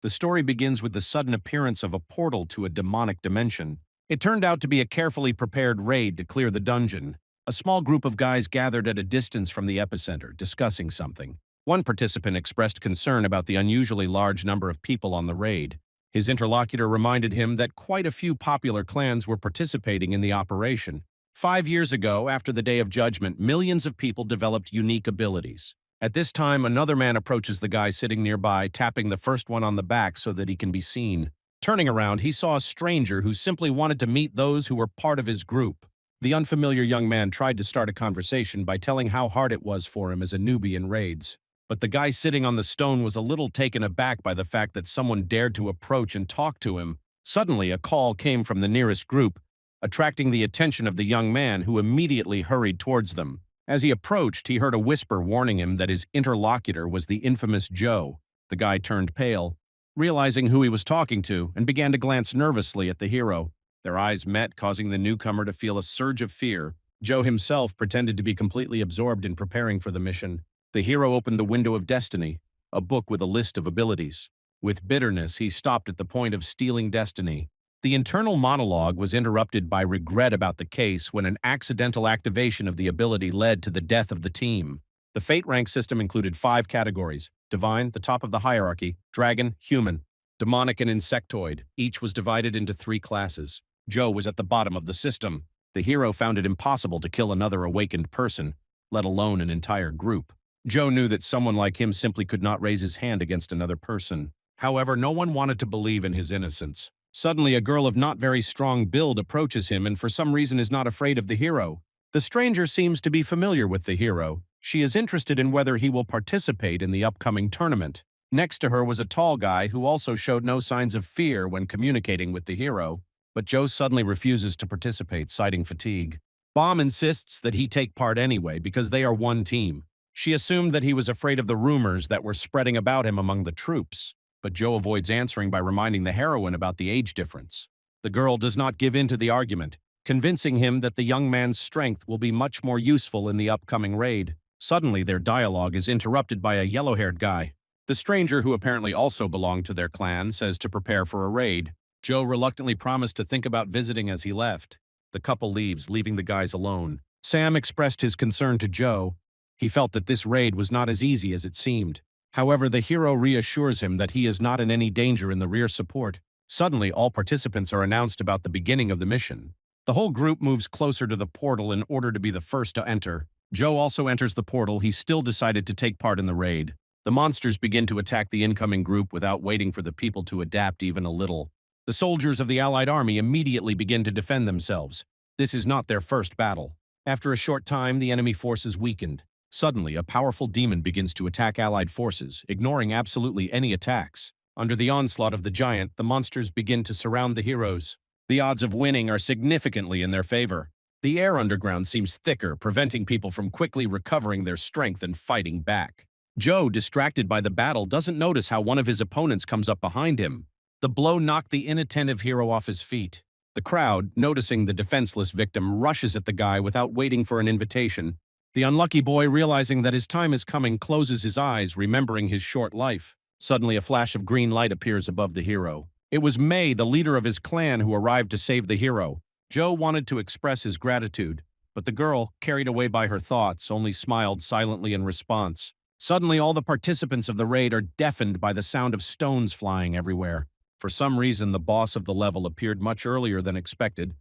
The story begins with the sudden appearance of a portal to a demonic dimension. It turned out to be a carefully prepared raid to clear the dungeon. A small group of guys gathered at a distance from the epicenter, discussing something. One participant expressed concern about the unusually large number of people on the raid. His interlocutor reminded him that quite a few popular clans were participating in the operation. 5 years ago, after the Day of Judgment, millions of people developed unique abilities. At this time, another man approaches the guy sitting nearby, tapping the first one on the back so that he can be seen. Turning around, he saw a stranger who simply wanted to meet those who were part of his group. The unfamiliar young man tried to start a conversation by telling how hard it was for him as a newbie in raids. But the guy sitting on the stone was a little taken aback by the fact that someone dared to approach and talk to him. Suddenly, a call came from the nearest group, attracting the attention of the young man, who immediately hurried towards them. As he approached, he heard a whisper warning him that his interlocutor was the infamous Joe. The guy turned pale, realizing who he was talking to, and began to glance nervously at the hero. Their eyes met, causing the newcomer to feel a surge of fear. Joe himself pretended to be completely absorbed in preparing for the mission. The hero opened the Window of Destiny, a book with a list of abilities. With bitterness, he stopped at the point of stealing destiny. The internal monologue was interrupted by regret about the case when an accidental activation of the ability led to the death of the team. The fate rank system included 5 categories: divine, the top of the hierarchy; dragon, human; demonic, and insectoid. Each was divided into 3 classes. Joe was at the bottom of the system. The hero found it impossible to kill another awakened person, let alone an entire group. Joe knew that someone like him simply could not raise his hand against another person. However, no one wanted to believe in his innocence. Suddenly, a girl of not very strong build approaches him and for some reason is not afraid of the hero. The stranger seems to be familiar with the hero. She is interested in whether he will participate in the upcoming tournament. Next to her was a tall guy who also showed no signs of fear when communicating with the hero. But Joe suddenly refuses to participate, citing fatigue. Bomb insists that he take part anyway because they are one team. She assumed that he was afraid of the rumors that were spreading about him among the troops. But Joe avoids answering by reminding the heroine about the age difference. The girl does not give in to the argument, convincing him that the young man's strength will be much more useful in the upcoming raid. Suddenly, their dialogue is interrupted by a yellow-haired guy. The stranger, who apparently also belonged to their clan, says to prepare for a raid. Joe reluctantly promised to think about visiting as he left. The couple leaves, leaving the guys alone. Sam expressed his concern to Joe. He felt that this raid was not as easy as it seemed. However, the hero reassures him that he is not in any danger in the rear support. Suddenly, all participants are announced about the beginning of the mission. The whole group moves closer to the portal in order to be the first to enter. Joe also enters the portal. He still decided to take part in the raid. The monsters begin to attack the incoming group without waiting for the people to adapt even a little. The soldiers of the Allied army immediately begin to defend themselves. This is not their first battle. After a short time, the enemy forces weakened. Suddenly, a powerful demon begins to attack Allied forces, ignoring absolutely any attacks. Under the onslaught of the giant, the monsters begin to surround the heroes. The odds of winning are significantly in their favor. The air underground seems thicker, preventing people from quickly recovering their strength and fighting back. Joe, distracted by the battle, doesn't notice how one of his opponents comes up behind him. The blow knocked the inattentive hero off his feet. The crowd, noticing the defenseless victim, rushes at the guy without waiting for an invitation. The unlucky boy, realizing that his time is coming, closes his eyes, remembering his short life. Suddenly, a flash of green light appears above the hero. It was May, the leader of his clan, who arrived to save the hero. Joe wanted to express his gratitude, but the girl, carried away by her thoughts, only smiled silently in response. Suddenly, all the participants of the raid are deafened by the sound of stones flying everywhere. For some reason, the boss of the level appeared much earlier than expected.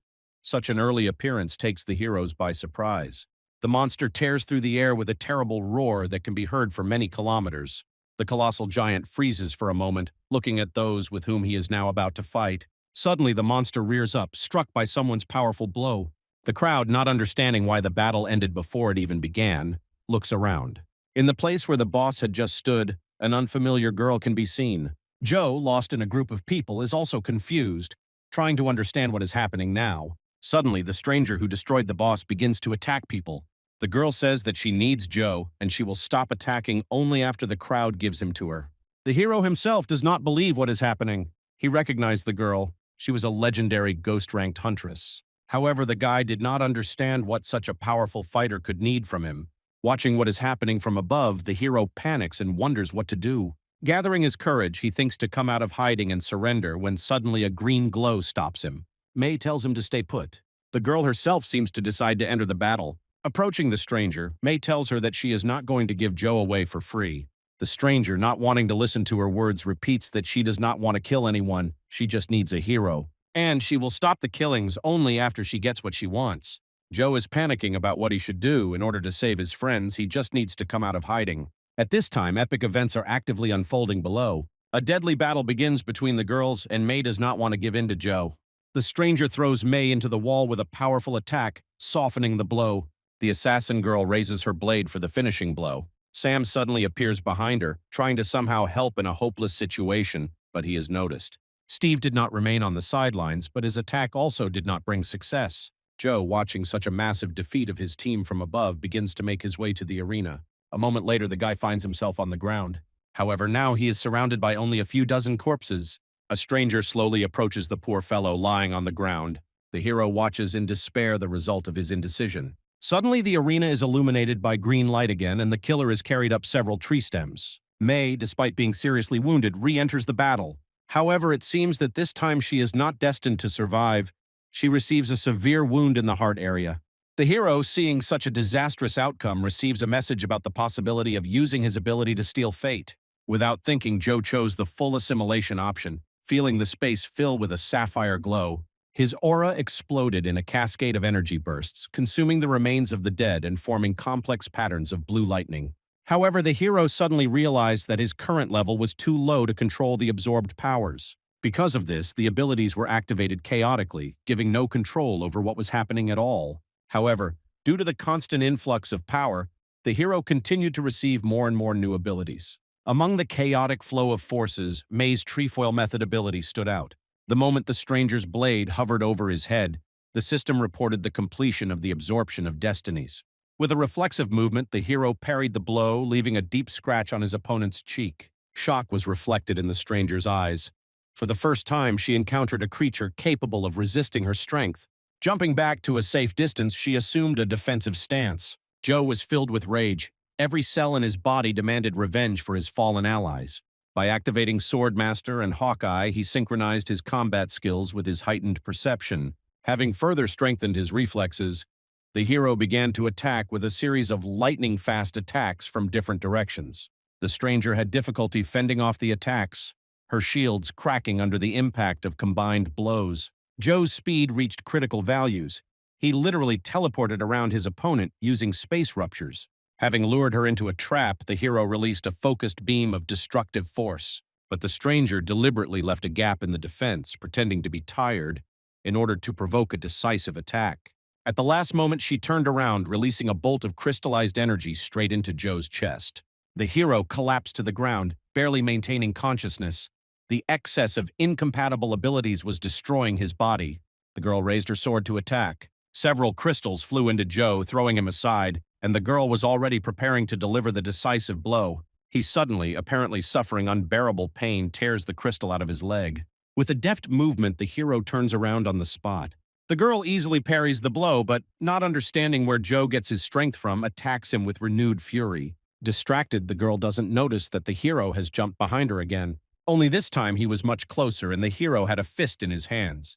Such an early appearance takes the heroes by surprise. The monster tears through the air with a terrible roar that can be heard for many kilometers. The colossal giant freezes for a moment, looking at those with whom he is now about to fight. Suddenly, the monster rears up, struck by someone's powerful blow. The crowd, not understanding why the battle ended before it even began, looks around. In the place where the boss had just stood, an unfamiliar girl can be seen. Joe, lost in a group of people, is also confused, trying to understand what is happening now. Suddenly, the stranger who destroyed the boss begins to attack people. The girl says that she needs Joe, and she will stop attacking only after the crowd gives him to her. The hero himself does not believe what is happening. He recognized the girl. She was a legendary ghost-ranked huntress. However, the guy did not understand what such a powerful fighter could need from him. Watching what is happening from above, the hero panics and wonders what to do. Gathering his courage, he thinks to come out of hiding and surrender when suddenly a green glow stops him. May tells him to stay put. The girl herself seems to decide to enter the battle. Approaching the stranger, May tells her that she is not going to give Joe away for free. The stranger, not wanting to listen to her words, repeats that she does not want to kill anyone, she just needs a hero. And she will stop the killings only after she gets what she wants. Joe is panicking about what he should do. In order to save his friends, he just needs to come out of hiding. At this time, epic events are actively unfolding below. A deadly battle begins between the girls, and May does not want to give in to Joe. The stranger throws May into the wall with a powerful attack, softening the blow. The assassin girl raises her blade for the finishing blow. Sam suddenly appears behind her, trying to somehow help in a hopeless situation, but he is noticed. Steve did not remain on the sidelines, but his attack also did not bring success. Joe, watching such a massive defeat of his team from above, begins to make his way to the arena. A moment later, the guy finds himself on the ground. However, now he is surrounded by only a few dozen corpses. A stranger slowly approaches the poor fellow lying on the ground. The hero watches in despair the result of his indecision. Suddenly, the arena is illuminated by green light again, and the killer is carried up several tree stems. May, despite being seriously wounded, re-enters the battle. However, it seems that this time she is not destined to survive. She receives a severe wound in the heart area. The hero, seeing such a disastrous outcome, receives a message about the possibility of using his ability to steal fate. Without thinking, Joe chose the full assimilation option, feeling the space fill with a sapphire glow. His aura exploded in a cascade of energy bursts, consuming the remains of the dead and forming complex patterns of blue lightning. However, the hero suddenly realized that his current level was too low to control the absorbed powers. Because of this, the abilities were activated chaotically, giving no control over what was happening at all. However, due to the constant influx of power, the hero continued to receive more and more new abilities. Among the chaotic flow of forces, May's trefoil method ability stood out. The moment the stranger's blade hovered over his head, the system reported the completion of the absorption of destinies. With a reflexive movement, the hero parried the blow, leaving a deep scratch on his opponent's cheek. Shock was reflected in the stranger's eyes. For the first time, she encountered a creature capable of resisting her strength. Jumping back to a safe distance, she assumed a defensive stance. Joe was filled with rage. Every cell in his body demanded revenge for his fallen allies. By activating Swordmaster and Hawkeye, he synchronized his combat skills with his heightened perception. Having further strengthened his reflexes, the hero began to attack with a series of lightning-fast attacks from different directions. The stranger had difficulty fending off the attacks, her shields cracking under the impact of combined blows. Joe's speed reached critical values. He literally teleported around his opponent using space ruptures. Having lured her into a trap, the hero released a focused beam of destructive force. But the stranger deliberately left a gap in the defense, pretending to be tired, in order to provoke a decisive attack. At the last moment, she turned around, releasing a bolt of crystallized energy straight into Joe's chest. The hero collapsed to the ground, barely maintaining consciousness. The excess of incompatible abilities was destroying his body. The girl raised her sword to attack. Several crystals flew into Joe, throwing him aside, and the girl was already preparing to deliver the decisive blow. He suddenly, apparently suffering unbearable pain, tears the crystal out of his leg. With a deft movement, the hero turns around on the spot. The girl easily parries the blow, but, not understanding where Joe gets his strength from, attacks him with renewed fury. Distracted, the girl doesn't notice that the hero has jumped behind her again. Only this time he was much closer, and the hero had a fist in his hands.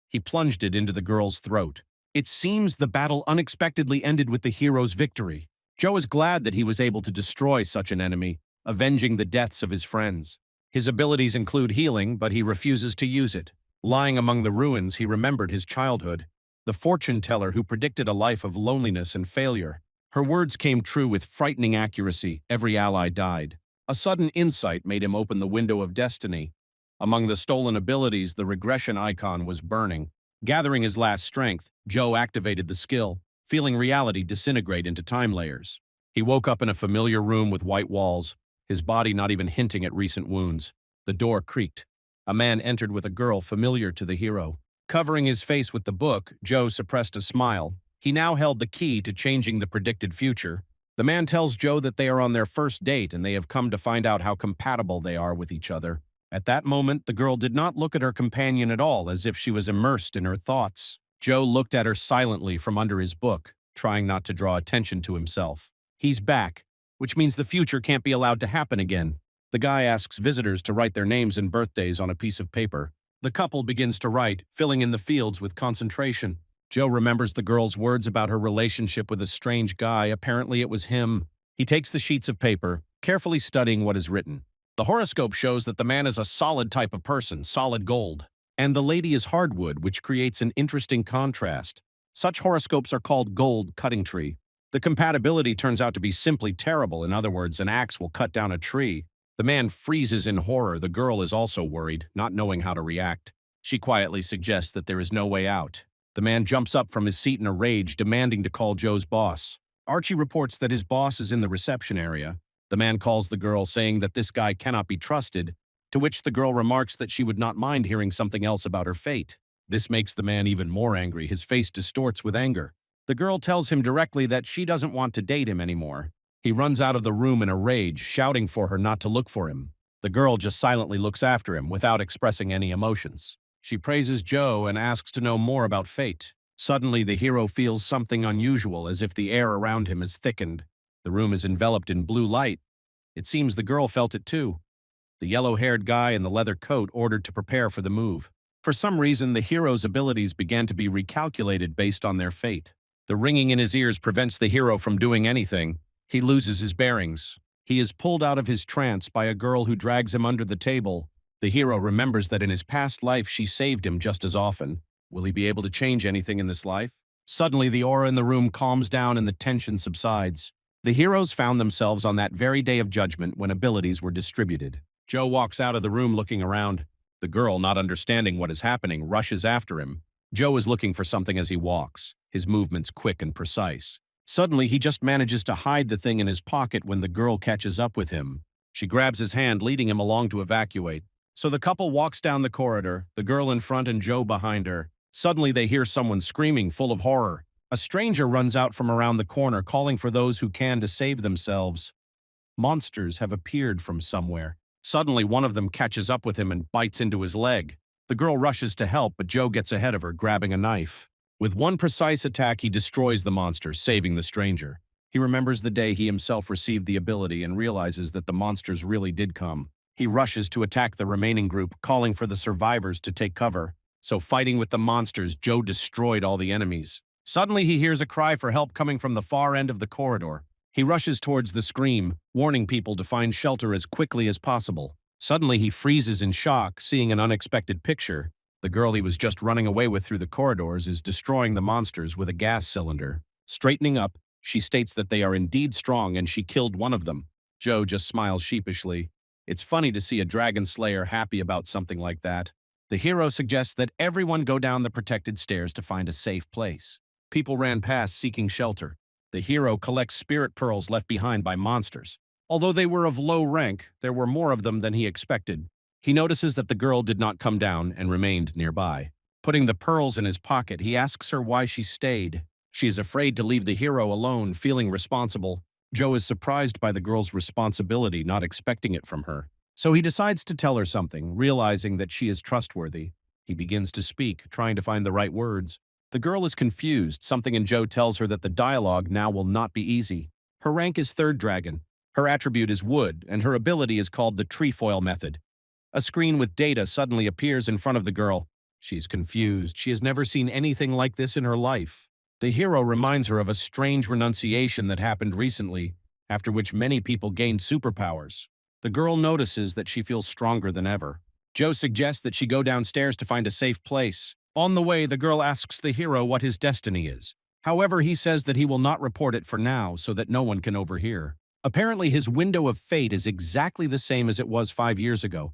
He plunged it into the girl's throat. It seems the battle unexpectedly ended with the hero's victory. Joe is glad that he was able to destroy such an enemy, avenging the deaths of his friends. His abilities include healing, but he refuses to use it. Lying among the ruins, he remembered his childhood, the fortune teller who predicted a life of loneliness and failure. Her words came true with frightening accuracy. Every ally died. A sudden insight made him open the window of destiny. Among the stolen abilities, the regression icon was burning. Gathering his last strength, Joe activated the skill, feeling reality disintegrate into time layers. He woke up in a familiar room with white walls, his body not even hinting at recent wounds. The door creaked. A man entered with a girl familiar to the hero. Covering his face with the book, Joe suppressed a smile. He now held the key to changing the predicted future. The man tells Joe that they are on their first date and they have come to find out how compatible they are with each other. At that moment, the girl did not look at her companion at all, as if she was immersed in her thoughts. Joe looked at her silently from under his book, trying not to draw attention to himself. He's back, which means the future can't be allowed to happen again. The guy asks visitors to write their names and birthdays on a piece of paper. The couple begins to write, filling in the fields with concentration. Joe remembers the girl's words about her relationship with a strange guy. Apparently it was him. He takes the sheets of paper, carefully studying what is written. The horoscope shows that the man is a solid type of person, solid gold, and the lady is hardwood, which creates an interesting contrast. Such horoscopes are called gold cutting tree. The compatibility turns out to be simply terrible. In other words, an axe will cut down a tree. The man freezes in horror. The girl is also worried, not knowing how to react. She quietly suggests that there is no way out. The man jumps up from his seat in a rage, demanding to call Joe's boss. Archie reports that his boss is in the reception area. The man calls the girl, saying that this guy cannot be trusted, to which the girl remarks that she would not mind hearing something else about her fate. This makes the man even more angry. His face distorts with anger. The girl tells him directly that she doesn't want to date him anymore. He runs out of the room in a rage, shouting for her not to look for him. The girl just silently looks after him without expressing any emotions. She praises Joe and asks to know more about fate. Suddenly, the hero feels something unusual, as if the air around him is thickened. The room is enveloped in blue light. It seems the girl felt it too. The yellow-haired guy in the leather coat ordered to prepare for the move. For some reason, the hero's abilities began to be recalculated based on their fate. The ringing in his ears prevents the hero from doing anything. He loses his bearings. He is pulled out of his trance by a girl who drags him under the table. The hero remembers that in his past life she saved him just as often. Will he be able to change anything in this life? Suddenly, the aura in the room calms down and the tension subsides. The heroes found themselves on that very day of judgment when abilities were distributed. Joe walks out of the room looking around. The girl, not understanding what is happening, rushes after him. Joe is looking for something as he walks, his movements quick and precise. Suddenly, he just manages to hide the thing in his pocket when the girl catches up with him. She grabs his hand, leading him along to evacuate. So the couple walks down the corridor, the girl in front and Joe behind her. Suddenly, they hear someone screaming, full of horror. A stranger runs out from around the corner, calling for those who can to save themselves. Monsters have appeared from somewhere. Suddenly, one of them catches up with him and bites into his leg. The girl rushes to help, but Joe gets ahead of her, grabbing a knife. With one precise attack, he destroys the monster, saving the stranger. He remembers the day he himself received the ability and realizes that the monsters really did come. He rushes to attack the remaining group, calling for the survivors to take cover. So fighting with the monsters, Joe destroyed all the enemies. Suddenly, he hears a cry for help coming from the far end of the corridor. He rushes towards the scream, warning people to find shelter as quickly as possible. Suddenly, he freezes in shock, seeing an unexpected picture. The girl he was just running away with through the corridors is destroying the monsters with a gas cylinder. Straightening up, she states that they are indeed strong and she killed one of them. Joe just smiles sheepishly. It's funny to see a dragon slayer happy about something like that. The hero suggests that everyone go down the protected stairs to find a safe place. People ran past seeking shelter. The hero collects spirit pearls left behind by monsters. Although they were of low rank, there were more of them than he expected. He notices that the girl did not come down and remained nearby. Putting the pearls in his pocket, he asks her why she stayed. She is afraid to leave the hero alone, feeling responsible. Joe is surprised by the girl's responsibility, not expecting it from her. So he decides to tell her something, realizing that she is trustworthy. He begins to speak, trying to find the right words. The girl is confused. Something in Joe tells her that the dialogue now will not be easy. Her rank is third dragon. Her attribute is wood, and her ability is called the trefoil method. A screen with data suddenly appears in front of the girl. She is confused. She has never seen anything like this in her life. The hero reminds her of a strange renunciation that happened recently, after which many people gained superpowers. The girl notices that she feels stronger than ever. Joe suggests that she go downstairs to find a safe place. On the way, the girl asks the hero what his destiny is. However, he says that he will not report it for now so that no one can overhear. Apparently, his window of fate is exactly the same as it was 5 years ago.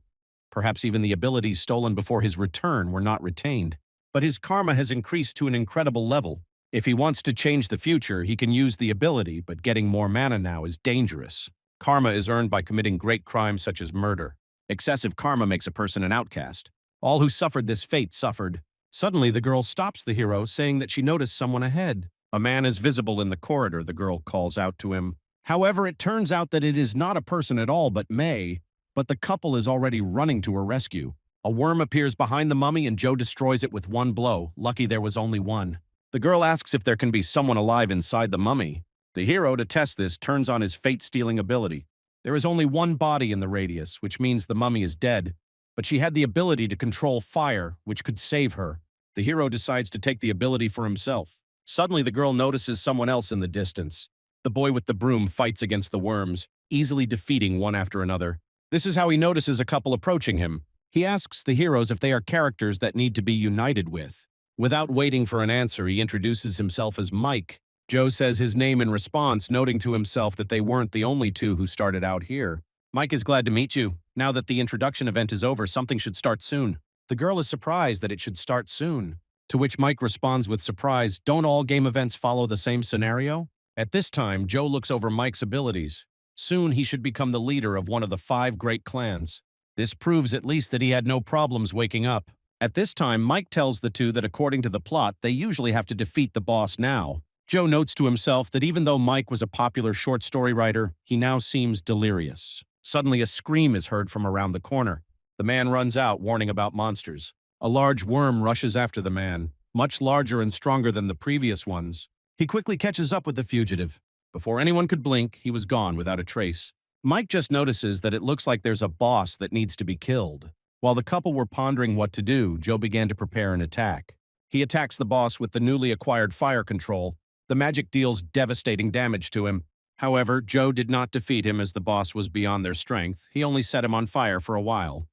Perhaps even the abilities stolen before his return were not retained. But his karma has increased to an incredible level. If he wants to change the future, he can use the ability, but getting more mana now is dangerous. Karma is earned by committing great crimes such as murder. Excessive karma makes a person an outcast. All who suffered this fate suffered. Suddenly, the girl stops the hero, saying that she noticed someone ahead. A man is visible in the corridor, the girl calls out to him. However, it turns out that it is not a person at all but May, but the couple is already running to her rescue. A worm appears behind the mummy and Joe destroys it with one blow. Lucky there was only one. The girl asks if there can be someone alive inside the mummy. The hero, to test this, turns on his fate-stealing ability. There is only one body in the radius, which means the mummy is dead, but she had the ability to control fire, which could save her. The hero decides to take the ability for himself. Suddenly, the girl notices someone else in the distance. The boy with the broom fights against the worms, easily defeating one after another. This is how he notices a couple approaching him. He asks the heroes if they are characters that need to be united with. Without waiting for an answer, he introduces himself as Mike. Joe says his name in response, noting to himself that they weren't the only two who started out here. Mike is glad to meet you. Now that the introduction event is over, something should start soon. The girl is surprised that it should start soon. To which Mike responds with surprise, don't all game events follow the same scenario? At this time, Joe looks over Mike's abilities. Soon he should become the leader of one of the 5 great clans. This proves at least that he had no problems waking up. At this time, Mike tells the two that according to the plot, they usually have to defeat the boss now. Joe notes to himself that even though Mike was a popular short story writer, he now seems delirious. Suddenly, a scream is heard from around the corner. The man runs out, warning about monsters. A large worm rushes after the man, much larger and stronger than the previous ones. He quickly catches up with the fugitive. Before anyone could blink, he was gone without a trace. Mike just notices that it looks like there's a boss that needs to be killed. While the couple were pondering what to do, Joe began to prepare an attack. He attacks the boss with the newly acquired fire control. The magic deals devastating damage to him. However, Joe did not defeat him as the boss was beyond their strength. He only set him on fire for a while.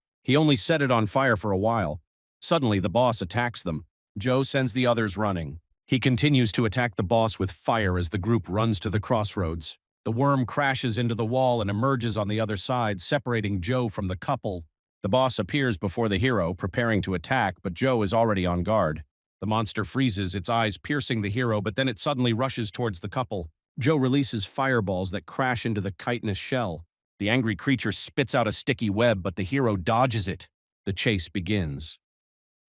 Suddenly, the boss attacks them. Joe sends the others running. He continues to attack the boss with fire as the group runs to the crossroads. The worm crashes into the wall and emerges on the other side, separating Joe from the couple. The boss appears before the hero, preparing to attack, but Joe is already on guard. The monster freezes, its eyes piercing the hero, but then it suddenly rushes towards the couple. Joe releases fireballs that crash into the chitinous shell. The angry creature spits out a sticky web, but the hero dodges it. The chase begins.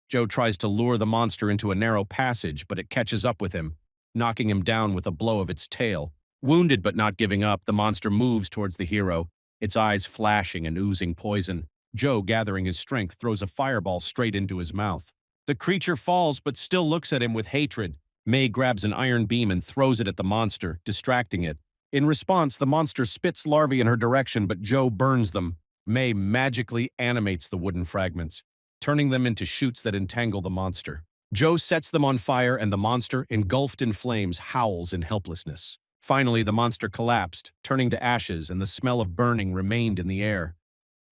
Joe tries to lure the monster into a narrow passage, but it catches up with him, knocking him down with a blow of its tail. Wounded but not giving up, the monster moves towards the hero, its eyes flashing and oozing poison. Joe, gathering his strength, throws a fireball straight into his mouth. The creature falls but still looks at him with hatred. May grabs an iron beam and throws it at the monster, distracting it. In response, the monster spits larvae in her direction, but Joe burns them. May magically animates the wooden fragments, turning them into shoots that entangle the monster. Joe sets them on fire, and the monster, engulfed in flames, howls in helplessness. Finally, the monster collapsed, turning to ashes, and the smell of burning remained in the air.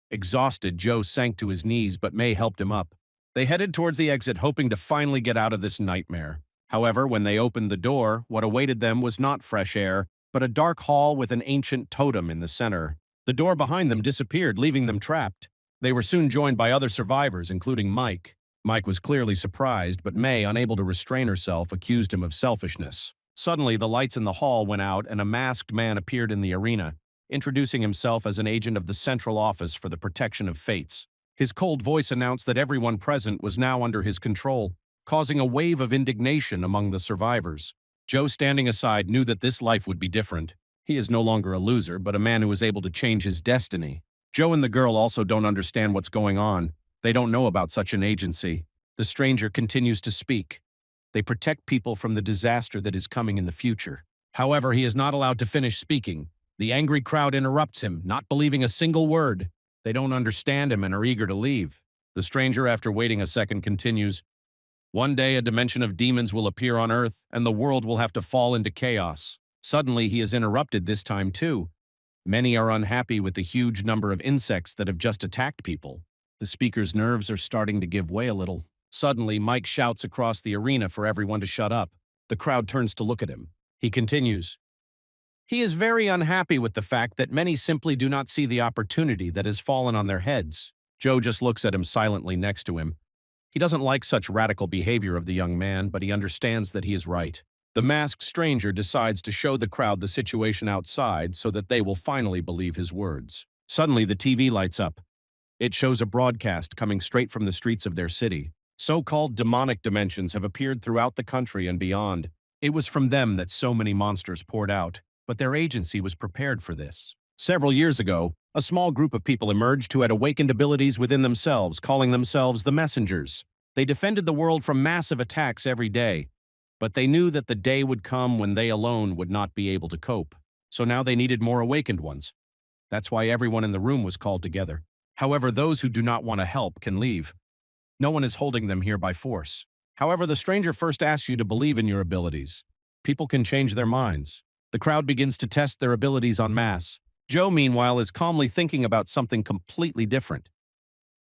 Exhausted, Joe sank to his knees, but May helped him up. They headed towards the exit, hoping to finally get out of this nightmare. However, when they opened the door, what awaited them was not fresh air, but a dark hall with an ancient totem in the center. The door behind them disappeared, leaving them trapped. They were soon joined by other survivors, including Mike. Mike was clearly surprised, but May, unable to restrain herself, accused him of selfishness. Suddenly, the lights in the hall went out, and a masked man appeared in the arena, introducing himself as an agent of the Central Office for the Protection of Fates. His cold voice announced that everyone present was now under his control, causing a wave of indignation among the survivors. Joe, standing aside, knew that this life would be different. He is no longer a loser, but a man who is able to change his destiny. Joe and the girl also don't understand what's going on. They don't know about such an agency. The stranger continues to speak. They protect people from the disaster that is coming in the future. However, he is not allowed to finish speaking. The angry crowd interrupts him, not believing a single word. They don't understand him and are eager to leave. The stranger, after waiting a second, continues, "One day a dimension of demons will appear on Earth, and the world will have to fall into chaos." Suddenly, he is interrupted this time too. Many are unhappy with the huge number of insects that have just attacked people. The speaker's nerves are starting to give way a little. Suddenly, Mike shouts across the arena for everyone to shut up. The crowd turns to look at him. He continues, "He is very unhappy with the fact that many simply do not see the opportunity that has fallen on their heads." Joe just looks at him silently next to him. He doesn't like such radical behavior of the young man, but he understands that he is right. The masked stranger decides to show the crowd the situation outside so that they will finally believe his words. Suddenly, the TV lights up. It shows a broadcast coming straight from the streets of their city. So-called demonic dimensions have appeared throughout the country and beyond. It was from them that so many monsters poured out, but their agency was prepared for this. Several years ago, a small group of people emerged who had awakened abilities within themselves, calling themselves the Messengers. They defended the world from massive attacks every day, but they knew that the day would come when they alone would not be able to cope. So now they needed more awakened ones. That's why everyone in the room was called together. However, those who do not want to help can leave. No one is holding them here by force. However, the stranger first asks you to believe in your abilities. People can change their minds. The crowd begins to test their abilities en masse. Joe, meanwhile, is calmly thinking about something completely different.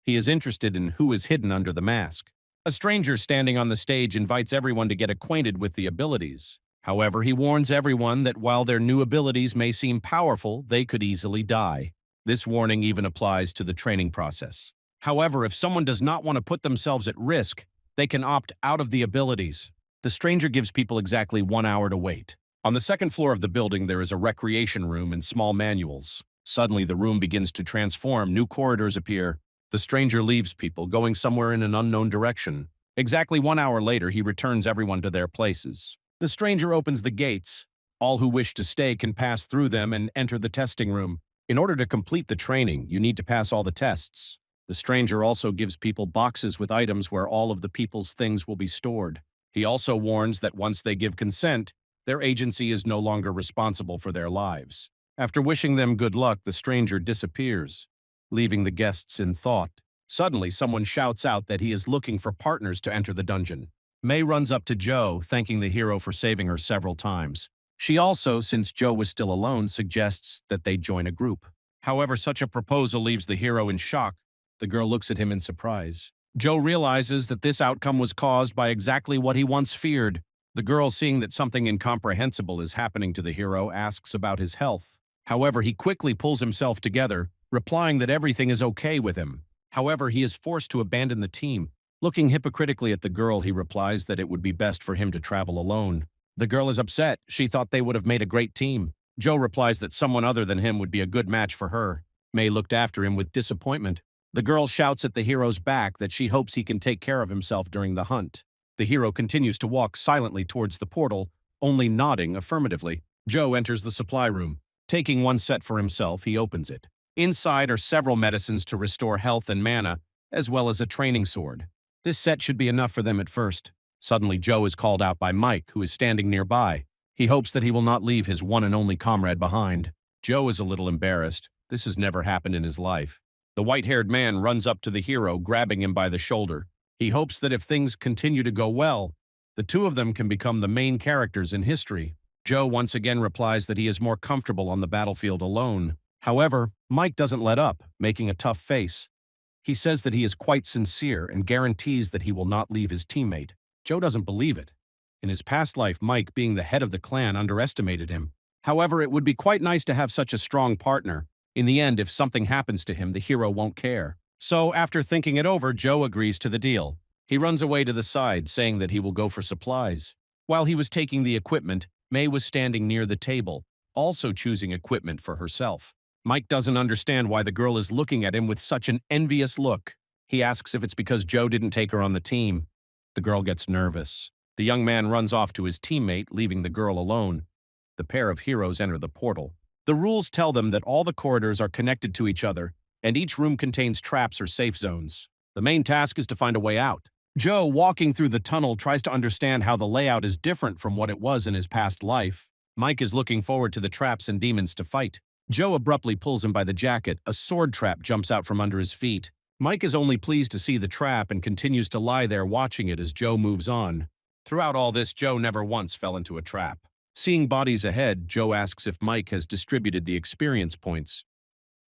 He is interested in who is hidden under the mask. A stranger standing on the stage invites everyone to get acquainted with the abilities. However, he warns everyone that while their new abilities may seem powerful, they could easily die. This warning even applies to the training process. However, if someone does not want to put themselves at risk, they can opt out of the abilities. The stranger gives people exactly 1 hour to wait. On the second floor of the building, there is a recreation room and small manuals. Suddenly, the room begins to transform. New corridors appear. The stranger leaves people, going somewhere in an unknown direction. Exactly 1 hour later, he returns everyone to their places. The stranger opens the gates. All who wish to stay can pass through them and enter the testing room. In order to complete the training, you need to pass all the tests. The stranger also gives people boxes with items where all of the people's things will be stored. He also warns that once they give consent, their agency is no longer responsible for their lives. After wishing them good luck, the stranger disappears, leaving the guests in thought. Suddenly, someone shouts out that he is looking for partners to enter the dungeon. May runs up to Joe, thanking the hero for saving her several times. She also, since Joe was still alone, suggests that they join a group. However, such a proposal leaves the hero in shock. The girl looks at him in surprise. Joe realizes that this outcome was caused by exactly what he once feared. The girl, seeing that something incomprehensible is happening to the hero, asks about his health. However, he quickly pulls himself together, replying that everything is okay with him. However, he is forced to abandon the team. Looking hypocritically at the girl, he replies that it would be best for him to travel alone. The girl is upset. She thought they would have made a great team. Joe replies that someone other than him would be a good match for her. May looked after him with disappointment. The girl shouts at the hero's back that she hopes he can take care of himself during the hunt. The hero continues to walk silently towards the portal, only nodding affirmatively. Joe enters the supply room. Taking one set for himself, he opens it. Inside are several medicines to restore health and mana, as well as a training sword. This set should be enough for them at first. Suddenly, Joe is called out by Mike, who is standing nearby. He hopes that he will not leave his one and only comrade behind. Joe is a little embarrassed. This has never happened in his life. The white-haired man runs up to the hero, grabbing him by the shoulder. He hopes that if things continue to go well, the two of them can become the main characters in history. Joe once again replies that he is more comfortable on the battlefield alone. However, Mike doesn't let up, making a tough face. He says that he is quite sincere and guarantees that he will not leave his teammate. Joe doesn't believe it. In his past life, Mike, being the head of the clan, underestimated him. However, it would be quite nice to have such a strong partner. In the end, if something happens to him, the hero won't care. So, after thinking it over, Joe agrees to the deal. He runs away to the side, saying that he will go for supplies. While he was taking the equipment, May was standing near the table, also choosing equipment for herself. Mike doesn't understand why the girl is looking at him with such an envious look. He asks if it's because Joe didn't take her on the team. The girl gets nervous. The young man runs off to his teammate, leaving the girl alone. The pair of heroes enter the portal. The rules tell them that all the corridors are connected to each other, and each room contains traps or safe zones. The main task is to find a way out. Joe, walking through the tunnel, tries to understand how the layout is different from what it was in his past life. Mike is looking forward to the traps and demons to fight. Joe abruptly pulls him by the jacket. A sword trap jumps out from under his feet. Mike is only pleased to see the trap and continues to lie there watching it as Joe moves on. Throughout all this, Joe never once fell into a trap. Seeing bodies ahead, Joe asks if Mike has distributed the experience points.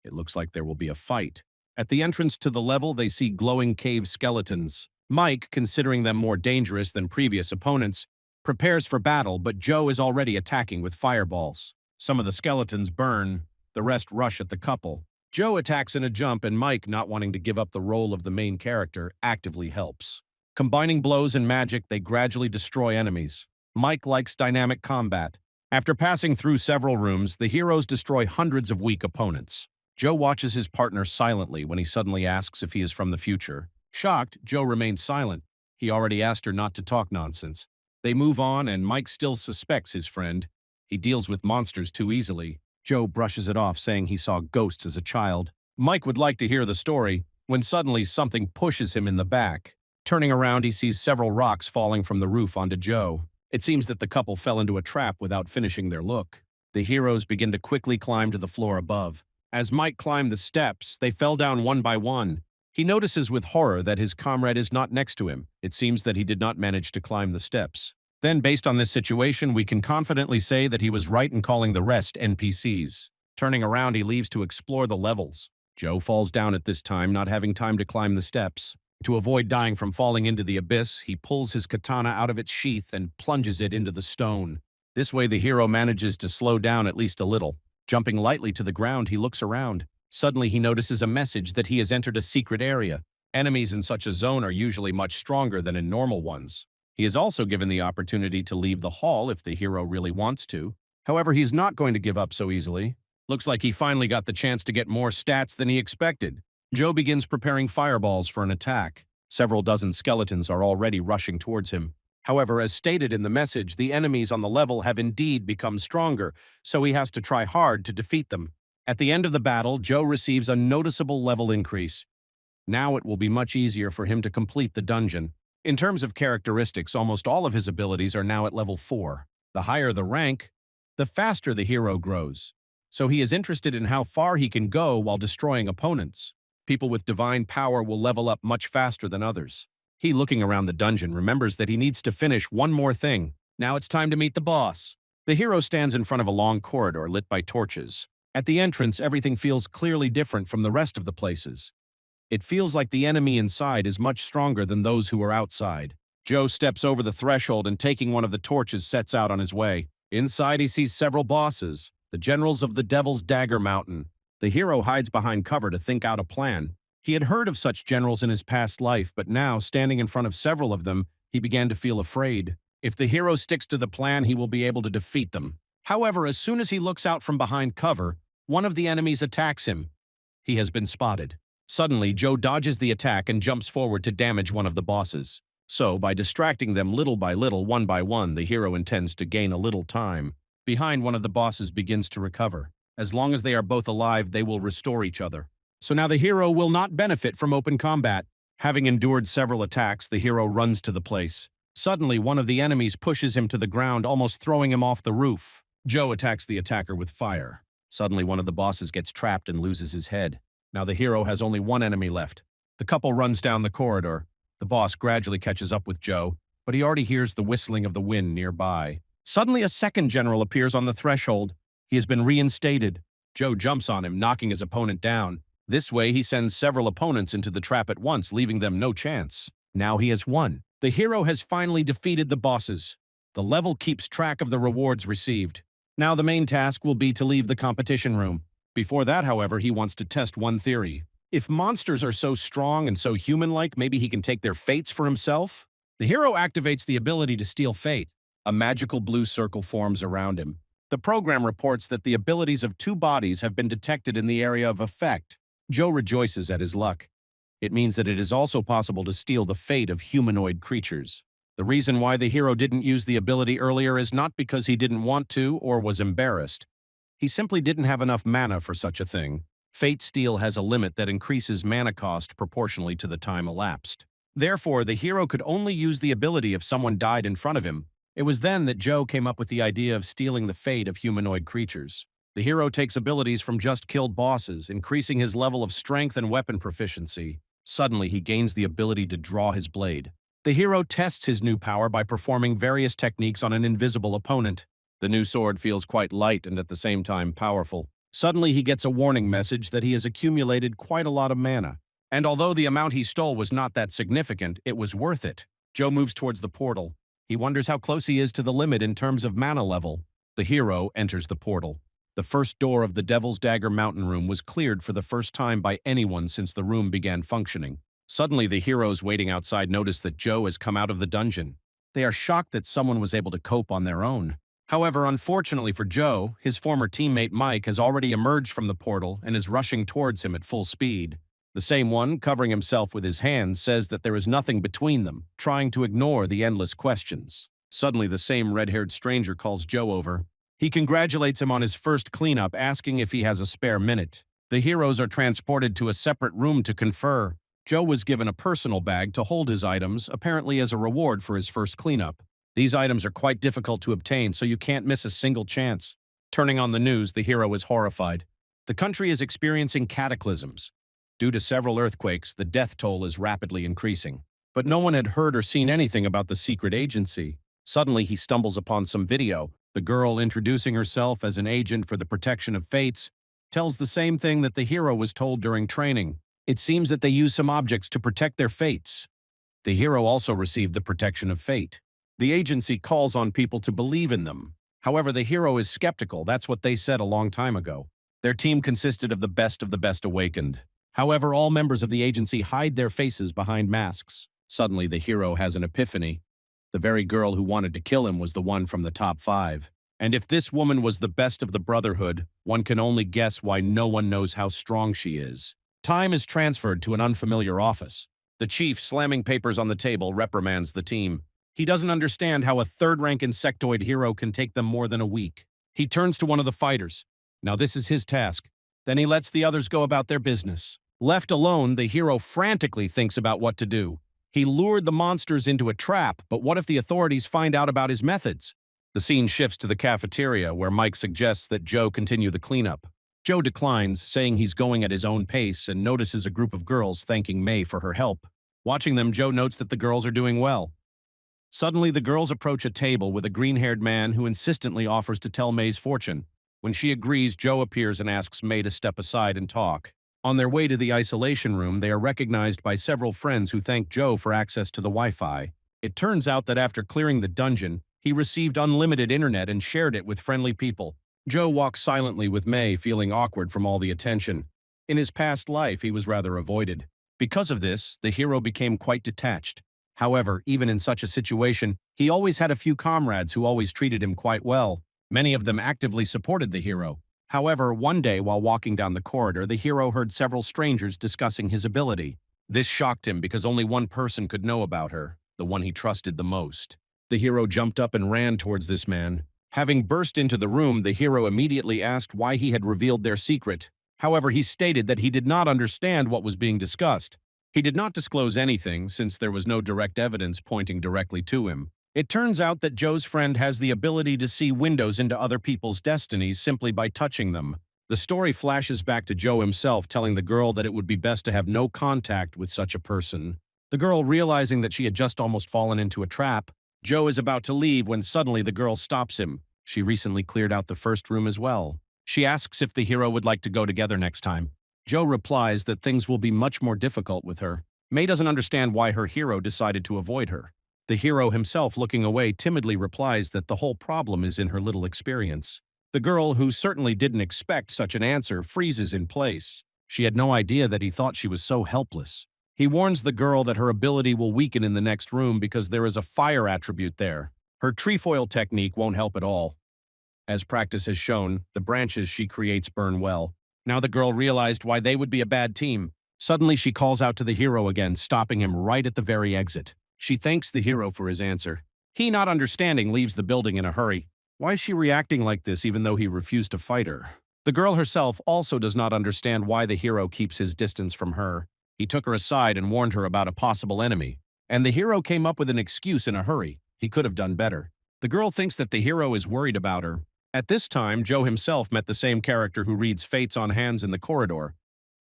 It looks like there will be a fight. At the entrance to the level, they see glowing cave skeletons. Mike, considering them more dangerous than previous opponents, prepares for battle, but Joe is already attacking with fireballs. Some of the skeletons burn, the rest rush at the couple. Joe attacks in a jump, and Mike, not wanting to give up the role of the main character, actively helps. Combining blows and magic, they gradually destroy enemies. Mike likes dynamic combat. After passing through several rooms, the heroes destroy hundreds of weak opponents. Joe watches his partner silently when he suddenly asks if he is from the future. Shocked, Joe remains silent. He already asked her not to talk nonsense. They move on, and Mike still suspects his friend. He deals with monsters too easily. Joe brushes it off, saying he saw ghosts as a child. Mike would like to hear the story, when suddenly something pushes him in the back. Turning around, he sees several rocks falling from the roof onto Joe. It seems that the couple fell into a trap without finishing their look. The heroes begin to quickly climb to the floor above. As Mike climbed the steps, they fell down one by one. He notices with horror that his comrade is not next to him. It seems that he did not manage to climb the steps. Then, based on this situation, we can confidently say that he was right in calling the rest NPCs. Turning around, he leaves to explore the levels. Joe falls down at this time, not having time to climb the steps. To avoid dying from falling into the abyss, he pulls his katana out of its sheath and plunges it into the stone. This way, the hero manages to slow down at least a little. Jumping lightly to the ground, he looks around. Suddenly, he notices a message that he has entered a secret area. Enemies in such a zone are usually much stronger than in normal ones. He is also given the opportunity to leave the hall if the hero really wants to. However, he's not going to give up so easily. Looks like he finally got the chance to get more stats than he expected. Joe begins preparing fireballs for an attack. Several dozen skeletons are already rushing towards him. However, as stated in the message, the enemies on the level have indeed become stronger, so he has to try hard to defeat them. At the end of the battle, Joe receives a noticeable level increase. Now it will be much easier for him to complete the dungeon. In terms of characteristics, almost all of his abilities are now at level 4. The higher the rank, the faster the hero grows. So he is interested in how far he can go while destroying opponents. People with divine power will level up much faster than others. He, looking around the dungeon, remembers that he needs to finish one more thing. Now it's time to meet the boss. The hero stands in front of a long corridor lit by torches. At the entrance, everything feels clearly different from the rest of the places. It feels like the enemy inside is much stronger than those who are outside. Joe steps over the threshold and taking one of the torches sets out on his way. Inside he sees several bosses, the generals of the Devil's Dagger Mountain. The hero hides behind cover to think out a plan. He had heard of such generals in his past life, but now, standing in front of several of them, he began to feel afraid. If the hero sticks to the plan, he will be able to defeat them. However, as soon as he looks out from behind cover, one of the enemies attacks him. He has been spotted. Suddenly, Joe dodges the attack and jumps forward to damage one of the bosses. So, by distracting them little by little, one by one, the hero intends to gain a little time. Behind, one of the bosses begins to recover. As long as they are both alive, they will restore each other. So now the hero will not benefit from open combat. Having endured several attacks, the hero runs to the place. Suddenly, one of the enemies pushes him to the ground, almost throwing him off the roof. Joe attacks the attacker with fire. Suddenly, one of the bosses gets trapped and loses his head. Now the hero has only one enemy left. The couple runs down the corridor. The boss gradually catches up with Joe, but he already hears the whistling of the wind nearby. Suddenly, a second general appears on the threshold. He has been reinstated. Joe jumps on him, knocking his opponent down. This way, he sends several opponents into the trap at once, leaving them no chance. Now he has won. The hero has finally defeated the bosses. The level keeps track of the rewards received. Now the main task will be to leave the competition room. Before that, however, he wants to test one theory. If monsters are so strong and so human-like, maybe he can take their fates for himself? The hero activates the ability to steal fate. A magical blue circle forms around him. The program reports that the abilities of 2 bodies have been detected in the area of effect. Joe rejoices at his luck. It means that it is also possible to steal the fate of humanoid creatures. The reason why the hero didn't use the ability earlier is not because he didn't want to or was embarrassed. He simply didn't have enough mana for such a thing. Fate Steal has a limit that increases mana cost proportionally to the time elapsed. Therefore, the hero could only use the ability if someone died in front of him. It was then that Joe came up with the idea of stealing the fate of humanoid creatures. The hero takes abilities from just killed bosses, increasing his level of strength and weapon proficiency. Suddenly, he gains the ability to draw his blade. The hero tests his new power by performing various techniques on an invisible opponent. The new sword feels quite light and at the same time powerful. Suddenly, he gets a warning message that he has accumulated quite a lot of mana. And although the amount he stole was not that significant, it was worth it. Joe moves towards the portal. He wonders how close he is to the limit in terms of mana level. The hero enters the portal. The first door of the Devil's Dagger Mountain room was cleared for the first time by anyone since the room began functioning. Suddenly, the heroes waiting outside notice that Joe has come out of the dungeon. They are shocked that someone was able to cope on their own. However, unfortunately for Joe, his former teammate Mike has already emerged from the portal and is rushing towards him at full speed. The same one, covering himself with his hands, says that there is nothing between them, trying to ignore the endless questions. Suddenly, the same red-haired stranger calls Joe over. He congratulates him on his first cleanup, asking if he has a spare minute. The heroes are transported to a separate room to confer. Joe was given a personal bag to hold his items, apparently as a reward for his first cleanup. These items are quite difficult to obtain, so you can't miss a single chance. Turning on the news, the hero is horrified. The country is experiencing cataclysms. Due to several earthquakes, the death toll is rapidly increasing. But no one had heard or seen anything about the secret agency. Suddenly, he stumbles upon some video. The girl, introducing herself as an agent for the protection of fates, tells the same thing that the hero was told during training. It seems that they use some objects to protect their fates. The hero also received the protection of fate. The agency calls on people to believe in them. However, the hero is skeptical. That's what they said a long time ago. Their team consisted of the best awakened. However, all members of the agency hide their faces behind masks. Suddenly, the hero has an epiphany. The very girl who wanted to kill him was the one from the top 5. And if this woman was the best of the Brotherhood, one can only guess why no one knows how strong she is. Time is transferred to an unfamiliar office. The chief, slamming papers on the table, reprimands the team. He doesn't understand how a third-rank insectoid hero can take them more than a week. He turns to one of the fighters. Now this is his task. Then he lets the others go about their business. Left alone, the hero frantically thinks about what to do. He lured the monsters into a trap, but what if the authorities find out about his methods? The scene shifts to the cafeteria, where Mike suggests that Joe continue the cleanup. Joe declines, saying he's going at his own pace, and notices a group of girls thanking May for her help. Watching them, Joe notes that the girls are doing well. Suddenly, the girls approach a table with a green-haired man who insistently offers to tell May's fortune. When she agrees, Joe appears and asks May to step aside and talk. On their way to the isolation room, they are recognized by several friends who thank Joe for access to the Wi-Fi. It turns out that after clearing the dungeon, he received unlimited internet and shared it with friendly people. Joe walks silently with May, feeling awkward from all the attention. In his past life, he was rather avoided. Because of this, the hero became quite detached. However, even in such a situation, he always had a few comrades who always treated him quite well. Many of them actively supported the hero. However, one day while walking down the corridor, the hero heard several strangers discussing his ability. This shocked him because only one person could know about her, the one he trusted the most. The hero jumped up and ran towards this man. Having burst into the room, the hero immediately asked why he had revealed their secret. However, he stated that he did not understand what was being discussed. He did not disclose anything, since there was no direct evidence pointing directly to him. It turns out that Joe's friend has the ability to see windows into other people's destinies simply by touching them. The story flashes back to Joe himself telling the girl that it would be best to have no contact with such a person. The girl, realizing that she had just almost fallen into a trap, Joe is about to leave when suddenly the girl stops him. She recently cleared out the first room as well. She asks if the hero would like to go together next time. Joe replies that things will be much more difficult with her. May doesn't understand why her hero decided to avoid her. The hero himself, looking away, timidly replies that the whole problem is in her little experience. The girl, who certainly didn't expect such an answer, freezes in place. She had no idea that he thought she was so helpless. He warns the girl that her ability will weaken in the next room because there is a fire attribute there. Her trefoil technique won't help at all. As practice has shown, the branches she creates burn well. Now the girl realized why they would be a bad team. Suddenly she calls out to the hero again, stopping him right at the very exit. She thanks the hero for his answer. He, not understanding, leaves the building in a hurry. Why is she reacting like this even though he refused to fight her? The girl herself also does not understand why the hero keeps his distance from her. He took her aside and warned her about a possible enemy. And the hero came up with an excuse in a hurry. He could have done better. The girl thinks that the hero is worried about her. At this time, Joe himself met the same character who reads fates on hands in the corridor.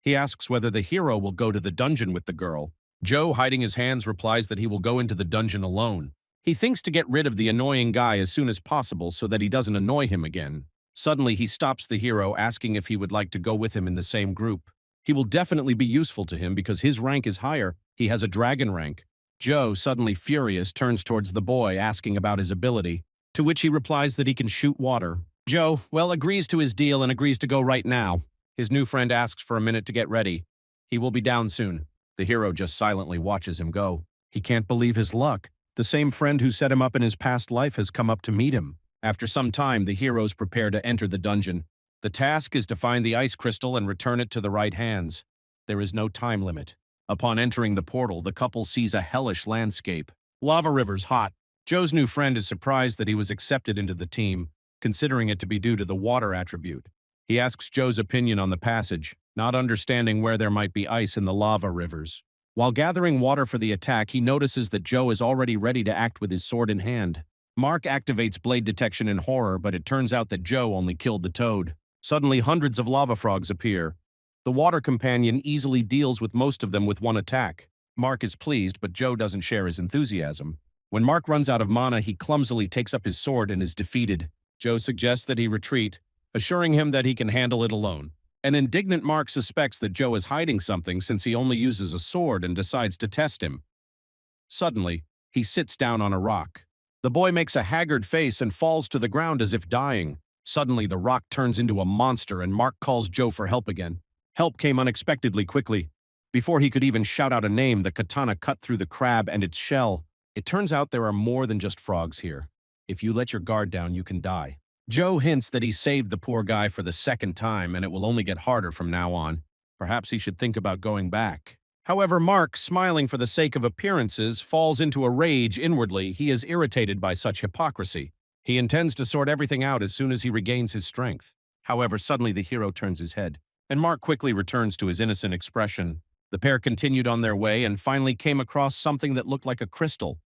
He asks whether the hero will go to the dungeon with the girl. Joe, hiding his hands, replies that he will go into the dungeon alone. He thinks to get rid of the annoying guy as soon as possible so that he doesn't annoy him again. Suddenly, he stops the hero, asking if he would like to go with him in the same group. He will definitely be useful to him because his rank is higher. He has a dragon rank. Joe, suddenly furious, turns towards the boy, asking about his ability, to which he replies that he can shoot water. Joe, well, agrees to his deal and agrees to go right now. His new friend asks for a minute to get ready. He will be down soon. The hero just silently watches him go. He can't believe his luck. The same friend who set him up in his past life has come up to meet him. After some time, the heroes prepare to enter the dungeon. The task is to find the ice crystal and return it to the right hands. There is no time limit. Upon entering the portal, the couple sees a hellish landscape. Lava rivers hot. Joe's new friend is surprised that he was accepted into the team, considering it to be due to the water attribute. He asks Joe's opinion on the passage, not understanding where there might be ice in the lava rivers. While gathering water for the attack, he notices that Joe is already ready to act with his sword in hand. Mark activates blade detection in horror, but it turns out that Joe only killed the toad. Suddenly, hundreds of lava frogs appear. The water companion easily deals with most of them with one attack. Mark is pleased, but Joe doesn't share his enthusiasm. When Mark runs out of mana, he clumsily takes up his sword and is defeated. Joe suggests that he retreat, assuring him that he can handle it alone. An indignant Mark suspects that Joe is hiding something since he only uses a sword and decides to test him. Suddenly, he sits down on a rock. The boy makes a haggard face and falls to the ground as if dying. Suddenly, the rock turns into a monster and Mark calls Joe for help again. Help came unexpectedly quickly. Before he could even shout out a name, the katana cut through the crab and its shell. It turns out there are more than just frogs here. If you let your guard down, you can die. Joe hints that he saved the poor guy for the second time and it will only get harder from now on. Perhaps he should think about going back. However, Mark, smiling for the sake of appearances, falls into a rage inwardly. He is irritated by such hypocrisy. He intends to sort everything out as soon as he regains his strength. However, suddenly the hero turns his head, and Mark quickly returns to his innocent expression. The pair continued on their way and finally came across something that looked like a crystal.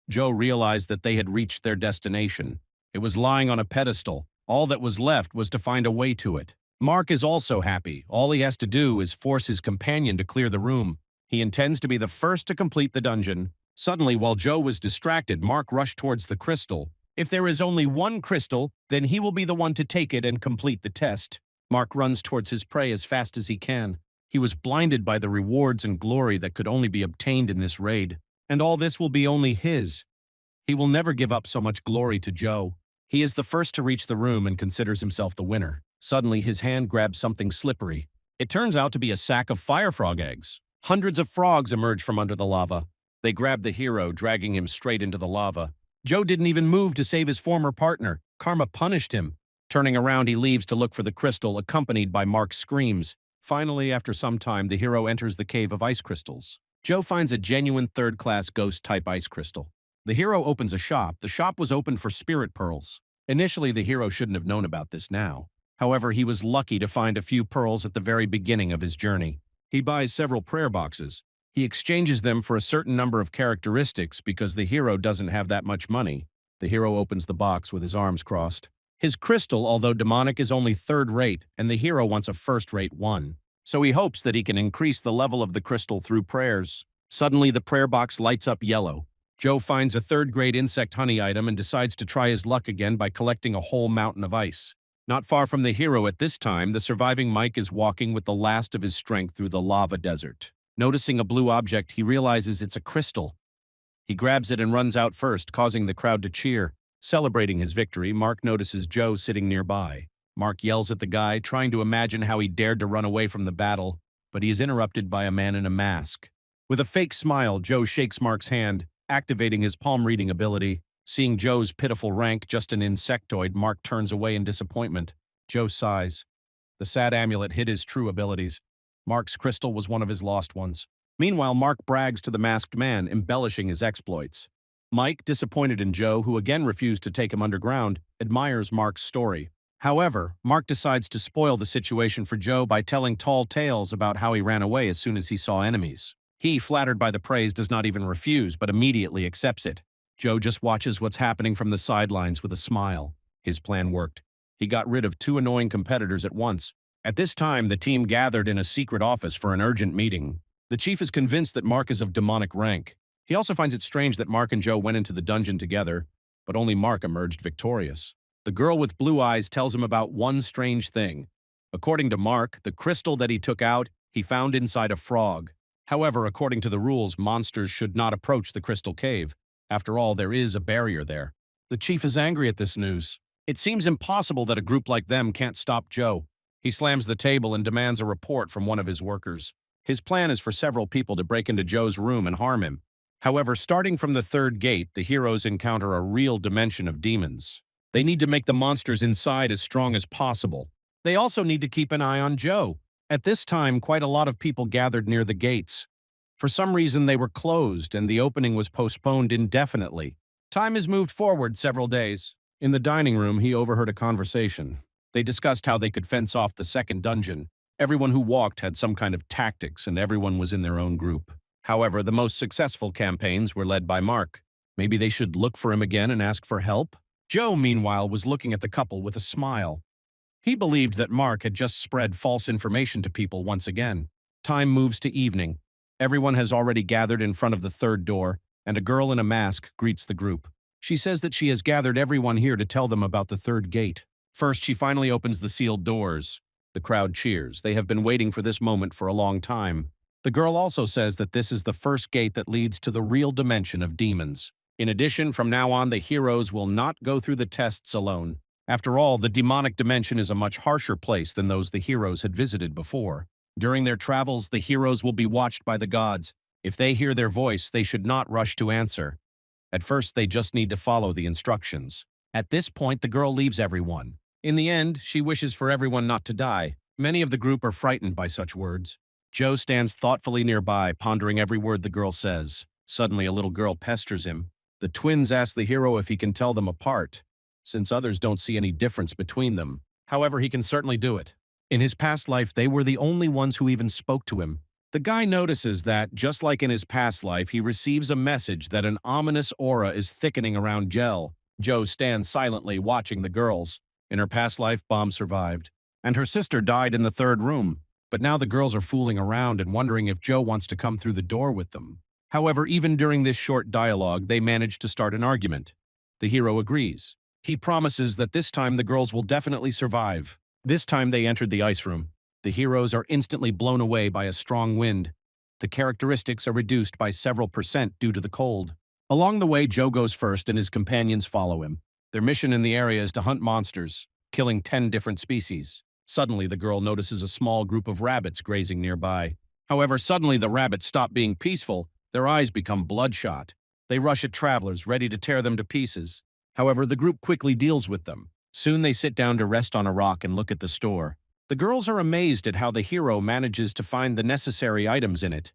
Joe realized that they had reached their destination. It was lying on a pedestal. All that was left was to find a way to it. Mark is also happy. All he has to do is force his companion to clear the room. He intends to be the first to complete the dungeon. Suddenly, while Joe was distracted, Mark rushed towards the crystal. If there is only one crystal, then he will be the one to take it and complete the test. Mark runs towards his prey as fast as he can. He was blinded by the rewards and glory that could only be obtained in this raid. And all this will be only his. He will never give up so much glory to Joe. He is the first to reach the room and considers himself the winner. Suddenly, his hand grabs something slippery. It turns out to be a sack of fire frog eggs. Hundreds of frogs emerge from under the lava. They grab the hero, dragging him straight into the lava. Joe didn't even move to save his former partner. Karma punished him. Turning around, he leaves to look for the crystal, accompanied by Mark's screams. Finally, after some time, the hero enters the cave of ice crystals. Joe finds a genuine third-class ghost-type ice crystal. The hero opens a shop. The shop was opened for spirit pearls. Initially, the hero shouldn't have known about this now. However, he was lucky to find a few pearls at the very beginning of his journey. He buys several prayer boxes. He exchanges them for a certain number of characteristics because the hero doesn't have that much money. The hero opens the box with his arms crossed. His crystal, although demonic, is only third-rate, and the hero wants a first-rate one. So he hopes that he can increase the level of the crystal through prayers. Suddenly, the prayer box lights up yellow. Joe finds a third-grade insect honey item and decides to try his luck again by collecting a whole mountain of ice. Not far from the hero at this time, the surviving Mike is walking with the last of his strength through the lava desert. Noticing a blue object, he realizes it's a crystal. He grabs it and runs out first, causing the crowd to cheer. Celebrating his victory, Mark notices Joe sitting nearby. Mark yells at the guy, trying to imagine how he dared to run away from the battle, but he is interrupted by a man in a mask. With a fake smile, Joe shakes Mark's hand, activating his palm reading ability. Seeing Joe's pitiful rank, just an insectoid, Mark turns away in disappointment. Joe sighs. The sad amulet hid his true abilities. Mark's crystal was one of his lost ones. Meanwhile, Mark brags to the masked man, embellishing his exploits. Mike, disappointed in Joe, who again refused to take him underground, admires Mark's story. However, Mark decides to spoil the situation for Joe by telling tall tales about how he ran away as soon as he saw enemies. He, flattered by the praise, does not even refuse, but immediately accepts it. Joe just watches what's happening from the sidelines with a smile. His plan worked. He got rid of 2 annoying competitors at once. At this time, the team gathered in a secret office for an urgent meeting. The chief is convinced that Mark is of demonic rank. He also finds it strange that Mark and Joe went into the dungeon together, but only Mark emerged victorious. The girl with blue eyes tells him about one strange thing. According to Mark, the crystal that he took out, he found inside a frog. However, according to the rules, monsters should not approach the crystal cave. After all, there is a barrier there. The chief is angry at this news. It seems impossible that a group like them can't stop Joe. He slams the table and demands a report from one of his workers. His plan is for several people to break into Joe's room and harm him. However, starting from the third gate, the heroes encounter a real dimension of demons. They need to make the monsters inside as strong as possible. They also need to keep an eye on Joe. At this time, quite a lot of people gathered near the gates. For some reason, they were closed, and the opening was postponed indefinitely. Time is moved forward several days. In the dining room, he overheard a conversation. They discussed how they could fence off the second dungeon. Everyone who walked had some kind of tactics, and everyone was in their own group. However, the most successful campaigns were led by Mark. Maybe they should look for him again and ask for help? Joe, meanwhile, was looking at the couple with a smile. He believed that Mark had just spread false information to people once again. Time moves to evening. Everyone has already gathered in front of the third door, and a girl in a mask greets the group. She says that she has gathered everyone here to tell them about the third gate. First, she finally opens the sealed doors. The crowd cheers. They have been waiting for this moment for a long time. The girl also says that this is the first gate that leads to the real dimension of demons. In addition, from now on, the heroes will not go through the tests alone. After all, the demonic dimension is a much harsher place than those the heroes had visited before. During their travels, the heroes will be watched by the gods. If they hear their voice, they should not rush to answer. At first, they just need to follow the instructions. At this point, the girl leaves everyone. In the end, she wishes for everyone not to die. Many of the group are frightened by such words. Joe stands thoughtfully nearby, pondering every word the girl says. Suddenly, a little girl pesters him. The twins ask the hero if he can tell them apart, since others don't see any difference between them. However, he can certainly do it. In his past life, they were the only ones who even spoke to him. The guy notices that, just like in his past life, he receives a message that an ominous aura is thickening around Jell. Joe stands silently watching the girls. In her past life, Bomb survived, and her sister died in the third room. But now the girls are fooling around and wondering if Joe wants to come through the door with them. However, even during this short dialogue, they manage to start an argument. The hero agrees. He promises that this time the girls will definitely survive. This time they entered the ice room. The heroes are instantly blown away by a strong wind. The characteristics are reduced by several percent due to the cold. Along the way, Joe goes first and his companions follow him. Their mission in the area is to hunt monsters, killing 10 different species. Suddenly, the girl notices a small group of rabbits grazing nearby. However, suddenly the rabbits stop being peaceful. Their eyes become bloodshot. They rush at travelers, ready to tear them to pieces. However, the group quickly deals with them. Soon they sit down to rest on a rock and look at the store. The girls are amazed at how the hero manages to find the necessary items in it.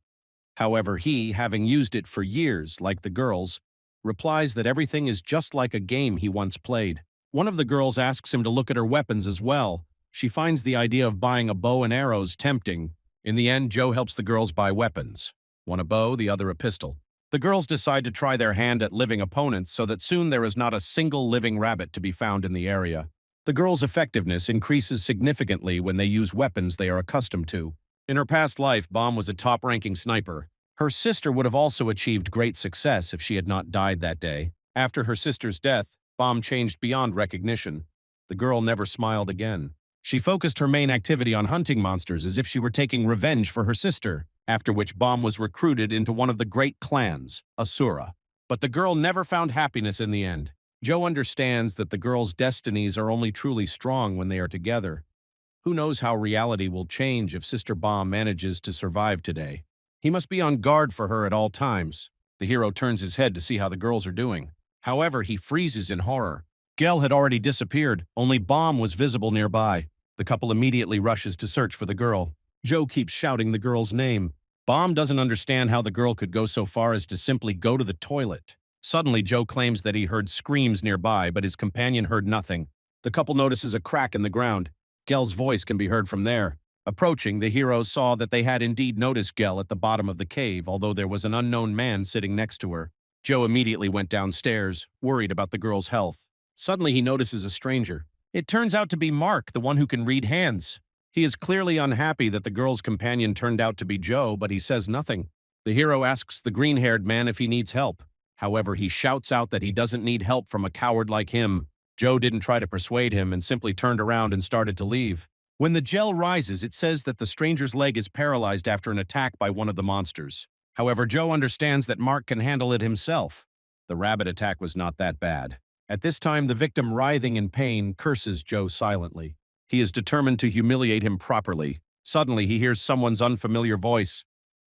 However, he, having used it for years, like the girls, replies that everything is just like a game he once played. One of the girls asks him to look at her weapons as well. She finds the idea of buying a bow and arrows tempting. In the end, Joe helps the girls buy weapons. One a bow, the other a pistol. The girls decide to try their hand at living opponents so that soon there is not a single living rabbit to be found in the area. The girls' effectiveness increases significantly when they use weapons they are accustomed to. In her past life, Bomb was a top-ranking sniper. Her sister would have also achieved great success if she had not died that day. After her sister's death, Bomb changed beyond recognition. The girl never smiled again. She focused her main activity on hunting monsters as if she were taking revenge for her sister, after which Bomb was recruited into one of the great clans, Asura. But the girl never found happiness in the end. Joe understands that the girls' destinies are only truly strong when they are together. Who knows how reality will change if Sister Bomb manages to survive today. He must be on guard for her at all times. The hero turns his head to see how the girls are doing. However, he freezes in horror. Gel had already disappeared, only Bomb was visible nearby. The couple immediately rushes to search for the girl. Joe keeps shouting the girl's name. Bomb doesn't understand how the girl could go so far as to simply go to the toilet. Suddenly, Joe claims that he heard screams nearby, but his companion heard nothing. The couple notices a crack in the ground. Gel's voice can be heard from there. Approaching, the heroes saw that they had indeed noticed Gel at the bottom of the cave, although there was an unknown man sitting next to her. Joe immediately went downstairs, worried about the girl's health. Suddenly, he notices a stranger. It turns out to be Mark, the one who can read hands. He is clearly unhappy that the girl's companion turned out to be Joe, but he says nothing. The hero asks the green-haired man if he needs help. However, he shouts out that he doesn't need help from a coward like him. Joe didn't try to persuade him and simply turned around and started to leave. When the gel rises, it says that the stranger's leg is paralyzed after an attack by one of the monsters. However, Joe understands that Mark can handle it himself. The rabbit attack was not that bad. At this time, the victim, writhing in pain, curses Joe silently. He is determined to humiliate him properly. Suddenly, he hears someone's unfamiliar voice.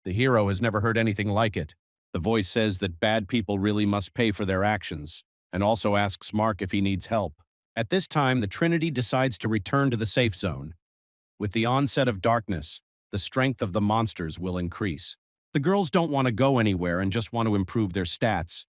The hero has never heard anything like it. The voice says that bad people really must pay for their actions, and also asks Mark if he needs help. At this time, the Trinity decides to return to the safe zone. With the onset of darkness, the strength of the monsters will increase. The girls don't want to go anywhere and just want to improve their stats.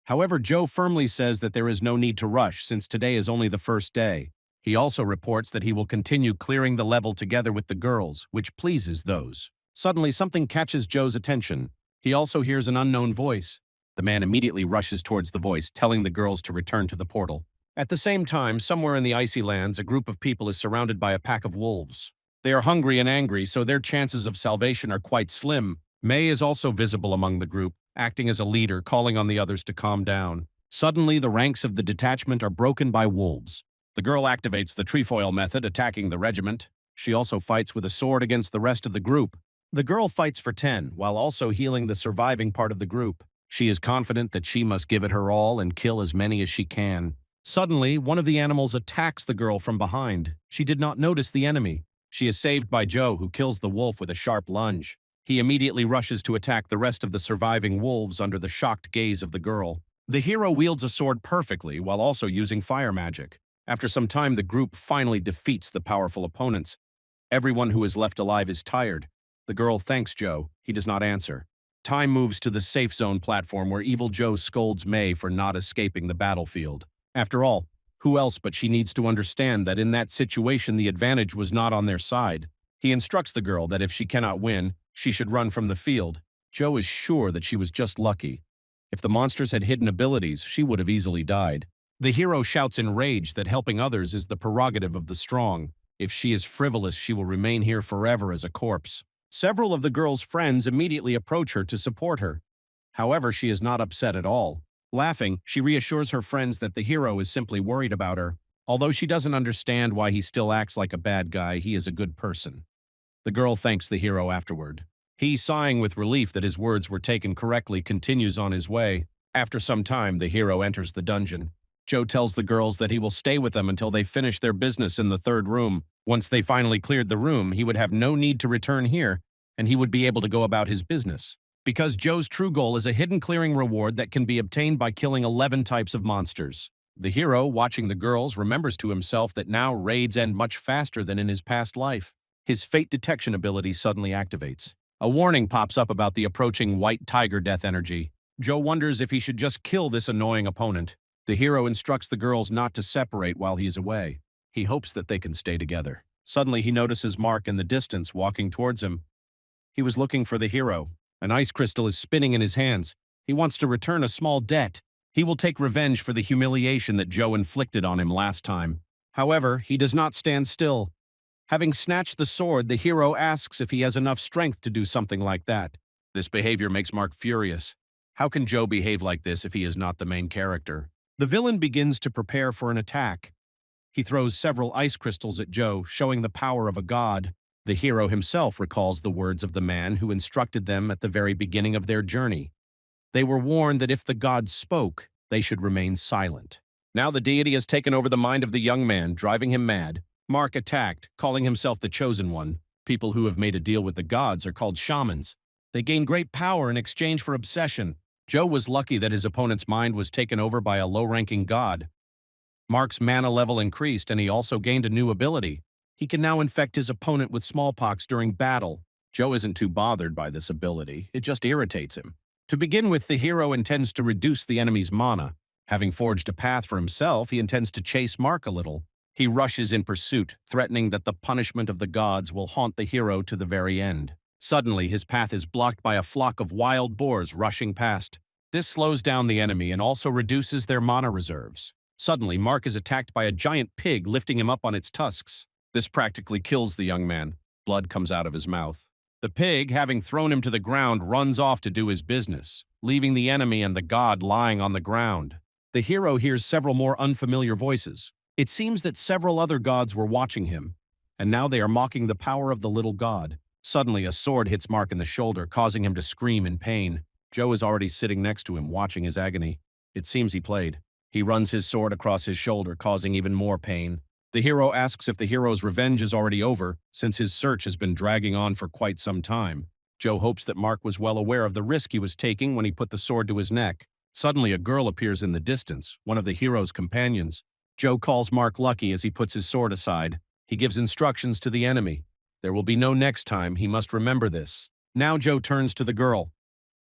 However, Joe firmly says that there is no need to rush since today is only the first day. He also reports that he will continue clearing the level together with the girls, which pleases those. Suddenly, something catches Joe's attention. He also hears an unknown voice. The man immediately rushes towards the voice, telling the girls to return to the portal. At the same time, somewhere in the icy lands, a group of people is surrounded by a pack of wolves. They are hungry and angry, so their chances of salvation are quite slim. May is also visible among the group, acting as a leader, calling on the others to calm down. Suddenly, the ranks of the detachment are broken by wolves. The girl activates the trefoil method, attacking the regiment. She also fights with a sword against the rest of the group. The girl fights for 10, while also healing the surviving part of the group. She is confident that she must give it her all and kill as many as she can. Suddenly, one of the animals attacks the girl from behind. She did not notice the enemy. She is saved by Joe, who kills the wolf with a sharp lunge. He immediately rushes to attack the rest of the surviving wolves under the shocked gaze of the girl. The hero wields a sword perfectly while also using fire magic. After some time, the group finally defeats the powerful opponents. Everyone who is left alive is tired. The girl thanks Joe. He does not answer. Time moves to the safe zone platform where evil Joe scolds May for not escaping the battlefield. After all, who else but she needs to understand that in that situation the advantage was not on their side. He instructs the girl that if she cannot win, she should run from the field. Joe is sure that she was just lucky. If the monsters had hidden abilities, she would have easily died. The hero shouts in rage that helping others is the prerogative of the strong. If she is frivolous, she will remain here forever as a corpse. Several of the girl's friends immediately approach her to support her. However, she is not upset at all. Laughing, she reassures her friends that the hero is simply worried about her. Although she doesn't understand why he still acts like a bad guy, he is a good person. The girl thanks the hero afterward. He, sighing with relief that his words were taken correctly, continues on his way. After some time, the hero enters the dungeon. Joe tells the girls that he will stay with them until they finish their business in the third room. Once they finally cleared the room, he would have no need to return here, and he would be able to go about his business. Because Joe's true goal is a hidden clearing reward that can be obtained by killing 11 types of monsters. The hero, watching the girls, remembers to himself that now raids end much faster than in his past life. His fate detection ability suddenly activates. A warning pops up about the approaching white tiger death energy. Joe wonders if he should just kill this annoying opponent. The hero instructs the girls not to separate while he is away. He hopes that they can stay together. Suddenly, he notices Mark in the distance walking towards him. He was looking for the hero. An ice crystal is spinning in his hands. He wants to return a small debt. He will take revenge for the humiliation that Joe inflicted on him last time. However, he does not stand still. Having snatched the sword, the hero asks if he has enough strength to do something like that. This behavior makes Mark furious. How can Joe behave like this if he is not the main character? The villain begins to prepare for an attack. He throws several ice crystals at Joe, showing the power of a god. The hero himself recalls the words of the man who instructed them at the very beginning of their journey. They were warned that if the gods spoke, they should remain silent. Now the deity has taken over the mind of the young man, driving him mad. Mark attacked, calling himself the Chosen One. People who have made a deal with the gods are called shamans. They gain great power in exchange for obsession. Joe was lucky that his opponent's mind was taken over by a low-ranking god. Mark's mana level increased, and he also gained a new ability. He can now infect his opponent with smallpox during battle. Joe isn't too bothered by this ability, it just irritates him. To begin with, the hero intends to reduce the enemy's mana. Having forged a path for himself, he intends to chase Mark a little. He rushes in pursuit, threatening that the punishment of the gods will haunt the hero to the very end. Suddenly, his path is blocked by a flock of wild boars rushing past. This slows down the enemy and also reduces their mana reserves. Suddenly, Mark is attacked by a giant pig, lifting him up on its tusks. This practically kills the young man. Blood comes out of his mouth. The pig, having thrown him to the ground, runs off to do his business, leaving the enemy and the god lying on the ground. The hero hears several more unfamiliar voices. It seems that several other gods were watching him, and now they are mocking the power of the little god. Suddenly, a sword hits Mark in the shoulder, causing him to scream in pain. Joe is already sitting next to him, watching his agony. It seems he played. He runs his sword across his shoulder, causing even more pain. The hero asks if the hero's revenge is already over, since his search has been dragging on for quite some time. Joe hopes that Mark was well aware of the risk he was taking when he put the sword to his neck. Suddenly, a girl appears in the distance, one of the hero's companions. Joe calls Mark lucky as he puts his sword aside. He gives instructions to the enemy. There will be no next time, he must remember this. Now Joe turns to the girl.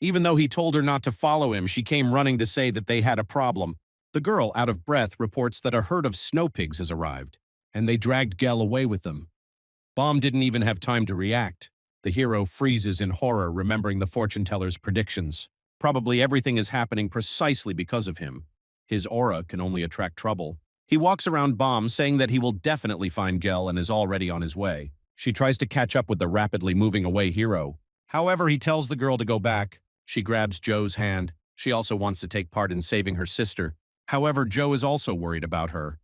Even though he told her not to follow him, she came running to say that they had a problem. The girl, out of breath, reports that a herd of snow pigs has arrived, and they dragged Gel away with them. Bomb didn't even have time to react. The hero freezes in horror, remembering the fortune teller's predictions. Probably everything is happening precisely because of him. His aura can only attract trouble. He walks around Bomb saying that he will definitely find Gel and is already on his way. She tries to catch up with the rapidly moving away hero. However, he tells the girl to go back. She grabs Joe's hand. She also wants to take part in saving her sister. However, Joe is also worried about her.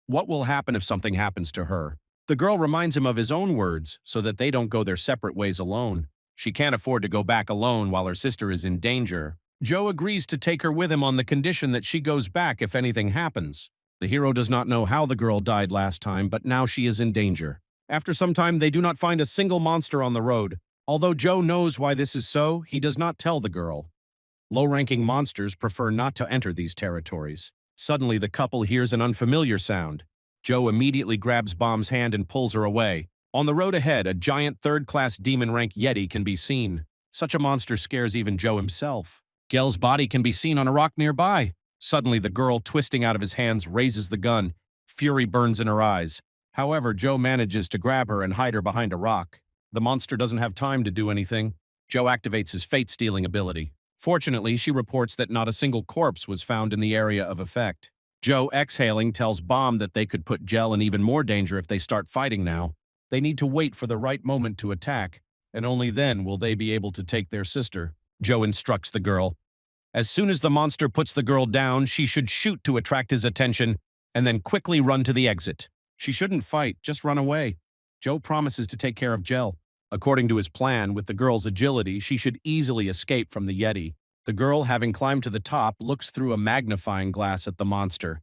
What will happen if something happens to her? The girl reminds him of his own words so that they don't go their separate ways alone. She can't afford to go back alone while her sister is in danger. Joe agrees to take her with him on the condition that she goes back if anything happens. The hero does not know how the girl died last time, but now she is in danger. After some time, they do not find a single monster on the road. Although Joe knows why this is so, he does not tell the girl. Low-ranking monsters prefer not to enter these territories. Suddenly, the couple hears an unfamiliar sound. Joe immediately grabs Bomb's hand and pulls her away. On the road ahead, a giant third-class demon-rank Yeti can be seen. Such a monster scares even Joe himself. Gel's body can be seen on a rock nearby. Suddenly, the girl, twisting out of his hands, raises the gun. Fury burns in her eyes. However, Joe manages to grab her and hide her behind a rock. The monster doesn't have time to do anything. Joe activates his fate-stealing ability. Fortunately, she reports that not a single corpse was found in the area of effect. Joe, exhaling, tells Bomb that they could put Gel in even more danger if they start fighting now. They need to wait for the right moment to attack, and only then will they be able to take their sister. Joe instructs the girl. As soon as the monster puts the girl down, she should shoot to attract his attention, and then quickly run to the exit. She shouldn't fight, just run away. Joe promises to take care of Gel. According to his plan, with the girl's agility, she should easily escape from the Yeti. The girl, having climbed to the top, looks through a magnifying glass at the monster.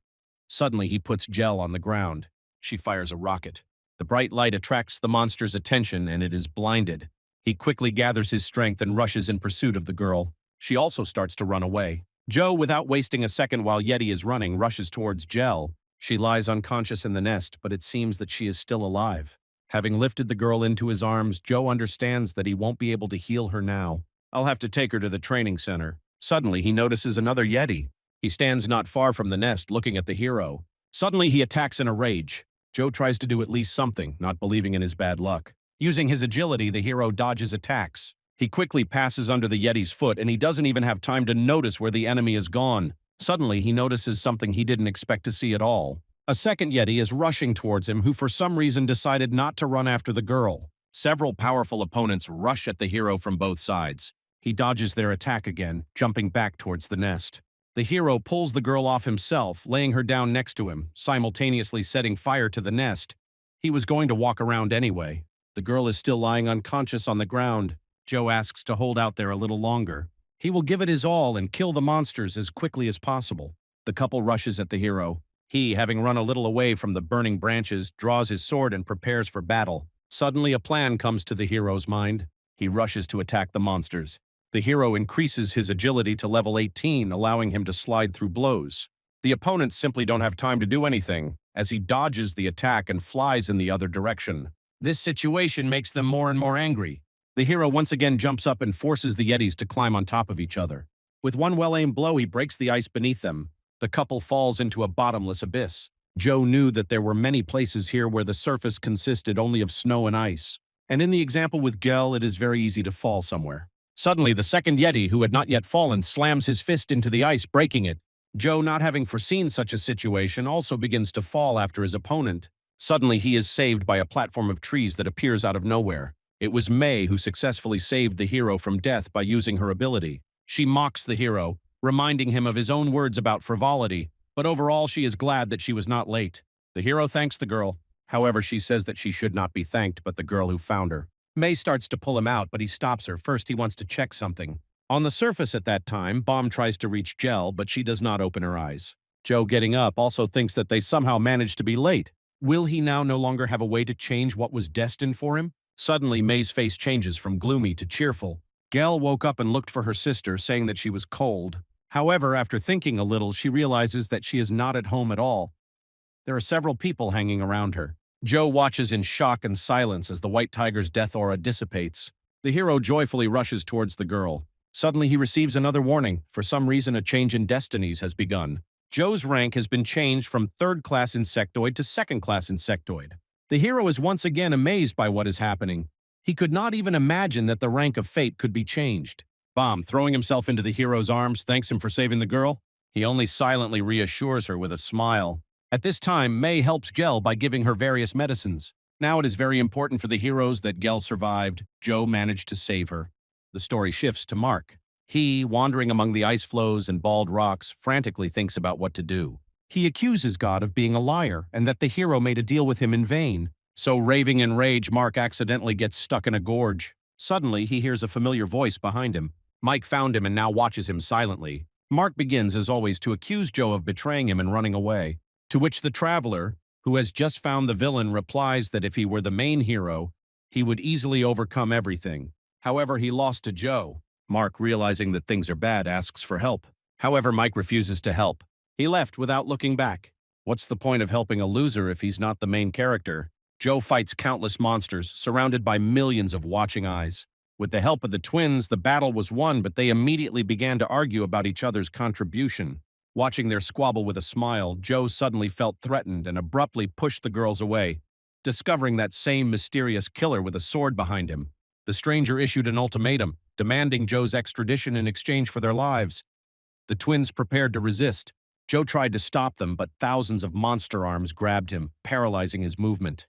Suddenly, he puts Gel on the ground. She fires a rocket. The bright light attracts the monster's attention, and it is blinded. He quickly gathers his strength and rushes in pursuit of the girl. She also starts to run away. Joe, without wasting a second while Yeti is running, rushes towards Gel. She lies unconscious in the nest, but it seems that she is still alive. Having lifted the girl into his arms, Joe understands that he won't be able to heal her now. I'll have to take her to the training center. Suddenly, he notices another Yeti. He stands not far from the nest, looking at the hero. Suddenly, he attacks in a rage. Joe tries to do at least something, not believing in his bad luck. Using his agility, the hero dodges attacks. He quickly passes under the Yeti's foot, and he doesn't even have time to notice where the enemy is gone. Suddenly, he notices something he didn't expect to see at all. A second Yeti is rushing towards him, who for some reason decided not to run after the girl. Several powerful opponents rush at the hero from both sides. He dodges their attack again, jumping back towards the nest. The hero pulls the girl off himself, laying her down next to him, simultaneously setting fire to the nest. He was going to walk around anyway. The girl is still lying unconscious on the ground. Joe asks to hold out there a little longer. He will give it his all and kill the monsters as quickly as possible. The couple rushes at the hero. He, having run a little away from the burning branches, draws his sword and prepares for battle. Suddenly, a plan comes to the hero's mind. He rushes to attack the monsters. The hero increases his agility to level 18, allowing him to slide through blows. The opponents simply don't have time to do anything, as he dodges the attack and flies in the other direction. This situation makes them more and more angry. The hero once again jumps up and forces the Yetis to climb on top of each other. With one well-aimed blow, he breaks the ice beneath them. The couple falls into a bottomless abyss. Joe knew that there were many places here where the surface consisted only of snow and ice. And in the example with Gel, it is very easy to fall somewhere. Suddenly, the second Yeti, who had not yet fallen, slams his fist into the ice, breaking it. Joe, not having foreseen such a situation, also begins to fall after his opponent. Suddenly, he is saved by a platform of trees that appears out of nowhere. It was May who successfully saved the hero from death by using her ability. She mocks the hero, reminding him of his own words about frivolity, but overall she is glad that she was not late. The hero thanks the girl. However, she says that she should not be thanked, but the girl who found her. May starts to pull him out, but he stops her. First, he wants to check something. On the surface at that time, Bomb tries to reach Gel, but she does not open her eyes. Joe, getting up, also thinks that they somehow managed to be late. Will he now no longer have a way to change what was destined for him? Suddenly, May's face changes from gloomy to cheerful. Gel woke up and looked for her sister, saying that she was cold. However, after thinking a little, she realizes that she is not at home at all. There are several people hanging around her. Joe watches in shock and silence as the white tiger's death aura dissipates. The hero joyfully rushes towards the girl. Suddenly, he receives another warning. For some reason, a change in destinies has begun. Joe's rank has been changed from third-class insectoid to second-class insectoid. The hero is once again amazed by what is happening. He could not even imagine that the rank of fate could be changed. Bomb, throwing himself into the hero's arms, thanks him for saving the girl. He only silently reassures her with a smile. At this time, May helps Gel by giving her various medicines. Now it is very important for the heroes that Gel survived. Joe managed to save her. The story shifts to Mark. He, wandering among the ice floes and bald rocks, frantically thinks about what to do. He accuses God of being a liar and that the hero made a deal with him in vain. So, raving in rage, Mark accidentally gets stuck in a gorge. Suddenly, he hears a familiar voice behind him. Mike found him and now watches him silently. Mark begins, as always, to accuse Joe of betraying him and running away. To which the traveler, who has just found the villain, replies that if he were the main hero, he would easily overcome everything. However, he lost to Joe. Mark, realizing that things are bad, asks for help. However, Mike refuses to help. He left without looking back. What's the point of helping a loser if he's not the main character? Joe fights countless monsters, surrounded by millions of watching eyes. With the help of the twins, the battle was won, but they immediately began to argue about each other's contribution. Watching their squabble with a smile, Joe suddenly felt threatened and abruptly pushed the girls away, discovering that same mysterious killer with a sword behind him. The stranger issued an ultimatum, demanding Joe's extradition in exchange for their lives. The twins prepared to resist. Joe tried to stop them, but thousands of monster arms grabbed him, paralyzing his movement.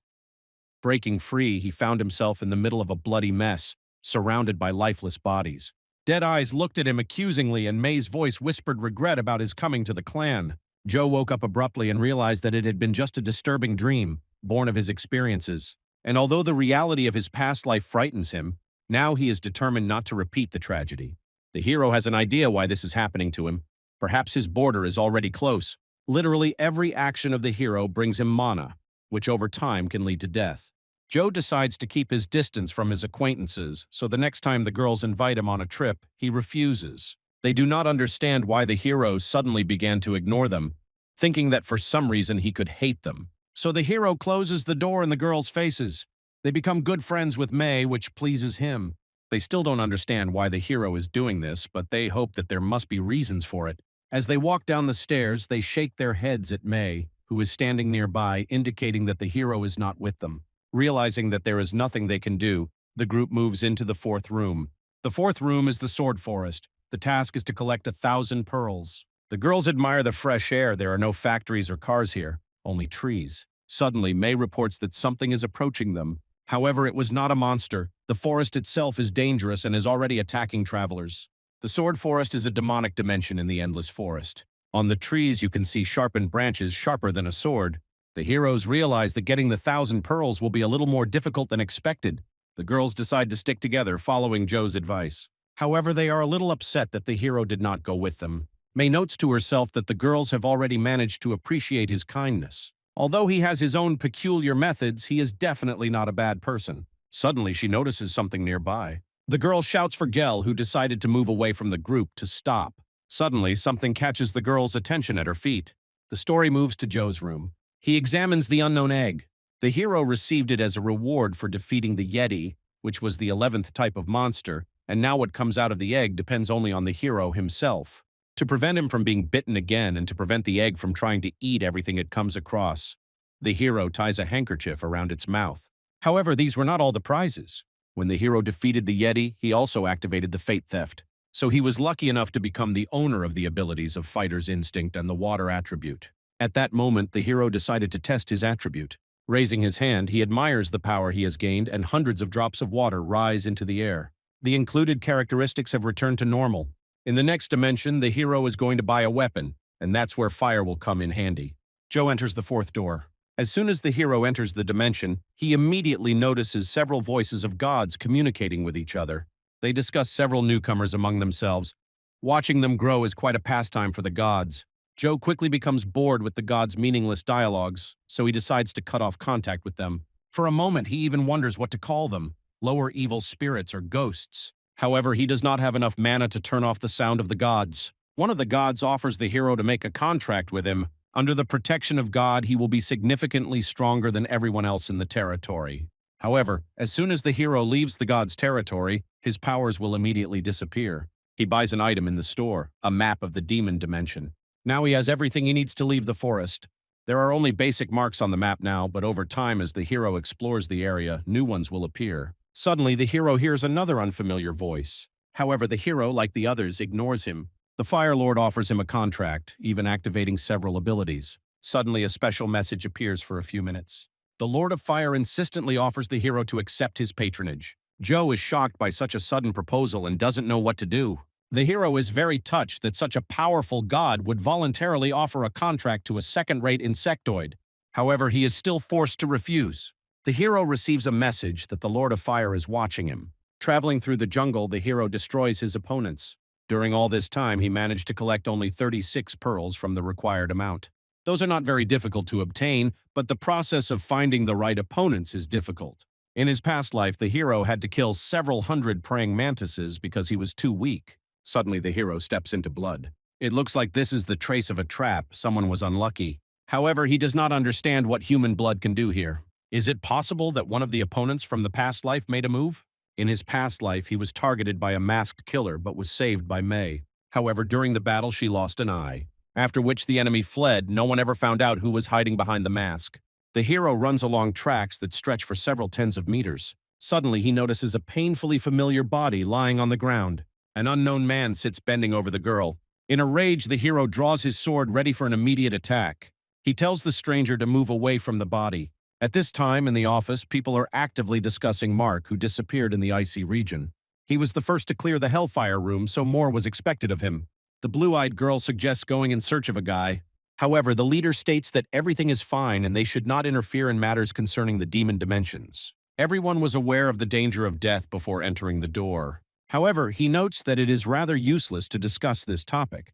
Breaking free, he found himself in the middle of a bloody mess, surrounded by lifeless bodies. Dead Eyes looked at him accusingly, and May's voice whispered regret about his coming to the clan. Joe woke up abruptly and realized that it had been just a disturbing dream, born of his experiences. And although the reality of his past life frightens him, now he is determined not to repeat the tragedy. The hero has an idea why this is happening to him. Perhaps his border is already close. Literally every action of the hero brings him mana, which over time can lead to death. Joe decides to keep his distance from his acquaintances, so the next time the girls invite him on a trip, he refuses. They do not understand why the hero suddenly began to ignore them, thinking that for some reason he could hate them. So the hero closes the door in the girls' faces. They become good friends with May, which pleases him. They still don't understand why the hero is doing this, but they hope that there must be reasons for it. As they walk down the stairs, they shake their heads at May, who is standing nearby, indicating that the hero is not with them. Realizing that there is nothing they can do, the group moves into the fourth room. The fourth room is the sword forest. The task is to collect 1,000 pearls. The girls admire the fresh air. There are no factories or cars here, only trees. Suddenly, May reports that something is approaching them. However, it was not a monster. The forest itself is dangerous and is already attacking travelers. The sword forest is a demonic dimension in the endless forest. On the trees, you can see sharpened branches sharper than a sword. The heroes realize that getting the 1,000 pearls will be a little more difficult than expected. The girls decide to stick together, following Joe's advice. However, they are a little upset that the hero did not go with them. May notes to herself that the girls have already managed to appreciate his kindness. Although he has his own peculiar methods, he is definitely not a bad person. Suddenly, she notices something nearby. The girl shouts for Gel, who decided to move away from the group, to stop. Suddenly, something catches the girl's attention at her feet. The story moves to Joe's room. He examines the unknown egg. The hero received it as a reward for defeating the Yeti, which was the 11th type of monster, and now what comes out of the egg depends only on the hero himself. To prevent him from being bitten again and to prevent the egg from trying to eat everything it comes across, the hero ties a handkerchief around its mouth. However, these were not all the prizes. When the hero defeated the Yeti, he also activated the Fate Theft, so he was lucky enough to become the owner of the abilities of Fighter's Instinct and the Water attribute. At that moment, the hero decided to test his attribute. Raising his hand, he admires the power he has gained, and hundreds of drops of water rise into the air. The included characteristics have returned to normal. In the next dimension, the hero is going to buy a weapon, and that's where fire will come in handy. Joe enters the fourth door. As soon as the hero enters the dimension, he immediately notices several voices of gods communicating with each other. They discuss several newcomers among themselves. Watching them grow is quite a pastime for the gods. Joe quickly becomes bored with the gods' meaningless dialogues, so he decides to cut off contact with them. For a moment, he even wonders what to call them, lower evil spirits or ghosts. However, he does not have enough mana to turn off the sound of the gods. One of the gods offers the hero to make a contract with him. Under the protection of God, he will be significantly stronger than everyone else in the territory. However, as soon as the hero leaves the god's territory, his powers will immediately disappear. He buys an item in the store, a map of the demon dimension. Now he has everything he needs to leave the forest. There are only basic marks on the map now, but over time as the hero explores the area, new ones will appear. Suddenly, the hero hears another unfamiliar voice. However, the hero, like the others, ignores him. The Fire Lord offers him a contract, even activating several abilities. Suddenly, a special message appears for a few minutes. The Lord of Fire insistently offers the hero to accept his patronage. Joe is shocked by such a sudden proposal and doesn't know what to do. The hero is very touched that such a powerful god would voluntarily offer a contract to a second-rate insectoid. However, he is still forced to refuse. The hero receives a message that the Lord of Fire is watching him. Traveling through the jungle, the hero destroys his opponents. During all this time, he managed to collect only 36 pearls from the required amount. Those are not very difficult to obtain, but the process of finding the right opponents is difficult. In his past life, the hero had to kill several hundred praying mantises because he was too weak. Suddenly, the hero steps into blood. It looks like this is the trace of a trap. Someone was unlucky. However, he does not understand what human blood can do here. Is it possible that one of the opponents from the past life made a move? In his past life, he was targeted by a masked killer but was saved by May. However, during the battle, she lost an eye. After which the enemy fled, no one ever found out who was hiding behind the mask. The hero runs along tracks that stretch for several tens of meters. Suddenly, he notices a painfully familiar body lying on the ground. An unknown man sits bending over the girl. In a rage, the hero draws his sword ready for an immediate attack. He tells the stranger to move away from the body. At this time, in the office, people are actively discussing Mark, who disappeared in the icy region. He was the first to clear the Hellfire room, so more was expected of him. The blue-eyed girl suggests going in search of a guy. However, the leader states that everything is fine and they should not interfere in matters concerning the demon dimensions. Everyone was aware of the danger of death before entering the door. However, he notes that it is rather useless to discuss this topic.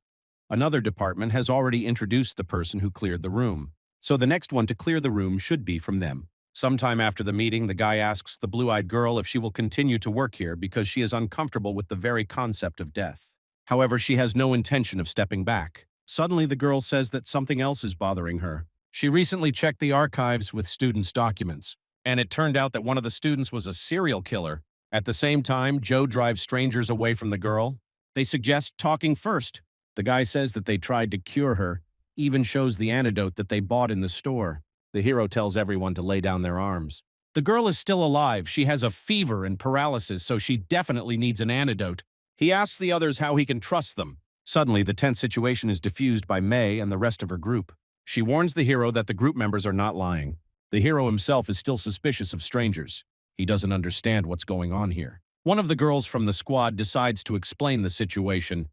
Another department has already introduced the person who cleared the room, so the next one to clear the room should be from them. Sometime after the meeting, the guy asks the blue-eyed girl if she will continue to work here because she is uncomfortable with the very concept of death. However, she has no intention of stepping back. Suddenly, the girl says that something else is bothering her. She recently checked the archives with students' documents, and it turned out that one of the students was a serial killer. At the same time, Joe drives strangers away from the girl. They suggest talking first. The guy says that they tried to cure her, even shows the antidote that they bought in the store. The hero tells everyone to lay down their arms. The girl is still alive. She has a fever and paralysis, so she definitely needs an antidote. He asks the others how he can trust them. Suddenly, the tense situation is diffused by May and the rest of her group. She warns the hero that the group members are not lying. The hero himself is still suspicious of strangers. He doesn't understand what's going on here. One of the girls from the squad decides to explain the situation.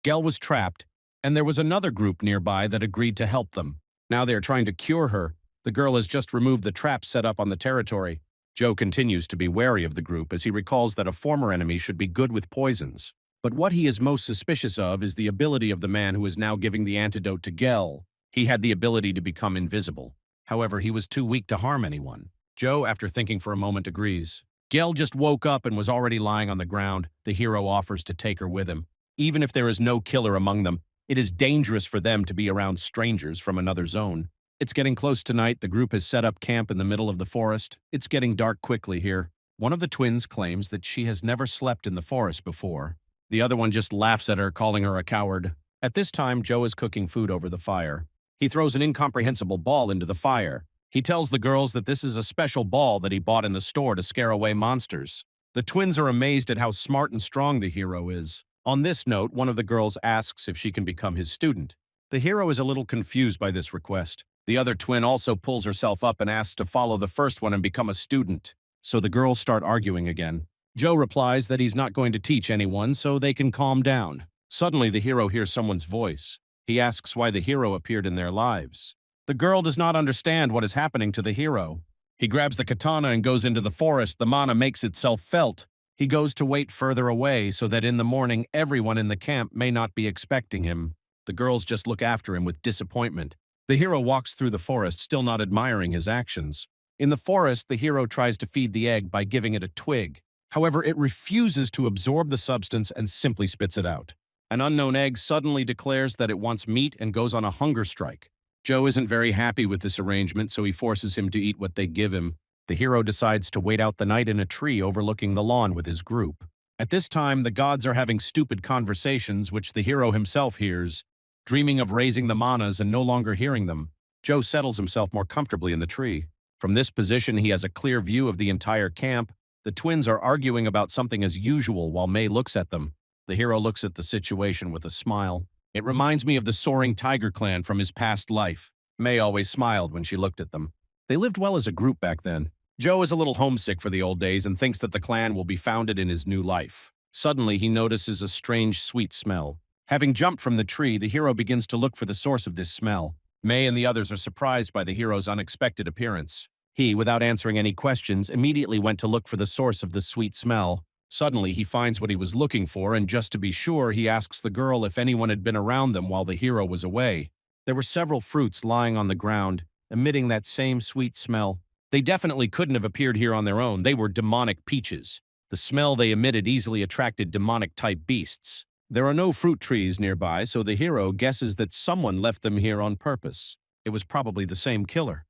Gel was trapped, and there was another group nearby that agreed to help them. Now they are trying to cure her. The girl has just removed the trap set up on the territory. Joe continues to be wary of the group as he recalls that a former enemy should be good with poisons. But what he is most suspicious of is the ability of the man who is now giving the antidote to Gel. He had the ability to become invisible. However, he was too weak to harm anyone. Joe, after thinking for a moment, agrees. Gel just woke up and was already lying on the ground. The hero offers to take her with him. Even if there is no killer among them, it is dangerous for them to be around strangers from another zone. It's getting close to night. The group has set up camp in the middle of the forest. It's getting dark quickly here. One of the twins claims that she has never slept in the forest before. The other one just laughs at her, calling her a coward. At this time, Joe is cooking food over the fire. He throws an incomprehensible ball into the fire. He tells the girls that this is a special ball that he bought in the store to scare away monsters. The twins are amazed at how smart and strong the hero is. On this note, one of the girls asks if she can become his student. The hero is a little confused by this request. The other twin also pulls herself up and asks to follow the first one and become a student. So the girls start arguing again. Joe replies that he's not going to teach anyone so they can calm down. Suddenly, the hero hears someone's voice. He asks why the hero appeared in their lives. The girl does not understand what is happening to the hero. He grabs the katana and goes into the forest. The mana makes itself felt. He goes to wait further away so that in the morning everyone in the camp may not be expecting him. The girls just look after him with disappointment. The hero walks through the forest, still not admiring his actions. In the forest, the hero tries to feed the egg by giving it a twig. However, it refuses to absorb the substance and simply spits it out. An unknown egg suddenly declares that it wants meat and goes on a hunger strike. Joe isn't very happy with this arrangement, so he forces him to eat what they give him. The hero decides to wait out the night in a tree overlooking the lawn with his group. At this time, the gods are having stupid conversations, which the hero himself hears, dreaming of raising the manas and no longer hearing them. Joe settles himself more comfortably in the tree. From this position, he has a clear view of the entire camp. The twins are arguing about something as usual while May looks at them. The hero looks at the situation with a smile. It reminds me of the soaring tiger clan from his past life. May always smiled when she looked at them. They lived well as a group back then. Joe is a little homesick for the old days and thinks that the clan will be founded in his new life. Suddenly, he notices a strange, sweet smell. Having jumped from the tree, the hero begins to look for the source of this smell. May and the others are surprised by the hero's unexpected appearance. He, without answering any questions, immediately went to look for the source of the sweet smell. Suddenly, he finds what he was looking for, and just to be sure, he asks the girl if anyone had been around them while the hero was away. There were several fruits lying on the ground, emitting that same sweet smell. They definitely couldn't have appeared here on their own. They were demonic peaches. The smell they emitted easily attracted demonic-type beasts. There are no fruit trees nearby, so the hero guesses that someone left them here on purpose. It was probably the same killer.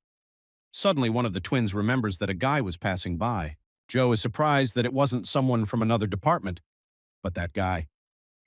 Suddenly, one of the twins remembers that a guy was passing by. Joe is surprised that it wasn't someone from another department, but that guy.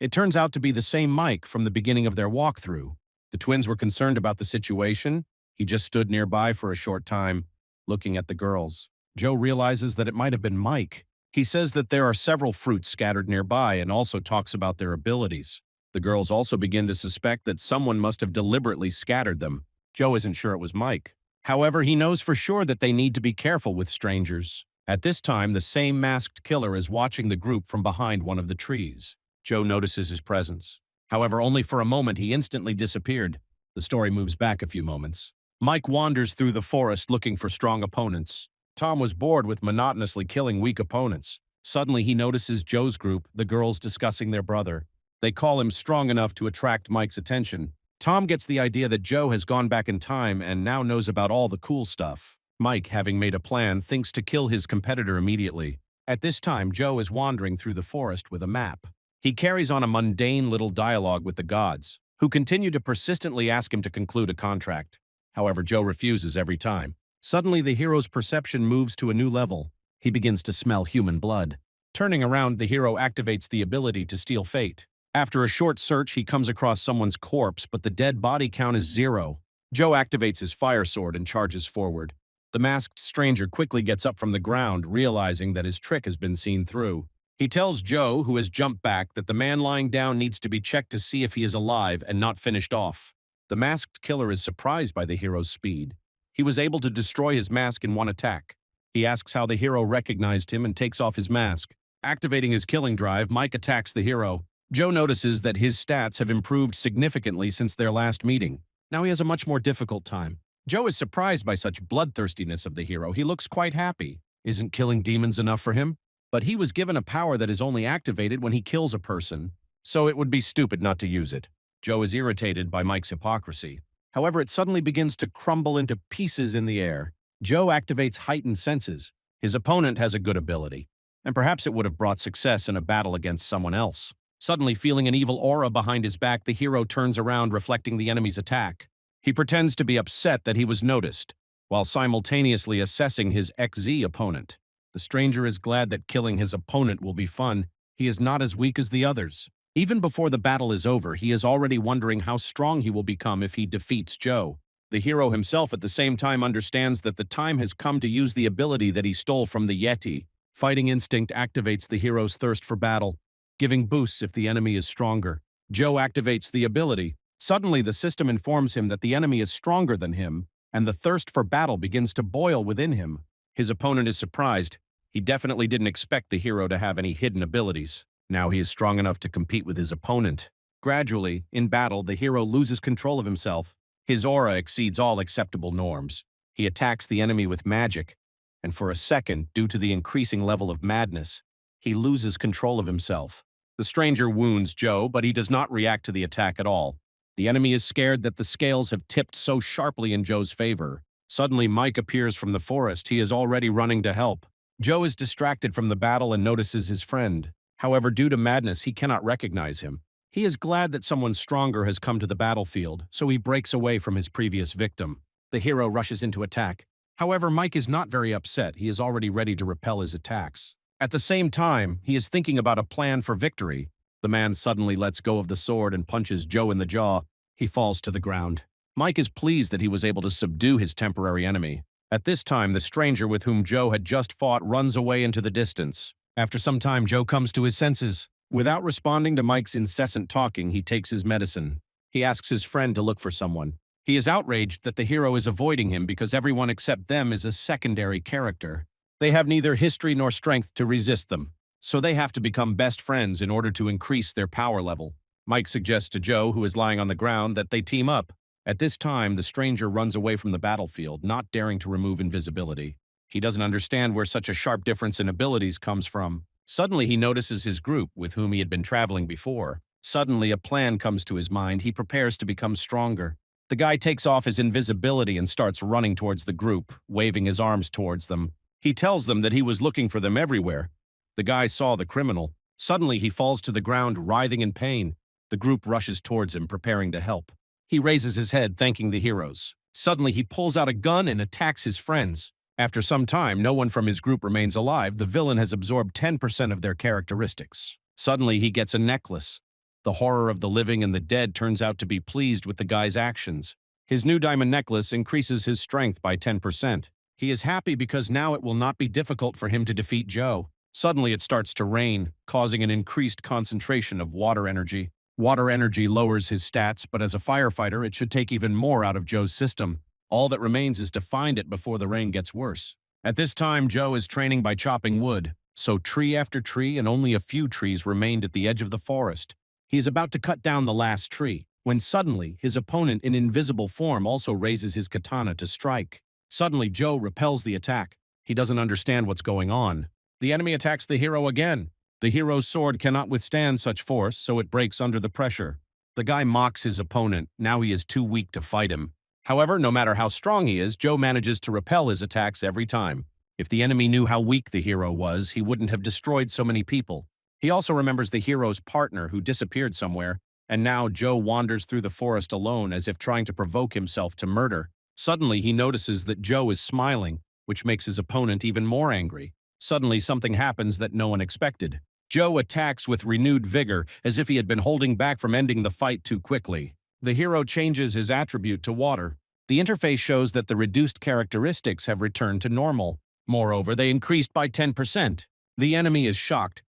It turns out to be the same Mike from the beginning of their walkthrough. The twins were concerned about the situation. He just stood nearby for a short time, looking at the girls. Joe realizes that it might have been Mike. He says that there are several fruits scattered nearby and also talks about their abilities. The girls also begin to suspect that someone must have deliberately scattered them. Joe isn't sure it was Mike. However, he knows for sure that they need to be careful with strangers. At this time, the same masked killer is watching the group from behind one of the trees. Joe notices his presence. However, only for a moment he instantly disappeared. The story moves back a few moments. Mike wanders through the forest looking for strong opponents. Tom was bored with monotonously killing weak opponents. Suddenly, he notices Joe's group, the girls discussing their brother. They call him strong enough to attract Mike's attention. Tom gets the idea that Joe has gone back in time and now knows about all the cool stuff. Mike, having made a plan, thinks to kill his competitor immediately. At this time, Joe is wandering through the forest with a map. He carries on a mundane little dialogue with the gods, who continue to persistently ask him to conclude a contract. However, Joe refuses every time. Suddenly, the hero's perception moves to a new level. He begins to smell human blood. Turning around, the hero activates the ability to steal fate. After a short search, he comes across someone's corpse, but the dead body count is 0. Joe activates his fire sword and charges forward. The masked stranger quickly gets up from the ground, realizing that his trick has been seen through. He tells Joe, who has jumped back, that the man lying down needs to be checked to see if he is alive and not finished off. The masked killer is surprised by the hero's speed. He was able to destroy his mask in one attack. He asks how the hero recognized him and takes off his mask. Activating his killing drive, Mike attacks the hero. Joe notices that his stats have improved significantly since their last meeting. Now he has a much more difficult time. Joe is surprised by such bloodthirstiness of the hero. He looks quite happy. Isn't killing demons enough for him? But he was given a power that is only activated when he kills a person, so it would be stupid not to use it. Joe is irritated by Mike's hypocrisy. However, it suddenly begins to crumble into pieces in the air. Joe activates heightened senses. His opponent has a good ability, and perhaps it would have brought success in a battle against someone else. Suddenly, feeling an evil aura behind his back, the hero turns around, reflecting the enemy's attack. He pretends to be upset that he was noticed, while simultaneously assessing his XZ opponent. The stranger is glad that killing his opponent will be fun. He is not as weak as the others. Even before the battle is over, he is already wondering how strong he will become if he defeats Joe. The hero himself at the same time understands that the time has come to use the ability that he stole from the Yeti. Fighting instinct activates the hero's thirst for battle, giving boosts if the enemy is stronger. Joe activates the ability. Suddenly, the system informs him that the enemy is stronger than him, and the thirst for battle begins to boil within him. His opponent is surprised. He definitely didn't expect the hero to have any hidden abilities. Now he is strong enough to compete with his opponent. Gradually, in battle, the hero loses control of himself. His aura exceeds all acceptable norms. He attacks the enemy with magic, and for a second, due to the increasing level of madness, he loses control of himself. The stranger wounds Joe, but he does not react to the attack at all. The enemy is scared that the scales have tipped so sharply in Joe's favor. Suddenly, Mike appears from the forest. He is already running to help. Joe is distracted from the battle and notices his friend. However, due to madness, he cannot recognize him. He is glad that someone stronger has come to the battlefield, so he breaks away from his previous victim. The hero rushes into attack. However, Mike is not very upset. He is already ready to repel his attacks. At the same time, he is thinking about a plan for victory. The man suddenly lets go of the sword and punches Joe in the jaw. He falls to the ground. Mike is pleased that he was able to subdue his temporary enemy. At this time, the stranger with whom Joe had just fought runs away into the distance. After some time, Joe comes to his senses. Without responding to Mike's incessant talking, he takes his medicine. He asks his friend to look for someone. He is outraged that the hero is avoiding him because everyone except them is a secondary character. They have neither history nor strength to resist them, so they have to become best friends in order to increase their power level. Mike suggests to Joe, who is lying on the ground, that they team up. At this time, the stranger runs away from the battlefield, not daring to remove invisibility. He doesn't understand where such a sharp difference in abilities comes from. Suddenly, he notices his group, with whom he had been traveling before. Suddenly, a plan comes to his mind. He prepares to become stronger. The guy takes off his invisibility and starts running towards the group, waving his arms towards them. He tells them that he was looking for them everywhere. The guy saw the criminal. Suddenly, he falls to the ground, writhing in pain. The group rushes towards him, preparing to help. He raises his head, thanking the heroes. Suddenly, he pulls out a gun and attacks his friends. After some time, no one from his group remains alive. The villain has absorbed 10% of their characteristics. Suddenly, he gets a necklace. The horror of the living and the dead turns out to be pleased with the guy's actions. His new diamond necklace increases his strength by 10%. He is happy because now it will not be difficult for him to defeat Joe. Suddenly, it starts to rain, causing an increased concentration of water energy. Water energy lowers his stats, but as a firefighter, it should take even more out of Joe's system. All that remains is to find it before the rain gets worse. At this time, Joe is training by chopping wood, so tree after tree and only a few trees remained at the edge of the forest. He is about to cut down the last tree, when suddenly his opponent in invisible form also raises his katana to strike. Suddenly, Joe repels the attack. He doesn't understand what's going on. The enemy attacks the hero again. The hero's sword cannot withstand such force, so it breaks under the pressure. The guy mocks his opponent. Now he is too weak to fight him. However, no matter how strong he is, Joe manages to repel his attacks every time. If the enemy knew how weak the hero was, he wouldn't have destroyed so many people. He also remembers the hero's partner who disappeared somewhere, and now Joe wanders through the forest alone as if trying to provoke himself to murder. Suddenly, he notices that Joe is smiling, which makes his opponent even more angry. Suddenly, something happens that no one expected. Joe attacks with renewed vigor, as if he had been holding back from ending the fight too quickly. The hero changes his attribute to water. The interface shows that the reduced characteristics have returned to normal. Moreover, they increased by 10%. The enemy is shocked.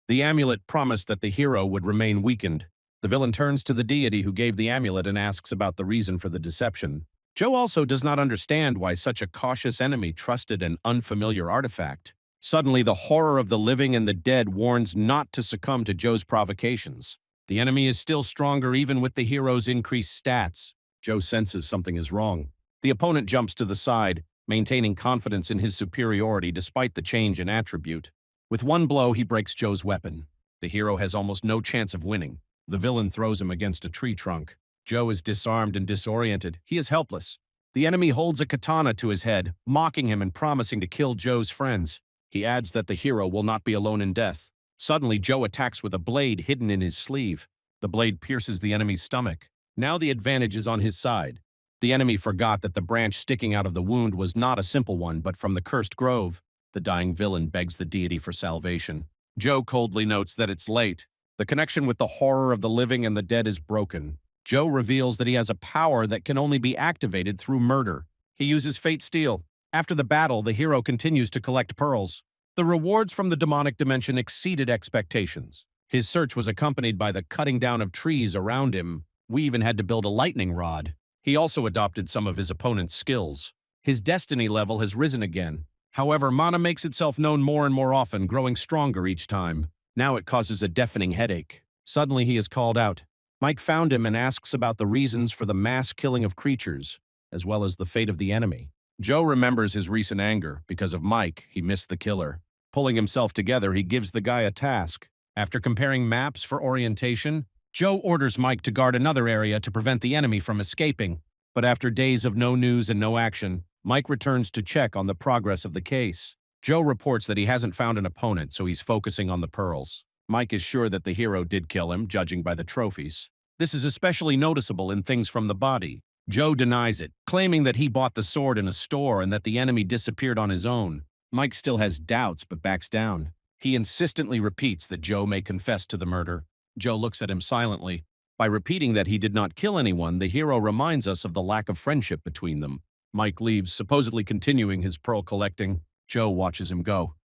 The amulet promised that the hero would remain weakened. The villain turns to the deity who gave the amulet and asks about the reason for the deception. Joe also does not understand why such a cautious enemy trusted an unfamiliar artifact. Suddenly, the horror of the living and the dead warns not to succumb to Joe's provocations. The enemy is still stronger even with the hero's increased stats. Joe senses something is wrong. The opponent jumps to the side, maintaining confidence in his superiority despite the change in attribute. With one blow, he breaks Joe's weapon. The hero has almost no chance of winning. The villain throws him against a tree trunk. Joe is disarmed and disoriented. He is helpless. The enemy holds a katana to his head, mocking him and promising to kill Joe's friends. He adds that the hero will not be alone in death. Suddenly, Joe attacks with a blade hidden in his sleeve. The blade pierces the enemy's stomach. Now the advantage is on his side. The enemy forgot that the branch sticking out of the wound was not a simple one, but from the cursed grove. The dying villain begs the deity for salvation. Joe coldly notes that it's late. The connection with the horror of the living and the dead is broken. Joe reveals that he has a power that can only be activated through murder. He uses Fate Steel. After the battle, the hero continues to collect pearls. The rewards from the demonic dimension exceeded expectations. His search was accompanied by the cutting down of trees around him. We even had to build a lightning rod. He also adopted some of his opponent's skills. His destiny level has risen again. However, mana makes itself known more and more often, growing stronger each time. Now it causes a deafening headache. Suddenly he is called out. Mike found him and asks about the reasons for the mass killing of creatures, as well as the fate of the enemy. Joe remembers his recent anger. Because of Mike, he missed the killer. Pulling himself together, he gives the guy a task. After comparing maps for orientation, Joe orders Mike to guard another area to prevent the enemy from escaping. But after days of no news and no action, Mike returns to check on the progress of the case. Joe reports that he hasn't found an opponent, so he's focusing on the pearls. Mike is sure that the hero did kill him, judging by the trophies. This is especially noticeable in things from the body. Joe denies it, claiming that he bought the sword in a store and that the enemy disappeared on his own. Mike still has doubts, but backs down. He insistently repeats that Joe may confess to the murder. Joe looks at him silently. By repeating that he did not kill anyone, the hero reminds us of the lack of friendship between them. Mike leaves, supposedly continuing his pearl collecting. Joe watches him go.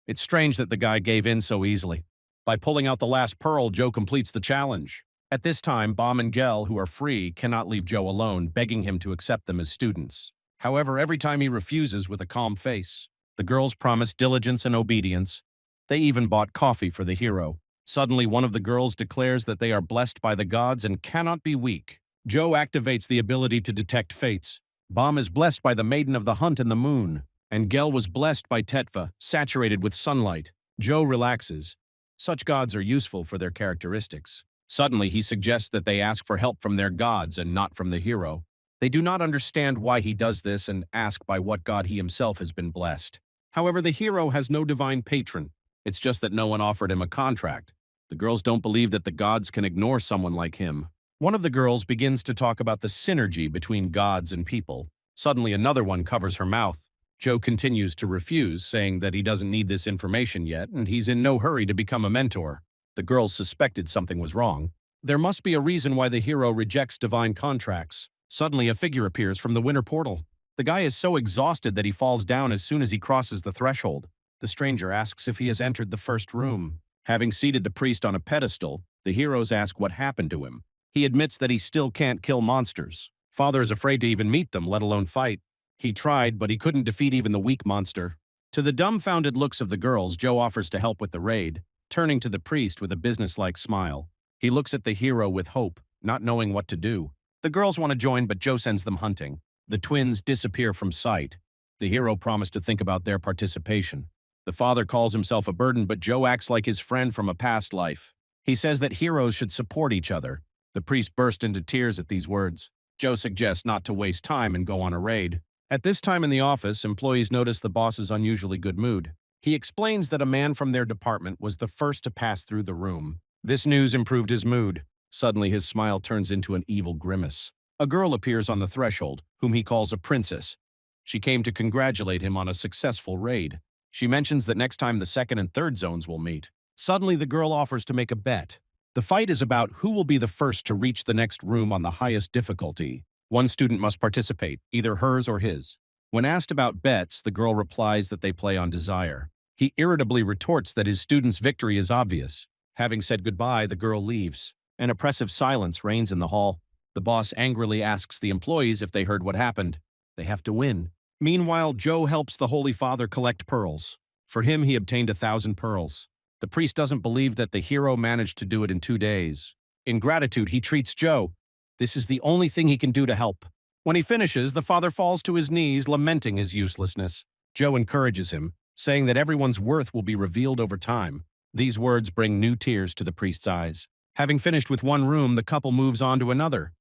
It's strange that the guy gave in so easily. By pulling out the last pearl, Joe completes the challenge. At this time, Bom and Gel, who are free, cannot leave Joe alone, begging him to accept them as students. However, every time he refuses with a calm face. The girls promise diligence and obedience. They even bought coffee for the hero. Suddenly, one of the girls declares that they are blessed by the gods and cannot be weak. Joe activates the ability to detect fates. Bom is blessed by the Maiden of the Hunt and the Moon, and Gel was blessed by Tetva, saturated with sunlight. Joe relaxes. Such gods are useful for their characteristics. Suddenly, he suggests that they ask for help from their gods and not from the hero. They do not understand why he does this and ask by what god he himself has been blessed. However, the hero has no divine patron. It's just that no one offered him a contract. The girls don't believe that the gods can ignore someone like him. One of the girls begins to talk about the synergy between gods and people. Suddenly, another one covers her mouth. Joe continues to refuse, saying that he doesn't need this information yet and he's in no hurry to become a mentor. The girls suspected something was wrong. There must be a reason why the hero rejects divine contracts. Suddenly, a figure appears from the winter portal. The guy is so exhausted that he falls down as soon as he crosses the threshold. The stranger asks if he has entered the first room. Having seated the priest on a pedestal, the heroes ask what happened to him. He admits that he still can't kill monsters. Father is afraid to even meet them, let alone fight. He tried, but he couldn't defeat even the weak monster. To the dumbfounded looks of the girls, Joe offers to help with the raid, turning to the priest with a businesslike smile. He looks at the hero with hope, not knowing what to do. The girls want to join, but Joe sends them hunting. The twins disappear from sight. The hero promised to think about their participation. The father calls himself a burden, but Joe acts like his friend from a past life. He says that heroes should support each other. The priest burst into tears at these words. Joe suggests not to waste time and go on a raid. At this time in the office, employees notice the boss's unusually good mood. He explains that a man from their department was the first to pass through the room. This news improved his mood. Suddenly, his smile turns into an evil grimace. A girl appears on the threshold, whom he calls a princess. She came to congratulate him on a successful raid. She mentions that next time the second and third zones will meet. Suddenly, the girl offers to make a bet. The fight is about who will be the first to reach the next room on the highest difficulty. One student must participate, either hers or his. When asked about bets, the girl replies that they play on desire. He irritably retorts that his student's victory is obvious. Having said goodbye, the girl leaves. An oppressive silence reigns in the hall. The boss angrily asks the employees if they heard what happened. They have to win. Meanwhile, Joe helps the Holy Father collect pearls. For him, he obtained 1,000 pearls. The priest doesn't believe that the hero managed to do it in 2 days. In gratitude, he treats Joe. This is the only thing he can do to help. When he finishes, the father falls to his knees, lamenting his uselessness. Joe encourages him, saying that everyone's worth will be revealed over time. These words bring new tears to the priest's eyes. Having finished with one room, the couple moves on to another.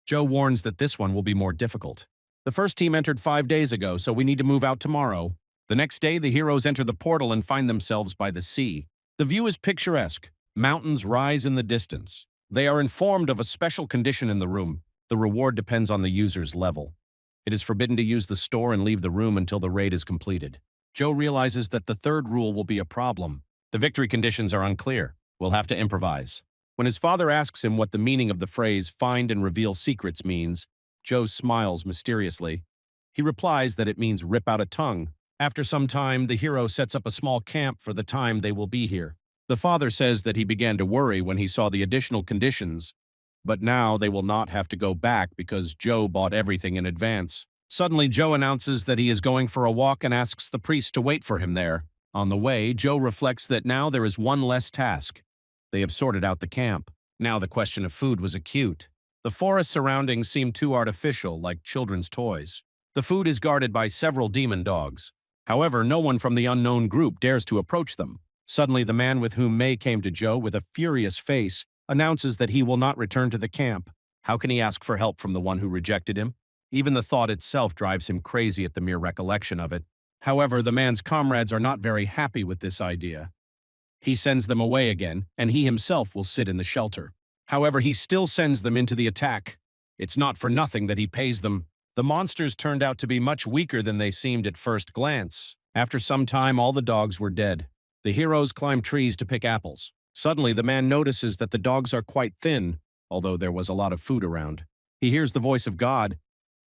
Joe warns that this one will be more difficult. The first team entered 5 days ago, so we need to move out tomorrow. The next day, the heroes enter the portal and find themselves by the sea. The view is picturesque. Mountains rise in the distance. They are informed of a special condition in the room. The reward depends on the user's level. It is forbidden to use the store and leave the room until the raid is completed. Joe realizes that the third rule will be a problem. The victory conditions are unclear. We'll have to improvise. When his father asks him what the meaning of the phrase "find and reveal secrets" means, Joe smiles mysteriously. He replies that it means rip out a tongue. After some time, the hero sets up a small camp for the time they will be here. The father says that he began to worry when he saw the additional conditions, but now they will not have to go back because Joe bought everything in advance. Suddenly, Joe announces that he is going for a walk and asks the priest to wait for him there. On the way, Joe reflects that now there is one less task. They have sorted out the camp. Now the question of food was acute. The forest surroundings seem too artificial, like children's toys. The food is guarded by several demon dogs. However, no one from the unknown group dares to approach them. Suddenly, the man with whom May came to Joe with a furious face announces that he will not return to the camp. How can he ask for help from the one who rejected him? Even the thought itself drives him crazy at the mere recollection of it. However, the man's comrades are not very happy with this idea. He sends them away again, and he himself will sit in the shelter. However, he still sends them into the attack. It's not for nothing that he pays them. The monsters turned out to be much weaker than they seemed at first glance. After some time, all the dogs were dead. The heroes climb trees to pick apples. Suddenly, the man notices that the dogs are quite thin, although there was a lot of food around. He hears the voice of God.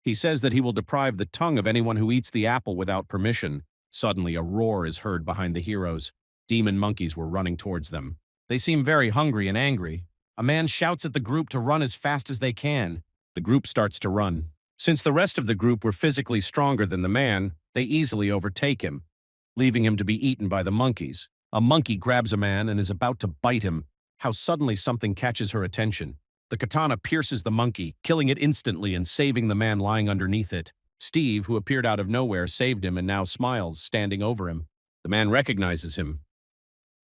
He says that he will deprive the tongue of anyone who eats the apple without permission. Suddenly, a roar is heard behind the heroes. Demon monkeys were running towards them. They seem very hungry and angry. A man shouts at the group to run as fast as they can. The group starts to run. Since the rest of the group were physically stronger than the man, they easily overtake him, leaving him to be eaten by the monkeys. A monkey grabs a man and is about to bite him. How suddenly something catches her attention. The katana pierces the monkey, killing it instantly and saving the man lying underneath it. Steve, who appeared out of nowhere, saved him and now smiles, standing over him. The man recognizes him.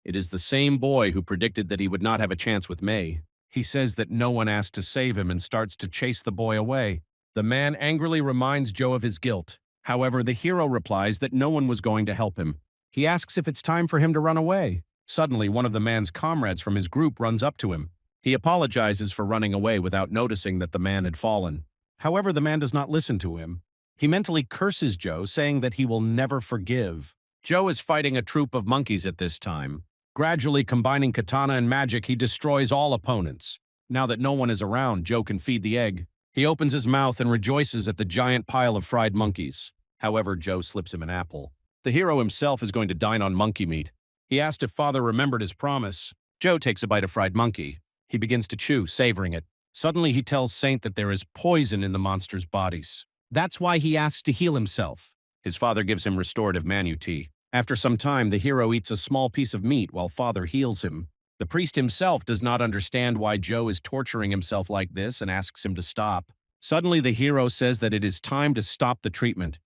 It is the same boy who predicted that he would not have a chance with May. He says that no one asked to save him and starts to chase the boy away. The man angrily reminds Joe of his guilt. However, the hero replies that no one was going to help him. He asks if it's time for him to run away. Suddenly, one of the man's comrades from his group runs up to him. He apologizes for running away without noticing that the man had fallen. However, the man does not listen to him. He mentally curses Joe, saying that he will never forgive. Joe is fighting a troop of monkeys at this time. Gradually combining katana and magic, he destroys all opponents. Now that no one is around, Joe can feed the egg. He opens his mouth and rejoices at the giant pile of fried monkeys. However, Joe slips him an apple. The hero himself is going to dine on monkey meat. He asked if father remembered his promise. Joe takes a bite of fried monkey. He begins to chew, savoring it. Suddenly, he tells Saint that there is poison in the monster's bodies. That's why he asks to heal himself. His father gives him restorative Manu tea. After some time, the hero eats a small piece of meat while father heals him. The priest himself does not understand why Joe is torturing himself like this and asks him to stop. Suddenly, the hero says that it is time to stop the treatment.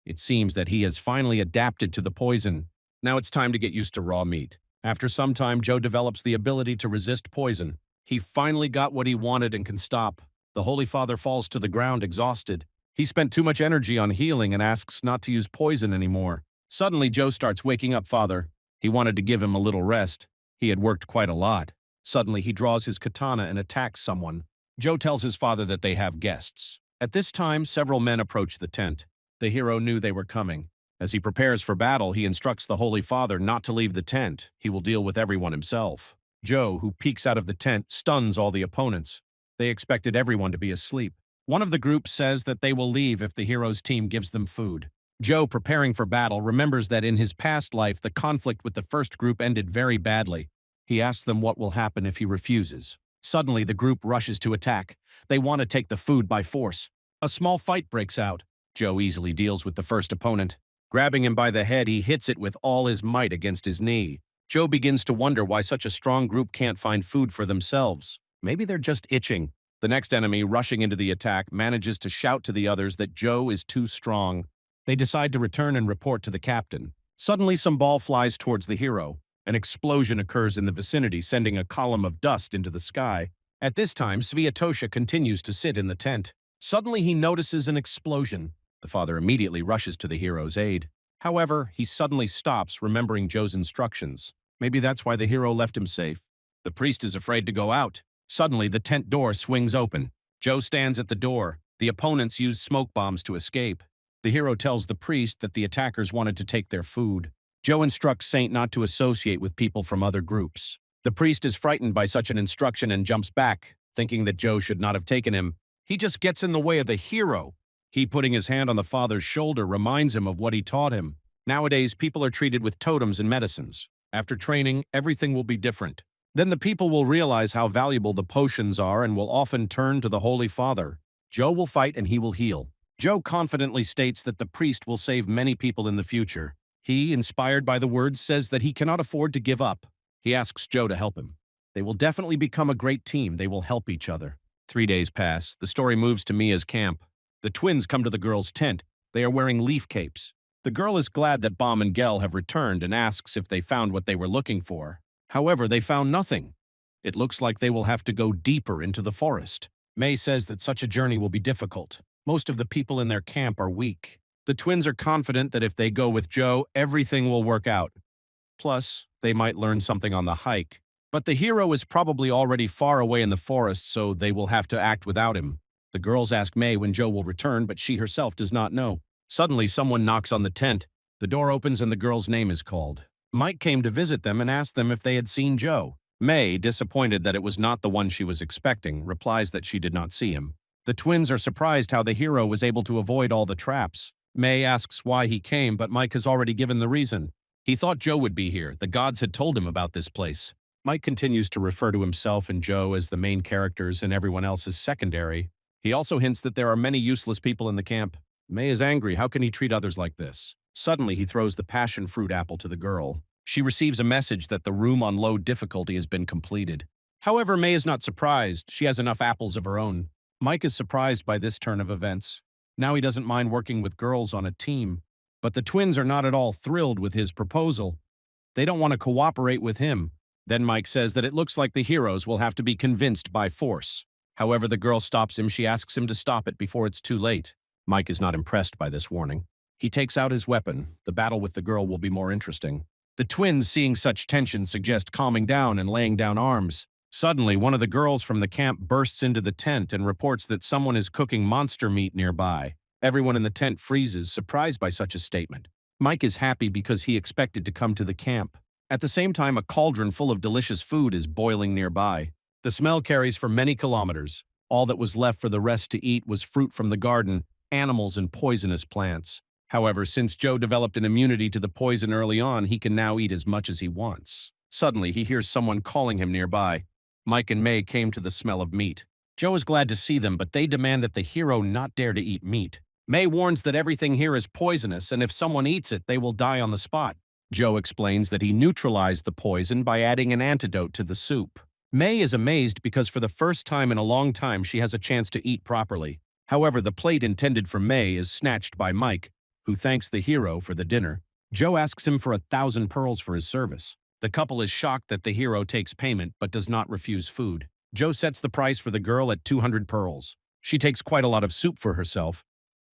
It seems that he has finally adapted to the poison. Now it's time to get used to raw meat. After some time, Joe develops the ability to resist poison. He finally got what he wanted and can stop. The Holy Father falls to the ground exhausted. He spent too much energy on healing and asks not to use poison anymore. Suddenly, Joe starts waking up father. He wanted to give him a little rest. He had worked quite a lot. Suddenly, he draws his katana and attacks someone. Joe tells his father that they have guests. At this time, several men approach the tent. The hero knew they were coming. As he prepares for battle, he instructs the Holy Father not to leave the tent. He will deal with everyone himself. Joe, who peeks out of the tent, stuns all the opponents. They expected everyone to be asleep. One of the group says that they will leave if the hero's team gives them food. Joe, preparing for battle, remembers that in his past life, the conflict with the first group ended very badly. He asks them what will happen if he refuses. Suddenly, the group rushes to attack. They want to take the food by force. A small fight breaks out. Joe easily deals with the first opponent. Grabbing him by the head, he hits it with all his might against his knee. Joe begins to wonder why such a strong group can't find food for themselves. Maybe they're just itching. The next enemy, rushing into the attack, manages to shout to the others that Joe is too strong. They decide to return and report to the captain. Suddenly, some ball flies towards the hero. An explosion occurs in the vicinity, sending a column of dust into the sky. At this time, Sviatosha continues to sit in the tent. Suddenly, he notices an explosion. The father immediately rushes to the hero's aid. However, he suddenly stops, remembering Joe's instructions. Maybe that's why the hero left him safe. The priest is afraid to go out. Suddenly, the tent door swings open. Joe stands at the door. The opponents use smoke bombs to escape. The hero tells the priest that the attackers wanted to take their food. Joe instructs Saint not to associate with people from other groups. The priest is frightened by such an instruction and jumps back, thinking that Joe should not have taken him. He just gets in the way of the hero. He putting his hand on the father's shoulder reminds him of what he taught him. Nowadays, people are treated with totems and medicines. After training, everything will be different. Then the people will realize how valuable the potions are and will often turn to the Holy Father. Joe will fight and he will heal. Joe confidently states that the priest will save many people in the future. He, inspired by the words, says that he cannot afford to give up. He asks Joe to help him. They will definitely become a great team. They will help each other. 3 days pass. The story moves to Mia's camp. The twins come to the girl's tent. They are wearing leaf capes. The girl is glad that Bom and Gel have returned and asks if they found what they were looking for. However, they found nothing. It looks like they will have to go deeper into the forest. May says that such a journey will be difficult. Most of the people in their camp are weak. The twins are confident that if they go with Joe, everything will work out. Plus, they might learn something on the hike. But the hero is probably already far away in the forest, so they will have to act without him. The girls ask May when Joe will return, but she herself does not know. Suddenly, someone knocks on the tent. The door opens and the girl's name is called. Mike came to visit them and asked them if they had seen Joe. May, disappointed that it was not the one she was expecting, replies that she did not see him. The twins are surprised how the hero was able to avoid all the traps. May asks why he came, but Mike has already given the reason. He thought Joe would be here. The gods had told him about this place. Mike continues to refer to himself and Joe as the main characters and everyone else as secondary. He also hints that there are many useless people in the camp. May is angry. How can he treat others like this? Suddenly, he throws the passion fruit apple to the girl. She receives a message that the room on low difficulty has been completed. However, May is not surprised. She has enough apples of her own. Mike is surprised by this turn of events. Now he doesn't mind working with girls on a team. But the twins are not at all thrilled with his proposal. They don't want to cooperate with him. Then Mike says that it looks like the heroes will have to be convinced by force. However, the girl stops him. She asks him to stop it before it's too late. Mike is not impressed by this warning. He takes out his weapon. The battle with the girl will be more interesting. The twins, seeing such tension, suggest calming down and laying down arms. Suddenly, one of the girls from the camp bursts into the tent and reports that someone is cooking monster meat nearby. Everyone in the tent freezes, surprised by such a statement. Mike is happy because he expected to come to the camp. At the same time, a cauldron full of delicious food is boiling nearby. The smell carries for many kilometers. All that was left for the rest to eat was fruit from the garden, animals, and poisonous plants. However, since Joe developed an immunity to the poison early on, he can now eat as much as he wants. Suddenly, he hears someone calling him nearby. Mike and May came to the smell of meat. Joe is glad to see them, but they demand that the hero not dare to eat meat. May warns that everything here is poisonous, and if someone eats it, they will die on the spot. Joe explains that he neutralized the poison by adding an antidote to the soup. May is amazed because for the first time in a long time she has a chance to eat properly. However, the plate intended for May is snatched by Mike, who thanks the hero for the dinner. Joe asks him for 1,000 pearls for his service. The couple is shocked that the hero takes payment but does not refuse food. Joe sets the price for the girl at 200 pearls. She takes quite a lot of soup for herself.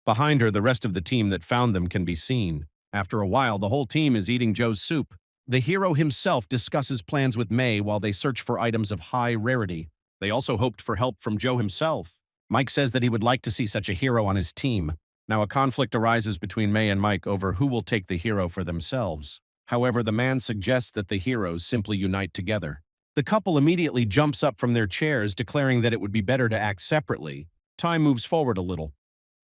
Behind her, the rest of the team that found them can be seen. After a while, the whole team is eating Joe's soup. The hero himself discusses plans with May while they search for items of high rarity. They also hoped for help from Joe himself. Mike says that he would like to see such a hero on his team. Now a conflict arises between May and Mike over who will take the hero for themselves. However, the man suggests that the heroes simply unite together. The couple immediately jumps up from their chairs, declaring that it would be better to act separately. Time moves forward a little.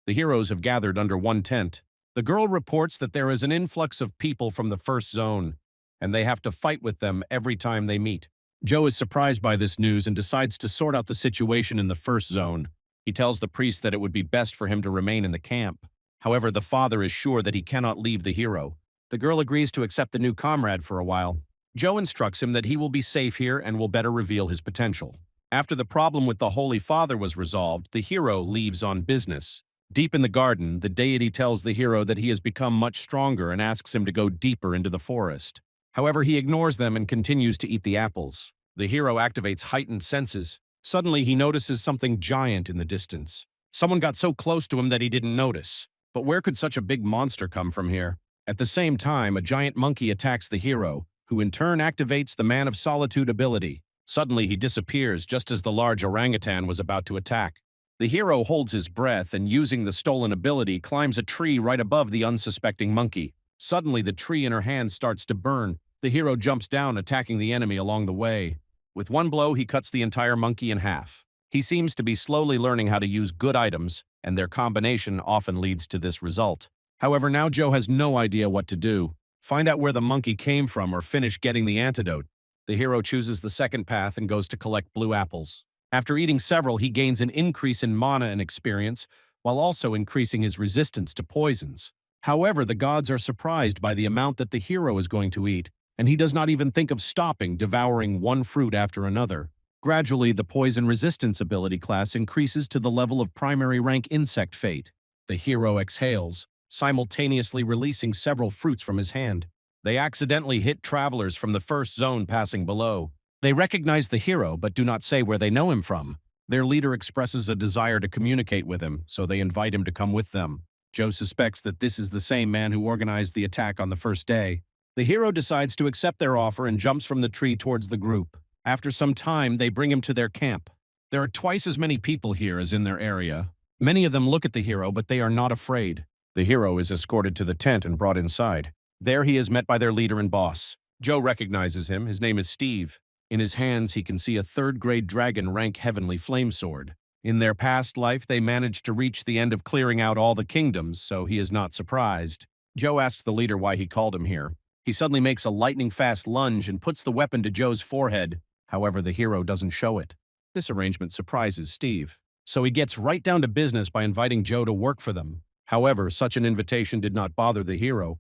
The heroes have gathered under one tent. The girl reports that there is an influx of people from the first zone, and they have to fight with them every time they meet. Joe is surprised by this news and decides to sort out the situation in the first zone. He tells the priest that it would be best for him to remain in the camp. However, the father is sure that he cannot leave the hero. The girl agrees to accept the new comrade for a while. Joe instructs him that he will be safe here and will better reveal his potential. After the problem with the Holy Father was resolved, the hero leaves on business. Deep in the garden, the deity tells the hero that he has become much stronger and asks him to go deeper into the forest. However, he ignores them and continues to eat the apples. The hero activates heightened senses. Suddenly, he notices something giant in the distance. Someone got so close to him that he didn't notice. But where could such a big monster come from here? At the same time, a giant monkey attacks the hero, who in turn activates the Man of Solitude ability. Suddenly, he disappears just as the large orangutan was about to attack. The hero holds his breath and, using the stolen ability, climbs a tree right above the unsuspecting monkey. Suddenly, the tree in her hand starts to burn. The hero jumps down, attacking the enemy along the way. With one blow, he cuts the entire monkey in half. He seems to be slowly learning how to use good items, and their combination often leads to this result. However, now Joe has no idea what to do. Find out where the monkey came from or finish getting the antidote. The hero chooses the second path and goes to collect blue apples. After eating several, he gains an increase in mana and experience, while also increasing his resistance to poisons. However, the gods are surprised by the amount that the hero is going to eat, and he does not even think of stopping, devouring one fruit after another. Gradually, the poison resistance ability class increases to the level of primary rank insect fate. The hero exhales, simultaneously releasing several fruits from his hand. They accidentally hit travelers from the first zone passing below. They recognize the hero, but do not say where they know him from. Their leader expresses a desire to communicate with him, so they invite him to come with them. Joe suspects that this is the same man who organized the attack on the first day. The hero decides to accept their offer and jumps from the tree towards the group. After some time, they bring him to their camp. There are twice as many people here as in their area. Many of them look at the hero, but they are not afraid. The hero is escorted to the tent and brought inside. There he is met by their leader and boss. Joe recognizes him. His name is Steve. In his hands, he can see a third-grade dragon rank heavenly flame sword. In their past life, they managed to reach the end of clearing out all the kingdoms, so he is not surprised. Joe asks the leader why he called him here. He suddenly makes a lightning-fast lunge and puts the weapon to Joe's forehead. However, the hero doesn't show it. This arrangement surprises Steve, so he gets right down to business by inviting Joe to work for them. However, such an invitation did not bother the hero.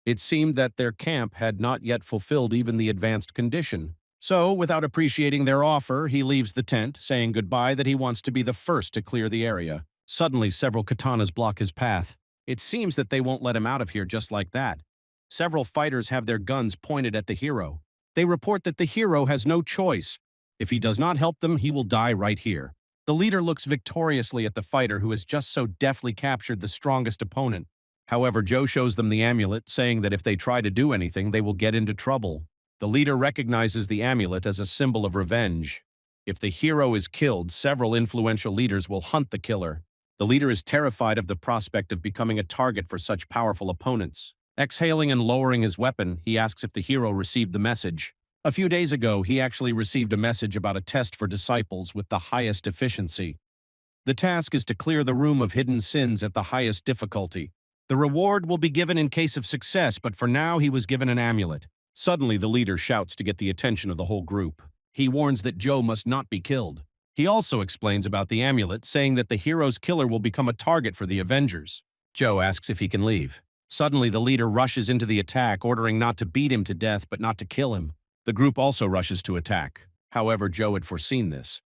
It seemed that their camp had not yet fulfilled even the advanced condition. So, without appreciating their offer, he leaves the tent, saying goodbye that he wants to be the first to clear the area. Suddenly, several katanas block his path. It seems that they won't let him out of here just like that. Several fighters have their guns pointed at the hero. They report that the hero has no choice. If he does not help them, he will die right here. The leader looks victoriously at the fighter who has just so deftly captured the strongest opponent. However, Joe shows them the amulet, saying that if they try to do anything, they will get into trouble. The leader recognizes the amulet as a symbol of revenge. If the hero is killed, several influential leaders will hunt the killer. The leader is terrified of the prospect of becoming a target for such powerful opponents. Exhaling and lowering his weapon, he asks if the hero received the message. A few days ago, he actually received a message about a test for disciples with the highest efficiency. The task is to clear the room of hidden sins at the highest difficulty. The reward will be given in case of success, but for now he was given an amulet. Suddenly, the leader shouts to get the attention of the whole group. He warns that Joe must not be killed. He also explains about the amulet, saying that the hero's killer will become a target for the Avengers. Joe asks if he can leave. Suddenly, the leader rushes into the attack, ordering not to beat him to death, but not to kill him. The group also rushes to attack. However, Joe had foreseen this.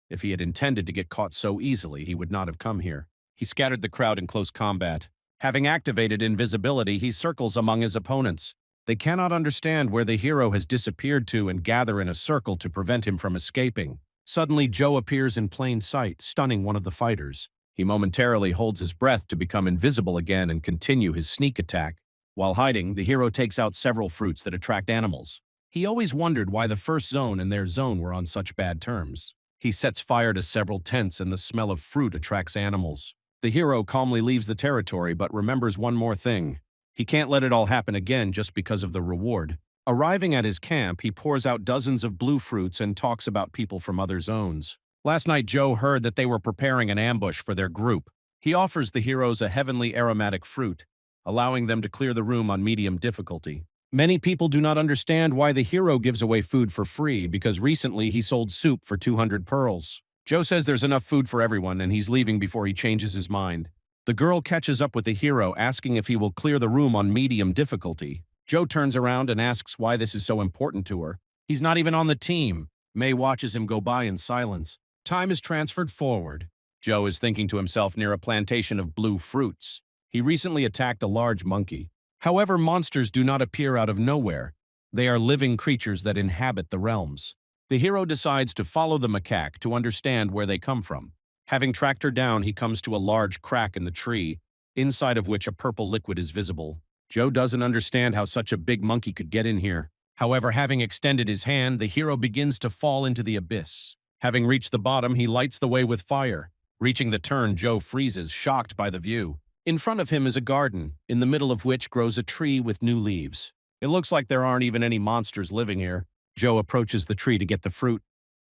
If he had intended to get caught so easily, he would not have come here. He scattered the crowd in close combat. Having activated invisibility, he circles among his opponents. They cannot understand where the hero has disappeared to and gather in a circle to prevent him from escaping. Suddenly, Joe appears in plain sight, stunning one of the fighters. He momentarily holds his breath to become invisible again and continue his sneak attack. While hiding, the hero takes out several fruits that attract animals. He always wondered why the first zone and their zone were on such bad terms. He sets fire to several tents and the smell of fruit attracts animals. The hero calmly leaves the territory but remembers one more thing. He can't let it all happen again just because of the reward. Arriving at his camp, he pours out dozens of blue fruits and talks about people from other zones. Last night, Joe heard that they were preparing an ambush for their group. He offers the heroes a heavenly aromatic fruit, allowing them to clear the room on medium difficulty. Many people do not understand why the hero gives away food for free because recently he sold soup for 200 pearls. Joe says there's enough food for everyone and he's leaving before he changes his mind. The girl catches up with the hero, asking if he will clear the room on medium difficulty. Joe turns around and asks why this is so important to her. He's not even on the team. May watches him go by in silence. Time is transferred forward. Joe is thinking to himself near a plantation of blue fruits. He recently attacked a large monkey. However, monsters do not appear out of nowhere. They are living creatures that inhabit the realms. The hero decides to follow the macaque to understand where they come from. Having tracked her down, he comes to a large crack in the tree, inside of which a purple liquid is visible. Joe doesn't understand how such a big monkey could get in here. However, having extended his hand, the hero begins to fall into the abyss. Having reached the bottom, he lights the way with fire. Reaching the turn, Joe freezes, shocked by the view. In front of him is a garden, in the middle of which grows a tree with new leaves. It looks like there aren't even any monsters living here. Joe approaches the tree to get the fruit.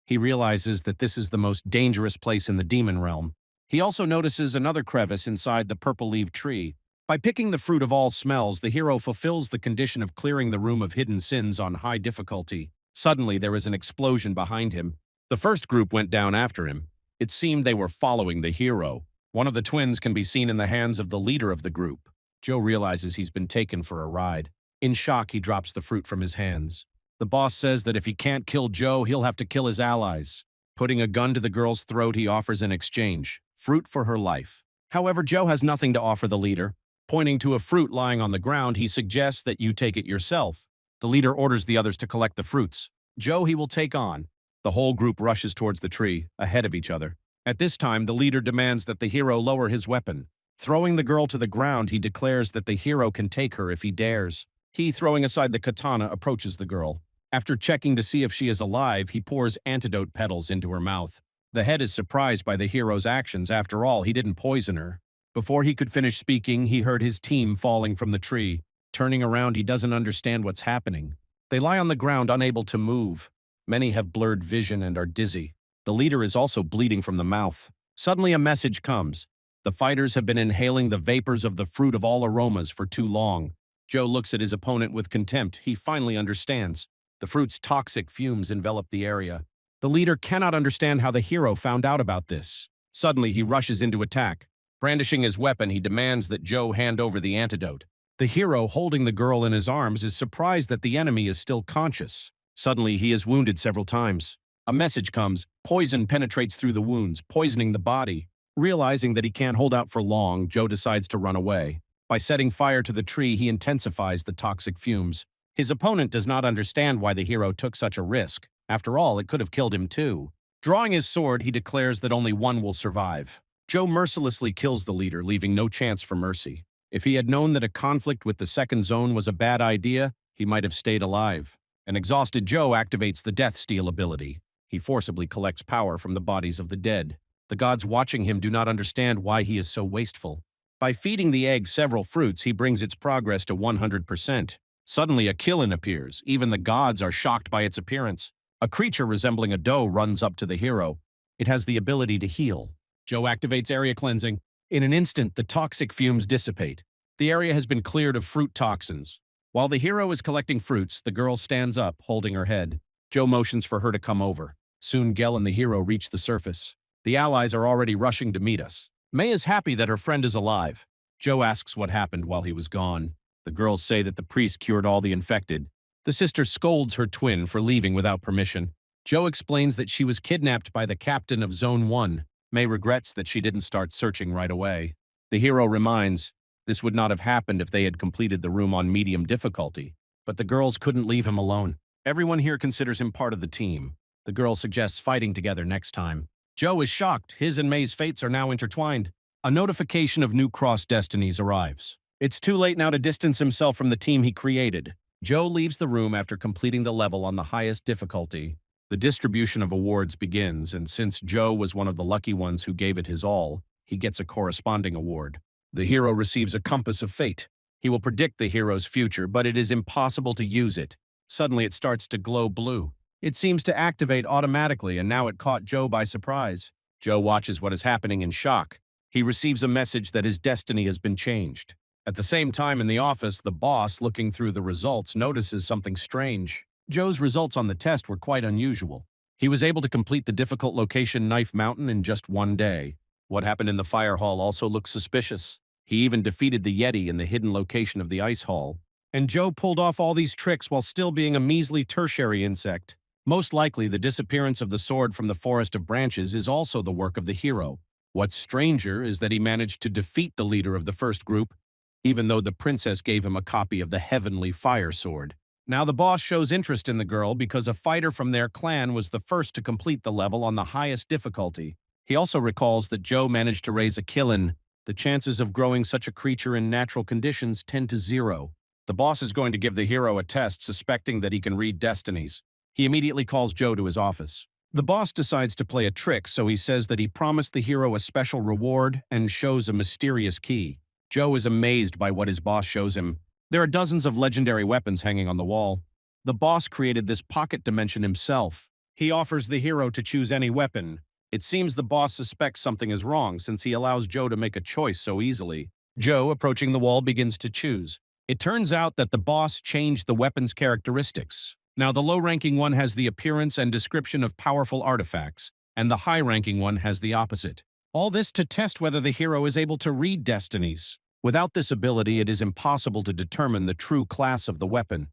He realizes that this is the most dangerous place in the demon realm. He also notices another crevice inside the purple-leaved tree. By picking the fruit of all smells, the hero fulfills the condition of clearing the room of hidden sins on high difficulty. Suddenly, there is an explosion behind him. The first group went down after him. It seemed they were following the hero. One of the twins can be seen in the hands of the leader of the group. Joe realizes he's been taken for a ride. In shock, he drops the fruit from his hands. The boss says that if he can't kill Joe, he'll have to kill his allies. Putting a gun to the girl's throat, he offers an exchange, fruit for her life. However, Joe has nothing to offer the leader. Pointing to a fruit lying on the ground, he suggests that you take it yourself. The leader orders the others to collect the fruits. Joe he will take on. The whole group rushes towards the tree, ahead of each other. At this time, the leader demands that the hero lower his weapon. Throwing the girl to the ground, he declares that the hero can take her if he dares. He, throwing aside the katana, approaches the girl. After checking to see if she is alive, he pours antidote petals into her mouth. The head is surprised by the hero's actions. After all, he didn't poison her. Before he could finish speaking, he heard his team falling from the tree. Turning around, he doesn't understand what's happening. They lie on the ground, unable to move. Many have blurred vision and are dizzy. The leader is also bleeding from the mouth. Suddenly, a message comes. The fighters have been inhaling the vapors of the fruit of all aromas for too long. Joe looks at his opponent with contempt. He finally understands. The fruit's toxic fumes envelop the area. The leader cannot understand how the hero found out about this. Suddenly, he rushes into attack. Brandishing his weapon, he demands that Joe hand over the antidote. The hero, holding the girl in his arms, is surprised that the enemy is still conscious. Suddenly, he is wounded several times. A message comes. Poison penetrates through the wounds, poisoning the body. Realizing that he can't hold out for long, Joe decides to run away. By setting fire to the tree, he intensifies the toxic fumes. His opponent does not understand why the hero took such a risk. After all, it could have killed him too. Drawing his sword, he declares that only one will survive. Joe mercilessly kills the leader, leaving no chance for mercy. If he had known that a conflict with the second zone was a bad idea, he might have stayed alive. An exhausted Joe activates the Death Steal ability. He forcibly collects power from the bodies of the dead. The gods watching him do not understand why he is so wasteful. By feeding the egg several fruits, he brings its progress to 100%. Suddenly, a Killin appears. Even the gods are shocked by its appearance. A creature resembling a doe runs up to the hero. It has the ability to heal. Joe activates area cleansing. In an instant, the toxic fumes dissipate. The area has been cleared of fruit toxins. While the hero is collecting fruits, the girl stands up, holding her head. Joe motions for her to come over. Soon, Gel and the hero reach the surface. The allies are already rushing to meet us. May is happy that her friend is alive. Joe asks what happened while he was gone. The girls say that the priest cured all the infected. The sister scolds her twin for leaving without permission. Joe explains that she was kidnapped by the captain of Zone 1. May regrets that she didn't start searching right away. The hero reminds, this would not have happened if they had completed the room on medium difficulty. But the girls couldn't leave him alone. Everyone here considers him part of the team. The girl suggests fighting together next time. Joe is shocked. His and May's fates are now intertwined. A notification of new cross destinies arrives. It's too late now to distance himself from the team he created. Joe leaves the room after completing the level on the highest difficulty. The distribution of awards begins, and since Joe was one of the lucky ones who gave it his all, he gets a corresponding award. The hero receives a compass of fate. He will predict the hero's future, but it is impossible to use it. Suddenly it starts to glow blue. It seems to activate automatically, and now it caught Joe by surprise. Joe watches what is happening in shock. He receives a message that his destiny has been changed. At the same time in the office, the boss, looking through the results, notices something strange. Joe's results on the test were quite unusual. He was able to complete the difficult location Knife Mountain in just one day. What happened in the fire hall also looks suspicious. He even defeated the Yeti in the hidden location of the ice hall. And Joe pulled off all these tricks while still being a measly tertiary insect. Most likely, the disappearance of the sword from the Forest of Branches is also the work of the hero. What's stranger is that he managed to defeat the leader of the first group, even though the princess gave him a copy of the Heavenly Fire Sword. Now the boss shows interest in the girl because a fighter from their clan was the first to complete the level on the highest difficulty. He also recalls that Joe managed to raise a Killin. The chances of growing such a creature in natural conditions tend to 0. The boss is going to give the hero a test, suspecting that he can read destinies. He immediately calls Joe to his office. The boss decides to play a trick, so he says that he promised the hero a special reward and shows a mysterious key. Joe is amazed by what his boss shows him. There are dozens of legendary weapons hanging on the wall. The boss created this pocket dimension himself. He offers the hero to choose any weapon. It seems the boss suspects something is wrong since he allows Joe to make a choice so easily. Joe, approaching the wall, begins to choose. It turns out that the boss changed the weapon's characteristics. Now, the low-ranking one has the appearance and description of powerful artifacts, and the high-ranking one has the opposite. All this to test whether the hero is able to read destinies. Without this ability, it is impossible to determine the true class of the weapon.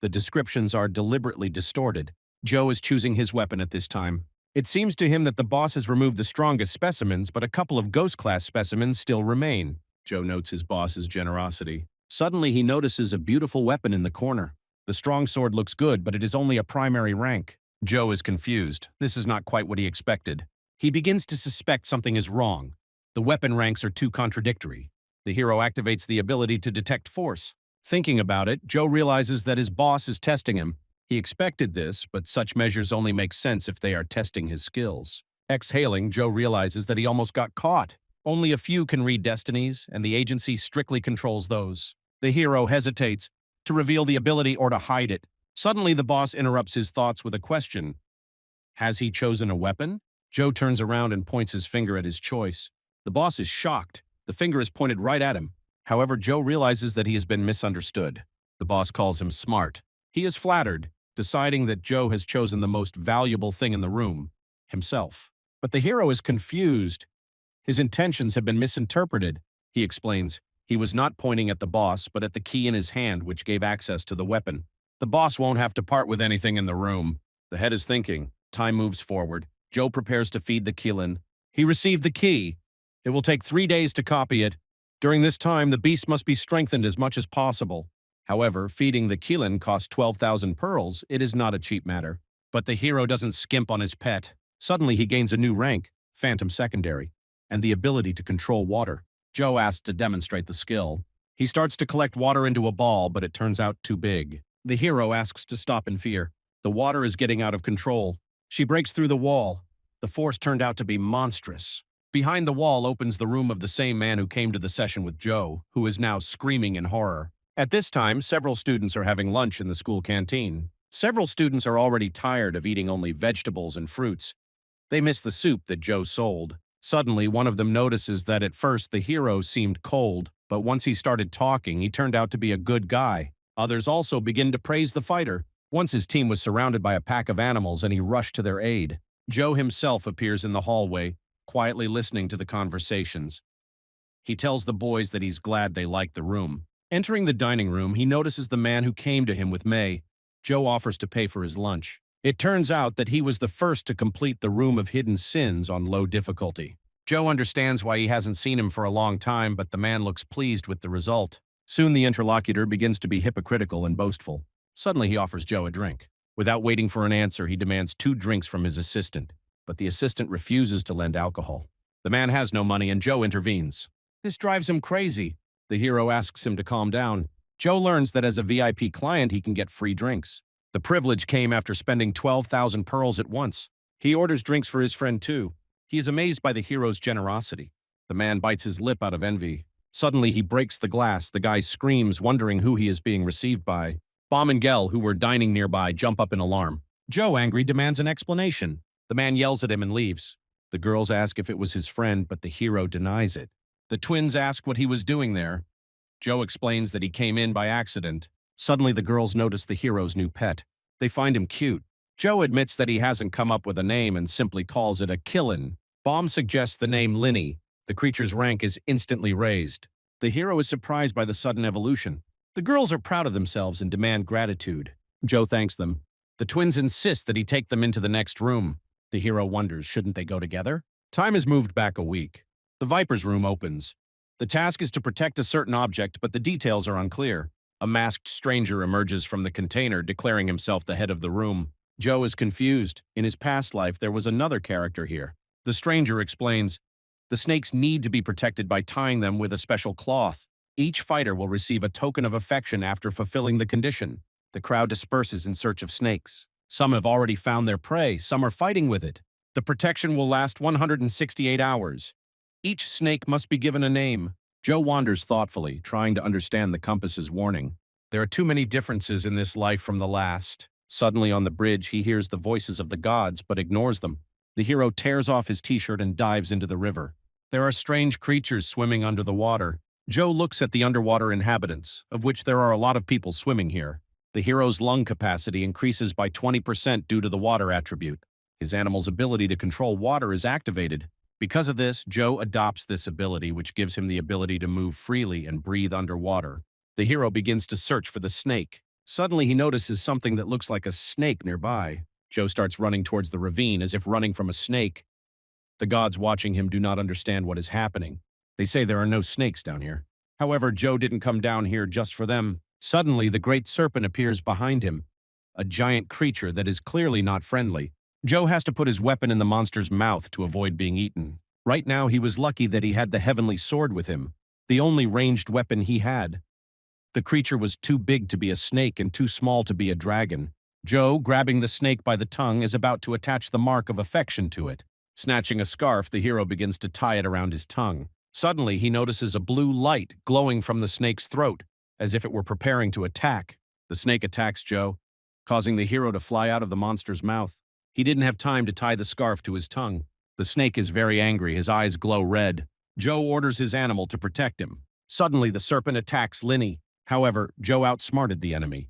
The descriptions are deliberately distorted. Joe is choosing his weapon at this time. It seems to him that the boss has removed the strongest specimens, but a couple of ghost-class specimens still remain. Joe notes his boss's generosity. Suddenly, he notices a beautiful weapon in the corner. The strong sword looks good, but it is only a primary rank. Joe is confused. This is not quite what he expected. He begins to suspect something is wrong. The weapon ranks are too contradictory. The hero activates the ability to detect force. Thinking about it, Joe realizes that his boss is testing him. He expected this, but such measures only make sense if they are testing his skills. Exhaling, Joe realizes that he almost got caught. Only a few can read destinies, and the agency strictly controls those. The hero hesitates to reveal the ability or to hide it. Suddenly, the boss interrupts his thoughts with a question. Has he chosen a weapon? Joe turns around and points his finger at his choice. The boss is shocked. The finger is pointed right at him. However, Joe realizes that he has been misunderstood. The boss calls him smart. He is flattered, deciding that Joe has chosen the most valuable thing in the room, himself. But the hero is confused. His intentions have been misinterpreted. He explains he was not pointing at the boss, but at the key in his hand, which gave access to the weapon. The boss won't have to part with anything in the room. The head is thinking. Time moves forward. Joe prepares to feed the Killin. He received the key. It will take 3 days to copy it. During this time, the beast must be strengthened as much as possible. However, feeding the Killin costs 12,000 pearls. It is not a cheap matter. But the hero doesn't skimp on his pet. Suddenly, he gains a new rank, Phantom Secondary, and the ability to control water. Joe asks to demonstrate the skill. He starts to collect water into a ball, but it turns out too big. The hero asks to stop in fear. The water is getting out of control. She breaks through the wall. The force turned out to be monstrous. Behind the wall opens the room of the same man who came to the session with Joe, who is now screaming in horror. At this time, several students are having lunch in the school canteen. Several students are already tired of eating only vegetables and fruits. They miss the soup that Joe sold. Suddenly, one of them notices that at first the hero seemed cold, but once he started talking, he turned out to be a good guy. Others also begin to praise the fighter. Once his team was surrounded by a pack of animals and he rushed to their aid. Joe himself appears in the hallway, quietly listening to the conversations. He tells the boys that he's glad they like the room. Entering the dining room, he notices the man who came to him with May. Joe offers to pay for his lunch. It turns out that he was the first to complete the Room of Hidden Sins on low difficulty. Joe understands why he hasn't seen him for a long time, but the man looks pleased with the result. Soon the interlocutor begins to be hypocritical and boastful. Suddenly he offers Joe a drink. Without waiting for an answer, he demands 2 drinks from his assistant, but the assistant refuses to lend alcohol. The man has no money and Joe intervenes. This drives him crazy. The hero asks him to calm down. Joe learns that as a VIP client, he can get free drinks. The privilege came after spending 12,000 pearls at once. He orders drinks for his friend too. He is amazed by the hero's generosity. The man bites his lip out of envy. Suddenly, he breaks the glass. The guy screams, wondering who he is being received by. Bom and Gel, who were dining nearby, jump up in alarm. Joe, angry, demands an explanation. The man yells at him and leaves. The girls ask if it was his friend, but the hero denies it. The twins ask what he was doing there. Joe explains that he came in by accident. Suddenly, the girls notice the hero's new pet. They find him cute. Joe admits that he hasn't come up with a name and simply calls it a Killin. Bom suggests the name Linny. The creature's rank is instantly raised. The hero is surprised by the sudden evolution. The girls are proud of themselves and demand gratitude. Joe thanks them. The twins insist that he take them into the next room. The hero wonders, shouldn't they go together? Time is moved back a week. The Viper's room opens. The task is to protect a certain object, but the details are unclear. A masked stranger emerges from the container, declaring himself the head of the room. Joe is confused. In his past life, there was another character here. The stranger explains, the snakes need to be protected by tying them with a special cloth. Each fighter will receive a token of affection after fulfilling the condition. The crowd disperses in search of snakes. Some have already found their prey, some are fighting with it. The protection will last 168 hours. Each snake must be given a name. Joe wanders thoughtfully, trying to understand the compass's warning. There are too many differences in this life from the last. Suddenly on the bridge, he hears the voices of the gods, but ignores them. The hero tears off his t-shirt and dives into the river. There are strange creatures swimming under the water. Joe looks at the underwater inhabitants, of which there are a lot of people swimming here. The hero's lung capacity increases by 20% due to the water attribute. His animal's ability to control water is activated. Because of this, Joe adopts this ability, which gives him the ability to move freely and breathe underwater. The hero begins to search for the snake. Suddenly, he notices something that looks like a snake nearby. Joe starts running towards the ravine as if running from a snake. The gods watching him do not understand what is happening. They say there are no snakes down here. However, Joe didn't come down here just for them. Suddenly, the great serpent appears behind him, a giant creature that is clearly not friendly. Joe has to put his weapon in the monster's mouth to avoid being eaten. Right now, he was lucky that he had the heavenly sword with him, the only ranged weapon he had. The creature was too big to be a snake and too small to be a dragon. Joe, grabbing the snake by the tongue, is about to attach the mark of affection to it. Snatching a scarf, the hero begins to tie it around his tongue. Suddenly, he notices a blue light glowing from the snake's throat, as if it were preparing to attack. The snake attacks Joe, causing the hero to fly out of the monster's mouth. He didn't have time to tie the scarf to his tongue. The snake is very angry. His eyes glow red. Joe orders his animal to protect him. Suddenly, the serpent attacks Linny. However, Joe outsmarted the enemy.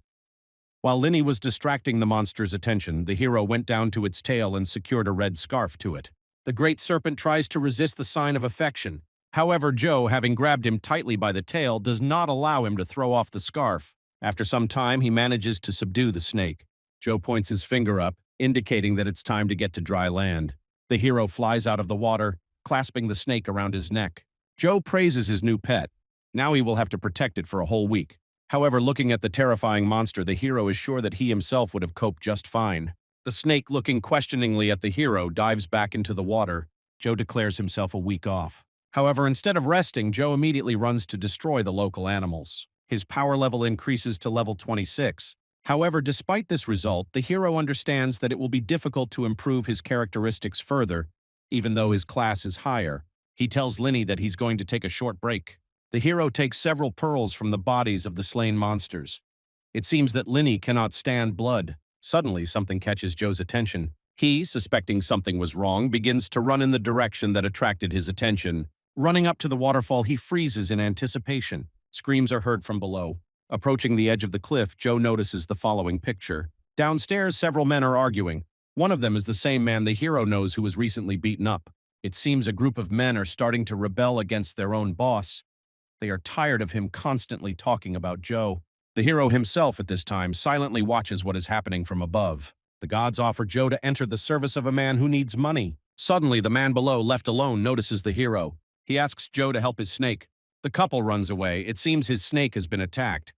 While Linny was distracting the monster's attention, the hero went down to its tail and secured a red scarf to it. The great serpent tries to resist the sign of affection. However, Joe, having grabbed him tightly by the tail, does not allow him to throw off the scarf. After some time, he manages to subdue the snake. Joe points his finger up, indicating that it's time to get to dry land. The hero flies out of the water, clasping the snake around his neck. Joe praises his new pet. Now he will have to protect it for a whole week. However, looking at the terrifying monster, the hero is sure that he himself would have coped just fine. The snake, looking questioningly at the hero, dives back into the water. Joe declares himself a week off. However, instead of resting, Joe immediately runs to destroy the local animals. His power level increases to level 26. However, despite this result, the hero understands that it will be difficult to improve his characteristics further, even though his class is higher. He tells Linny that he's going to take a short break. The hero takes several pearls from the bodies of the slain monsters. It seems that Linny cannot stand blood. Suddenly, something catches Joe's attention. He, suspecting something was wrong, begins to run in the direction that attracted his attention. Running up to the waterfall, he freezes in anticipation. Screams are heard from below. Approaching the edge of the cliff, Joe notices the following picture. Downstairs, several men are arguing. One of them is the same man the hero knows who was recently beaten up. It seems a group of men are starting to rebel against their own boss. They are tired of him constantly talking about Joe. The hero himself at this time silently watches what is happening from above. The gods offer Joe to enter the service of a man who needs money. Suddenly, the man below, left alone, notices the hero. He asks Joe to help his snake. The couple runs away. It seems his snake has been attacked.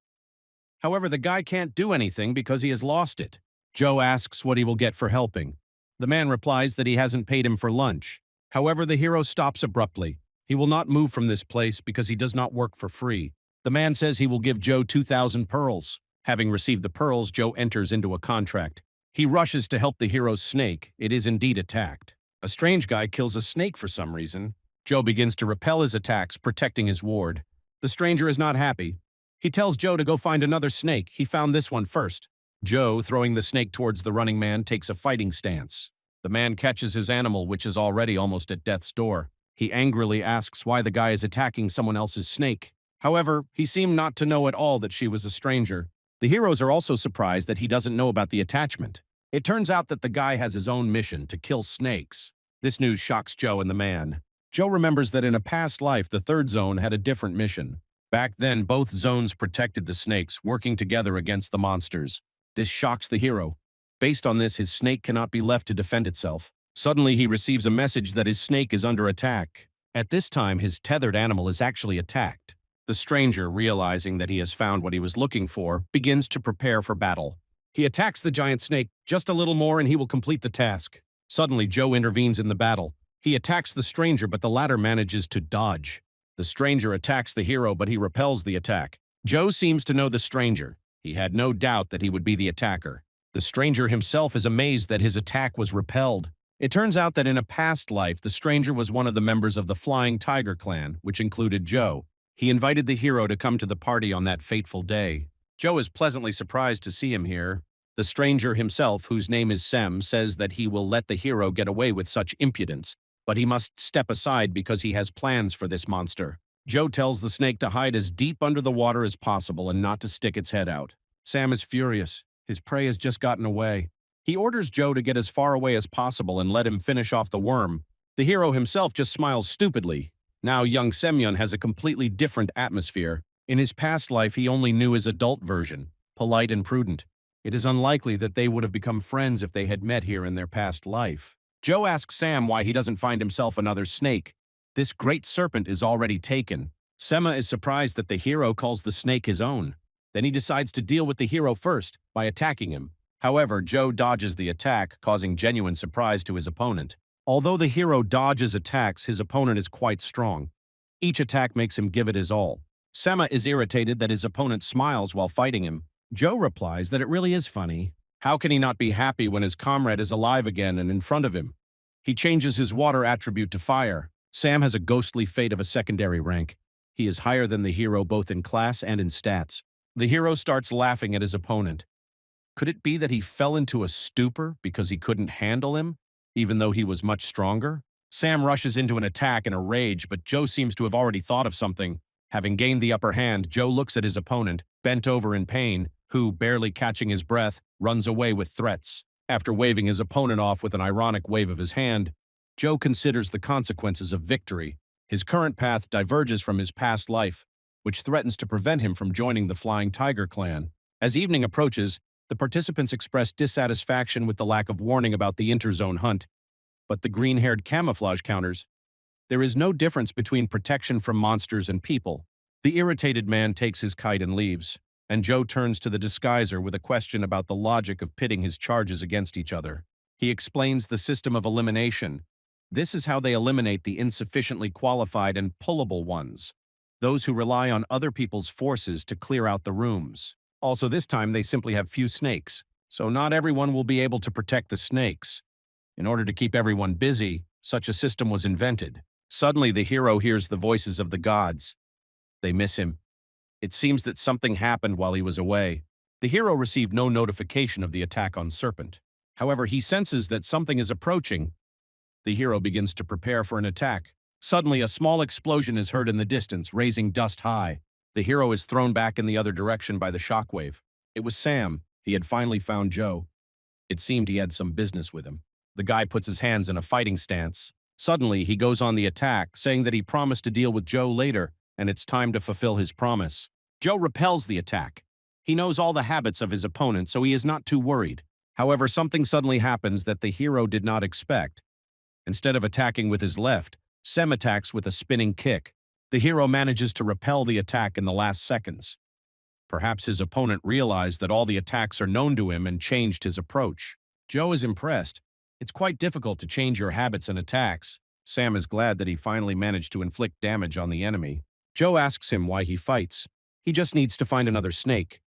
However, the guy can't do anything because he has lost it. Joe asks what he will get for helping. The man replies that he hasn't paid him for lunch. However, the hero stops abruptly. He will not move from this place because he does not work for free. The man says he will give Joe 2,000 pearls. Having received the pearls, Joe enters into a contract. He rushes to help the hero's snake. It is indeed attacked. A strange guy kills a snake for some reason. Joe begins to repel his attacks, protecting his ward. The stranger is not happy. He tells Joe to go find another snake. He found this one first. Joe, throwing the snake towards the running man, takes a fighting stance. The man catches his animal, which is already almost at death's door. He angrily asks why the guy is attacking someone else's snake. However, he seemed not to know at all that she was a stranger. The heroes are also surprised that he doesn't know about the attachment. It turns out that the guy has his own mission to kill snakes. This news shocks Joe and the man. Joe remembers that in a past life, the third zone had a different mission. Back then, both zones protected the snakes, working together against the monsters. This shocks the hero. Based on this, his snake cannot be left to defend itself. Suddenly, he receives a message that his snake is under attack. At this time, his tethered animal is actually attacked. The stranger, realizing that he has found what he was looking for, begins to prepare for battle. He attacks the giant snake. Just a little more and he will complete the task. Suddenly, Joe intervenes in the battle. He attacks the stranger, but the latter manages to dodge. The stranger attacks the hero, but he repels the attack. Joe seems to know the stranger. He had no doubt that he would be the attacker. The stranger himself is amazed that his attack was repelled. It turns out that in a past life, the stranger was one of the members of the Flying Tiger clan, which included Joe. He invited the hero to come to the party on that fateful day. Joe is pleasantly surprised to see him here. The stranger himself, whose name is Sem, says that he will let the hero get away with such impudence, but he must step aside because he has plans for this monster. Joe tells the snake to hide as deep under the water as possible and not to stick its head out. Sam is furious. His prey has just gotten away. He orders Joe to get as far away as possible and let him finish off the worm. The hero himself just smiles stupidly. Now young Semyon has a completely different atmosphere. In his past life, he only knew his adult version, polite and prudent. It is unlikely that they would have become friends if they had met here in their past life. Joe asks Sam why he doesn't find himself another snake. This great serpent is already taken. Sema is surprised that the hero calls the snake his own. Then he decides to deal with the hero first, by attacking him. However, Joe dodges the attack, causing genuine surprise to his opponent. Although the hero dodges attacks, his opponent is quite strong. Each attack makes him give it his all. Sema is irritated that his opponent smiles while fighting him. Joe replies that it really is funny. How can he not be happy when his comrade is alive again and in front of him? He changes his water attribute to fire. Sam has a ghostly fate of a secondary rank. He is higher than the hero both in class and in stats. The hero starts laughing at his opponent. Could it be that he fell into a stupor because he couldn't handle him, even though he was much stronger? Sam rushes into an attack in a rage, but Joe seems to have already thought of something. Having gained the upper hand, Joe looks at his opponent, bent over in pain, who, barely catching his breath, runs away with threats. After waving his opponent off with an ironic wave of his hand, Joe considers the consequences of victory. His current path diverges from his past life, which threatens to prevent him from joining the Flying Tiger clan. As evening approaches, the participants express dissatisfaction with the lack of warning about the interzone hunt, but the green-haired camouflage counters, there is no difference between protection from monsters and people. The irritated man takes his kite and leaves, and Joe turns to the disguiser with a question about the logic of pitting his charges against each other. He explains the system of elimination. This is how they eliminate the insufficiently qualified and pullable ones, those who rely on other people's forces to clear out the rooms. Also, this time they simply have few snakes, so not everyone will be able to protect the snakes. In order to keep everyone busy, such a system was invented. Suddenly, the hero hears the voices of the gods. They miss him. It seems that something happened while he was away. The hero received no notification of the attack on Serpent. However, he senses that something is approaching. The hero begins to prepare for an attack. Suddenly, a small explosion is heard in the distance, raising dust high. The hero is thrown back in the other direction by the shockwave. It was Sam. He had finally found Joe. It seemed he had some business with him. The guy puts his hands in a fighting stance. Suddenly, he goes on the attack, saying that he promised to deal with Joe later, and it's time to fulfill his promise. Joe repels the attack. He knows all the habits of his opponent, so he is not too worried. However, something suddenly happens that the hero did not expect. Instead of attacking with his left, Sam attacks with a spinning kick. The hero manages to repel the attack in the last seconds. Perhaps his opponent realized that all the attacks are known to him and changed his approach. Joe is impressed. It's quite difficult to change your habits and attacks. Sam is glad that he finally managed to inflict damage on the enemy. Joe asks him why he fights. He just needs to find another snake.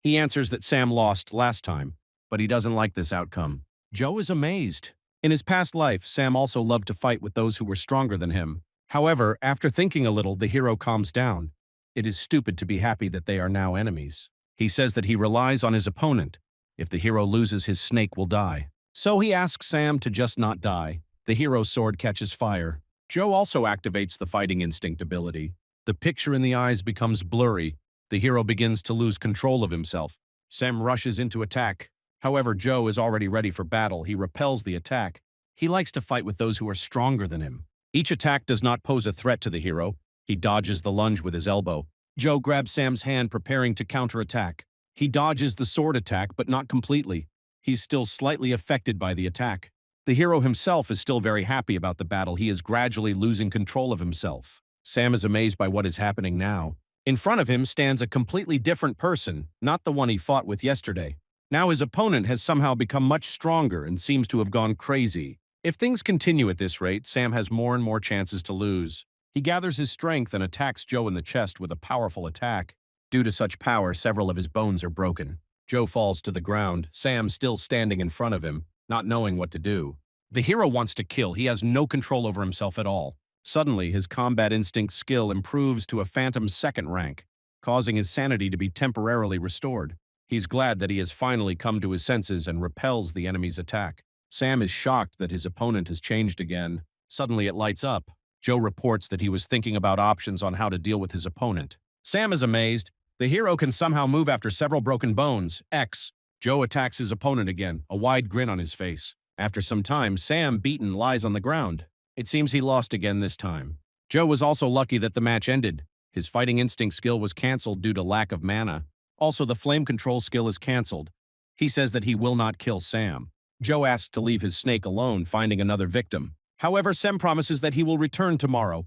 He answers that Sam lost last time, but he doesn't like this outcome. Joe is amazed. In his past life, Sam also loved to fight with those who were stronger than him. However, after thinking a little, the hero calms down. It is stupid to be happy that they are now enemies. He says that he relies on his opponent. If the hero loses, his snake will die. So he asks Sam to just not die. The hero's sword catches fire. Joe also activates the fighting instinct ability. The picture in the eyes becomes blurry. The hero begins to lose control of himself. Sam rushes into attack. However, Joe is already ready for battle. He repels the attack. He likes to fight with those who are stronger than him. Each attack does not pose a threat to the hero. He dodges the lunge with his elbow. Joe grabs Sam's hand, preparing to counterattack. He dodges the sword attack, but not completely. He's still slightly affected by the attack. The hero himself is still very happy about the battle. He is gradually losing control of himself. Sam is amazed by what is happening now. In front of him stands a completely different person, not the one he fought with yesterday. Now his opponent has somehow become much stronger and seems to have gone crazy. If things continue at this rate, Sam has more and more chances to lose. He gathers his strength and attacks Joe in the chest with a powerful attack. Due to such power, several of his bones are broken. Joe falls to the ground, Sam still standing in front of him, not knowing what to do. The hero wants to kill. He has no control over himself at all. Suddenly, his combat instinct skill improves to a phantom second rank, causing his sanity to be temporarily restored. He's glad that he has finally come to his senses and repels the enemy's attack. Sam is shocked that his opponent has changed again. Suddenly, it lights up. Joe reports that he was thinking about options on how to deal with his opponent. Sam is amazed. The hero can somehow move after several broken bones. X. Joe attacks his opponent again, a wide grin on his face. After some time, Sam, beaten, lies on the ground. It seems he lost again this time. Joe was also lucky that the match ended. His fighting instinct skill was cancelled due to lack of mana. Also, the flame control skill is cancelled. He says that he will not kill Sam. Joe asks to leave his snake alone, finding another victim. However, Sam promises that he will return tomorrow.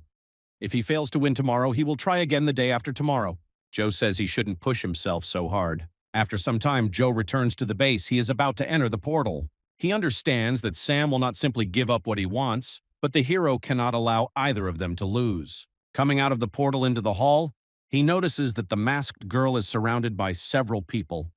If he fails to win tomorrow, he will try again the day after tomorrow. Joe says he shouldn't push himself so hard. After some time, Joe returns to the base. He is about to enter the portal. He understands that Sam will not simply give up what he wants, but the hero cannot allow either of them to lose. Coming out of the portal into the hall, he notices that the masked girl is surrounded by several people.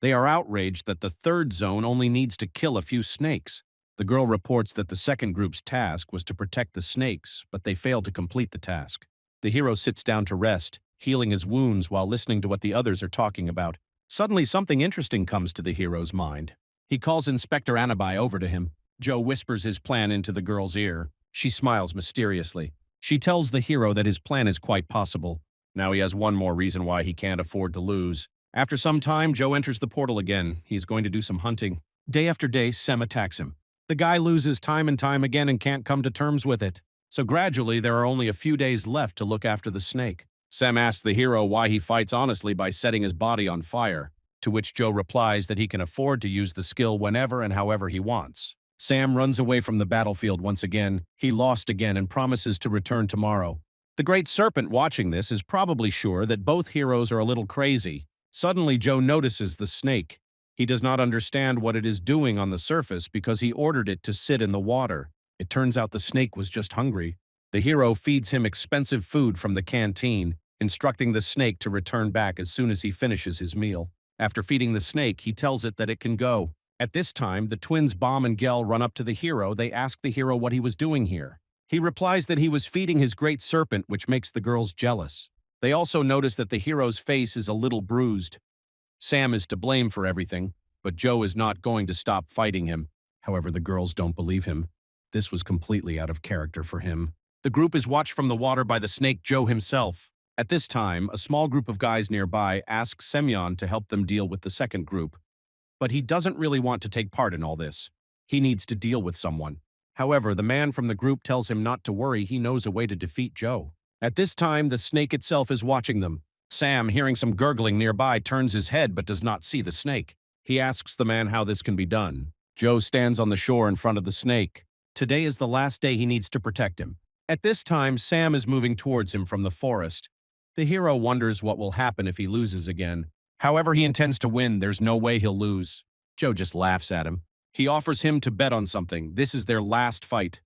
They are outraged that the third zone only needs to kill a few snakes. The girl reports that the second group's task was to protect the snakes, but they failed to complete the task. The hero sits down to rest, healing his wounds while listening to what the others are talking about. Suddenly, something interesting comes to the hero's mind. He calls Inspector Anabai over to him. Joe whispers his plan into the girl's ear. She smiles mysteriously. She tells the hero that his plan is quite possible. Now he has one more reason why he can't afford to lose. After some time, Joe enters the portal again. He's going to do some hunting. Day after day, Sem attacks him. The guy loses time and time again and can't come to terms with it. So gradually, there are only a few days left to look after the snake. Sem asks the hero why he fights honestly by setting his body on fire, to which Joe replies that he can afford to use the skill whenever and however he wants. Sam runs away from the battlefield once again. He lost again and promises to return tomorrow. The Great Serpent watching this is probably sure that both heroes are a little crazy. Suddenly, Joe notices the snake. He does not understand what it is doing on the surface because he ordered it to sit in the water. It turns out the snake was just hungry. The hero feeds him expensive food from the canteen, instructing the snake to return back as soon as he finishes his meal. After feeding the snake, he tells it that it can go. At this time, the twins Bomb and Gel run up to the hero. They ask the hero what he was doing here. He replies that he was feeding his great serpent, which makes the girls jealous. They also notice that the hero's face is a little bruised. Sam is to blame for everything, but Joe is not going to stop fighting him. However, the girls don't believe him. This was completely out of character for him. The group is watched from the water by the snake Joe himself. At this time, a small group of guys nearby asks Semyon to help them deal with the second group. But he doesn't really want to take part in all this. He needs to deal with someone. However, the man from the group tells him not to worry. He knows a way to defeat Joe. At this time, the snake itself is watching them. Sam, hearing some gurgling nearby, turns his head but does not see the snake. He asks the man how this can be done. Joe stands on the shore in front of the snake. Today is the last day he needs to protect him. At this time, Sam is moving towards him from the forest. The hero wonders what will happen if he loses again. However, he intends to win. There's no way he'll lose. Joe just laughs at him. He offers him to bet on something. This is their last fight.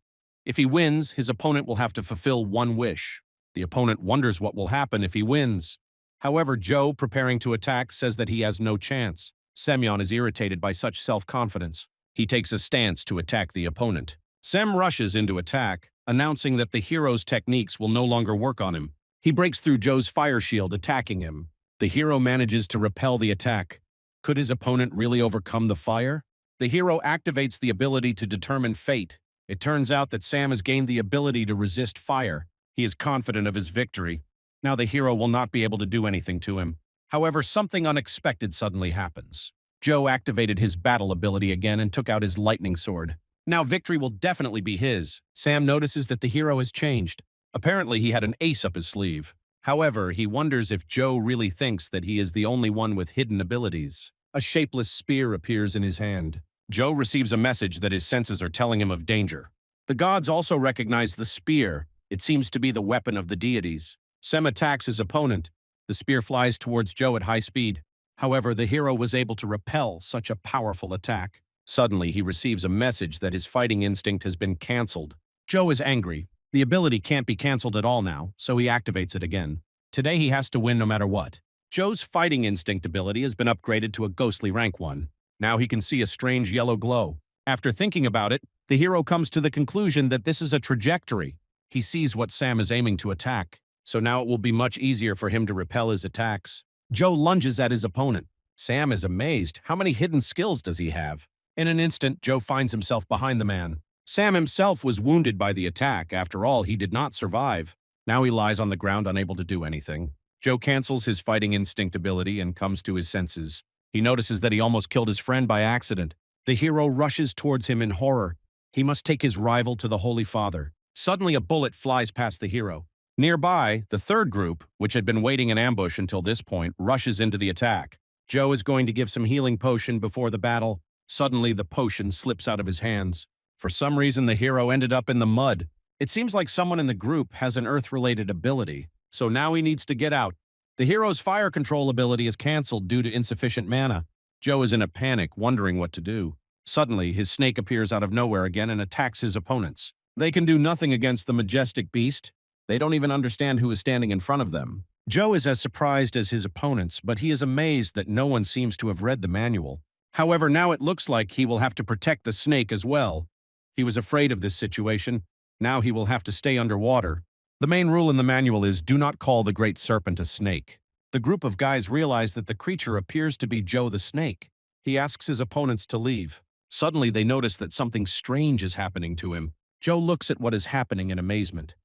If he wins, his opponent will have to fulfill one wish. The opponent wonders what will happen if he wins. However, Joe, preparing to attack, says that he has no chance. Semyon is irritated by such self-confidence. He takes a stance to attack the opponent. Sem rushes into attack, announcing that the hero's techniques will no longer work on him. He breaks through Joe's fire shield, attacking him. The hero manages to repel the attack. Could his opponent really overcome the fire? The hero activates the ability to determine fate. It turns out that Sam has gained the ability to resist fire. He is confident of his victory. Now the hero will not be able to do anything to him. However, something unexpected suddenly happens. Joe activated his battle ability again and took out his lightning sword. Now victory will definitely be his. Sam notices that the hero has changed. Apparently, he had an ace up his sleeve. However, he wonders if Joe really thinks that he is the only one with hidden abilities. A shapeless spear appears in his hand. Joe receives a message that his senses are telling him of danger. The gods also recognize the spear. It seems to be the weapon of the deities. Sem attacks his opponent. The spear flies towards Joe at high speed. However, the hero was able to repel such a powerful attack. Suddenly, he receives a message that his fighting instinct has been cancelled. Joe is angry. The ability can't be cancelled at all now, so he activates it again. Today he has to win no matter what. Joe's fighting instinct ability has been upgraded to a ghostly rank 1. Now he can see a strange yellow glow. After thinking about it, the hero comes to the conclusion that this is a trajectory. He sees what Sam is aiming to attack, so now it will be much easier for him to repel his attacks. Joe lunges at his opponent. Sam is amazed. How many hidden skills does he have? In an instant, Joe finds himself behind the man. Sam himself was wounded by the attack. After all, he did not survive. Now he lies on the ground unable to do anything. Joe cancels his fighting instinct ability and comes to his senses. He notices that he almost killed his friend by accident. The hero rushes towards him in horror. He must take his rival to the Holy Father. Suddenly, a bullet flies past the hero. Nearby, the third group, which had been waiting in ambush until this point, rushes into the attack. Joe is going to give some healing potion before the battle. Suddenly, the potion slips out of his hands. For some reason, the hero ended up in the mud. It seems like someone in the group has an Earth-related ability, so now he needs to get out. The hero's fire control ability is cancelled due to insufficient mana. Joe is in a panic, wondering what to do. Suddenly, his snake appears out of nowhere again and attacks his opponents. They can do nothing against the majestic beast. They don't even understand who is standing in front of them. Joe is as surprised as his opponents, but he is amazed that no one seems to have read the manual. However, now it looks like he will have to protect the snake as well. He was afraid of this situation. Now he will have to stay underwater. The main rule in the manual is do not call the great serpent a snake. The group of guys realize that the creature appears to be Joe the snake. He asks his opponents to leave. Suddenly they notice that something strange is happening to him. Joe looks at what is happening in amazement.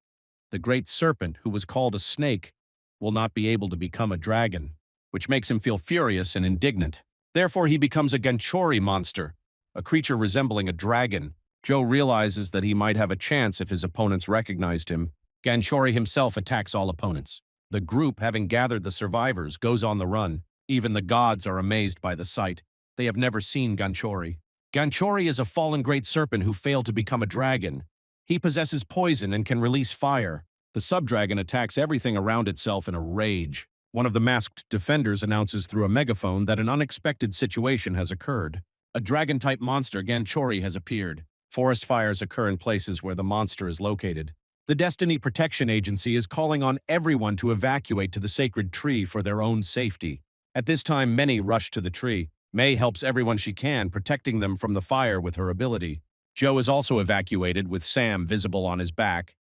The great serpent, who was called a snake, will not be able to become a dragon, which makes him feel furious and indignant. Therefore, he becomes a Ganchori monster, a creature resembling a dragon. Joe realizes that he might have a chance if his opponents recognized him. Ganchori himself attacks all opponents. The group, having gathered the survivors, goes on the run. Even the gods are amazed by the sight. They have never seen Ganchori. Ganchori is a fallen great serpent who failed to become a dragon. He possesses poison and can release fire. The subdragon attacks everything around itself in a rage. One of the masked defenders announces through a megaphone that an unexpected situation has occurred. A dragon-type monster, Ganchori, has appeared. Forest fires occur in places where the monster is located. The Destiny Protection Agency is calling on everyone to evacuate to the sacred tree for their own safety. At this time, many rush to the tree. May helps everyone she can, protecting them from the fire with her ability. Joe is also evacuated, with Sam visible on his back.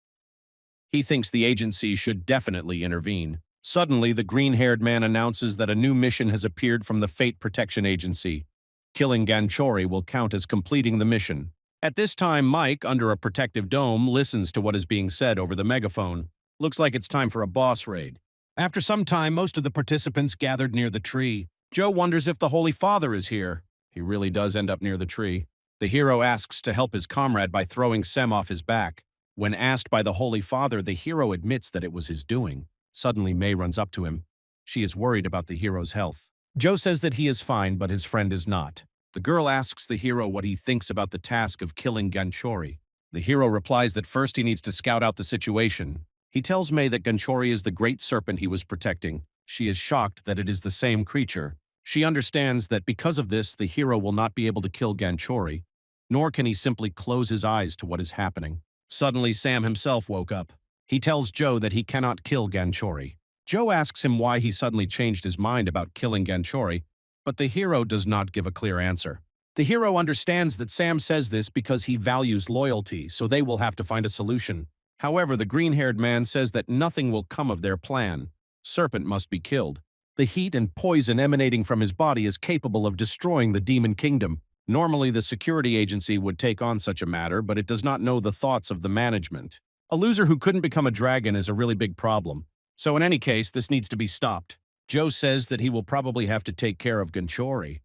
He thinks the agency should definitely intervene. Suddenly, the green-haired man announces that a new mission has appeared from the Fate Protection Agency. Killing Ganchori will count as completing the mission. At this time, Mike, under a protective dome, listens to what is being said over the megaphone. Looks like it's time for a boss raid. After some time, most of the participants gathered near the tree. Joe wonders if the Holy Father is here. He really does end up near the tree. The hero asks to help his comrade by throwing Sem off his back. When asked by the Holy Father, the hero admits that it was his doing. Suddenly, May runs up to him. She is worried about the hero's health. Joe says that he is fine, but his friend is not. The girl asks the hero what he thinks about the task of killing Ganchori. The hero replies that first he needs to scout out the situation. He tells May that Ganchori is the great serpent he was protecting. She is shocked that it is the same creature. She understands that because of this, the hero will not be able to kill Ganchori, nor can he simply close his eyes to what is happening. Suddenly, Sam himself woke up. He tells Joe that he cannot kill Ganchori. Joe asks him why he suddenly changed his mind about killing Ganchori, but the hero does not give a clear answer. The hero understands that Sam says this because he values loyalty, so they will have to find a solution. However, the green-haired man says that nothing will come of their plan. Serpent must be killed. The heat and poison emanating from his body is capable of destroying the demon kingdom. Normally, the security agency would take on such a matter, but it does not know the thoughts of the management. A loser who couldn't become a dragon is a really big problem. So in any case, this needs to be stopped. Joe says that he will probably have to take care of Ganchori.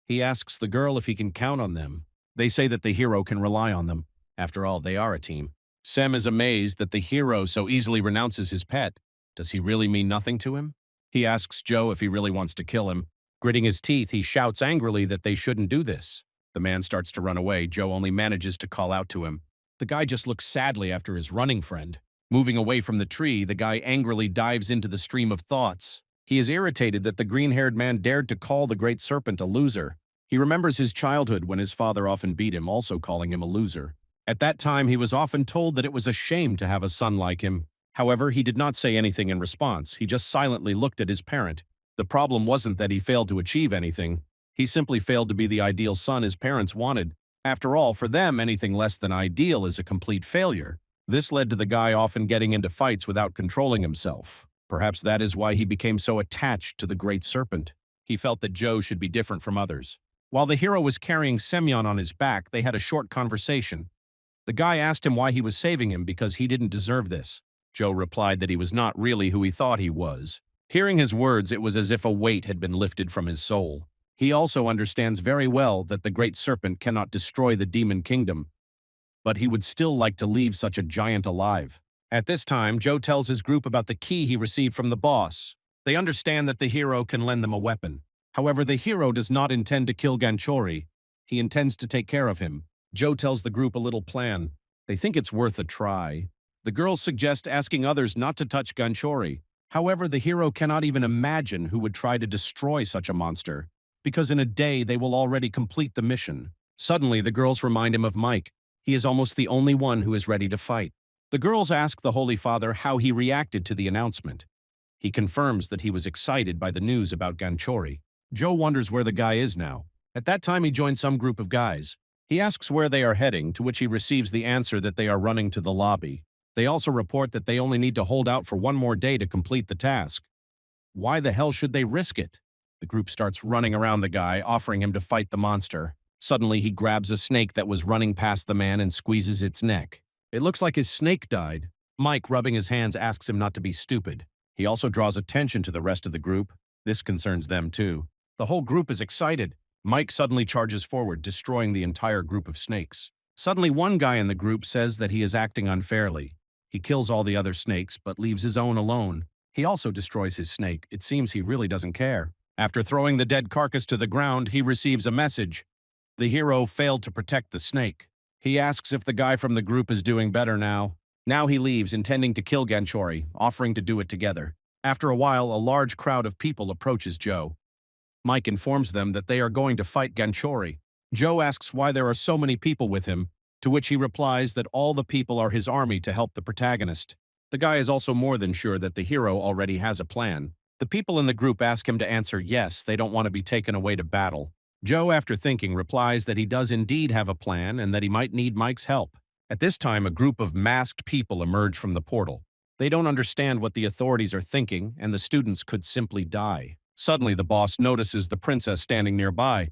He asks the girl if he can count on them. They say that the hero can rely on them. After all, they are a team. Sem is amazed that the hero so easily renounces his pet. Does he really mean nothing to him? He asks Joe if he really wants to kill him. Gritting his teeth, he shouts angrily that they shouldn't do this. The man starts to run away. Joe only manages to call out to him. The guy just looks sadly after his running friend. Moving away from the tree, the guy angrily dives into the stream of thoughts. He is irritated that the green-haired man dared to call the great serpent a loser. He remembers his childhood when his father often beat him, also calling him a loser. At that time, he was often told that it was a shame to have a son like him. However, he did not say anything in response. He just silently looked at his parent. The problem wasn't that he failed to achieve anything. He simply failed to be the ideal son his parents wanted. After all, for them, anything less than ideal is a complete failure. This led to the guy often getting into fights without controlling himself. Perhaps that is why he became so attached to the great serpent. He felt that Joe should be different from others. While the hero was carrying Semyon on his back, they had a short conversation. The guy asked him why he was saving him because he didn't deserve this. Joe replied that he was not really who he thought he was. Hearing his words, it was as if a weight had been lifted from his soul. He also understands very well that the great serpent cannot destroy the demon kingdom, but he would still like to leave such a giant alive. At this time, Joe tells his group about the key he received from the boss. They understand that the hero can lend them a weapon. However, the hero does not intend to kill Ganchori. He intends to take care of him. Joe tells the group a little plan. They think it's worth a try. The girls suggest asking others not to touch Ganchori. However, the hero cannot even imagine who would try to destroy such a monster, because in a day they will already complete the mission. Suddenly, the girls remind him of Mike. He is almost the only one who is ready to fight. The girls ask the Holy Father how he reacted to the announcement. He confirms that he was excited by the news about Ganchori. Joe wonders where the guy is now. At that time, he joins some group of guys. He asks where they are heading, to which he receives the answer that they are running to the lobby. They also report that they only need to hold out for one more day to complete the task. Why the hell should they risk it? The group starts running around the guy, offering him to fight the monster. Suddenly, he grabs a snake that was running past the man and squeezes its neck. It looks like his snake died. Mike, rubbing his hands, asks him not to be stupid. He also draws attention to the rest of the group. This concerns them too. The whole group is excited. Mike suddenly charges forward, destroying the entire group of snakes. Suddenly, one guy in the group says that he is acting unfairly. He kills all the other snakes, but leaves his own alone. He also destroys his snake. It seems he really doesn't care. After throwing the dead carcass to the ground, he receives a message. The hero failed to protect the snake. He asks if the guy from the group is doing better now. Now he leaves, intending to kill Ganchori, offering to do it together. After a while, a large crowd of people approaches Joe. Mike informs them that they are going to fight Ganchori. Joe asks why there are so many people with him, to which he replies that all the people are his army to help the protagonist. The guy is also more than sure that the hero already has a plan. The people in the group ask him to answer yes, they don't want to be taken away to battle. Joe, after thinking, replies that he does indeed have a plan and that he might need Mike's help. At this time, a group of masked people emerge from the portal. They don't understand what the authorities are thinking, and the students could simply die. Suddenly, the boss notices the princess standing nearby.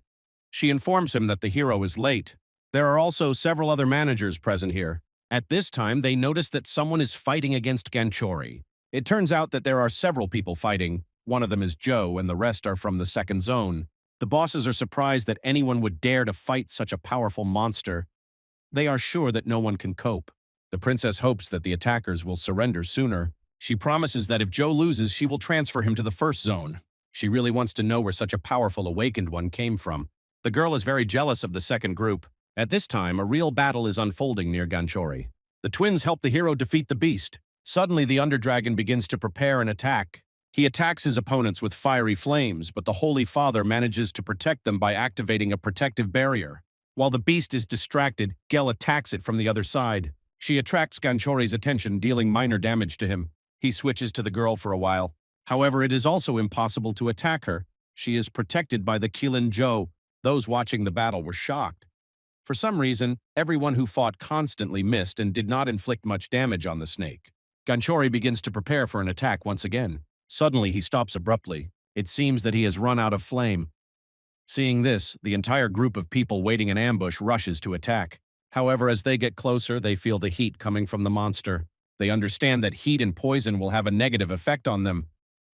She informs him that the hero is late. There are also several other managers present here. At this time, they notice that someone is fighting against Ganchori. It turns out that there are several people fighting. One of them is Joe, and the rest are from the second zone. The bosses are surprised that anyone would dare to fight such a powerful monster. They are sure that no one can cope. The princess hopes that the attackers will surrender sooner. She promises that if Joe loses, she will transfer him to the first zone. She really wants to know where such a powerful awakened one came from. The girl is very jealous of the second group. At this time, a real battle is unfolding near Ganchori. The twins help the hero defeat the beast. Suddenly, the Underdragon begins to prepare an attack. He attacks his opponents with fiery flames, but the Holy Father manages to protect them by activating a protective barrier. While the beast is distracted, Gel attacks it from the other side. She attracts Ganchori's attention, dealing minor damage to him. He switches to the girl for a while. However, it is also impossible to attack her. She is protected by the Kilin Joe. Those watching the battle were shocked. For some reason, everyone who fought constantly missed and did not inflict much damage on the snake. Ganchori begins to prepare for an attack once again. Suddenly, he stops abruptly. It seems that he has run out of flame. Seeing this, the entire group of people waiting in ambush rushes to attack. However, as they get closer, they feel the heat coming from the monster. They understand that heat and poison will have a negative effect on them.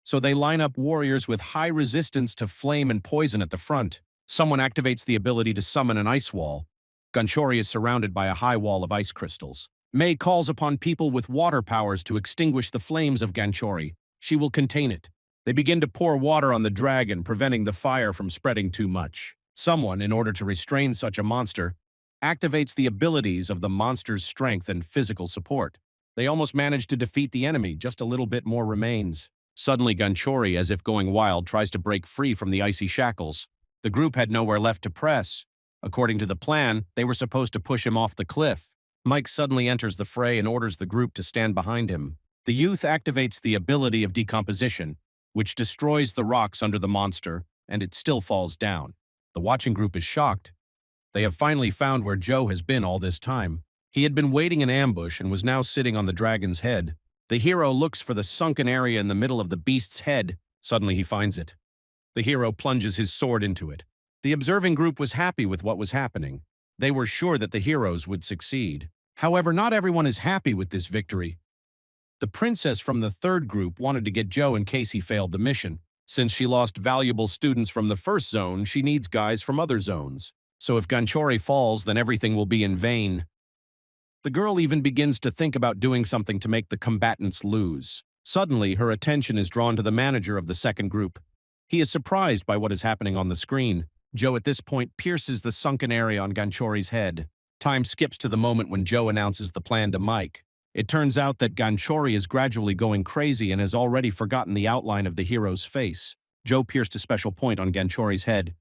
So they line up warriors with high resistance to flame and poison at the front. Someone activates the ability to summon an ice wall. Ganchori is surrounded by a high wall of ice crystals. Mei calls upon people with water powers to extinguish the flames of Ganchori. She will contain it. They begin to pour water on the dragon, preventing the fire from spreading too much. Someone, in order to restrain such a monster, activates the abilities of the monster's strength and physical support. They almost manage to defeat the enemy, just a little bit more remains. Suddenly, Ganchori, as if going wild, tries to break free from the icy shackles. The group had nowhere left to press. According to the plan, they were supposed to push him off the cliff. Mike suddenly enters the fray and orders the group to stand behind him. The youth activates the ability of decomposition, which destroys the rocks under the monster, and it still falls down. The watching group is shocked. They have finally found where Joe has been all this time. He had been waiting in ambush and was now sitting on the dragon's head. The hero looks for the sunken area in the middle of the beast's head. Suddenly he finds it. The hero plunges his sword into it. The observing group was happy with what was happening. They were sure that the heroes would succeed. However, not everyone is happy with this victory. The princess from the third group wanted to get Joe in case he failed the mission. Since she lost valuable students from the first zone, she needs guys from other zones. So if Ganchori falls, then everything will be in vain. The girl even begins to think about doing something to make the combatants lose. Suddenly, her attention is drawn to the manager of the second group. He is surprised by what is happening on the screen. Joe at this point pierces the sunken area on Ganchori's head. Time skips to the moment when Joe announces the plan to Mike. It turns out that Ganchori is gradually going crazy and has already forgotten the outline of the hero's face. Joe pierced a special point on Ganchori's head.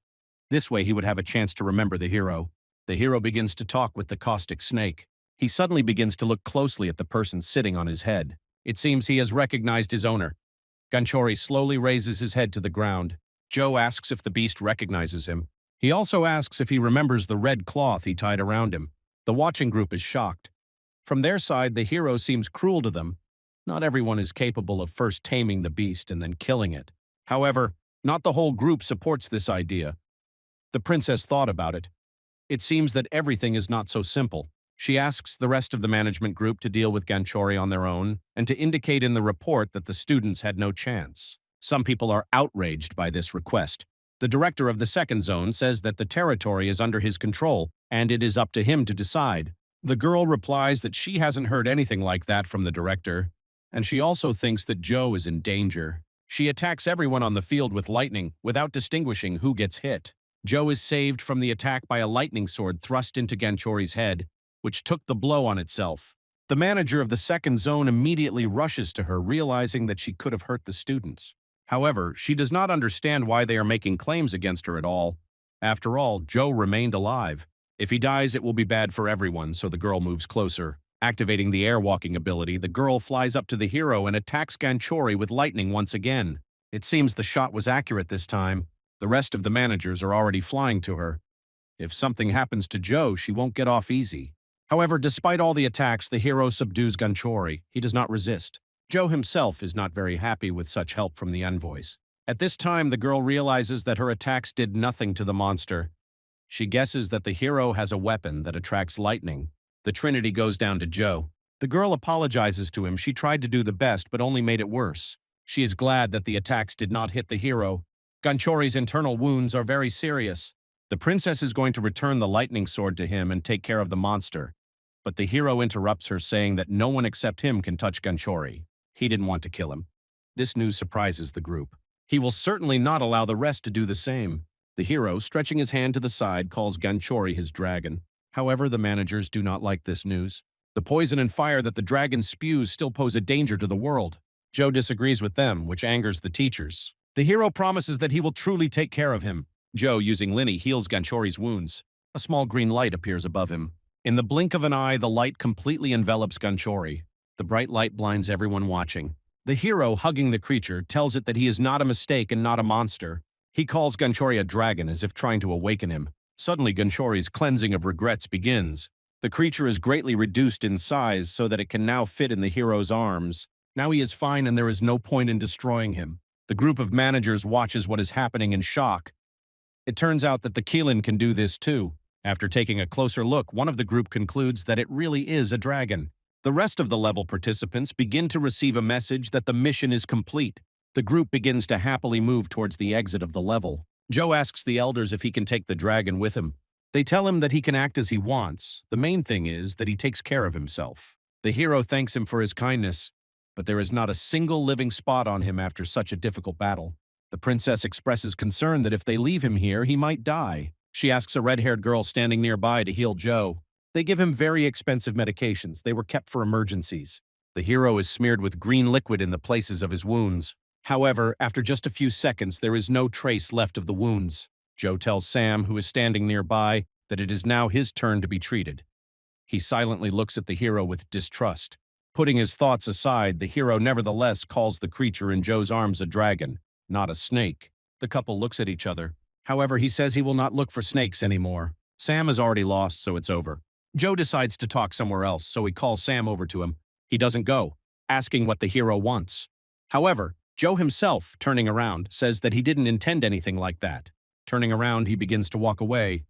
This way he would have a chance to remember the hero. The hero begins to talk with the caustic snake. He suddenly begins to look closely at the person sitting on his head. It seems he has recognized his owner. Ganchori slowly raises his head to the ground. Joe asks if the beast recognizes him. He also asks if he remembers the red cloth he tied around him. The watching group is shocked. From their side, the hero seems cruel to them. Not everyone is capable of first taming the beast and then killing it. However, not the whole group supports this idea. The princess thought about it. It seems that everything is not so simple. She asks the rest of the management group to deal with Ganchori on their own and to indicate in the report that the students had no chance. Some people are outraged by this request. The director of the second zone says that the territory is under his control and it is up to him to decide. The girl replies that she hasn't heard anything like that from the director, and she also thinks that Joe is in danger. She attacks everyone on the field with lightning without distinguishing who gets hit. Joe is saved from the attack by a lightning sword thrust into Ganchori's head, which took the blow on itself. The manager of the second zone immediately rushes to her, realizing that she could have hurt the students. However, she does not understand why they are making claims against her at all. After all, Joe remained alive. If he dies, it will be bad for everyone, so the girl moves closer. Activating the airwalking ability, the girl flies up to the hero and attacks Ganchori with lightning once again. It seems the shot was accurate this time. The rest of the managers are already flying to her. If something happens to Joe, she won't get off easy. However, despite all the attacks, the hero subdues Ganchori. He does not resist. Joe himself is not very happy with such help from the envoys. At this time, the girl realizes that her attacks did nothing to the monster. She guesses that the hero has a weapon that attracts lightning. The Trinity goes down to Joe. The girl apologizes to him. She tried to do the best, but only made it worse. She is glad that the attacks did not hit the hero. Ganchori's internal wounds are very serious. The princess is going to return the lightning sword to him and take care of the monster. But the hero interrupts her, saying that no one except him can touch Ganchori. He didn't want to kill him. This news surprises the group. He will certainly not allow the rest to do the same. The hero, stretching his hand to the side, calls Ganchori his dragon. However, the managers do not like this news. The poison and fire that the dragon spews still pose a danger to the world. Joe disagrees with them, which angers the teachers. The hero promises that he will truly take care of him. Joe, using Linny, heals Ganchori's wounds. A small green light appears above him. In the blink of an eye, the light completely envelops Ganchori. The bright light blinds everyone watching. The hero, hugging the creature, tells it that he is not a mistake and not a monster. He calls Ganchori a dragon as if trying to awaken him. Suddenly, Ganchori's cleansing of regrets begins. The creature is greatly reduced in size so that it can now fit in the hero's arms. Now he is fine and there is no point in destroying him. The group of managers watches what is happening in shock. It turns out that the Keelan can do this too. After taking a closer look, one of the group concludes that it really is a dragon. The rest of the level participants begin to receive a message that the mission is complete. The group begins to happily move towards the exit of the level. Joe asks the elders if he can take the dragon with him. They tell him that he can act as he wants. The main thing is that he takes care of himself. The hero thanks him for his kindness, but there is not a single living spot on him after such a difficult battle. The princess expresses concern that if they leave him here, he might die. She asks a red-haired girl standing nearby to heal Joe. They give him very expensive medications. They were kept for emergencies. The hero is smeared with green liquid in the places of his wounds. However, after just a few seconds, there is no trace left of the wounds. Joe tells Sam, who is standing nearby, that it is now his turn to be treated. He silently looks at the hero with distrust. Putting his thoughts aside, the hero nevertheless calls the creature in Joe's arms a dragon, not a snake. The couple looks at each other. However, he says he will not look for snakes anymore. Sam is already lost, so it's over. Joe decides to talk somewhere else, so he calls Sam over to him. He doesn't go, asking what the hero wants. However, Joe himself, turning around, says that he didn't intend anything like that. Turning around, he begins to walk away.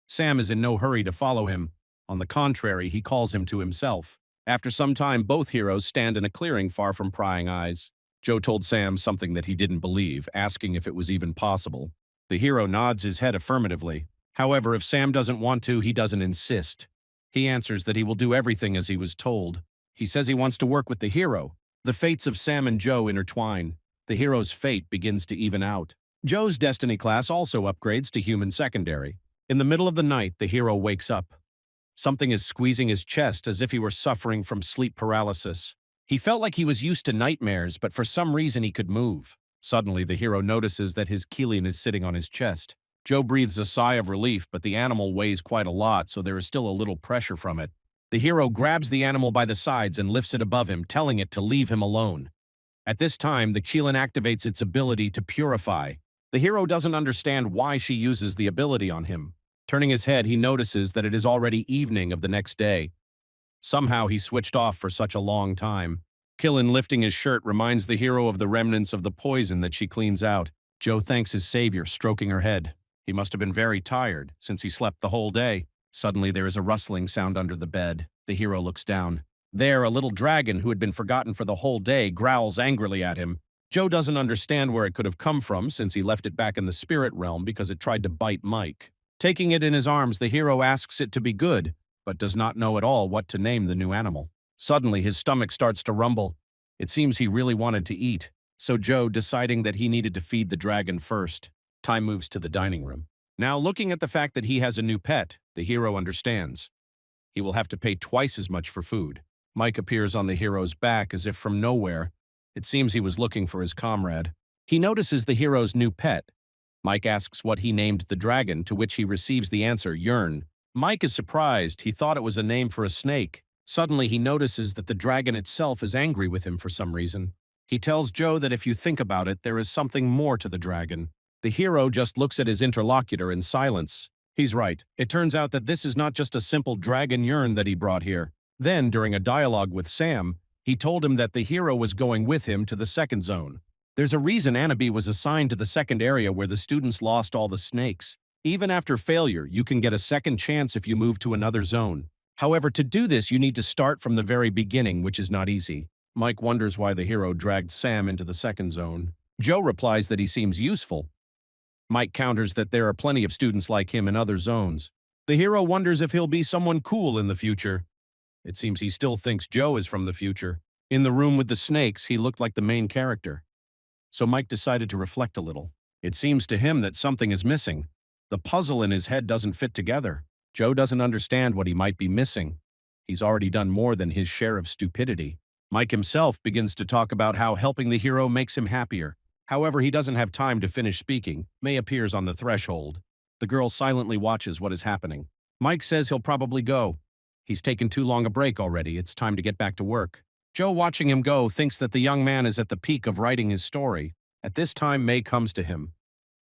Sam is in no hurry to follow him. On the contrary, he calls him to himself. After some time, both heroes stand in a clearing far from prying eyes. Joe told Sam something that he didn't believe, asking if it was even possible. The hero nods his head affirmatively. However, if Sam doesn't want to, he doesn't insist. He answers that he will do everything as he was told. He says he wants to work with the hero. The fates of Sam and Joe intertwine. The hero's fate begins to even out. Joe's Destiny class also upgrades to Human Secondary. In the middle of the night, the hero wakes up. Something is squeezing his chest as if he were suffering from sleep paralysis. He felt like he was used to nightmares, but for some reason he could move. Suddenly, the hero notices that his Keelan is sitting on his chest. Joe breathes a sigh of relief, but the animal weighs quite a lot, so there is still a little pressure from it. The hero grabs the animal by the sides and lifts it above him, telling it to leave him alone. At this time, the Keelan activates its ability to purify. The hero doesn't understand why she uses the ability on him. Turning his head, he notices that it is already evening of the next day. Somehow he switched off for such a long time. Keelan lifting his shirt reminds the hero of the remnants of the poison that she cleans out. Joe thanks his savior, stroking her head. He must have been very tired, since he slept the whole day. Suddenly, there is a rustling sound under the bed. The hero looks down. There, a little dragon who had been forgotten for the whole day growls angrily at him. Joe doesn't understand where it could have come from since he left it back in the spirit realm because it tried to bite Mike. Taking it in his arms, the hero asks it to be good, but does not know at all what to name the new animal. Suddenly, his stomach starts to rumble. It seems he really wanted to eat, so Joe, deciding that he needed to feed the dragon first. Time moves to the dining room. Now, looking at the fact that he has a new pet, the hero understands. He will have to pay twice as much for food. Mike appears on the hero's back as if from nowhere. It seems he was looking for his comrade. He notices the hero's new pet. Mike asks what he named the dragon, to which he receives the answer, Yearn. Mike is surprised. He thought it was a name for a snake. Suddenly, he notices that the dragon itself is angry with him for some reason. He tells Joe that if you think about it, there is something more to the dragon. The hero just looks at his interlocutor in silence. He's right. It turns out that this is not just a simple dragon Yearn that he brought here. Then, during a dialogue with Sam, he told him that the hero was going with him to the second zone. There's a reason Anabi was assigned to the second area where the students lost all the snakes. Even after failure, you can get a second chance if you move to another zone. However, to do this, you need to start from the very beginning, which is not easy. Mike wonders why the hero dragged Sam into the second zone. Joe replies that he seems useful. Mike counters that there are plenty of students like him in other zones. The hero wonders if he'll be someone cool in the future. It seems he still thinks Joe is from the future. In the room with the snakes, he looked like the main character. So Mike decided to reflect a little. It seems to him that something is missing. The puzzle in his head doesn't fit together. Joe doesn't understand what he might be missing. He's already done more than his share of stupidity. Mike himself begins to talk about how helping the hero makes him happier. However, he doesn't have time to finish speaking. May appears on the threshold. The girl silently watches what is happening. Mike says he'll probably go. He's taken too long a break already. It's time to get back to work. Joe, watching him go, thinks that the young man is at the peak of writing his story. At this time, May comes to him.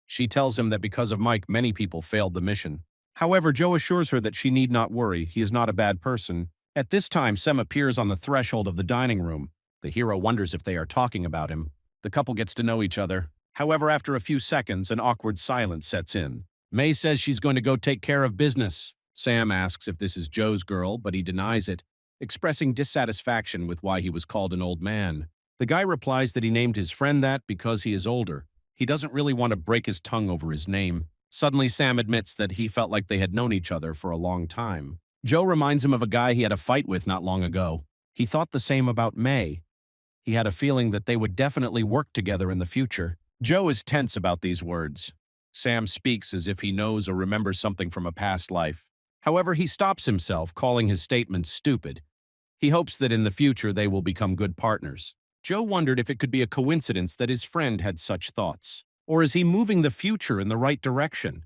She tells him that because of Mike, many people failed the mission. However, Joe assures her that she need not worry. He is not a bad person. At this time, Sem appears on the threshold of the dining room. The hero wonders if they are talking about him. The couple gets to know each other. However, after a few seconds, an awkward silence sets in. May says she's going to go take care of business. Sam asks if this is Joe's girl, but he denies it, expressing dissatisfaction with why he was called an old man. The guy replies that he named his friend that because he is older. He doesn't really want to break his tongue over his name. Suddenly, Sam admits that he felt like they had known each other for a long time. Joe reminds him of a guy he had a fight with not long ago. He thought the same about May. He had a feeling that they would definitely work together in the future. Joe is tense about these words. Sam speaks as if he knows or remembers something from a past life. However, he stops himself, calling his statement stupid. He hopes that in the future they will become good partners. Joe wondered if it could be a coincidence that his friend had such thoughts. Or is he moving the future in the right direction?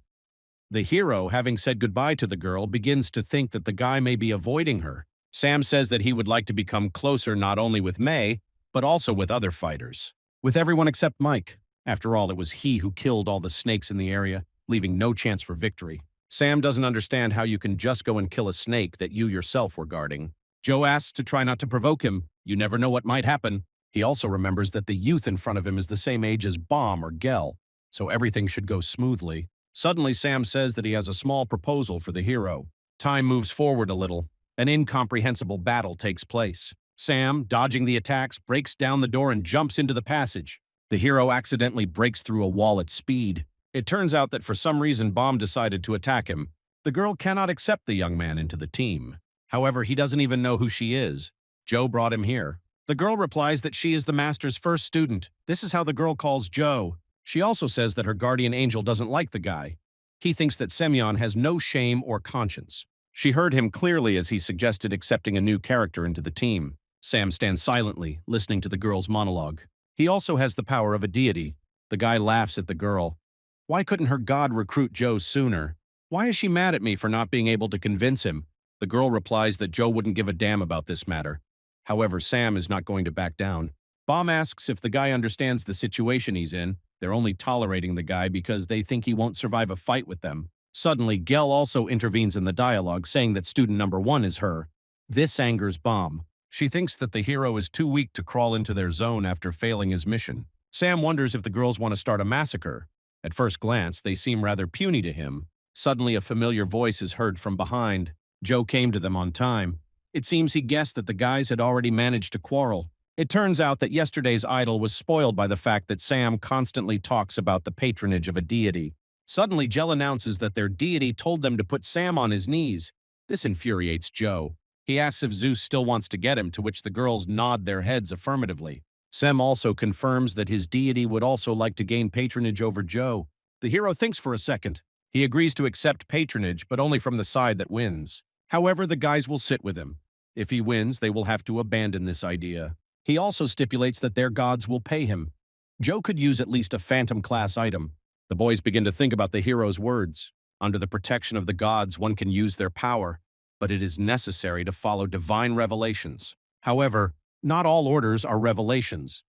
The hero, having said goodbye to the girl, begins to think that the guy may be avoiding her. Sam says that he would like to become closer not only with May, but also with other fighters. With everyone except Mike. After all, it was he who killed all the snakes in the area, leaving no chance for victory. Sam doesn't understand how you can just go and kill a snake that you yourself were guarding. Joe asks to try not to provoke him. You never know what might happen. He also remembers that the youth in front of him is the same age as Baum or Gel, so everything should go smoothly. Suddenly, Sam says that he has a small proposal for the hero. Time moves forward a little. An incomprehensible battle takes place. Sam, dodging the attacks, breaks down the door and jumps into the passage. The hero accidentally breaks through a wall at speed. It turns out that for some reason Baum decided to attack him. The girl cannot accept the young man into the team. However, he doesn't even know who she is. Joe brought him here. The girl replies that she is the master's first student. This is how the girl calls Joe. She also says that her guardian angel doesn't like the guy. He thinks that Semyon has no shame or conscience. She heard him clearly as he suggested accepting a new character into the team. Sam stands silently, listening to the girl's monologue. He also has the power of a deity. The guy laughs at the girl. Why couldn't her god recruit Joe sooner? Why is she mad at me for not being able to convince him? The girl replies that Joe wouldn't give a damn about this matter. However, Sam is not going to back down. Baum asks if the guy understands the situation he's in. They're only tolerating the guy because they think he won't survive a fight with them. Suddenly, Gel also intervenes in the dialogue, saying that student number 1 is her. This angers Baum. She thinks that the hero is too weak to crawl into their zone after failing his mission. Sam wonders if the girls want to start a massacre. At first glance, they seem rather puny to him. Suddenly, a familiar voice is heard from behind. Joe came to them on time. It seems he guessed that the guys had already managed to quarrel. It turns out that yesterday's idol was spoiled by the fact that Sam constantly talks about the patronage of a deity. Suddenly, Jell announces that their deity told them to put Sam on his knees. This infuriates Joe. He asks if Zeus still wants to get him, to which the girls nod their heads affirmatively. Sem also confirms that his deity would also like to gain patronage over Joe. The hero thinks for a second. He agrees to accept patronage, but only from the side that wins. However, the guys will sit with him. If he wins, they will have to abandon this idea. He also stipulates that their gods will pay him. Joe could use at least a phantom-class item. The boys begin to think about the hero's words. Under the protection of the gods, one can use their power, but it is necessary to follow divine revelations. However, not all orders are revelations.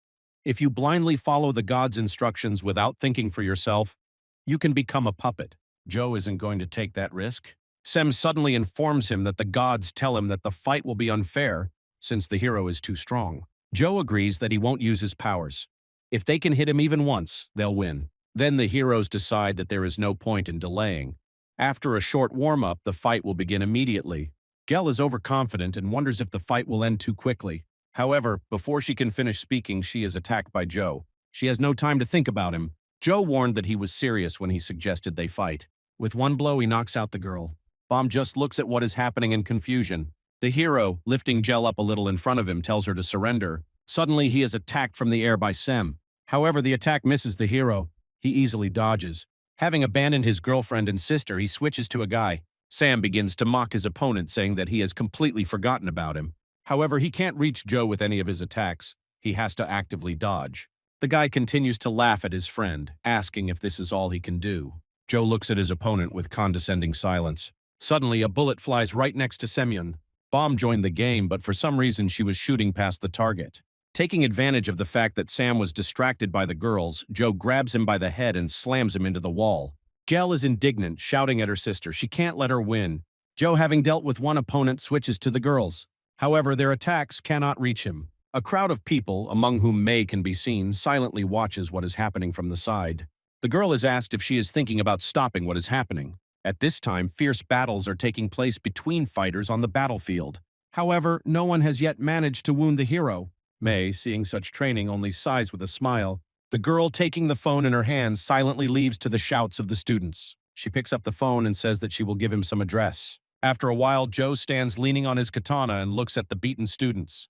If you blindly follow the gods' instructions without thinking for yourself, you can become a puppet. Joe isn't going to take that risk. Sem suddenly informs him that the gods tell him that the fight will be unfair since the hero is too strong. Joe agrees that he won't use his powers. If they can hit him even once, they'll win. Then the heroes decide that there is no point in delaying. After a short warm-up, the fight will begin immediately. Gel is overconfident and wonders if the fight will end too quickly. However, before she can finish speaking, she is attacked by Joe. She has no time to think about him. Joe warned that he was serious when he suggested they fight. With one blow, he knocks out the girl. Bomb just looks at what is happening in confusion. The hero, lifting Gel up a little in front of him, tells her to surrender. Suddenly, he is attacked from the air by Sem. However, the attack misses the hero. He easily dodges. Having abandoned his girlfriend and sister, he switches to a guy. Sam begins to mock his opponent, saying that he has completely forgotten about him. However, he can't reach Joe with any of his attacks. He has to actively dodge. The guy continues to laugh at his friend, asking if this is all he can do. Joe looks at his opponent with condescending silence. Suddenly, a bullet flies right next to Semyon. Bomb joined the game, but for some reason she was shooting past the target. Taking advantage of the fact that Sam was distracted by the girls, Joe grabs him by the head and slams him into the wall. Gel is indignant, shouting at her sister. She can't let her win. Joe, having dealt with one opponent, switches to the girls. However, their attacks cannot reach him. A crowd of people, among whom May can be seen, silently watches what is happening from the side. The girl is asked if she is thinking about stopping what is happening. At this time, fierce battles are taking place between fighters on the battlefield. However, no one has yet managed to wound the hero. May, seeing such training, only sighs with a smile. The girl, taking the phone in her hands, silently leaves to the shouts of the students. She picks up the phone and says that she will give him some address. After a while, Joe stands leaning on his katana and looks at the beaten students.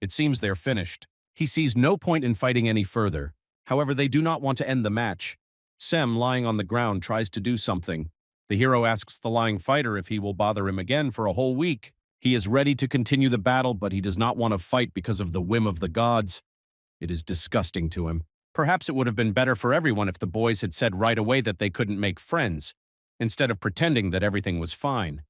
It seems they're finished. He sees no point in fighting any further. However, they do not want to end the match. Sem, lying on the ground, tries to do something. The hero asks the lying fighter if he will bother him again for a whole week. He is ready to continue the battle, but he does not want to fight because of the whim of the gods. It is disgusting to him. Perhaps it would have been better for everyone if the boys had said right away that they couldn't make friends, instead of pretending that everything was fine.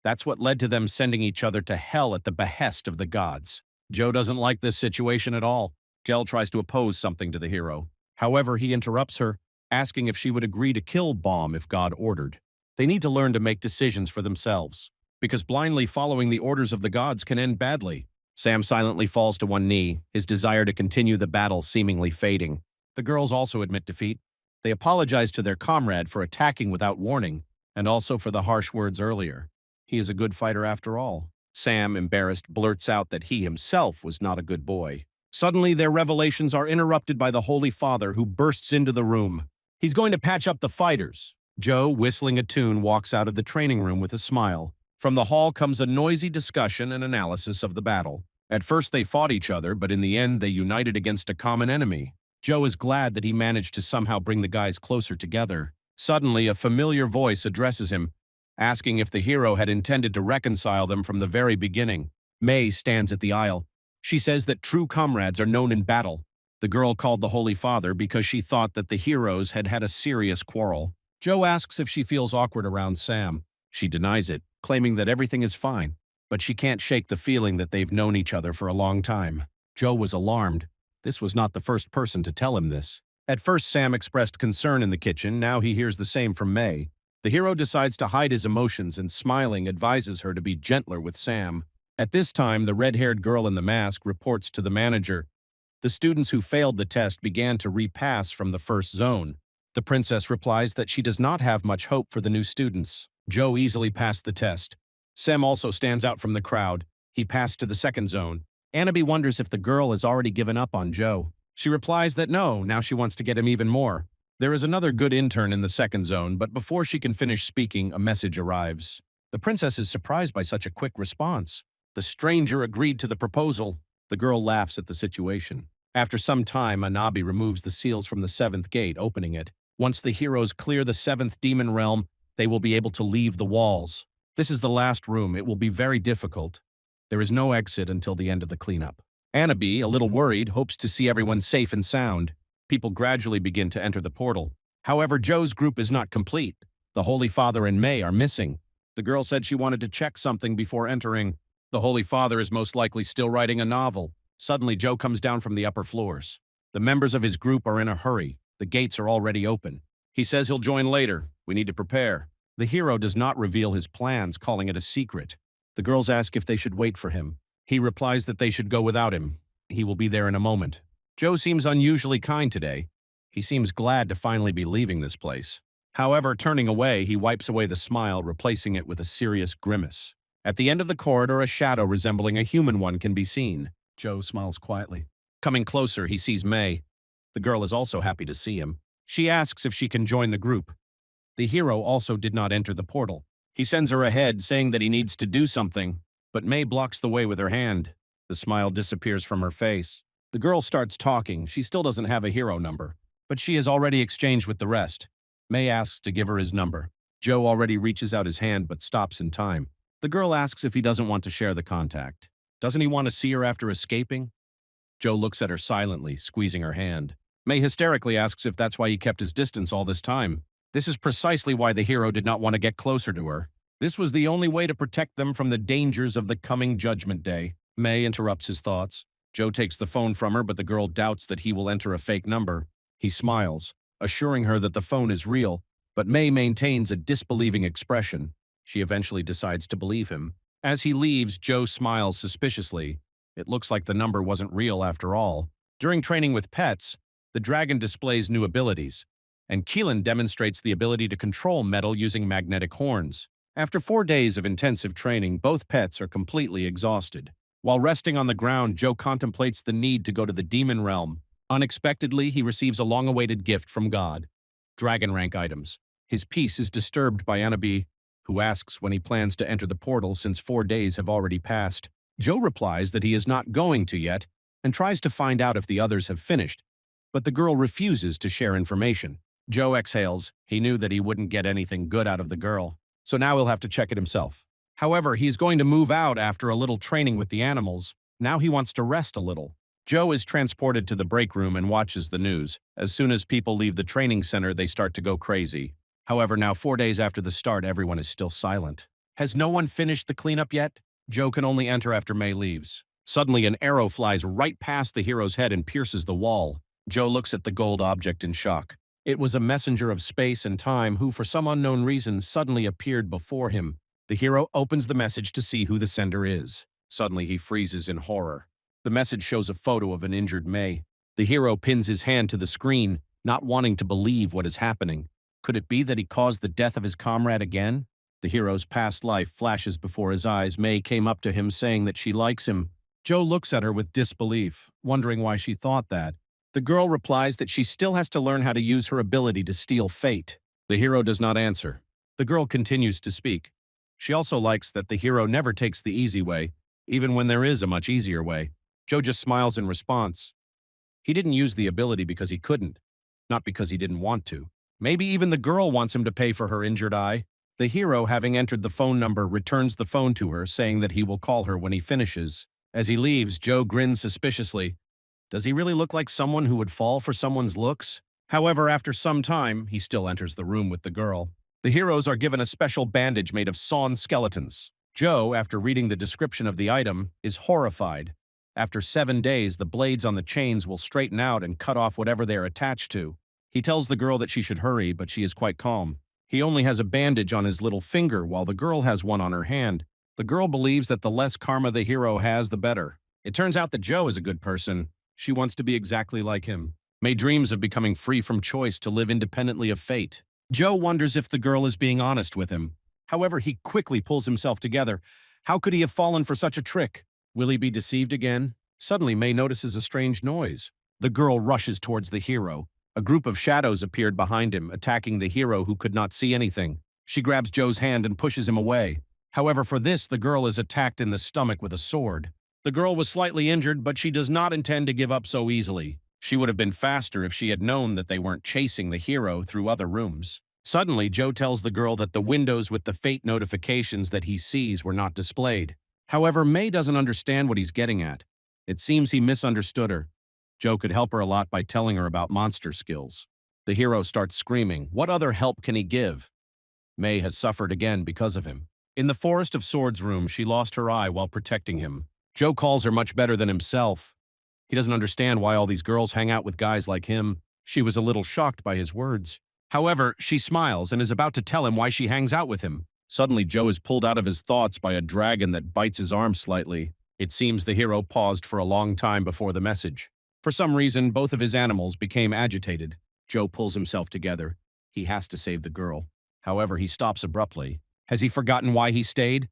That's what led to them sending each other to hell at the behest of the gods. Joe doesn't like this situation at all. Gel tries to oppose something to the hero. However, he interrupts her, asking if she would agree to kill Bomb if God ordered. They need to learn to make decisions for themselves, because blindly following the orders of the gods can end badly. Sam silently falls to one knee, his desire to continue the battle seemingly fading. The girls also admit defeat. They apologize to their comrade for attacking without warning, and also for the harsh words earlier. He is a good fighter after all. Sam, embarrassed, blurts out that he himself was not a good boy. Suddenly, their revelations are interrupted by the Holy Father, who bursts into the room. He's going to patch up the fighters. Joe, whistling a tune, walks out of the training room with a smile. From the hall comes a noisy discussion and analysis of the battle. At first they fought each other, but in the end they united against a common enemy. Joe is glad that he managed to somehow bring the guys closer together. Suddenly, a familiar voice addresses him, asking if the hero had intended to reconcile them from the very beginning. May stands at the aisle. She says that true comrades are known in battle. The girl called the Holy Father because she thought that the heroes had had a serious quarrel. Joe asks if she feels awkward around Sam. She denies it, claiming that everything is fine, but she can't shake the feeling that they've known each other for a long time. Joe was alarmed. This was not the first person to tell him this. At first, Sam expressed concern in the kitchen. Now he hears the same from May. The hero decides to hide his emotions and, smiling, advises her to be gentler with Sam. At this time, the red-haired girl in the mask reports to the manager. The students who failed the test began to repass from the first zone. The princess replies that she does not have much hope for the new students. Joe easily passed the test. Sem also stands out from the crowd. He passed to the second zone. Anabi wonders if the girl has already given up on Joe. She replies that no, now she wants to get him even more. There is another good intern in the second zone, but before she can finish speaking, a message arrives. The princess is surprised by such a quick response. The stranger agreed to the proposal. The girl laughs at the situation. After some time, Anabi removes the seals from the seventh gate, opening it. Once the heroes clear the seventh demon realm, they will be able to leave the walls. This is the last room. It will be very difficult. There is no exit until the end of the cleanup. Anabi, a little worried, hopes to see everyone safe and sound. People gradually begin to enter the portal. However, Joe's group is not complete. The Holy Father and May are missing. The girl said she wanted to check something before entering. The Holy Father is most likely still writing a novel. Suddenly, Joe comes down from the upper floors. The members of his group are in a hurry. The gates are already open. He says he'll join later. We need to prepare. The hero does not reveal his plans, calling it a secret. The girls ask if they should wait for him. He replies that they should go without him. He will be there in a moment. Joe seems unusually kind today. He seems glad to finally be leaving this place. However, turning away, he wipes away the smile, replacing it with a serious grimace. At the end of the corridor, a shadow resembling a human one can be seen. Joe smiles quietly. Coming closer, he sees May. The girl is also happy to see him. She asks if she can join the group. The hero also did not enter the portal. He sends her ahead, saying that he needs to do something, but May blocks the way with her hand. The smile disappears from her face. The girl starts talking. She still doesn't have a hero number, but she has already exchanged with the rest. May asks to give her his number. Joe already reaches out his hand but stops in time. The girl asks if he doesn't want to share the contact. Doesn't he want to see her after escaping? Joe looks at her silently, squeezing her hand. May hysterically asks if that's why he kept his distance all this time. This is precisely why the hero did not want to get closer to her. This was the only way to protect them from the dangers of the coming Judgment Day. May interrupts his thoughts. Joe takes the phone from her, but the girl doubts that he will enter a fake number. He smiles, assuring her that the phone is real, but May maintains a disbelieving expression. She eventually decides to believe him. As he leaves, Joe smiles suspiciously. It looks like the number wasn't real after all. During training with pets, the dragon displays new abilities, and Keelan demonstrates the ability to control metal using magnetic horns. After 4 days of intensive training, both pets are completely exhausted. While resting on the ground, Joe contemplates the need to go to the demon realm. Unexpectedly, he receives a long-awaited gift from God. Dragon rank items. His peace is disturbed by Anabi, who asks when he plans to enter the portal since 4 days have already passed. Joe replies that he is not going to yet, and tries to find out if the others have finished, but the girl refuses to share information. Joe exhales. He knew that he wouldn't get anything good out of the girl, so now he'll have to check it himself. However, he's going to move out after a little training with the animals. Now he wants to rest a little. Joe is transported to the break room and watches the news. As soon as people leave the training center, they start to go crazy. However, now 4 days after the start, everyone is still silent. Has no one finished the cleanup yet? Joe can only enter after May leaves. Suddenly, an arrow flies right past the hero's head and pierces the wall. Joe looks at the gold object in shock. It was a messenger of space and time who, for some unknown reason, suddenly appeared before him. The hero opens the message to see who the sender is. Suddenly, he freezes in horror. The message shows a photo of an injured May. The hero pins his hand to the screen, not wanting to believe what is happening. Could it be that he caused the death of his comrade again? The hero's past life flashes before his eyes. May came up to him saying that she likes him. Joe looks at her with disbelief, wondering why she thought that. The girl replies that she still has to learn how to use her ability to steal fate. The hero does not answer. The girl continues to speak. She also likes that the hero never takes the easy way, even when there is a much easier way. Joe just smiles in response. He didn't use the ability because he couldn't, not because he didn't want to. Maybe even the girl wants him to pay for her injured eye. The hero, having entered the phone number, returns the phone to her, saying that he will call her when he finishes. As he leaves, Joe grins suspiciously. Does he really look like someone who would fall for someone's looks? However, after some time, he still enters the room with the girl. The heroes are given a special bandage made of sawn skeletons. Joe, after reading the description of the item, is horrified. After 7 days, the blades on the chains will straighten out and cut off whatever they are attached to. He tells the girl that she should hurry, but she is quite calm. He only has a bandage on his little finger, while the girl has one on her hand. The girl believes that the less karma the hero has, the better. It turns out that Joe is a good person. She wants to be exactly like him. May dreams of becoming free from choice to live independently of fate. Joe wonders if the girl is being honest with him. However, he quickly pulls himself together. How could he have fallen for such a trick? Will he be deceived again? Suddenly, May notices a strange noise. The girl rushes towards the hero. A group of shadows appeared behind him, attacking the hero who could not see anything. She grabs Joe's hand and pushes him away. However, for this, the girl is attacked in the stomach with a sword. The girl was slightly injured, but she does not intend to give up so easily. She would have been faster if she had known that they weren't chasing the hero through other rooms. Suddenly, Joe tells the girl that the windows with the fate notifications that he sees were not displayed. However, May doesn't understand what he's getting at. It seems he misunderstood her. Joe could help her a lot by telling her about monster skills. The hero starts screaming. What other help can he give? May has suffered again because of him. In the Forest of Swords room, she lost her eye while protecting him. Joe calls her much better than himself. He doesn't understand why all these girls hang out with guys like him. She was a little shocked by his words. However, she smiles and is about to tell him why she hangs out with him. Suddenly, Joe is pulled out of his thoughts by a dragon that bites his arm slightly. It seems the hero paused for a long time before the message. For some reason, both of his animals became agitated. Joe pulls himself together. He has to save the girl. However, he stops abruptly. Has he forgotten why he stayed?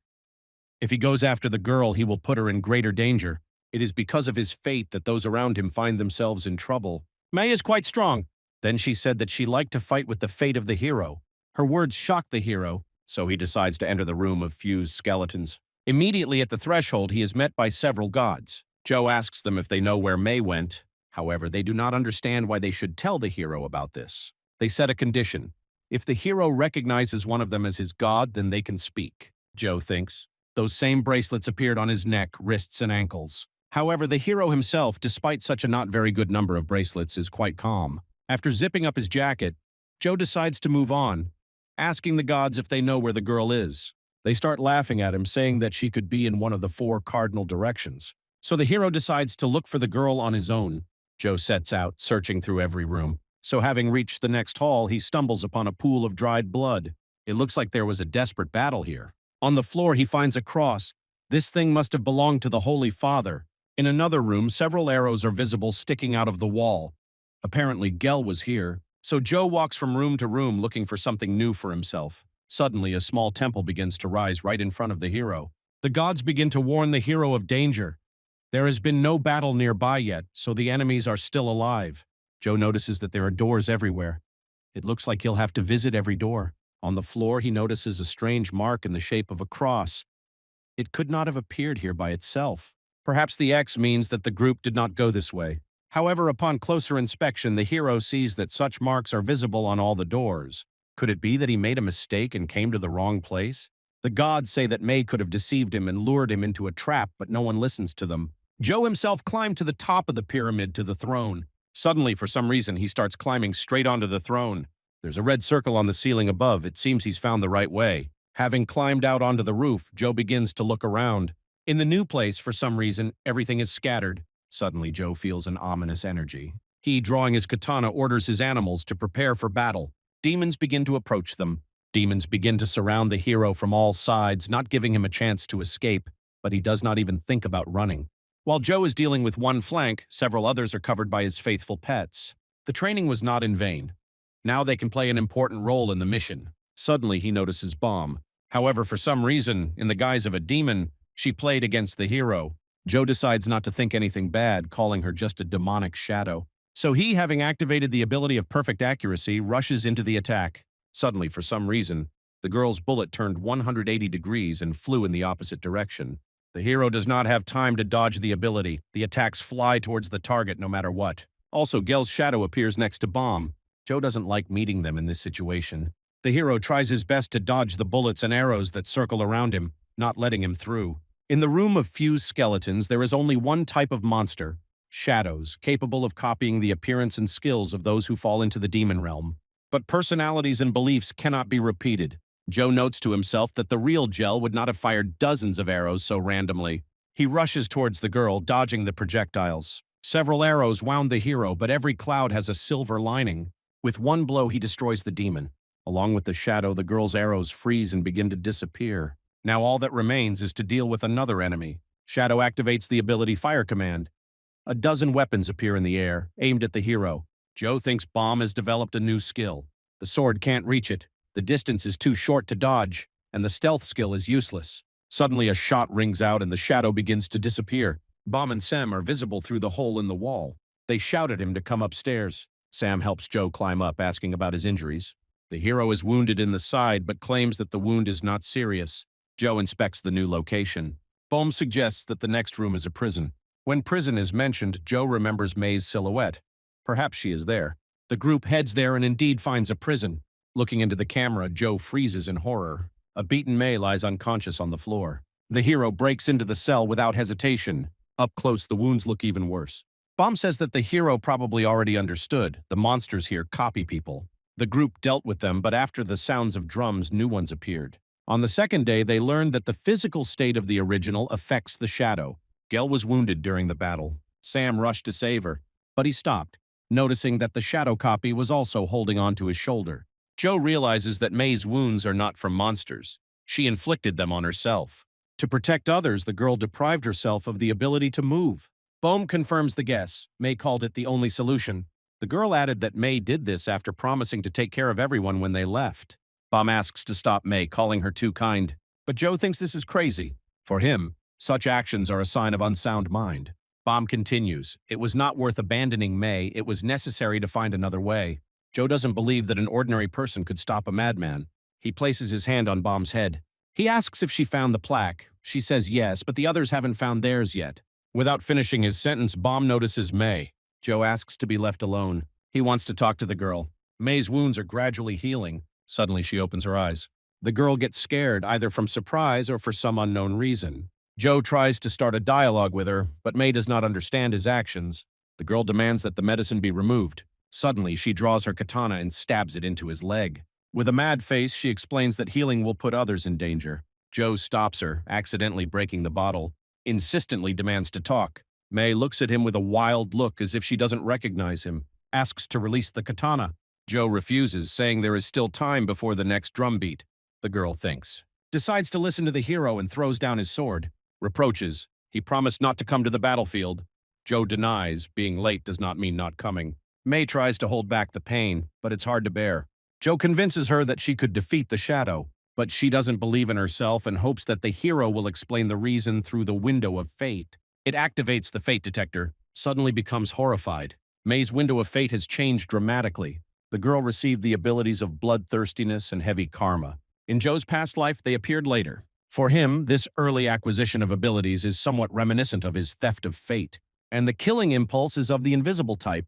If he goes after the girl, he will put her in greater danger. It is because of his fate that those around him find themselves in trouble. May is quite strong. Then she said that she liked to fight with the fate of the hero. Her words shocked the hero, so he decides to enter the room of fused skeletons. Immediately at the threshold, he is met by several gods. Joe asks them if they know where May went. However, they do not understand why they should tell the hero about this. They set a condition. If the hero recognizes one of them as his god, then they can speak. Joe thinks. Those same bracelets appeared on his neck, wrists, and ankles. However, the hero himself, despite such a not very good number of bracelets, is quite calm. After zipping up his jacket, Joe decides to move on, asking the gods if they know where the girl is. They start laughing at him, saying that she could be in one of the 4 cardinal directions. So the hero decides to look for the girl on his own. Joe sets out, searching through every room. So having reached the next hall, he stumbles upon a pool of dried blood. It looks like there was a desperate battle here. On the floor, he finds a cross. This thing must have belonged to the Holy Father. In another room, several arrows are visible sticking out of the wall. Apparently, Gel was here, so Joe walks from room to room looking for something new for himself. Suddenly, a small temple begins to rise right in front of the hero. The gods begin to warn the hero of danger. There has been no battle nearby yet, so the enemies are still alive. Joe notices that there are doors everywhere. It looks like he'll have to visit every door. On the floor, he notices a strange mark in the shape of a cross. It could not have appeared here by itself. Perhaps the X means that the group did not go this way. However, upon closer inspection, the hero sees that such marks are visible on all the doors. Could it be that he made a mistake and came to the wrong place? The gods say that May could have deceived him and lured him into a trap, but no one listens to them. Joe himself climbed to the top of the pyramid to the throne. Suddenly, for some reason, he starts climbing straight onto the throne. There's a red circle on the ceiling above. It seems he's found the right way. Having climbed out onto the roof, Joe begins to look around. In the new place, for some reason, everything is scattered. Suddenly, Joe feels an ominous energy. He, drawing his katana, orders his animals to prepare for battle. Demons begin to approach them. Demons begin to surround the hero from all sides, not giving him a chance to escape, but he does not even think about running. While Joe is dealing with one flank, several others are covered by his faithful pets. The training was not in vain. Now they can play an important role in the mission. Suddenly, he notices Bomb. However, for some reason, in the guise of a demon, she played against the hero. Joe decides not to think anything bad, calling her just a demonic shadow. So he, having activated the ability of perfect accuracy, rushes into the attack. Suddenly, for some reason, the girl's bullet turned 180 degrees and flew in the opposite direction. The hero does not have time to dodge the ability. The attacks fly towards the target no matter what. Also, Gel's shadow appears next to Bomb. Joe doesn't like meeting them in this situation. The hero tries his best to dodge the bullets and arrows that circle around him, not letting him through. In the room of fused skeletons, there is only one type of monster, shadows, capable of copying the appearance and skills of those who fall into the demon realm. But personalities and beliefs cannot be repeated. Joe notes to himself that the real Gel would not have fired dozens of arrows so randomly. He rushes towards the girl, dodging the projectiles. Several arrows wound the hero, but every cloud has a silver lining. With one blow, he destroys the demon. Along with the shadow, the girl's arrows freeze and begin to disappear. Now all that remains is to deal with another enemy. Shadow activates the ability Fire Command. A dozen weapons appear in the air, aimed at the hero. Joe thinks Bomb has developed a new skill. The sword can't reach it, the distance is too short to dodge, and the stealth skill is useless. Suddenly a shot rings out and the shadow begins to disappear. Bomb and Sam are visible through the hole in the wall. They shout at him to come upstairs. Sam helps Joe climb up, asking about his injuries. The hero is wounded in the side, but claims that the wound is not serious. Joe inspects the new location. Bomb suggests that the next room is a prison. When prison is mentioned, Joe remembers May's silhouette. Perhaps she is there. The group heads there and indeed finds a prison. Looking into the camera, Joe freezes in horror. A beaten May lies unconscious on the floor. The hero breaks into the cell without hesitation. Up close, the wounds look even worse. Bomb says that the hero probably already understood. The monsters here copy people. The group dealt with them, but after the sounds of drums, new ones appeared. On the second day, they learned that the physical state of the original affects the shadow. Gel was wounded during the battle. Sam rushed to save her, but he stopped, noticing that the shadow copy was also holding onto his shoulder. Joe realizes that May's wounds are not from monsters. She inflicted them on herself. To protect others, the girl deprived herself of the ability to move. Bohm confirms the guess. May called it the only solution. The girl added that May did this after promising to take care of everyone when they left. Bohm asks to stop May, calling her too kind. But Joe thinks this is crazy. For him, such actions are a sign of unsound mind. Bohm continues, it was not worth abandoning May, it was necessary to find another way. Joe doesn't believe that an ordinary person could stop a madman. He places his hand on Bomb's head. He asks if she found the plaque. She says yes, but the others haven't found theirs yet. Without finishing his sentence, Bomb notices May. Joe asks to be left alone. He wants to talk to the girl. May's wounds are gradually healing. Suddenly she opens her eyes. The girl gets scared, either from surprise or for some unknown reason. Joe tries to start a dialogue with her, but May does not understand his actions. The girl demands that the medicine be removed. Suddenly, she draws her katana and stabs it into his leg. With a mad face, she explains that healing will put others in danger. Joe stops her, accidentally breaking the bottle, insistently demands to talk. May looks at him with a wild look as if she doesn't recognize him, asks to release the katana. Joe refuses, saying there is still time before the next drum beat. The girl thinks, decides to listen to the hero and throws down his sword. Reproaches, he promised not to come to the battlefield. Joe denies, being late does not mean not coming. May tries to hold back the pain, but it's hard to bear. Joe convinces her that she could defeat the shadow, but she doesn't believe in herself and hopes that the hero will explain the reason through the window of fate. It activates the fate detector, suddenly becomes horrified. May's window of fate has changed dramatically. The girl received the abilities of bloodthirstiness and heavy karma. In Joe's past life, they appeared later. For him, this early acquisition of abilities is somewhat reminiscent of his theft of fate, and the killing impulse is of the invisible type.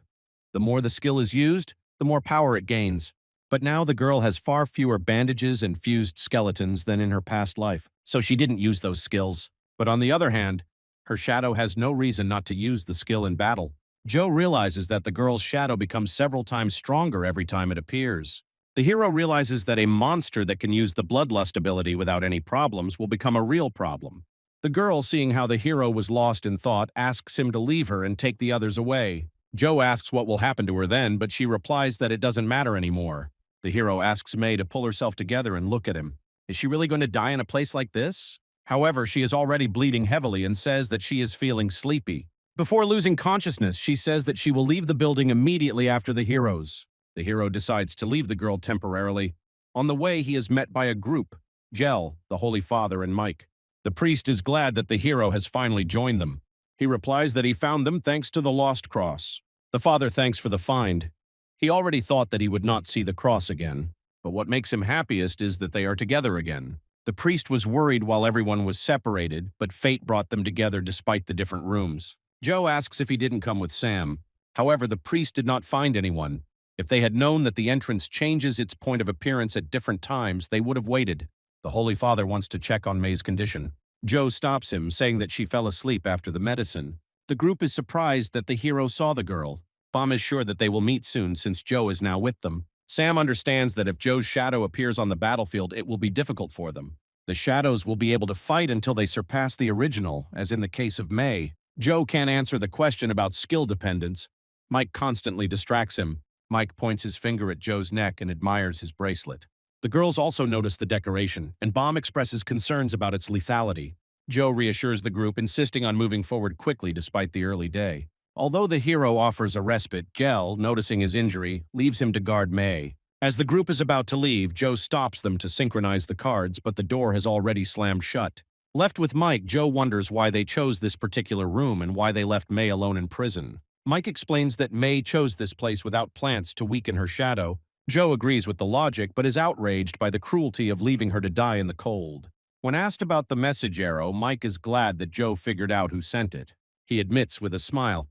The more the skill is used, the more power it gains. But now the girl has far fewer bandages and fused skeletons than in her past life, so she didn't use those skills. But on the other hand, her shadow has no reason not to use the skill in battle. Joe realizes that the girl's shadow becomes several times stronger every time it appears. The hero realizes that a monster that can use the bloodlust ability without any problems will become a real problem. The girl, seeing how the hero was lost in thought, asks him to leave her and take the others away. Joe asks what will happen to her then, but she replies that it doesn't matter anymore. The hero asks May to pull herself together and look at him. Is she really going to die in a place like this? However, she is already bleeding heavily and says that she is feeling sleepy. Before losing consciousness, she says that she will leave the building immediately after the heroes. The hero decides to leave the girl temporarily. On the way, he is met by a group, Gel, the Holy Father, and Mike. The priest is glad that the hero has finally joined them. He replies that he found them thanks to the lost cross. The father thanks for the find. He already thought that he would not see the cross again, but what makes him happiest is that they are together again. The priest was worried while everyone was separated, but fate brought them together despite the different rooms. Joe asks if he didn't come with Sam. However, the priest did not find anyone. If they had known that the entrance changes its point of appearance at different times, they would have waited. The Holy Father wants to check on May's condition. Joe stops him, saying that she fell asleep after the medicine. The group is surprised that the hero saw the girl. Bomb is sure that they will meet soon since Joe is now with them. Sam understands that if Joe's shadow appears on the battlefield, it will be difficult for them. The shadows will be able to fight until they surpass the original, as in the case of May. Joe can't answer the question about skill dependence. Mike constantly distracts him. Mike points his finger at Joe's neck and admires his bracelet. The girls also notice the decoration, and Bomb expresses concerns about its lethality. Joe reassures the group, insisting on moving forward quickly despite the early day. Although the hero offers a respite, Gel, noticing his injury, leaves him to guard Mei. As the group is about to leave, Joe stops them to synchronize the cards, but the door has already slammed shut. Left with Mike, Joe wonders why they chose this particular room and why they left Mei alone in prison. Mike explains that Mei chose this place without plants to weaken her shadow. Joe agrees with the logic, but is outraged by the cruelty of leaving her to die in the cold. When asked about the message arrow, Mike is glad that Joe figured out who sent it. He admits with a smile,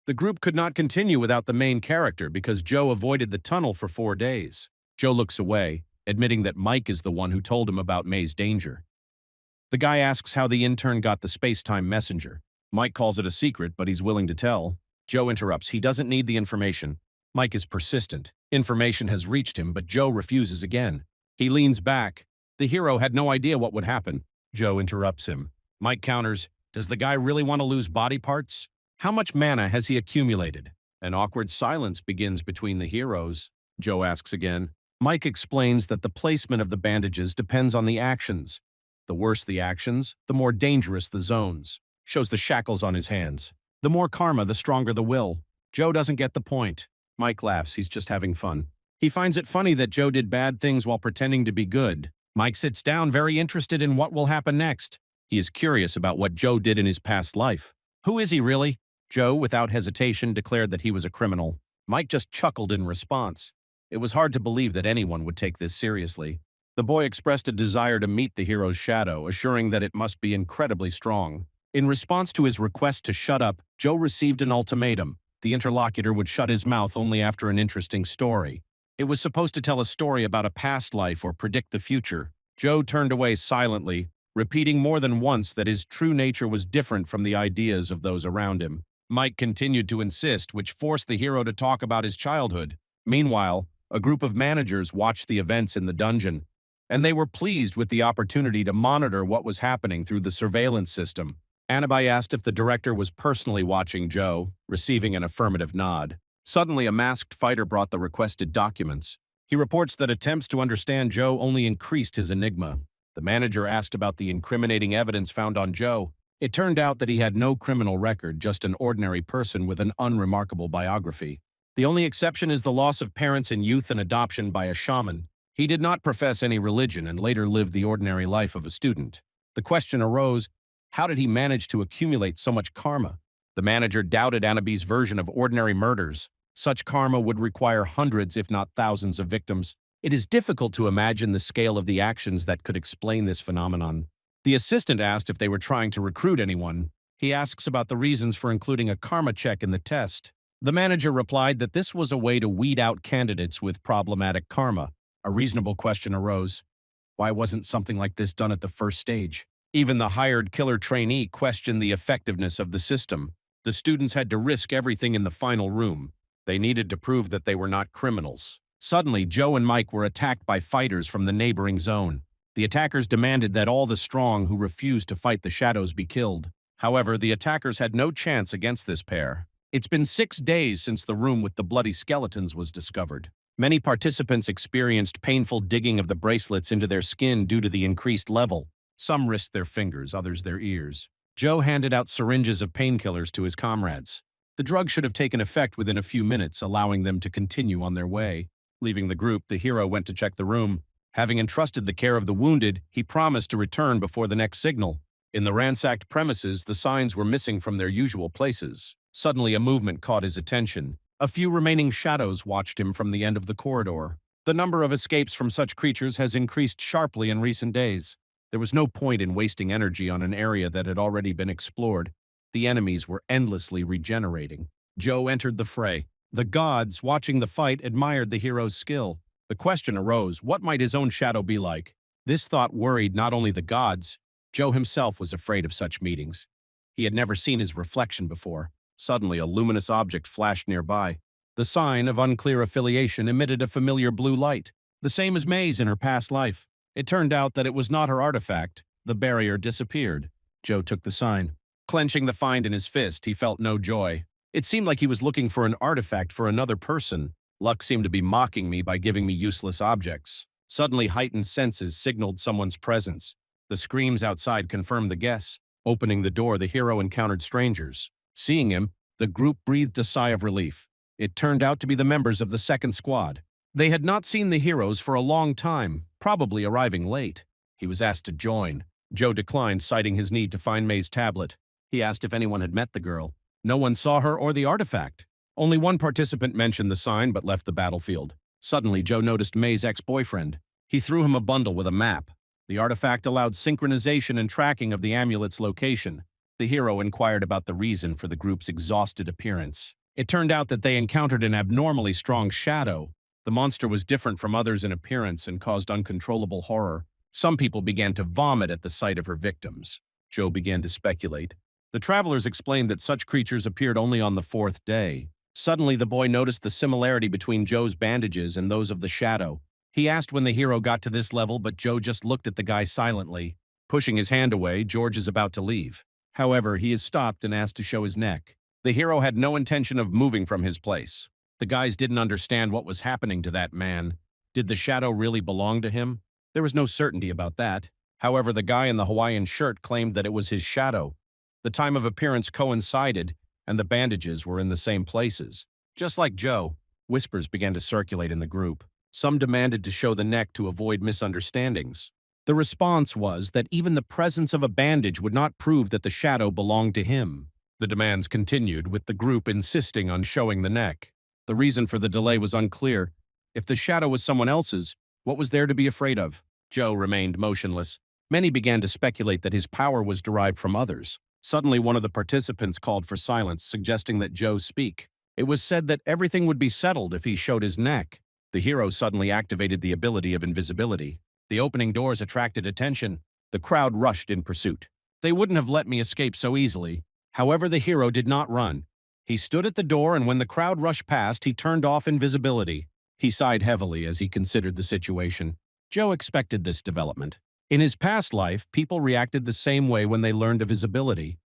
the group could not continue without the main character because Joe avoided the tunnel for 4 days. Joe looks away, admitting that Mike is the one who told him about Mei's danger. The guy asks how the intern got the space-time messenger. Mike calls it a secret, but he's willing to tell. Joe interrupts. He doesn't need the information. Mike is persistent. Information has reached him, but Joe refuses again. He leans back. The hero had no idea what would happen. Joe interrupts him. Mike counters, does the guy really want to lose body parts? How much mana has he accumulated? An awkward silence begins between the heroes. Joe asks again. Mike explains that the placement of the bandages depends on the actions. The worse the actions, the more dangerous the zones. Shows the shackles on his hands. The more karma, the stronger the will. Joe doesn't get the point. Mike laughs, he's just having fun. He finds it funny that Joe did bad things while pretending to be good. Mike sits down, very interested in what will happen next. He is curious about what Joe did in his past life. Who is he really? Joe, without hesitation, declared that he was a criminal. Mike just chuckled in response. It was hard to believe that anyone would take this seriously. The boy expressed a desire to meet the hero's shadow, assuring that it must be incredibly strong. In response to his request to shut up, Joe received an ultimatum. The interlocutor would shut his mouth only after an interesting story. It was supposed to tell a story about a past life or predict the future. Joe turned away silently, repeating more than once that his true nature was different from the ideas of those around him. Mike continued to insist, which forced the hero to talk about his childhood. Meanwhile, a group of managers watched the events in the dungeon, and they were pleased with the opportunity to monitor what was happening through the surveillance system. Anabai asked if the director was personally watching Joe, receiving an affirmative nod. Suddenly, a masked fighter brought the requested documents. He reports that attempts to understand Joe only increased his enigma. The manager asked about the incriminating evidence found on Joe. It turned out that he had no criminal record, just an ordinary person with an unremarkable biography. The only exception is the loss of parents in youth and adoption by a shaman. He did not profess any religion and later lived the ordinary life of a student. The question arose, how did he manage to accumulate so much karma? The manager doubted Anabi's version of ordinary murders. Such karma would require hundreds, if not thousands, of victims. It is difficult to imagine the scale of the actions that could explain this phenomenon. The assistant asked if they were trying to recruit anyone. He asks about the reasons for including a karma check in the test. The manager replied that this was a way to weed out candidates with problematic karma. A reasonable question arose. Why wasn't something like this done at the first stage? Even the hired killer trainee questioned the effectiveness of the system. The students had to risk everything in the final room. They needed to prove that they were not criminals. Suddenly, Joe and Mike were attacked by fighters from the neighboring zone. The attackers demanded that all the strong who refused to fight the shadows be killed. However, the attackers had no chance against this pair. It's been 6 days since the room with the bloody skeletons was discovered. Many participants experienced painful digging of the bracelets into their skin due to the increased level. Some risked their fingers, others their ears. Joe handed out syringes of painkillers to his comrades. The drug should have taken effect within a few minutes, allowing them to continue on their way. Leaving the group, the hero went to check the room. Having entrusted the care of the wounded, he promised to return before the next signal. In the ransacked premises, the signs were missing from their usual places. Suddenly, a movement caught his attention. A few remaining shadows watched him from the end of the corridor. The number of escapes from such creatures has increased sharply in recent days. There was no point in wasting energy on an area that had already been explored. The enemies were endlessly regenerating. Joe entered the fray. The gods, watching the fight, admired the hero's skill. The question arose, what might his own shadow be like? This thought worried not only the gods. Joe himself was afraid of such meetings. He had never seen his reflection before. Suddenly, a luminous object flashed nearby. The sign of unclear affiliation emitted a familiar blue light, the same as May's in her past life. It turned out that it was not her artifact. The barrier disappeared. Joe took the sign. Clenching the find in his fist, he felt no joy. It seemed like he was looking for an artifact for another person. Luck seemed to be mocking me by giving me useless objects. Suddenly, heightened senses signaled someone's presence. The screams outside confirmed the guess. Opening the door, the hero encountered strangers. Seeing him, The group breathed a sigh of relief. It turned out to be the members of the second squad. They had not seen the heroes for a long time, probably arriving late. He was asked to join. Joe declined, citing his need to find May's tablet. He asked if anyone had met the girl. No one saw her or the artifact. Only one participant mentioned the sign but left the battlefield. Suddenly, Joe noticed May's ex-boyfriend. He threw him a bundle with a map. The artifact allowed synchronization and tracking of the amulet's location. The hero inquired about the reason for the group's exhausted appearance. It turned out that they encountered an abnormally strong shadow. The monster was different from others in appearance and caused uncontrollable horror. Some people began to vomit at the sight of her victims. Joe began to speculate. The travelers explained that such creatures appeared only on the fourth day. Suddenly, the boy noticed the similarity between Joe's bandages and those of the shadow. He asked when the hero got to this level, but Joe just looked at the guy silently. Pushing his hand away, George is about to leave. However, he is stopped and asked to show his neck. The hero had no intention of moving from his place. The guys didn't understand what was happening to that man. Did the shadow really belong to him? There was no certainty about that. However, the guy in the Hawaiian shirt claimed that it was his shadow. The time of appearance coincided, and the bandages were in the same places. Just like Joe, whispers began to circulate in the group. Some demanded to show the neck to avoid misunderstandings. The response was that even the presence of a bandage would not prove that the shadow belonged to him. The demands continued, with the group insisting on showing the neck. The reason for the delay was unclear. If the shadow was someone else's, what was there to be afraid of? Joe remained motionless. Many began to speculate that his power was derived from others. Suddenly, one of the participants called for silence, suggesting that Joe speak. It was said that everything would be settled if he showed his neck. The hero suddenly activated the ability of invisibility. The opening doors attracted attention. The crowd rushed in pursuit. They wouldn't have let me escape so easily. However, the hero did not run. He stood at the door, and when the crowd rushed past, he turned off invisibility. He sighed heavily as he considered the situation. Joe expected this development. In his past life, people reacted the same way when they learned of his ability.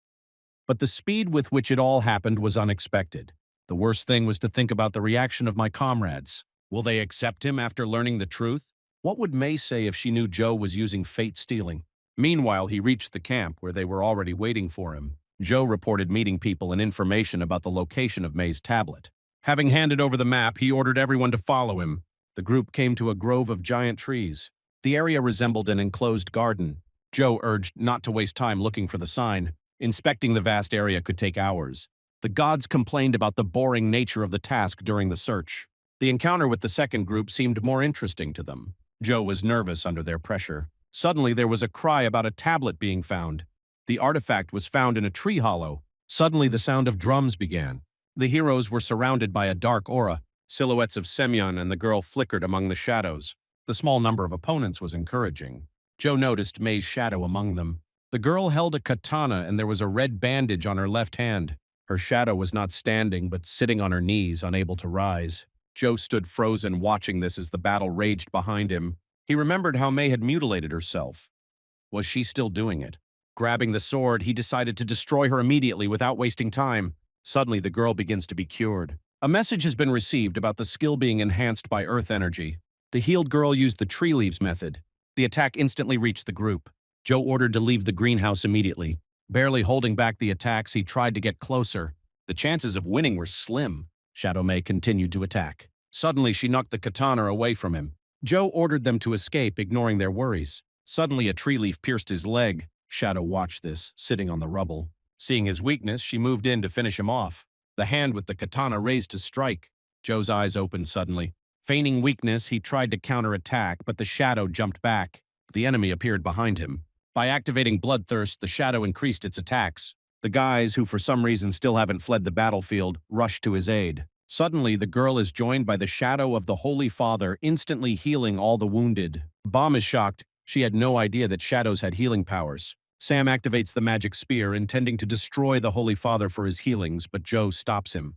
But the speed with which it all happened was unexpected. The worst thing was to think about the reaction of my comrades. Will they accept him after learning the truth? What would May say if she knew Joe was using fate stealing? Meanwhile, he reached the camp where they were already waiting for him. Joe reported meeting people and information about the location of May's tablet. Having handed over the map, he ordered everyone to follow him. The group came to a grove of giant trees. The area resembled an enclosed garden. Joe urged not to waste time looking for the sign. Inspecting the vast area could take hours. The gods complained about the boring nature of the task during the search. The encounter with the second group seemed more interesting to them. Joe was nervous under their pressure. Suddenly, there was a cry about a tablet being found. The artifact was found in a tree hollow. Suddenly, the sound of drums began. The heroes were surrounded by a dark aura. Silhouettes of Semyon and the girl flickered among the shadows. The small number of opponents was encouraging. Joe noticed May's shadow among them. The girl held a katana and there was a red bandage on her left hand. Her shadow was not standing, but sitting on her knees, unable to rise. Joe stood frozen, watching this as the battle raged behind him. He remembered how May had mutilated herself. Was she still doing it? Grabbing the sword, he decided to destroy her immediately without wasting time. Suddenly, the girl begins to be cured. A message has been received about the skill being enhanced by earth energy. The healed girl used the tree leaves method. The attack instantly reached the group. Joe ordered to leave the greenhouse immediately. Barely holding back the attacks, he tried to get closer. The chances of winning were slim. Shadow May continued to attack. Suddenly, she knocked the katana away from him. Joe ordered them to escape, ignoring their worries. Suddenly, a tree leaf pierced his leg. Shadow watched this, sitting on the rubble. Seeing his weakness, she moved in to finish him off. The hand with the katana raised to strike. Joe's eyes opened suddenly. Feigning weakness, he tried to counterattack, but the shadow jumped back. The enemy appeared behind him. By activating Bloodthirst, the shadow increased its attacks. The guys, who for some reason still haven't fled the battlefield, rushed to his aid. Suddenly, the girl is joined by the shadow of the Holy Father, instantly healing all the wounded. Bomb is shocked. She had no idea that shadows had healing powers. Sam activates the magic spear, intending to destroy the Holy Father for his healings, but Joe stops him,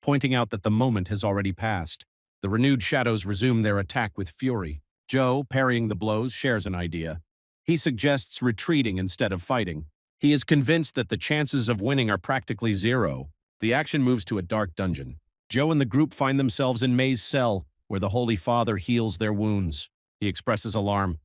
pointing out that the moment has already passed. The renewed shadows resume their attack with fury. Joe, parrying the blows, shares an idea. He suggests retreating instead of fighting. He is convinced that the chances of winning are practically zero. The action moves to a dark dungeon. Joe and the group find themselves in May's cell, where the Holy Father heals their wounds. He expresses alarm.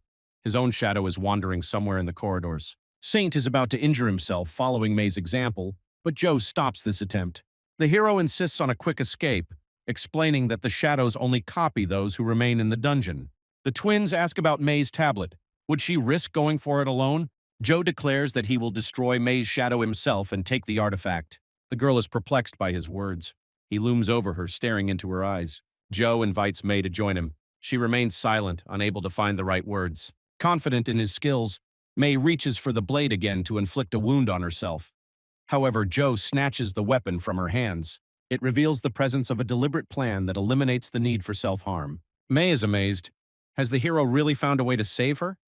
His own shadow is wandering somewhere in the corridors. Saint is about to injure himself following May's example, but Joe stops this attempt. The hero insists on a quick escape, explaining that the shadows only copy those who remain in the dungeon. The twins ask about May's tablet. Would she risk going for it alone? Joe declares that he will destroy May's shadow himself and take the artifact. The girl is perplexed by his words. He looms over her, staring into her eyes. Joe invites May to join him. She remains silent, unable to find the right words. Confident in his skills, May reaches for the blade again to inflict a wound on herself. However, Joe snatches the weapon from her hands. It reveals the presence of a deliberate plan that eliminates the need for self-harm. May is amazed. Has the hero really found a way to save her?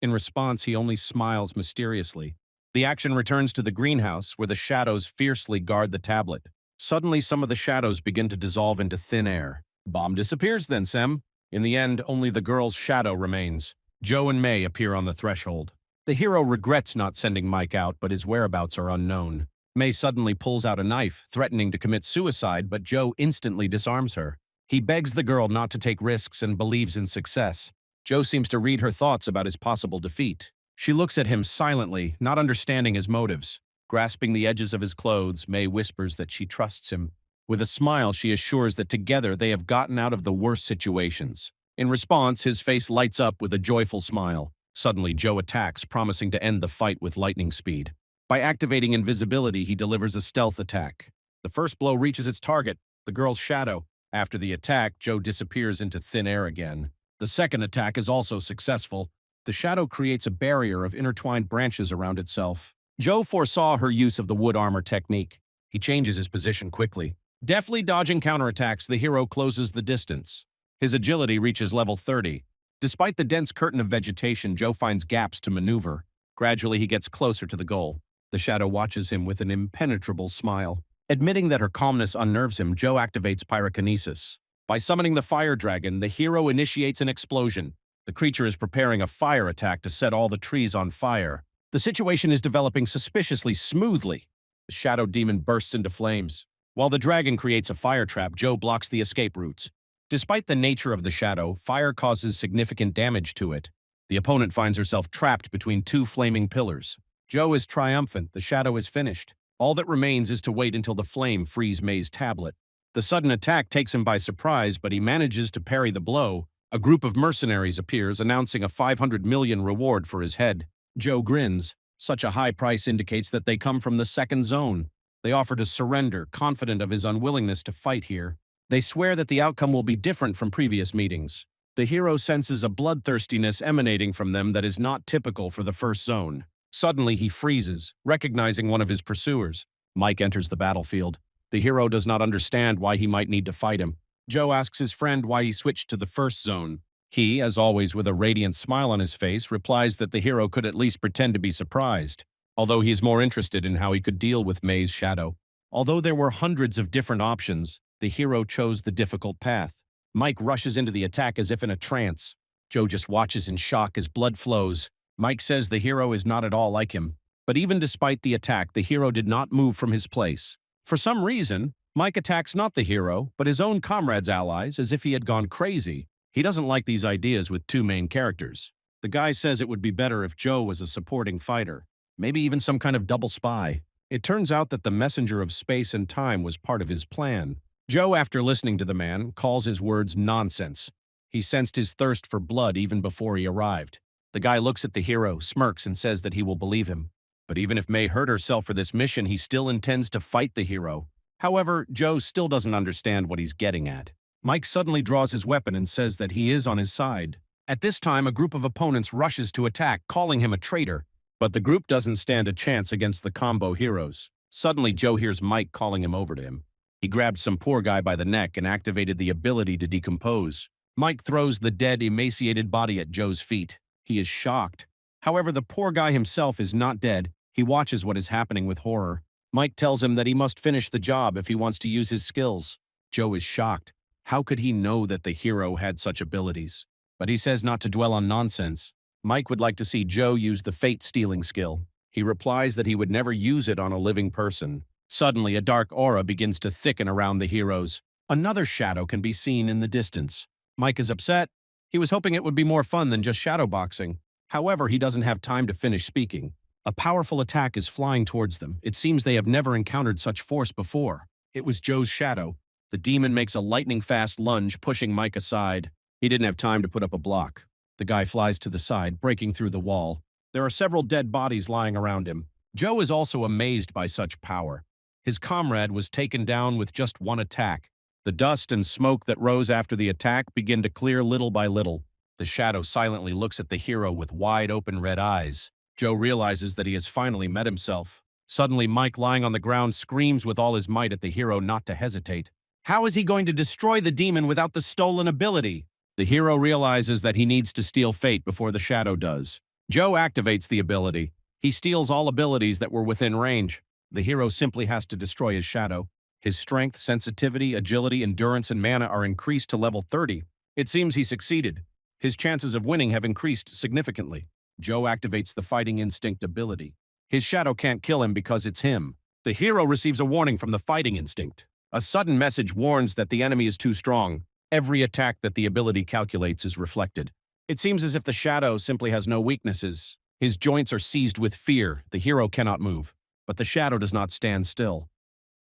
In response, he only smiles mysteriously. The action returns to the greenhouse, where the shadows fiercely guard the tablet. Suddenly, some of the shadows begin to dissolve into thin air. Bomb disappears then, Sem. In the end, only the girl's shadow remains. Joe and May appear on the threshold. The hero regrets not sending Mike out, but his whereabouts are unknown. May suddenly pulls out a knife, threatening to commit suicide, but Joe instantly disarms her. He begs the girl not to take risks and believes in success. Joe seems to read her thoughts about his possible defeat. She looks at him silently, not understanding his motives. Grasping the edges of his clothes, May whispers that she trusts him. With a smile, she assures that together they have gotten out of the worst situations. In response, his face lights up with a joyful smile. Suddenly, Joe attacks, promising to end the fight with lightning speed. By activating invisibility, he delivers a stealth attack. The first blow reaches its target, the girl's shadow. After the attack, Joe disappears into thin air again. The second attack is also successful. The shadow creates a barrier of intertwined branches around itself. Joe foresaw her use of the wood armor technique. He changes his position quickly. Deftly dodging counterattacks, the hero closes the distance. His agility reaches level 30. Despite the dense curtain of vegetation, Joe finds gaps to maneuver. Gradually, he gets closer to the goal. The shadow watches him with an impenetrable smile. Admitting that her calmness unnerves him, Joe activates pyrokinesis. By summoning the fire dragon, the hero initiates an explosion. The creature is preparing a fire attack to set all the trees on fire. The situation is developing suspiciously smoothly. The shadow demon bursts into flames. While the dragon creates a fire trap, Joe blocks the escape routes. Despite the nature of the shadow, fire causes significant damage to it. The opponent finds herself trapped between two flaming pillars. Joe is triumphant. The shadow is finished. All that remains is to wait until the flame frees May's tablet. The sudden attack takes him by surprise, but he manages to parry the blow. A group of mercenaries appears, announcing a 500 million reward for his head. Joe grins. Such a high price indicates that they come from the second zone. They offer to surrender, confident of his unwillingness to fight here. They swear that the outcome will be different from previous meetings. The hero senses a bloodthirstiness emanating from them that is not typical for the first zone. Suddenly, he freezes, recognizing one of his pursuers. Mike enters the battlefield. The hero does not understand why he might need to fight him. Joe asks his friend why he switched to the first zone. He, as always with a radiant smile on his face, replies that the hero could at least pretend to be surprised, although he is more interested in how he could deal with May's shadow. Although there were hundreds of different options, the hero chose the difficult path. Mike rushes into the attack as if in a trance. Joe just watches in shock as blood flows. Mike says the hero is not at all like him. But even despite the attack, the hero did not move from his place. For some reason, Mike attacks not the hero, but his own comrades' allies, as if he had gone crazy. He doesn't like these ideas with two main characters. The guy says it would be better if Joe was a supporting fighter, maybe even some kind of double spy. It turns out that the messenger of space and time was part of his plan. Joe, after listening to the man, calls his words nonsense. He sensed his thirst for blood even before he arrived. The guy looks at the hero, smirks, and says that he will believe him. But even if May hurt herself for this mission, he still intends to fight the hero. However, Joe still doesn't understand what he's getting at. Mike suddenly draws his weapon and says that he is on his side. At this time, a group of opponents rushes to attack, calling him a traitor. But the group doesn't stand a chance against the combo heroes. Suddenly, Joe hears Mike calling him over to him. He grabbed some poor guy by the neck and activated the ability to decompose. Mike throws the dead, emaciated body at Joe's feet. He is shocked. However, the poor guy himself is not dead. He watches what is happening with horror. Mike tells him that he must finish the job if he wants to use his skills. Joe is shocked. How could he know that the hero had such abilities? But he says not to dwell on nonsense. Mike would like to see Joe use the fate-stealing skill. He replies that he would never use it on a living person. Suddenly, a dark aura begins to thicken around the heroes. Another shadow can be seen in the distance. Mike is upset. He was hoping it would be more fun than just shadowboxing. However, he doesn't have time to finish speaking. A powerful attack is flying towards them. It seems they have never encountered such force before. It was Joe's shadow. The demon makes a lightning-fast lunge, pushing Mike aside. He didn't have time to put up a block. The guy flies to the side, breaking through the wall. There are several dead bodies lying around him. Joe is also amazed by such power. His comrade was taken down with just one attack. The dust and smoke that rose after the attack begin to clear little by little. The shadow silently looks at the hero with wide-open red eyes. Joe realizes that he has finally met himself. Suddenly, Mike, lying on the ground, screams with all his might at the hero not to hesitate. How is he going to destroy the demon without the stolen ability? The hero realizes that he needs to steal fate before the shadow does. Joe activates the ability. He steals all abilities that were within range. The hero simply has to destroy his shadow. His strength, sensitivity, agility, endurance, and mana are increased to level 30. It seems he succeeded. His chances of winning have increased significantly. Joe activates the fighting instinct ability. His shadow can't kill him because it's him. The hero receives a warning from the fighting instinct. A sudden message warns that the enemy is too strong. Every attack that the ability calculates is reflected. It seems as if the shadow simply has no weaknesses. His joints are seized with fear. The hero cannot move. But the shadow does not stand still.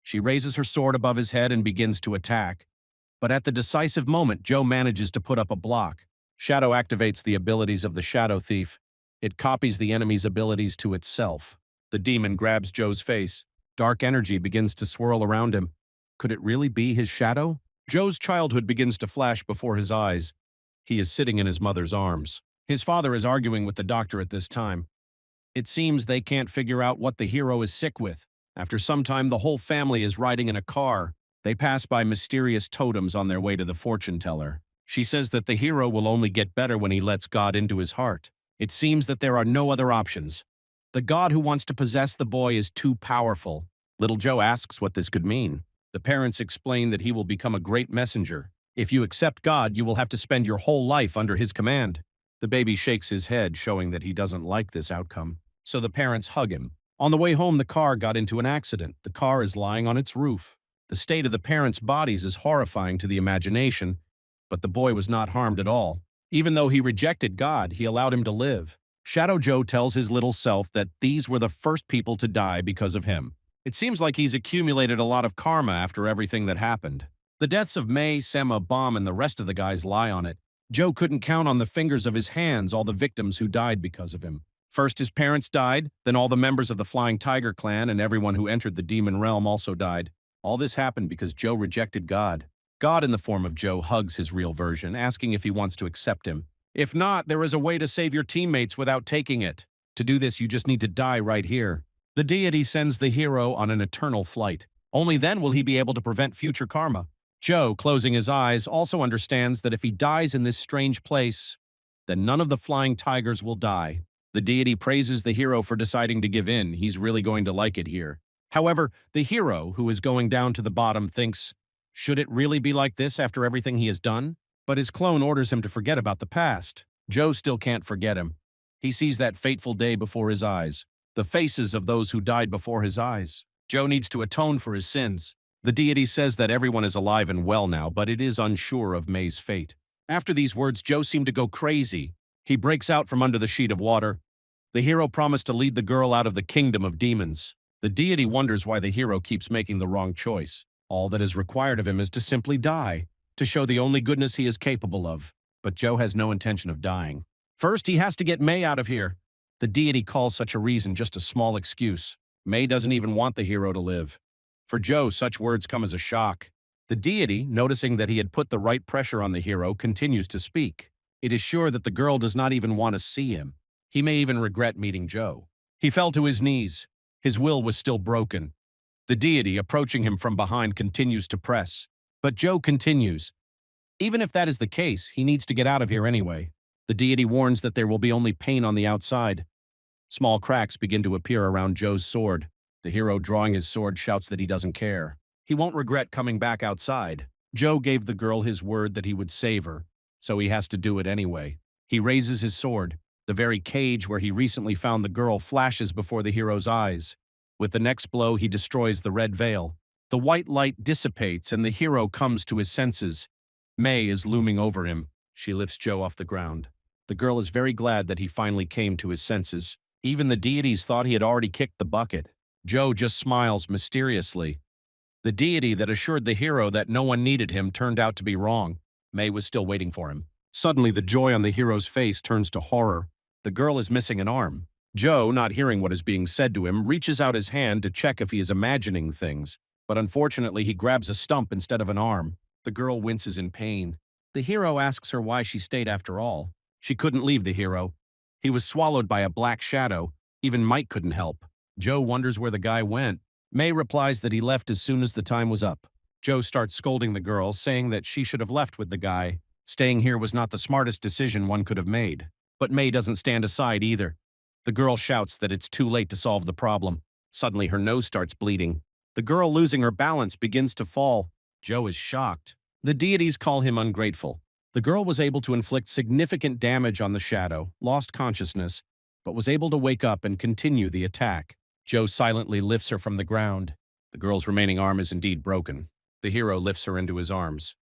She raises her sword above his head and begins to attack. But at the decisive moment, Joe manages to put up a block. Shadow activates the abilities of the Shadow Thief. It copies the enemy's abilities to itself. The demon grabs Joe's face. Dark energy begins to swirl around him. Could it really be his shadow? Joe's childhood begins to flash before his eyes. He is sitting in his mother's arms. His father is arguing with the doctor at this time. It seems they can't figure out what the hero is sick with. After some time, the whole family is riding in a car. They pass by mysterious totems on their way to the fortune teller. She says that the hero will only get better when he lets God into his heart. It seems that there are no other options. The God who wants to possess the boy is too powerful. Little Joe asks what this could mean. The parents explain that he will become a great messenger. If you accept God, you will have to spend your whole life under his command. The baby shakes his head, showing that he doesn't like this outcome. So the parents hug him. On the way home, the car got into an accident. The car is lying on its roof. The state of the parents' bodies is horrifying to the imagination, but the boy was not harmed at all. Even though he rejected God, he allowed him to live. Shadow Joe tells his little self that these were the first people to die because of him. It seems like he's accumulated a lot of karma after everything that happened. The deaths of May, Sema, Bomb, and the rest of the guys lie on it. Joe couldn't count on the fingers of his hands all the victims who died because of him. First his parents died, then all the members of the Flying Tiger clan and everyone who entered the demon realm also died. All this happened because Joe rejected God. God, in the form of Joe, hugs his real version, asking if he wants to accept him. If not, there is a way to save your teammates without taking it. To do this, you just need to die right here. The deity sends the hero on an eternal flight. Only then will he be able to prevent future karma. Joe, closing his eyes, also understands that if he dies in this strange place, then none of the flying tigers will die. The deity praises the hero for deciding to give in. He's really going to like it here. However, the hero, who is going down to the bottom, thinks, should it really be like this after everything he has done? But his clone orders him to forget about the past. Joe still can't forget him. He sees that fateful day before his eyes, the faces of those who died before his eyes. Joe needs to atone for his sins. The deity says that everyone is alive and well now, but it is unsure of May's fate. After these words, Joe seemed to go crazy. He breaks out from under the sheet of water. The hero promised to lead the girl out of the kingdom of demons. The deity wonders why the hero keeps making the wrong choice. All that is required of him is to simply die, to show the only goodness he is capable of. But Joe has no intention of dying. First, he has to get May out of here. The deity calls such a reason just a small excuse. May doesn't even want the hero to live. For Joe, such words come as a shock. The deity, noticing that he had put the right pressure on the hero, continues to speak. It is sure that the girl does not even want to see him. He may even regret meeting Joe. He fell to his knees. His will was still broken. The deity, approaching him from behind, continues to press. But Joe continues. Even if that is the case, he needs to get out of here anyway. The deity warns that there will be only pain on the outside. Small cracks begin to appear around Joe's sword. The hero, drawing his sword, shouts that he doesn't care. He won't regret coming back outside. Joe gave the girl his word that he would save her, so he has to do it anyway. He raises his sword. The very cage where he recently found the girl flashes before the hero's eyes. With the next blow, he destroys the red veil. The white light dissipates and the hero comes to his senses. May is looming over him. She lifts Joe off the ground. The girl is very glad that he finally came to his senses. Even the deities thought he had already kicked the bucket. Joe just smiles mysteriously. The deity that assured the hero that no one needed him turned out to be wrong. May was still waiting for him. Suddenly, the joy on the hero's face turns to horror. The girl is missing an arm. Joe, not hearing what is being said to him, reaches out his hand to check if he is imagining things. But unfortunately, he grabs a stump instead of an arm. The girl winces in pain. The hero asks her why she stayed after all. She couldn't leave the hero. He was swallowed by a black shadow. Even Mike couldn't help. Joe wonders where the guy went. May replies that he left as soon as the time was up. Joe starts scolding the girl, saying that she should have left with the guy. Staying here was not the smartest decision one could have made. But May doesn't stand aside either. The girl shouts that it's too late to solve the problem. Suddenly her nose starts bleeding. The girl, losing her balance, begins to fall. Joe is shocked. The deities call him ungrateful. The girl was able to inflict significant damage on the shadow, lost consciousness, but was able to wake up and continue the attack. Joe silently lifts her from the ground. The girl's remaining arm is indeed broken. The hero lifts her into his arms.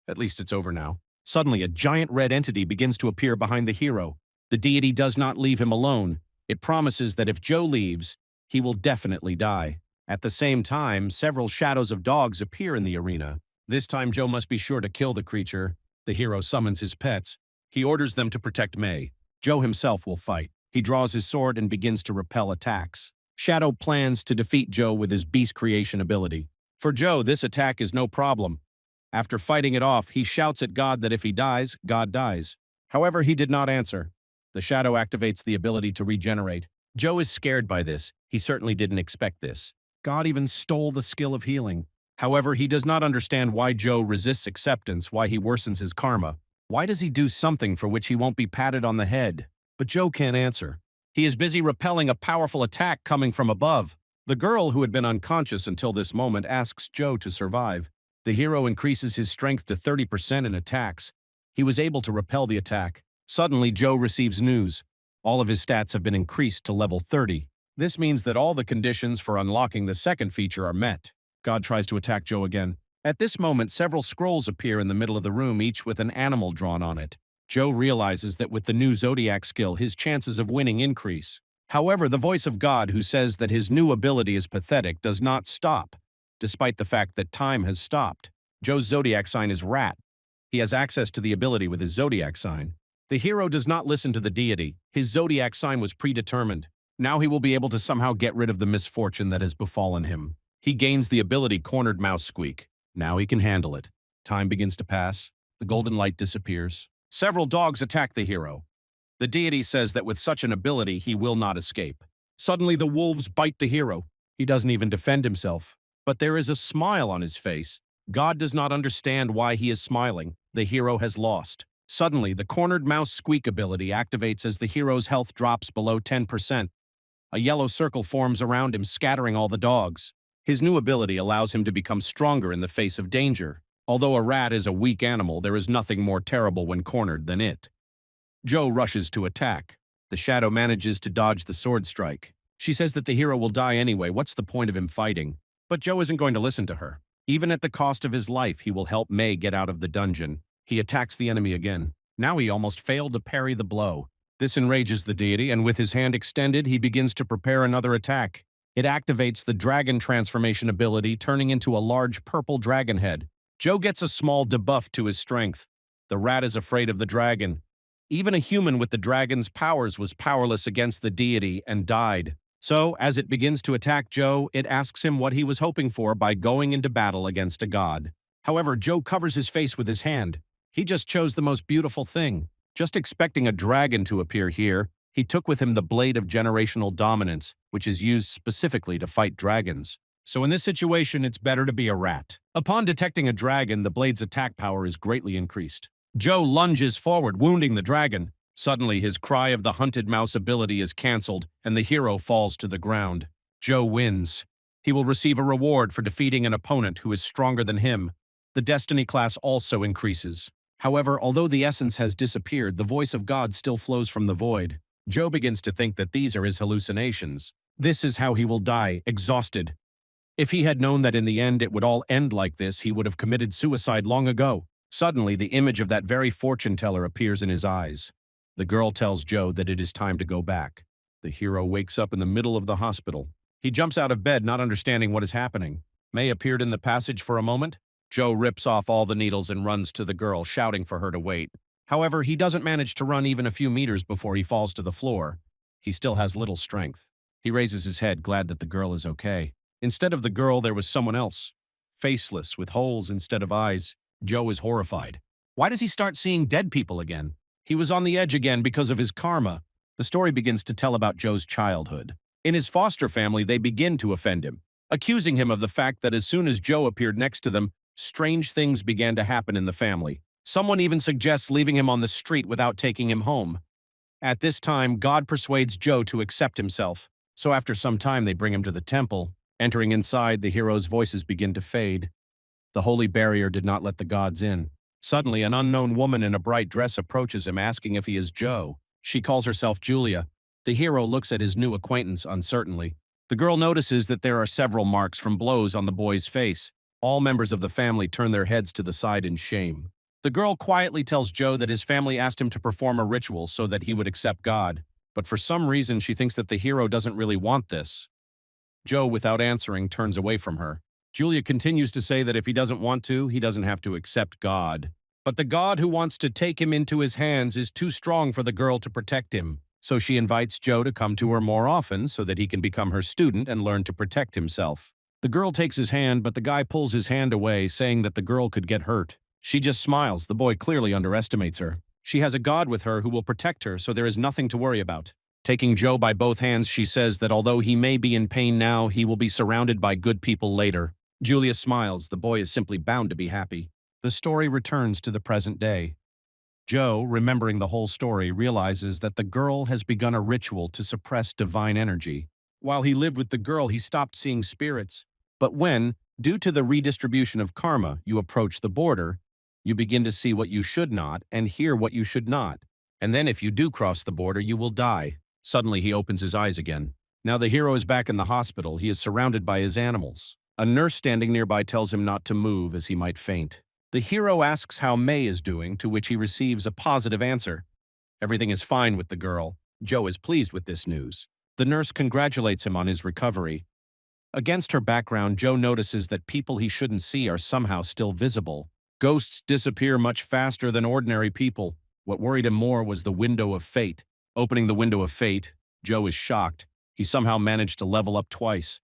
At least it's over now. Suddenly, a giant red entity begins to appear behind the hero. The deity does not leave him alone. It promises that if Joe leaves, he will definitely die. At the same time, several shadows of dogs appear in the arena. This time, Joe must be sure to kill the creature. The hero summons his pets. He orders them to protect May. Joe himself will fight. He draws his sword and begins to repel attacks. Shadow plans to defeat Joe with his beast creation ability. For Joe, this attack is no problem. After fighting it off, he shouts at God that if he dies, God dies. However, he did not answer. The shadow activates the ability to regenerate. Joe is scared by this. He certainly didn't expect this. God even stole the skill of healing. However, he does not understand why Joe resists acceptance, why he worsens his karma. Why does he do something for which he won't be patted on the head? But Joe can't answer. He is busy repelling a powerful attack coming from above. The girl, who had been unconscious until this moment, asks Joe to survive. The hero increases his strength to 30% in attacks. He was able to repel the attack. Suddenly, Joe receives news. All of his stats have been increased to level 30. This means that all the conditions for unlocking the second feature are met. God tries to attack Joe again. At this moment, several scrolls appear in the middle of the room, each with an animal drawn on it. Joe realizes that with the new Zodiac skill, his chances of winning increase. However, the voice of God, who says that his new ability is pathetic, does not stop, despite the fact that time has stopped. Joe's Zodiac sign is Rat. He has access to the ability with his Zodiac sign. The hero does not listen to the deity. His Zodiac sign was predetermined. Now he will be able to somehow get rid of the misfortune that has befallen him. He gains the ability Cornered Mouse Squeak. Now he can handle it. Time begins to pass. The golden light disappears. Several dogs attack the hero. The deity says that with such an ability, he will not escape. Suddenly, the wolves bite the hero. He doesn't even defend himself. But there is a smile on his face. God does not understand why he is smiling. The hero has lost. Suddenly, the Cornered Mouse Squeak ability activates as the hero's health drops below 10%. A yellow circle forms around him, scattering all the dogs. His new ability allows him to become stronger in the face of danger. Although a rat is a weak animal, there is nothing more terrible when cornered than it. Joe rushes to attack. The shadow manages to dodge the sword strike. She says that the hero will die anyway. What's the point of him fighting? But Joe isn't going to listen to her. Even at the cost of his life, he will help May get out of the dungeon. He attacks the enemy again. Now he almost failed to parry the blow. This enrages the deity, and with his hand extended, he begins to prepare another attack. It activates the dragon transformation ability, turning into a large purple dragon head. Joe gets a small debuff to his strength. The rat is afraid of the dragon. Even a human with the dragon's powers was powerless against the deity and died. So, as it begins to attack Joe, it asks him what he was hoping for by going into battle against a god. However, Joe covers his face with his hand. He just chose the most beautiful thing. Just expecting a dragon to appear here, he took with him the Blade of Generational Dominance, which is used specifically to fight dragons. So in this situation, it's better to be a rat. Upon detecting a dragon, the blade's attack power is greatly increased. Joe lunges forward, wounding the dragon. Suddenly, his Cry of the Hunted Mouse ability is cancelled, and the hero falls to the ground. Joe wins. He will receive a reward for defeating an opponent who is stronger than him. The Destiny class also increases. However, although the essence has disappeared, the voice of God still flows from the void. Joe begins to think that these are his hallucinations. This is how he will die, exhausted. If he had known that in the end it would all end like this, he would have committed suicide long ago. Suddenly, the image of that very fortune teller appears in his eyes. The girl tells Joe that it is time to go back. The hero wakes up in the middle of the hospital. He jumps out of bed, not understanding what is happening. May appeared in the passage for a moment. Joe rips off all the needles and runs to the girl, shouting for her to wait. However, he doesn't manage to run even a few meters before he falls to the floor. He still has little strength. He raises his head, glad that the girl is okay. Instead of the girl, there was someone else. Faceless, with holes instead of eyes. Joe is horrified. Why does he start seeing dead people again? He was on the edge again because of his karma. The story begins to tell about Joe's childhood. In his foster family, they begin to offend him, accusing him of the fact that as soon as Joe appeared next to them, strange things began to happen in the family. Someone even suggests leaving him on the street without taking him home. At this time, God persuades Joe to accept himself. So after some time, they bring him to the temple. Entering inside, the hero's voices begin to fade. The holy barrier did not let the gods in. Suddenly, an unknown woman in a bright dress approaches him, asking if he is Joe. She calls herself Julia. The hero looks at his new acquaintance uncertainly. The girl notices that there are several marks from blows on the boy's face. All members of the family turn their heads to the side in shame. The girl quietly tells Joe that his family asked him to perform a ritual so that he would accept God, but for some reason she thinks that the hero doesn't really want this. Joe, without answering, turns away from her. Julia continues to say that if he doesn't want to, he doesn't have to accept God. But the God who wants to take him into his hands is too strong for the girl to protect him. So she invites Joe to come to her more often so that he can become her student and learn to protect himself. The girl takes his hand, but the guy pulls his hand away, saying that the girl could get hurt. She just smiles. The boy clearly underestimates her. She has a God with her who will protect her, so there is nothing to worry about. Taking Joe by both hands, she says that although he may be in pain now, he will be surrounded by good people later. Julia smiles. The boy is simply bound to be happy. The story returns to the present day. Joe, remembering the whole story, realizes that the girl has begun a ritual to suppress divine energy. While he lived with the girl, he stopped seeing spirits. But when, due to the redistribution of karma, you approach the border, you begin to see what you should not and hear what you should not. And then if you do cross the border, you will die. Suddenly he opens his eyes again. Now the hero is back in the hospital. He is surrounded by his animals. A nurse standing nearby tells him not to move as he might faint. The hero asks how May is doing, to which he receives a positive answer. Everything is fine with the girl. Joe is pleased with this news. The nurse congratulates him on his recovery. Against her background, Joe notices that people he shouldn't see are somehow still visible. Ghosts disappear much faster than ordinary people. What worried him more was the window of fate. Opening the window of fate, Joe is shocked. He somehow managed to level up twice.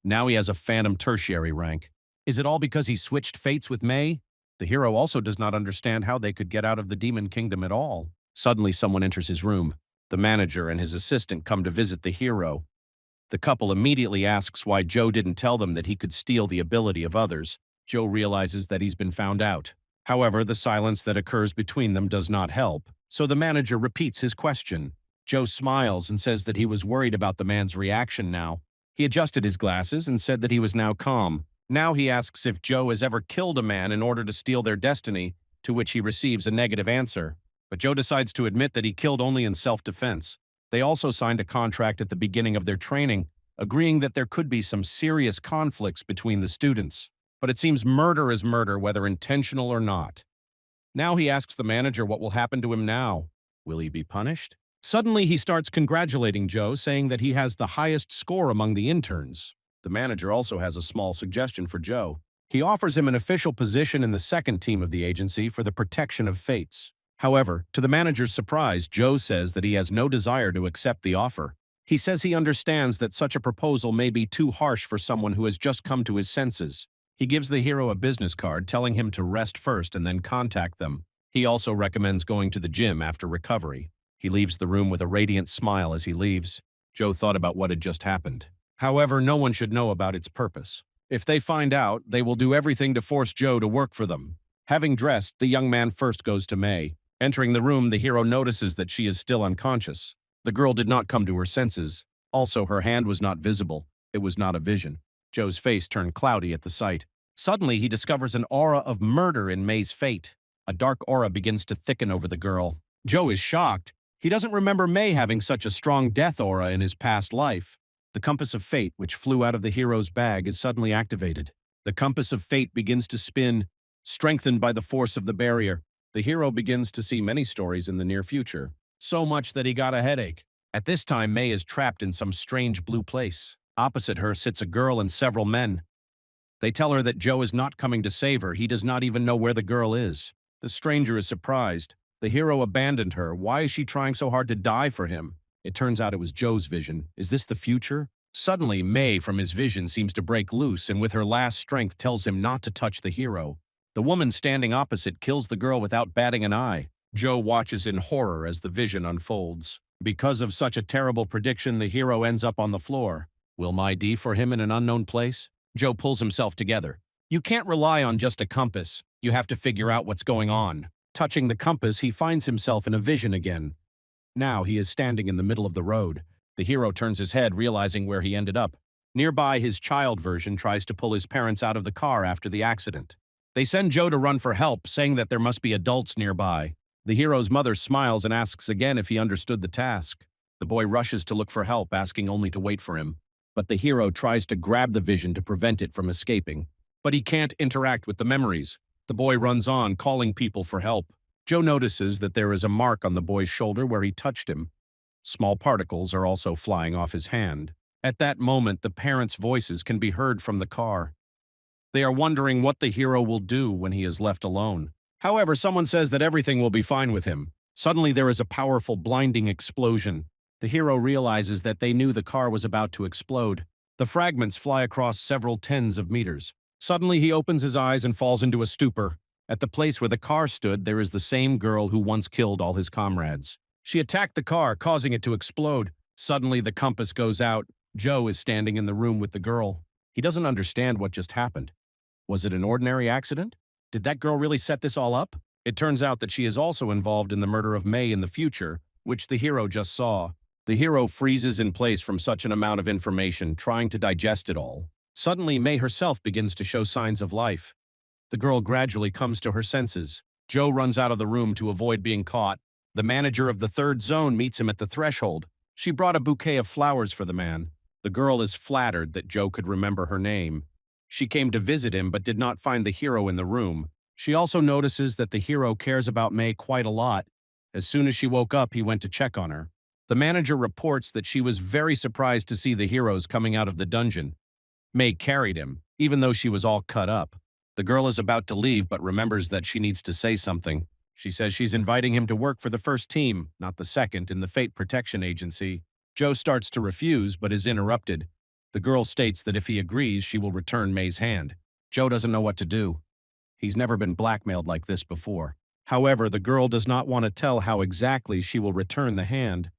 Now he has a phantom tertiary rank. Is it all because he switched fates with May? The hero also does not understand how they could get out of the demon kingdom at all. Suddenly, someone enters his room. The manager and his assistant come to visit the hero. The couple immediately asks why Joe didn't tell them that he could steal the ability of others. Joe realizes that he's been found out. However, the silence that occurs between them does not help, so the manager repeats his question. Joe smiles and says that he was worried about the man's reaction now. He adjusted his glasses and said that he was now calm. Now he asks if Joe has ever killed a man in order to steal their destiny, to which he receives a negative answer. But Joe decides to admit that he killed only in self-defense. They also signed a contract at the beginning of their training, agreeing that there could be some serious conflicts between the students. But it seems murder is murder, whether intentional or not. Now he asks the manager what will happen to him now. Will he be punished? Suddenly he starts congratulating Joe, saying that he has the highest score among the interns. The manager also has a small suggestion for Joe. He offers him an official position in the second team of the agency for the protection of fates. However, to the manager's surprise, Joe says that he has no desire to accept the offer. He says he understands that such a proposal may be too harsh for someone who has just come to his senses. He gives the hero a business card telling him to rest first and then contact them. He also recommends going to the gym after recovery. He leaves the room with a radiant smile as he leaves. Joe thought about what had just happened. However, no one should know about its purpose. If they find out, they will do everything to force Joe to work for them. Having dressed, the young man first goes to May. Entering the room, the hero notices that she is still unconscious. The girl did not come to her senses. Also, her hand was not visible. It was not a vision. Joe's face turned cloudy at the sight. Suddenly, he discovers an aura of murder in May's fate. A dark aura begins to thicken over the girl. Joe is shocked. He doesn't remember May having such a strong death aura in his past life. The compass of fate, which flew out of the hero's bag, is suddenly activated. The compass of fate begins to spin, strengthened by the force of the barrier. The hero begins to see many stories in the near future, so much that he got a headache. At this time, May is trapped in some strange blue place. Opposite her sits a girl and several men. They tell her that Joe is not coming to save her. He does not even know where the girl is. The stranger is surprised. The hero abandoned her. Why is she trying so hard to die for him? It turns out it was Joe's vision. Is this the future? Suddenly, May from his vision seems to break loose and with her last strength tells him not to touch the hero. The woman standing opposite kills the girl without batting an eye. Joe watches in horror as the vision unfolds. Because of such a terrible prediction, the hero ends up on the floor. Will Mai D for him in an unknown place? Joe pulls himself together. You can't rely on just a compass. You have to figure out what's going on. Touching the compass, he finds himself in a vision again. Now he is standing in the middle of the road. The hero turns his head, realizing where he ended up. Nearby, his child version tries to pull his parents out of the car after the accident. They send Joe to run for help, saying that there must be adults nearby. The hero's mother smiles and asks again if he understood the task. The boy rushes to look for help, asking only to wait for him. But the hero tries to grab the vision to prevent it from escaping. But he can't interact with the memories. The boy runs on, calling people for help. Joe notices that there is a mark on the boy's shoulder where he touched him. Small particles are also flying off his hand. At that moment, the parents' voices can be heard from the car. They are wondering what the hero will do when he is left alone. However, someone says that everything will be fine with him. Suddenly, there is a powerful, blinding explosion. The hero realizes that they knew the car was about to explode. The fragments fly across several tens of meters. Suddenly, he opens his eyes and falls into a stupor. At the place where the car stood, there is the same girl who once killed all his comrades. She attacked the car, causing it to explode. Suddenly, the compass goes out. Joe is standing in the room with the girl. He doesn't understand what just happened. Was it an ordinary accident? Did that girl really set this all up? It turns out that she is also involved in the murder of May in the future, which the hero just saw. The hero freezes in place from such an amount of information, trying to digest it all. Suddenly, May herself begins to show signs of life. The girl gradually comes to her senses. Joe runs out of the room to avoid being caught. The manager of the third zone meets him at the threshold. She brought a bouquet of flowers for the man. The girl is flattered that Joe could remember her name. She came to visit him but did not find the hero in the room. She also notices that the hero cares about May quite a lot. As soon as she woke up, he went to check on her. The manager reports that she was very surprised to see the heroes coming out of the dungeon. May carried him, even though she was all cut up. The girl is about to leave but remembers that she needs to say something. She says she's inviting him to work for the first team, not the second, in the Fate Protection Agency. Joe starts to refuse but is interrupted. The girl states that if he agrees, she will return May's hand. Joe doesn't know what to do. He's never been blackmailed like this before. However, the girl does not want to tell how exactly she will return the hand.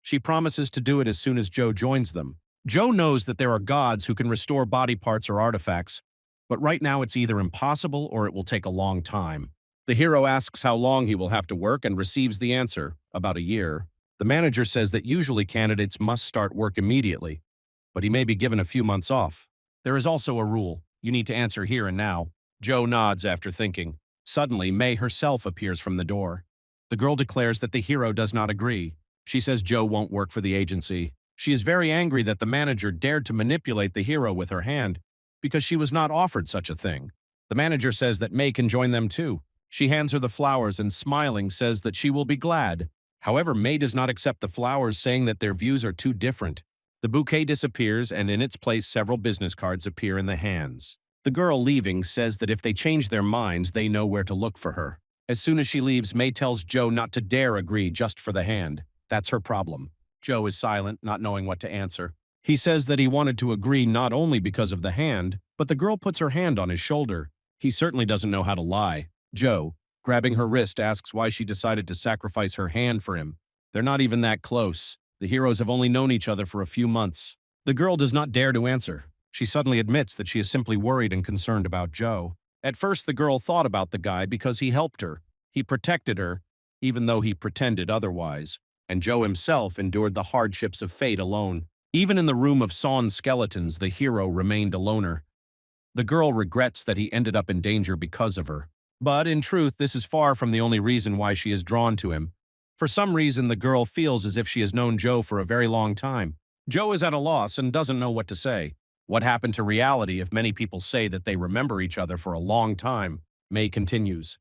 She promises to do it as soon as Joe joins them. Joe knows that there are gods who can restore body parts or artifacts, but right now it's either impossible or it will take a long time. The hero asks how long he will have to work and receives the answer, about a year. The manager says that usually candidates must start work immediately, but he may be given a few months off. There is also a rule. You need to answer here and now. Joe nods after thinking. Suddenly, May herself appears from the door. The girl declares that the hero does not agree. She says Joe won't work for the agency. She is very angry that the manager dared to manipulate the hero with her hand because she was not offered such a thing. The manager says that May can join them too. She hands her the flowers and, smiling, says that she will be glad. However, May does not accept the flowers, saying that their views are too different. The bouquet disappears, and in its place several business cards appear in the hands. The girl leaving says that if they change their minds, they know where to look for her. As soon as she leaves, May tells Joe not to dare agree just for the hand. That's her problem. Joe is silent, not knowing what to answer. He says that he wanted to agree not only because of the hand, but the girl puts her hand on his shoulder. He certainly doesn't know how to lie. Joe, grabbing her wrist, asks why she decided to sacrifice her hand for him. They're not even that close. The heroes have only known each other for a few months. The girl does not dare to answer. She suddenly admits that she is simply worried and concerned about Joe. At first, the girl thought about the guy because he helped her. He protected her, even though he pretended otherwise. And Joe himself endured the hardships of fate alone. Even in the room of sawn skeletons, the hero remained a loner. The girl regrets that he ended up in danger because of her. But in truth, this is far from the only reason why she is drawn to him. For some reason, the girl feels as if she has known Joe for a very long time. Joe is at a loss and doesn't know what to say. What happened to reality if many people say that they remember each other for a long time? May continues.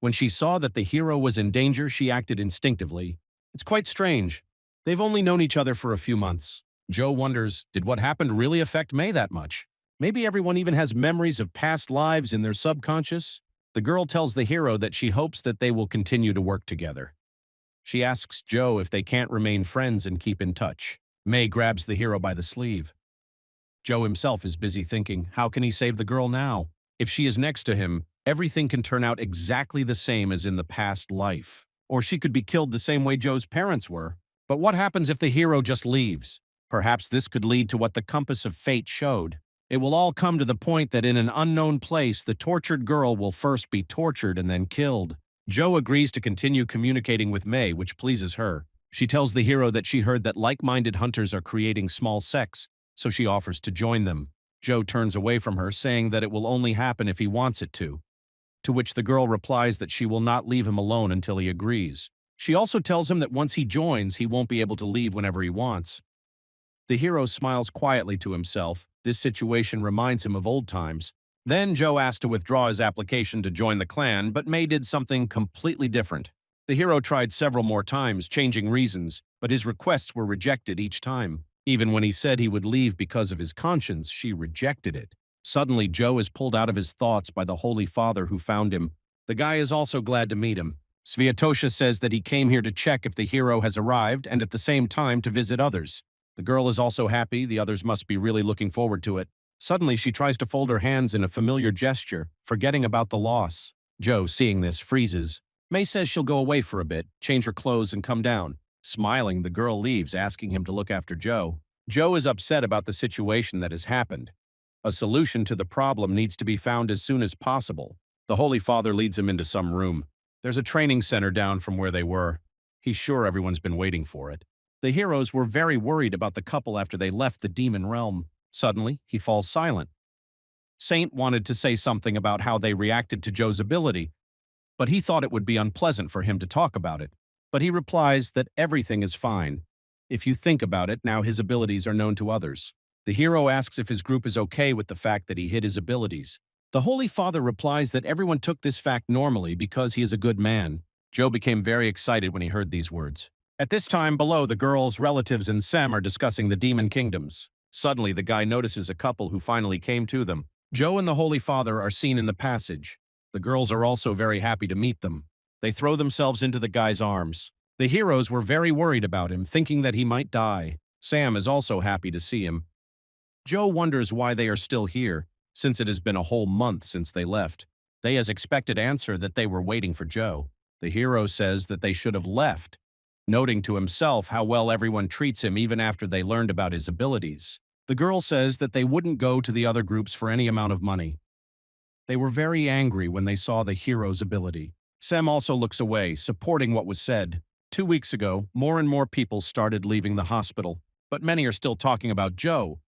When she saw that the hero was in danger, she acted instinctively. It's quite strange. They've only known each other for a few months. Joe wonders, did what happened really affect May that much? Maybe everyone even has memories of past lives in their subconscious. The girl tells the hero that she hopes that they will continue to work together. She asks Joe if they can't remain friends and keep in touch. May grabs the hero by the sleeve. Joe himself is busy thinking, how can he save the girl now? If she is next to him, everything can turn out exactly the same as in the past life. Or she could be killed the same way Joe's parents were. But what happens if the hero just leaves? Perhaps this could lead to what the compass of fate showed. It will all come to the point that in an unknown place, the tortured girl will first be tortured and then killed. Joe agrees to continue communicating with May, which pleases her. She tells the hero that she heard that like-minded hunters are creating small sects, so she offers to join them. Joe turns away from her, saying that it will only happen if he wants it to which the girl replies that she will not leave him alone until he agrees. She also tells him that once he joins, he won't be able to leave whenever he wants. The hero smiles quietly to himself. This situation reminds him of old times. Then Joe asked to withdraw his application to join the clan, but May did something completely different. The hero tried several more times, changing reasons, but his requests were rejected each time. Even when he said he would leave because of his conscience, she rejected it. Suddenly, Joe is pulled out of his thoughts by the Holy Father who found him. The guy is also glad to meet him. Sviatosha says that he came here to check if the hero has arrived and at the same time to visit others. The girl is also happy. The others must be really looking forward to it. Suddenly, she tries to fold her hands in a familiar gesture, forgetting about the loss. Joe, seeing this, freezes. May says she'll go away for a bit, change her clothes, and come down. Smiling, the girl leaves, asking him to look after Joe. Joe is upset about the situation that has happened. A solution to the problem needs to be found as soon as possible. The Holy Father leads him into some room. There's a training center down from where they were. He's sure everyone's been waiting for it. The heroes were very worried about the couple after they left the demon realm. Suddenly, he falls silent. Saint wanted to say something about how they reacted to Joe's ability, but he thought it would be unpleasant for him to talk about it. But he replies that everything is fine. If you think about it, now his abilities are known to others. The hero asks if his group is okay with the fact that he hid his abilities. The Holy Father replies that everyone took this fact normally because he is a good man. Joe became very excited when he heard these words. At this time, below, the girl's relatives and Sam are discussing the demon kingdoms. Suddenly, the guy notices a couple who finally came to them. Joe and the Holy Father are seen in the passage. The girls are also very happy to meet them. They throw themselves into the guy's arms. The heroes were very worried about him, thinking that he might die. Sam is also happy to see him. Joe wonders why they are still here, since it has been a whole month since they left. They as expected answer that they were waiting for Joe. The hero says that they should have left, noting to himself how well everyone treats him even after they learned about his abilities. The girl says that they wouldn't go to the other groups for any amount of money. They were very angry when they saw the hero's ability. Sam also looks away, supporting what was said. 2 weeks ago, more and more people started leaving the hospital, but many are still talking about Joe.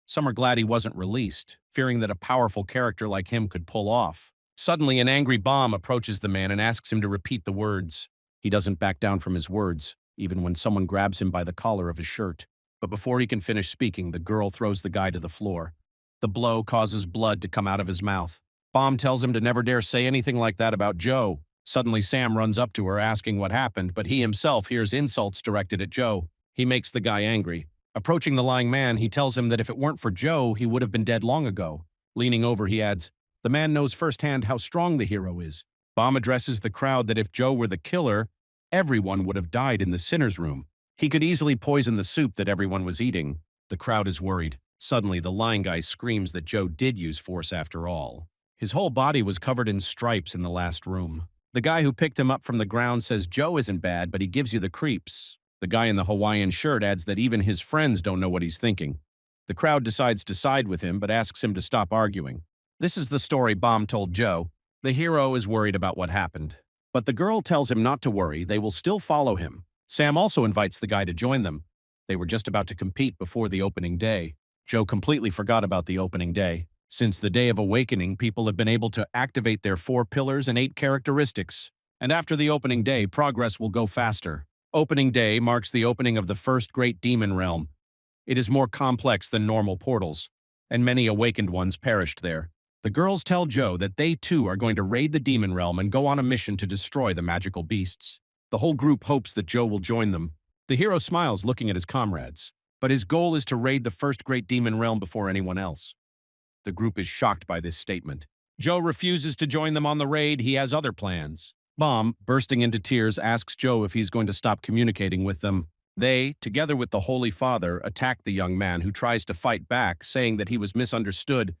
Some are glad he wasn't released, fearing that a powerful character like him could pull off. Suddenly, an angry bomb approaches the man and asks him to repeat the words. He doesn't back down from his words, even when someone grabs him by the collar of his shirt. But before he can finish speaking, the girl throws the guy to the floor. The blow causes blood to come out of his mouth. Bomb tells him to never dare say anything like that about Joe. Suddenly, Sam runs up to her asking what happened, but he himself hears insults directed at Joe. He makes the guy angry. Approaching the lying man, he tells him that if it weren't for Joe, he would have been dead long ago. Leaning over, he adds, the man knows firsthand how strong the hero is. Bomb addresses the crowd that if Joe were the killer, everyone would have died in the sinner's room. He could easily poison the soup that everyone was eating. The crowd is worried. Suddenly, the lying guy screams that Joe did use force after all. His whole body was covered in stripes in the last room. The guy who picked him up from the ground says Joe isn't bad, but he gives you the creeps. The guy in the Hawaiian shirt adds that even his friends don't know what he's thinking. The crowd decides to side with him, but asks him to stop arguing. This is the story Bomb told Joe. The hero is worried about what happened. But the girl tells him not to worry, they will still follow him. Sam also invites the guy to join them. They were just about to compete before the opening day. Joe completely forgot about the opening day. Since the Day of Awakening, people have been able to activate their 4 pillars and 8 characteristics. And after the opening day, progress will go faster. Opening day marks the opening of the first great demon realm. It is more complex than normal portals, and many awakened ones perished there. The girls tell Joe that they too are going to raid the demon realm and go on a mission to destroy the magical beasts. The whole group hopes that Joe will join them. The hero smiles looking at his comrades, but his goal is to raid the first great demon realm before anyone else. The group is shocked by this statement. Joe refuses to join them on the raid. He has other plans. Bomb, bursting into tears, asks Joe if he's going to stop communicating with them. They, together with the Holy Father, attack the young man who tries to fight back, saying that he was misunderstood.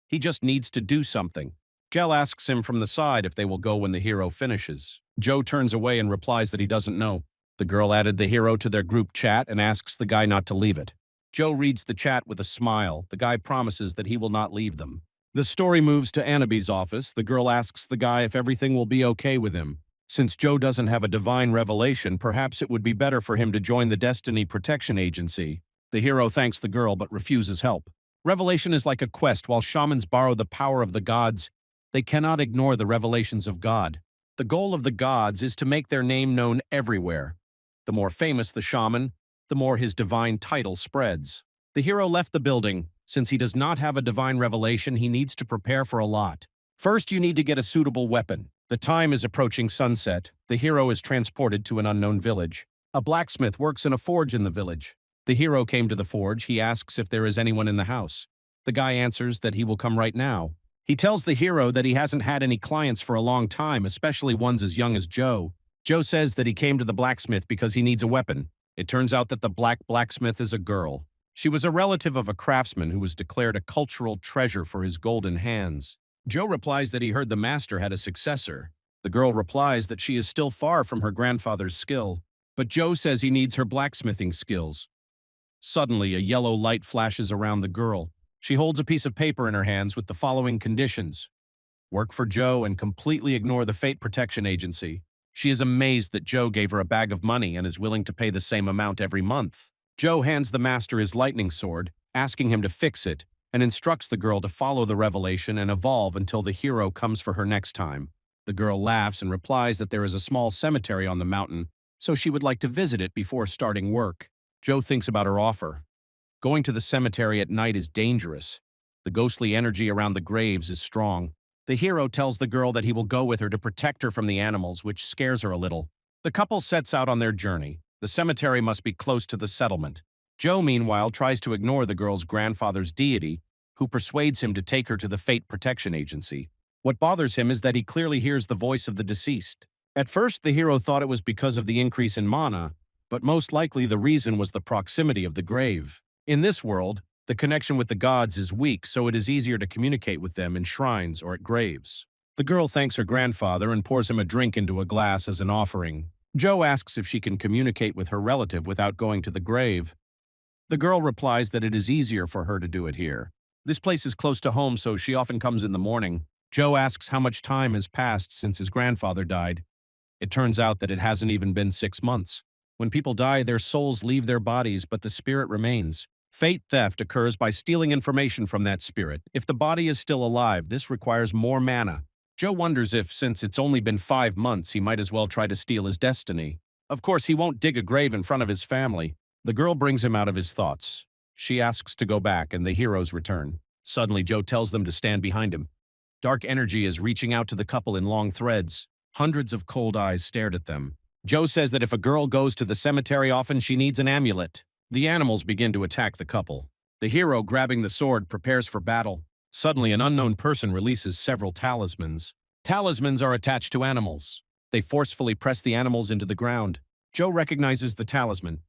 He just needs to do something. Gel asks him from the side if they will go when the hero finishes. Joe turns away and replies that he doesn't know. The girl added the hero to their group chat and asks the guy not to leave it. Joe reads the chat with a smile. The guy promises that he will not leave them. The story moves to Anabe's office. The girl asks the guy if everything will be okay with him. Since Joe doesn't have a divine revelation, perhaps it would be better for him to join the Destiny Protection Agency. The hero thanks the girl but refuses help. Revelation is like a quest. While shamans borrow the power of the gods, they cannot ignore the revelations of God. The goal of the gods is to make their name known everywhere. The more famous the shaman, the more his divine title spreads. The hero left the building. Since he does not have a divine revelation, he needs to prepare for a lot. First, you need to get a suitable weapon. The time is approaching sunset. The hero is transported to an unknown village. A blacksmith works in a forge in the village. The hero came to the forge. He asks if there is anyone in the house. The guy answers that he will come right now. He tells the hero that he hasn't had any clients for a long time, especially ones as young as Joe. Joe says that he came to the blacksmith because he needs a weapon. It turns out that the blacksmith is a girl. She was a relative of a craftsman who was declared a cultural treasure for his golden hands. Joe replies that he heard the master had a successor. The girl replies that she is still far from her grandfather's skill, but Joe says he needs her blacksmithing skills. Suddenly, a yellow light flashes around the girl. She holds a piece of paper in her hands with the following conditions: work for Joe and completely ignore the Fate Protection Agency. She is amazed that Joe gave her a bag of money and is willing to pay the same amount every month. Joe hands the master his lightning sword, asking him to fix it, and instructs the girl to follow the revelation and evolve until the hero comes for her next time. The girl laughs and replies that there is a small cemetery on the mountain, so she would like to visit it before starting work. Joe thinks about her offer. Going to the cemetery at night is dangerous. The ghostly energy around the graves is strong. The hero tells the girl that he will go with her to protect her from the animals, which scares her a little. The couple sets out on their journey. The cemetery must be close to the settlement. Joe, meanwhile, tries to ignore the girl's grandfather's deity, who persuades him to take her to the Fate Protection Agency. What bothers him is that he clearly hears the voice of the deceased. At first, the hero thought it was because of the increase in mana, but most likely the reason was the proximity of the grave. In this world, the connection with the gods is weak, so it is easier to communicate with them in shrines or at graves. The girl thanks her grandfather and pours him a drink into a glass as an offering. Joe asks if she can communicate with her relative without going to the grave. The girl replies that it is easier for her to do it here. This place is close to home, so she often comes in the morning. Joe asks how much time has passed since his grandfather died. It turns out that it hasn't even been 6 months. When people die, their souls leave their bodies, but the spirit remains. Fate theft occurs by stealing information from that spirit. If the body is still alive, this requires more mana. Joe wonders if, since it's only been 5 months, he might as well try to steal his destiny. Of course, he won't dig a grave in front of his family. The girl brings him out of his thoughts. She asks to go back, and the heroes return. Suddenly, Joe tells them to stand behind him. Dark energy is reaching out to the couple in long threads. Hundreds of cold eyes stared at them. Joe says that if a girl goes to the cemetery often, she needs an amulet. The animals begin to attack the couple. The hero, grabbing the sword, prepares for battle. Suddenly, an unknown person releases several talismans. Talismans are attached to animals. They forcefully press the animals into the ground. Joe recognizes the talisman.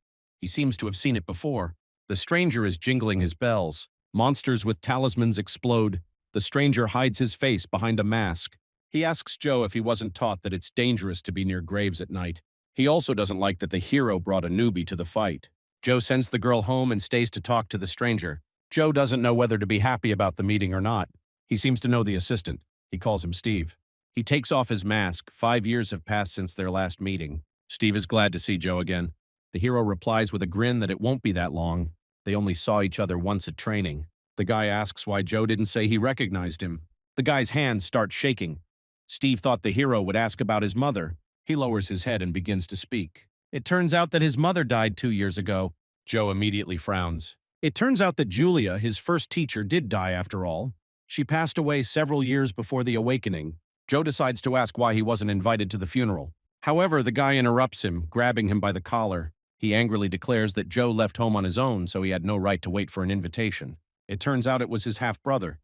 He seems to have seen it before. The stranger is jingling his bells. Monsters with talismans explode. The stranger hides his face behind a mask. He asks Joe if he wasn't taught that it's dangerous to be near graves at night. He also doesn't like that the hero brought a newbie to the fight. Joe sends the girl home and stays to talk to the stranger. Joe doesn't know whether to be happy about the meeting or not. He seems to know the assistant. He calls him Steve. He takes off his mask. 5 years have passed since their last meeting. Steve is glad to see Joe again. The hero replies with a grin that it won't be that long. They only saw each other once at training. The guy asks why Joe didn't say he recognized him. The guy's hands start shaking. Steve thought the hero would ask about his mother. He lowers his head and begins to speak. It turns out that his mother died 2 years ago. Joe immediately frowns. It turns out that Julia, his first teacher, did die after all. She passed away several years before the awakening. Joe decides to ask why he wasn't invited to the funeral. However, the guy interrupts him, grabbing him by the collar. He angrily declares that Joe left home on his own, so he had no right to wait for an invitation. It turns out it was his half-brother.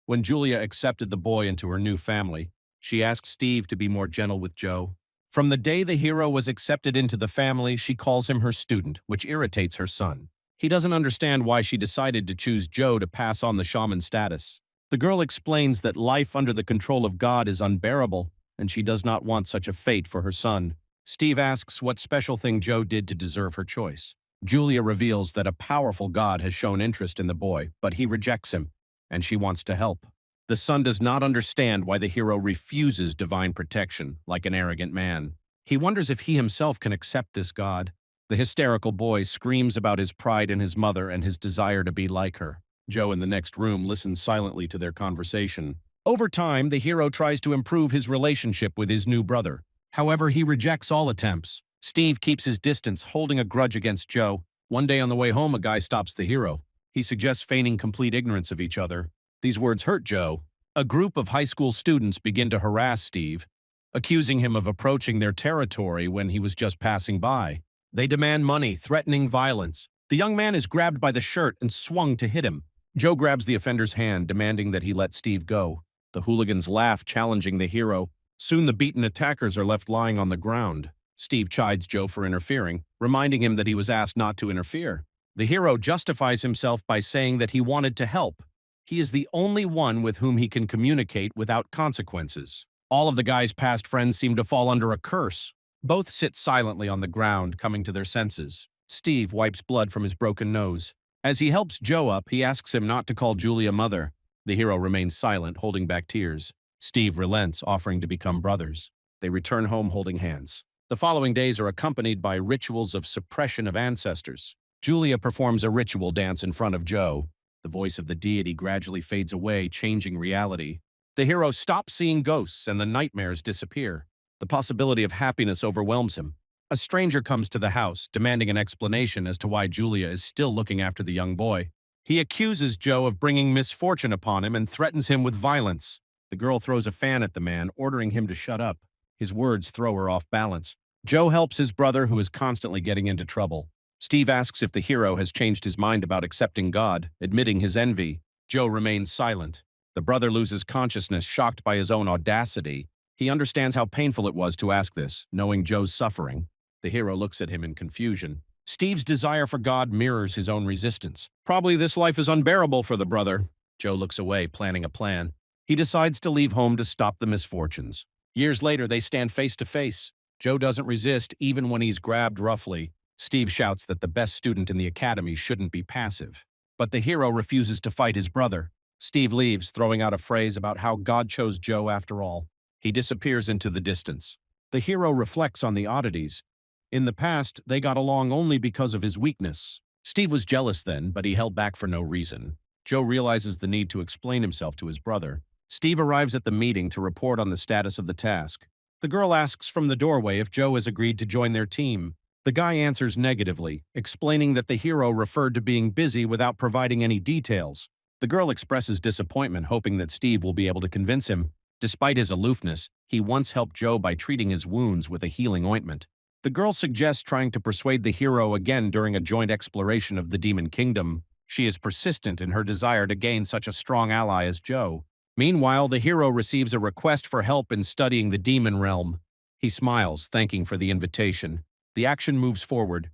When Julia accepted the boy into her new family, she asked Steve to be more gentle with Joe. From the day the hero was accepted into the family, she calls him her student, which irritates her son. He doesn't understand why she decided to choose Joe to pass on the shaman status. The girl explains that life under the control of God is unbearable, and she does not want such a fate for her son. Steve asks what special thing Joe did to deserve her choice. Julia reveals that a powerful God has shown interest in the boy, but he rejects him, and she wants to help. The son does not understand why the hero refuses divine protection, like an arrogant man. He wonders if he himself can accept this God. The hysterical boy screams about his pride in his mother and his desire to be like her. Joe in the next room listens silently to their conversation. Over time, the hero tries to improve his relationship with his new brother. However, he rejects all attempts. Steve keeps his distance, holding a grudge against Joe. One day on the way home, a guy stops the hero. He suggests feigning complete ignorance of each other. These words hurt Joe. A group of high school students begin to harass Steve, accusing him of approaching their territory when he was just passing by. They demand money, threatening violence. The young man is grabbed by the shirt and swung to hit him. Joe grabs the offender's hand, demanding that he let Steve go. The hooligans laugh, challenging the hero. Soon the beaten attackers are left lying on the ground. Steve chides Joe for interfering, reminding him that he was asked not to interfere. The hero justifies himself by saying that he wanted to help. He is the only one with whom he can communicate without consequences. All of the guy's past friends seem to fall under a curse. Both sit silently on the ground, coming to their senses. Steve wipes blood from his broken nose. As he helps Joe up, he asks him not to call Julia mother. The hero remains silent, holding back tears. Steve relents, offering to become brothers. They return home holding hands. The following days are accompanied by rituals of suppression of ancestors. Julia performs a ritual dance in front of Joe. The voice of the deity gradually fades away, changing reality. The hero stops seeing ghosts and the nightmares disappear. The possibility of happiness overwhelms him. A stranger comes to the house, demanding an explanation as to why Julia is still looking after the young boy. He accuses Joe of bringing misfortune upon him and threatens him with violence. The girl throws a fan at the man, ordering him to shut up. His words throw her off balance. Joe helps his brother, who is constantly getting into trouble. Steve asks if the hero has changed his mind about accepting God, admitting his envy. Joe remains silent. The brother loses consciousness, shocked by his own audacity. He understands how painful it was to ask this, knowing Joe's suffering. The hero looks at him in confusion. Steve's desire for God mirrors his own resistance. Probably this life is unbearable for the brother. Joe looks away, planning a plan. He decides to leave home to stop the misfortunes. Years later, they stand face to face. Joe doesn't resist, even when he's grabbed roughly. Steve shouts that the best student in the academy shouldn't be passive. But the hero refuses to fight his brother. Steve leaves, throwing out a phrase about how God chose Joe after all. He disappears into the distance. The hero reflects on the oddities. In the past, they got along only because of his weakness. Steve was jealous then, but he held back for no reason. Joe realizes the need to explain himself to his brother. Steve arrives at the meeting to report on the status of the task. The girl asks from the doorway if Joe has agreed to join their team. The guy answers negatively, explaining that the hero referred to being busy without providing any details. The girl expresses disappointment, hoping that Steve will be able to convince him. Despite his aloofness, he once helped Joe by treating his wounds with a healing ointment. The girl suggests trying to persuade the hero again during a joint exploration of the Demon Kingdom. She is persistent in her desire to gain such a strong ally as Joe. Meanwhile, the hero receives a request for help in studying the demon realm. He smiles, thanking for the invitation. The action moves forward.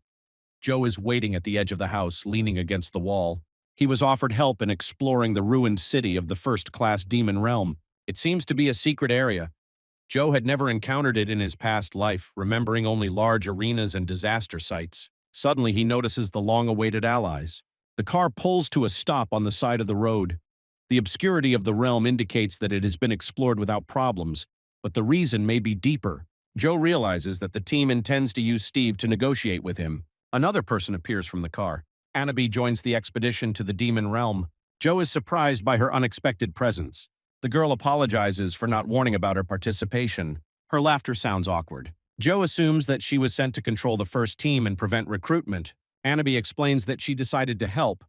Joe is waiting at the edge of the house, leaning against the wall. He was offered help in exploring the ruined city of the first-class demon realm. It seems to be a secret area. Joe had never encountered it in his past life, remembering only large arenas and disaster sites. Suddenly, he notices the long-awaited allies. The car pulls to a stop on the side of the road. The obscurity of the realm indicates that it has been explored without problems, but the reason may be deeper. Joe realizes that the team intends to use Steve to negotiate with him. Another person appears from the car. Anabi joins the expedition to the demon realm. Joe is surprised by her unexpected presence. The girl apologizes for not warning about her participation. Her laughter sounds awkward. Joe assumes that she was sent to control the first team and prevent recruitment. Anabi explains that she decided to help,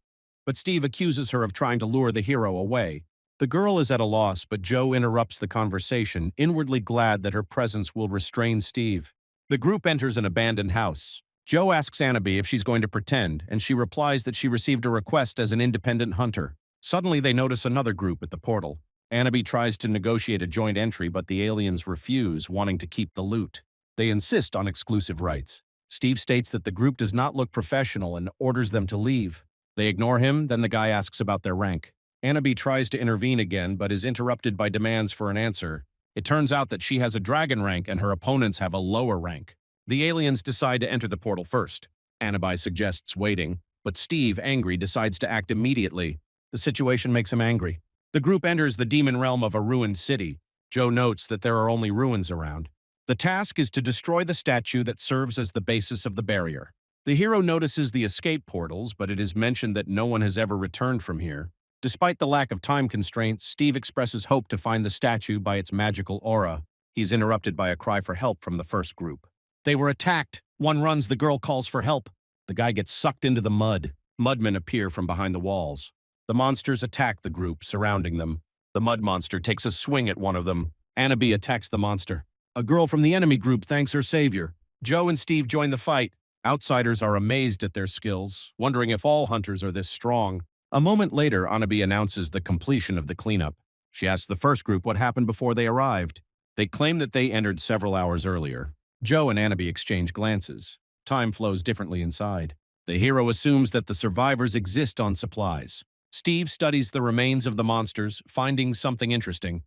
but Steve accuses her of trying to lure the hero away. The girl is at a loss, but Joe interrupts the conversation, inwardly glad that her presence will restrain Steve. The group enters an abandoned house. Joe asks Anabi if she's going to pretend, and she replies that she received a request as an independent hunter. Suddenly, they notice another group at the portal. Anabi tries to negotiate a joint entry, but the aliens refuse, wanting to keep the loot. They insist on exclusive rights. Steve states that the group does not look professional and orders them to leave. They ignore him, then the guy asks about their rank. Anabi tries to intervene again, but is interrupted by demands for an answer. It turns out that she has a dragon rank and her opponents have a lower rank. The aliens decide to enter the portal first. Anabi suggests waiting, but Steve, angry, decides to act immediately. The situation makes him angry. The group enters the demon realm of a ruined city. Joe notes that there are only ruins around. The task is to destroy the statue that serves as the basis of the barrier. The hero notices the escape portals, but it is mentioned that no one has ever returned from here. Despite the lack of time constraints, Steve expresses hope to find the statue by its magical aura. He's interrupted by a cry for help from the first group. They were attacked. One runs, the girl calls for help. The guy gets sucked into the mud. Mudmen appear from behind the walls. The monsters attack the group, surrounding them. The mud monster takes a swing at one of them. Anabi attacks the monster. A girl from the enemy group thanks her savior. Joe and Steve join the fight. Outsiders are amazed at their skills, wondering if all hunters are this strong. A moment later, Anabi announces the completion of the cleanup. She asks the first group what happened before they arrived. They claim that they entered several hours earlier. Joe and Anabi exchange glances. Time flows differently inside. The hero assumes that the survivors exist on supplies. Steve studies the remains of the monsters, finding something interesting.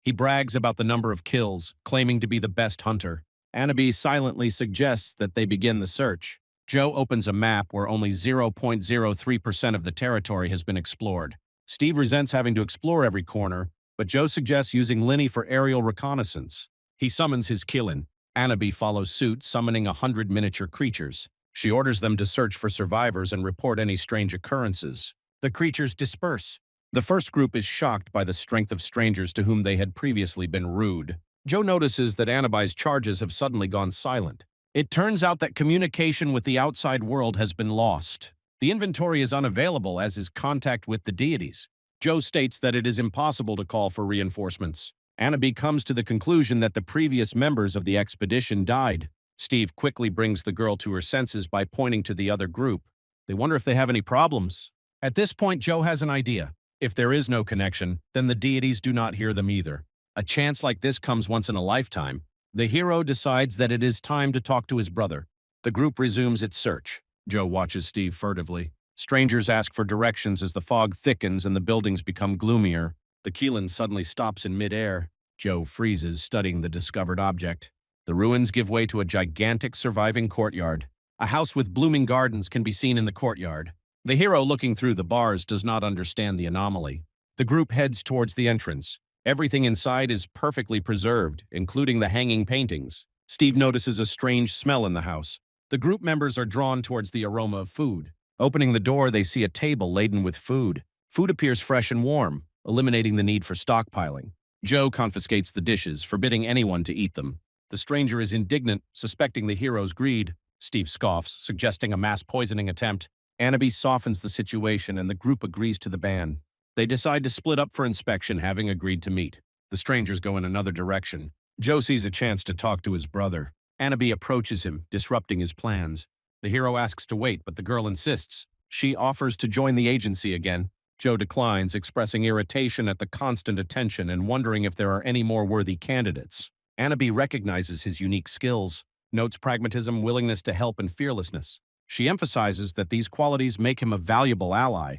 He brags about the number of kills, claiming to be the best hunter. Anabi silently suggests that they begin the search. Joe opens a map where only 0.03% of the territory has been explored. Steve resents having to explore every corner, but Joe suggests using Linny for aerial reconnaissance. He summons his Killin. Anabi follows suit, summoning 100 miniature creatures. She orders them to search for survivors and report any strange occurrences. The creatures disperse. The first group is shocked by the strength of strangers to whom they had previously been rude. Joe notices that Anabi's charges have suddenly gone silent. It turns out that communication with the outside world has been lost. The inventory is unavailable, as is contact with the deities. Joe states that it is impossible to call for reinforcements. Anabi comes to the conclusion that the previous members of the expedition died. Steve quickly brings the girl to her senses by pointing to the other group. They wonder if they have any problems. At this point, Joe has an idea. If there is no connection, then the deities do not hear them either. A chance like this comes once in a lifetime. The hero decides that it is time to talk to his brother. The group resumes its search. Joe watches Steve furtively. Strangers ask for directions as the fog thickens and the buildings become gloomier. The Keelan suddenly stops in midair. Joe freezes, studying the discovered object. The ruins give way to a gigantic surviving courtyard. A house with blooming gardens can be seen in the courtyard. The hero, looking through the bars, does not understand the anomaly. The group heads towards the entrance. Everything inside is perfectly preserved, including the hanging paintings. Steve notices a strange smell in the house. The group members are drawn towards the aroma of food. Opening the door, they see a table laden with food. Food appears fresh and warm, eliminating the need for stockpiling. Joe confiscates the dishes, forbidding anyone to eat them. The stranger is indignant, suspecting the hero's greed. Steve scoffs, suggesting a mass poisoning attempt. Anabi softens the situation and the group agrees to the ban. They decide to split up for inspection, having agreed to meet. The strangers go in another direction. Joe sees a chance to talk to his brother. Anabi approaches him, disrupting his plans. The hero asks to wait, but the girl insists. She offers to join the agency again. Joe declines, expressing irritation at the constant attention and wondering if there are any more worthy candidates. Anabi recognizes his unique skills, notes pragmatism, willingness to help, and fearlessness. She emphasizes that these qualities make him a valuable ally.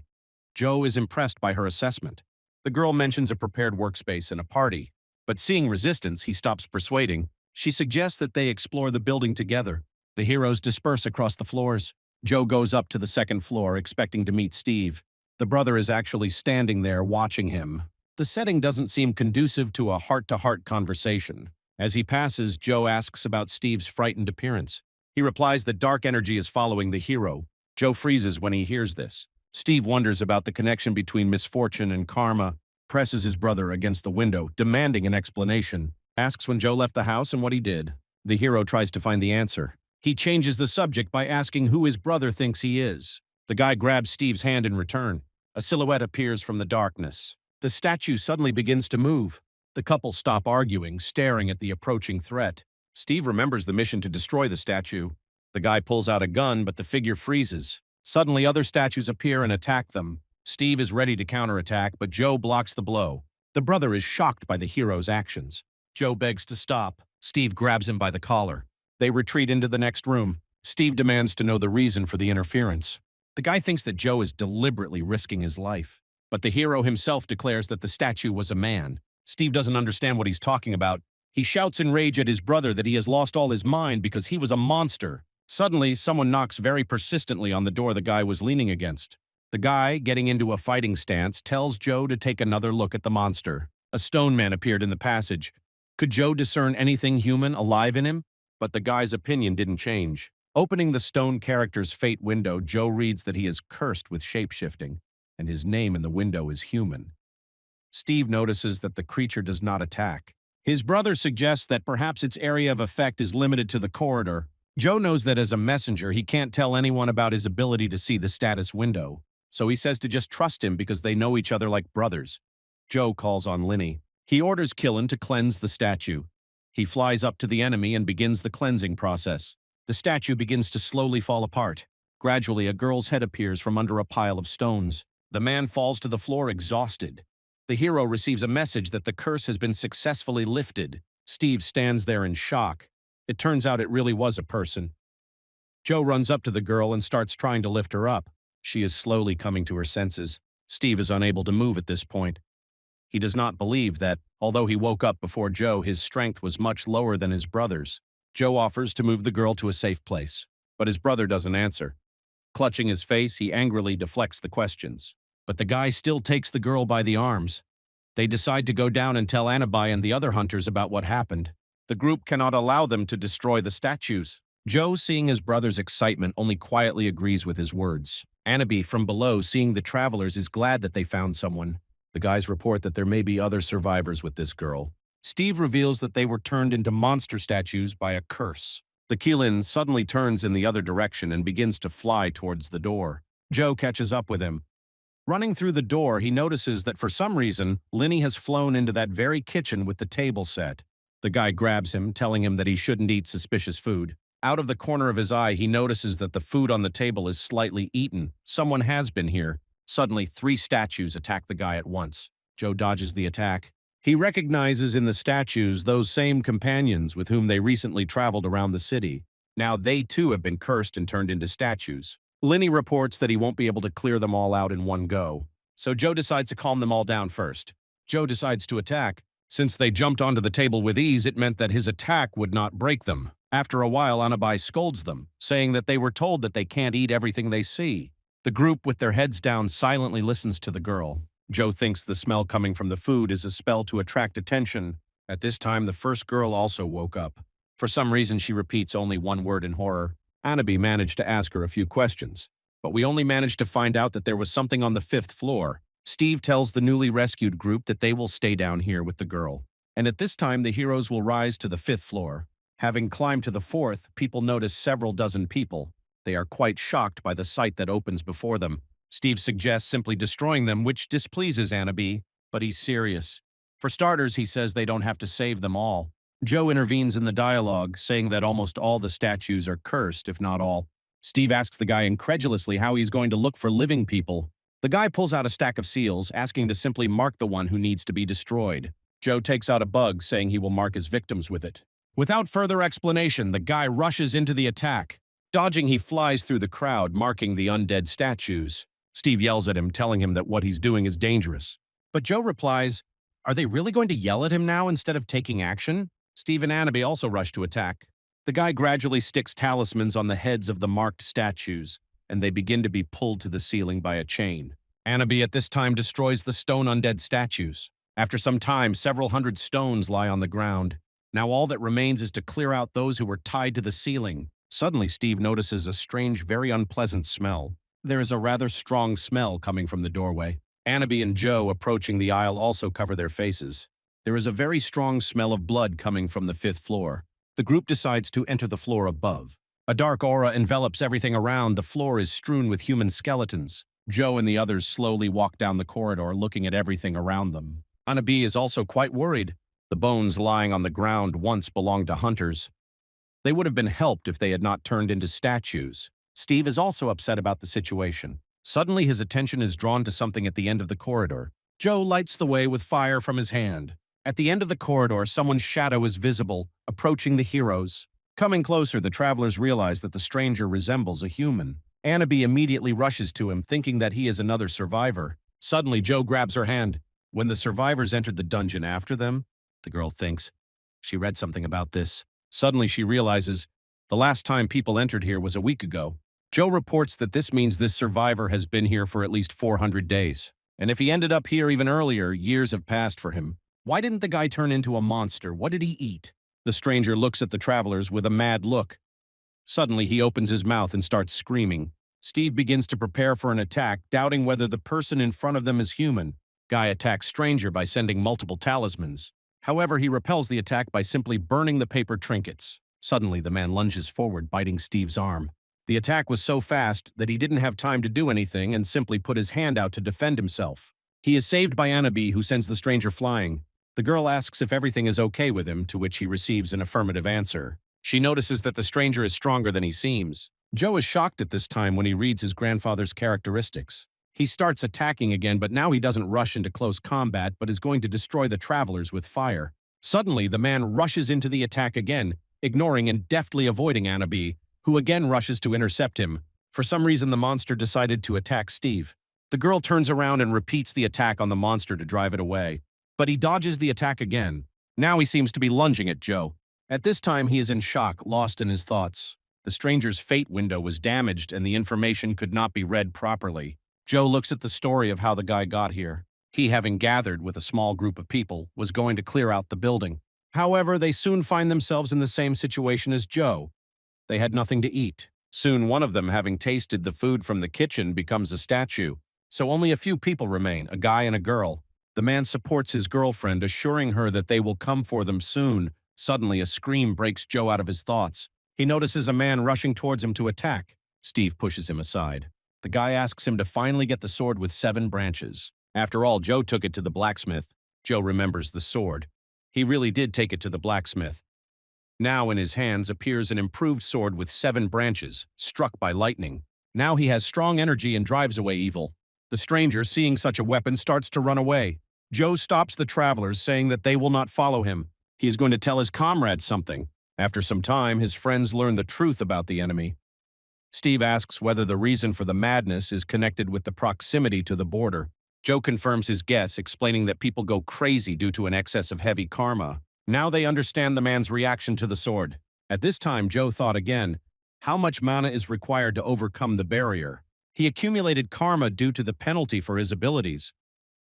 Joe is impressed by her assessment. The girl mentions a prepared workspace and a party, but seeing resistance, he stops persuading. She suggests that they explore the building together. The heroes disperse across the floors. Joe goes up to the second floor, expecting to meet Steve. The brother is actually standing there, watching him. The setting doesn't seem conducive to a heart-to-heart conversation. As he passes, Joe asks about Steve's frightened appearance. He replies that dark energy is following the hero. Joe freezes when he hears this. Steve wonders about the connection between misfortune and karma, presses his brother against the window, demanding an explanation, asks when Joe left the house and what he did. The hero tries to find the answer. He changes the subject by asking who his brother thinks he is. The guy grabs Steve's hand in return. A silhouette appears from the darkness. The statue suddenly begins to move. The couple stop arguing, staring at the approaching threat. Steve remembers the mission to destroy the statue. The guy pulls out a gun, but the figure freezes. Suddenly, other statues appear and attack them. Steve is ready to counterattack, but Joe blocks the blow. The brother is shocked by the hero's actions. Joe begs to stop. Steve grabs him by the collar. They retreat into the next room. Steve demands to know the reason for the interference. The guy thinks that Joe is deliberately risking his life, but the hero himself declares that the statue was a man. Steve doesn't understand what he's talking about. He shouts in rage at his brother that he has lost all his mind because he was a monster. Suddenly, someone knocks very persistently on the door the guy was leaning against. The guy, getting into a fighting stance, tells Joe to take another look at the monster. A stone man appeared in the passage. Could Joe discern anything human alive in him? But the guy's opinion didn't change. Opening the stone character's fate window, Joe reads that he is cursed with shape-shifting, and his name in the window is human. Steve notices that the creature does not attack. His brother suggests that perhaps its area of effect is limited to the corridor. Joe knows that as a messenger, he can't tell anyone about his ability to see the status window, so he says to just trust him because they know each other like brothers. Joe calls on Linny. He orders Killen to cleanse the statue. He flies up to the enemy and begins the cleansing process. The statue begins to slowly fall apart. Gradually, a girl's head appears from under a pile of stones. The man falls to the floor exhausted. The hero receives a message that the curse has been successfully lifted. Steve stands there in shock. It turns out it really was a person. Joe runs up to the girl and starts trying to lift her up. She is slowly coming to her senses. Steve is unable to move at this point. He does not believe that, although he woke up before Joe, his strength was much lower than his brother's. Joe offers to move the girl to a safe place, but his brother doesn't answer. Clutching his face, he angrily deflects the questions. But the guy still takes the girl by the arms. They decide to go down and tell Anabai and the other hunters about what happened. The group cannot allow them to destroy the statues. Joe, seeing his brother's excitement, only quietly agrees with his words. Anabai, from below, seeing the travelers, is glad that they found someone. The guys report that there may be other survivors with this girl. Steve reveals that they were turned into monster statues by a curse. The Keelan suddenly turns in the other direction and begins to fly towards the door. Joe catches up with him. Running through the door, he notices that for some reason, Linny has flown into that very kitchen with the table set. The guy grabs him, telling him that he shouldn't eat suspicious food. Out of the corner of his eye, he notices that the food on the table is slightly eaten. Someone has been here. Suddenly, 3 statues attack the guy at once. Joe dodges the attack. He recognizes in the statues those same companions with whom they recently traveled around the city. Now they too have been cursed and turned into statues. Linny reports that he won't be able to clear them all out in one go, so Joe decides to calm them all down first. Joe decides to attack. Since they jumped onto the table with ease, it meant that his attack would not break them. After a while, Anabai scolds them, saying that they were told that they can't eat everything they see. The group, with their heads down, silently listens to the girl. Joe thinks the smell coming from the food is a spell to attract attention. At this time, the first girl also woke up. For some reason, she repeats only one word in horror. Anabai managed to ask her a few questions, but we only managed to find out that there was something on the 5th floor. Steve tells the newly rescued group that they will stay down here with the girl, and at this time the heroes will rise to the 5th floor. Having climbed to the 4th, people notice several dozen people. They are quite shocked by the sight that opens before them. Steve suggests simply destroying them, which displeases Anabai, but he's serious. For starters, he says they don't have to save them all. Joe intervenes in the dialogue, saying that almost all the statues are cursed, if not all. Steve asks the guy incredulously how he's going to look for living people. The guy pulls out a stack of seals, asking to simply mark the one who needs to be destroyed. Joe takes out a bug, saying he will mark his victims with it. Without further explanation, the guy rushes into the attack. Dodging, he flies through the crowd, marking the undead statues. Steve yells at him, telling him that what he's doing is dangerous. But Joe replies, "Are they really going to yell at him now instead of taking action?" Steve and Anabai also rush to attack. The guy gradually sticks talismans on the heads of the marked statues, and they begin to be pulled to the ceiling by a chain. Anabai at this time destroys the stone undead statues. After some time, several hundred stones lie on the ground. Now all that remains is to clear out those who were tied to the ceiling. Suddenly, Steve notices a strange, very unpleasant smell. There is a rather strong smell coming from the doorway. Anabai and Joe, approaching the aisle, also cover their faces. There is a very strong smell of blood coming from the 5th floor. The group decides to enter the floor above. A dark aura envelops everything around. The floor is strewn with human skeletons. Joe and the others slowly walk down the corridor, looking at everything around them. Anabai is also quite worried. The bones lying on the ground once belonged to hunters. They would have been helped if they had not turned into statues. Steve is also upset about the situation. Suddenly, his attention is drawn to something at the end of the corridor. Joe lights the way with fire from his hand. At the end of the corridor, someone's shadow is visible, approaching the heroes. Coming closer, the travelers realize that the stranger resembles a human. Anabi immediately rushes to him, thinking that he is another survivor. Suddenly, Joe grabs her hand. When the survivors entered the dungeon after them, the girl thinks, she read something about this. Suddenly, she realizes, the last time people entered here was a week ago. Joe reports that this means this survivor has been here for at least 400 days. And if he ended up here even earlier, years have passed for him. Why didn't the guy turn into a monster? What did he eat? The stranger looks at the travelers with a mad look. Suddenly, he opens his mouth and starts screaming. Steve begins to prepare for an attack, doubting whether the person in front of them is human. Guy attacks stranger by sending multiple talismans. However, he repels the attack by simply burning the paper trinkets. Suddenly, the man lunges forward, biting Steve's arm. The attack was so fast that he didn't have time to do anything and simply put his hand out to defend himself. He is saved by Anabi, who sends the stranger flying. The girl asks if everything is okay with him, to which he receives an affirmative answer. She notices that the stranger is stronger than he seems. Joe is shocked at this time when he reads his grandfather's characteristics. He starts attacking again, but now he doesn't rush into close combat, but is going to destroy the travelers with fire. Suddenly, the man rushes into the attack again, ignoring and deftly avoiding Anabi, who again rushes to intercept him. For some reason, the monster decided to attack Steve. The girl turns around and repeats the attack on the monster to drive it away. But he dodges the attack again. Now he seems to be lunging at Joe. At this time, he is in shock, lost in his thoughts. The stranger's fate window was damaged and the information could not be read properly. Joe looks at the story of how the guy got here. He, having gathered with a small group of people, was going to clear out the building. However, they soon find themselves in the same situation as Joe. They had nothing to eat. Soon one of them, having tasted the food from the kitchen, becomes a statue. So only a few people remain, a guy and a girl. The man supports his girlfriend, assuring her that they will come for them soon. Suddenly, a scream breaks Joe out of his thoughts. He notices a man rushing towards him to attack. Steve pushes him aside. The guy asks him to finally get the sword with 7 branches. After all, Joe took it to the blacksmith. Joe remembers the sword. He really did take it to the blacksmith. Now in his hands appears an improved sword with 7 branches, struck by lightning. Now he has strong energy and drives away evil. The stranger, seeing such a weapon, starts to run away. Joe stops the travelers, saying that they will not follow him. He is going to tell his comrades something. After some time, his friends learn the truth about the enemy. Steve asks whether the reason for the madness is connected with the proximity to the border. Joe confirms his guess, explaining that people go crazy due to an excess of heavy karma. Now they understand the man's reaction to the sword. At this time, Joe thought again, how much mana is required to overcome the barrier? He accumulated karma due to the penalty for his abilities,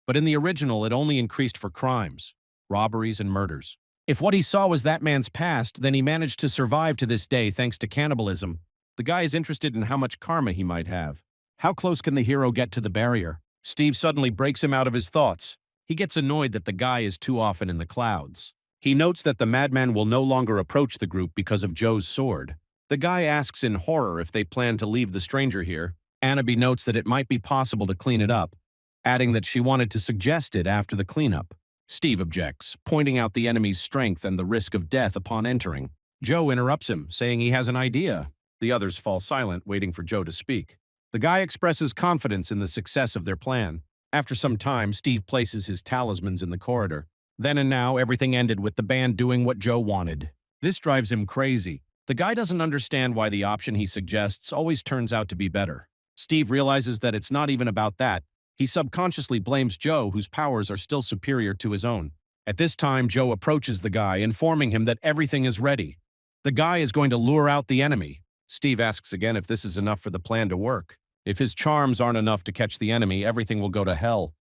but in the original it only increased for crimes, robberies, and murders. If what he saw was that man's past, then he managed to survive to this day thanks to cannibalism. The guy is interested in how much karma he might have. How close can the hero get to the barrier? Steve suddenly breaks him out of his thoughts. He gets annoyed that the guy is too often in the clouds. He notes that the madman will no longer approach the group because of Joe's sword. The guy asks in horror if they plan to leave the stranger here. Anabi notes that it might be possible to clean it up, adding that she wanted to suggest it after the cleanup. Steve objects, pointing out the enemy's strength and the risk of death upon entering. Joe interrupts him, saying he has an idea. The others fall silent, waiting for Joe to speak. The guy expresses confidence in the success of their plan. After some time, Steve places his talismans in the corridor. Then and now, everything ended with the band doing what Joe wanted. This drives him crazy. The guy doesn't understand why the option he suggests always turns out to be better. Steve realizes that it's not even about that. He subconsciously blames Joe, whose powers are still superior to his own. At this time, Joe approaches the guy, informing him that everything is ready. The guy is going to lure out the enemy. Steve asks again if this is enough for the plan to work. If his charms aren't enough to catch the enemy, everything will go to hell.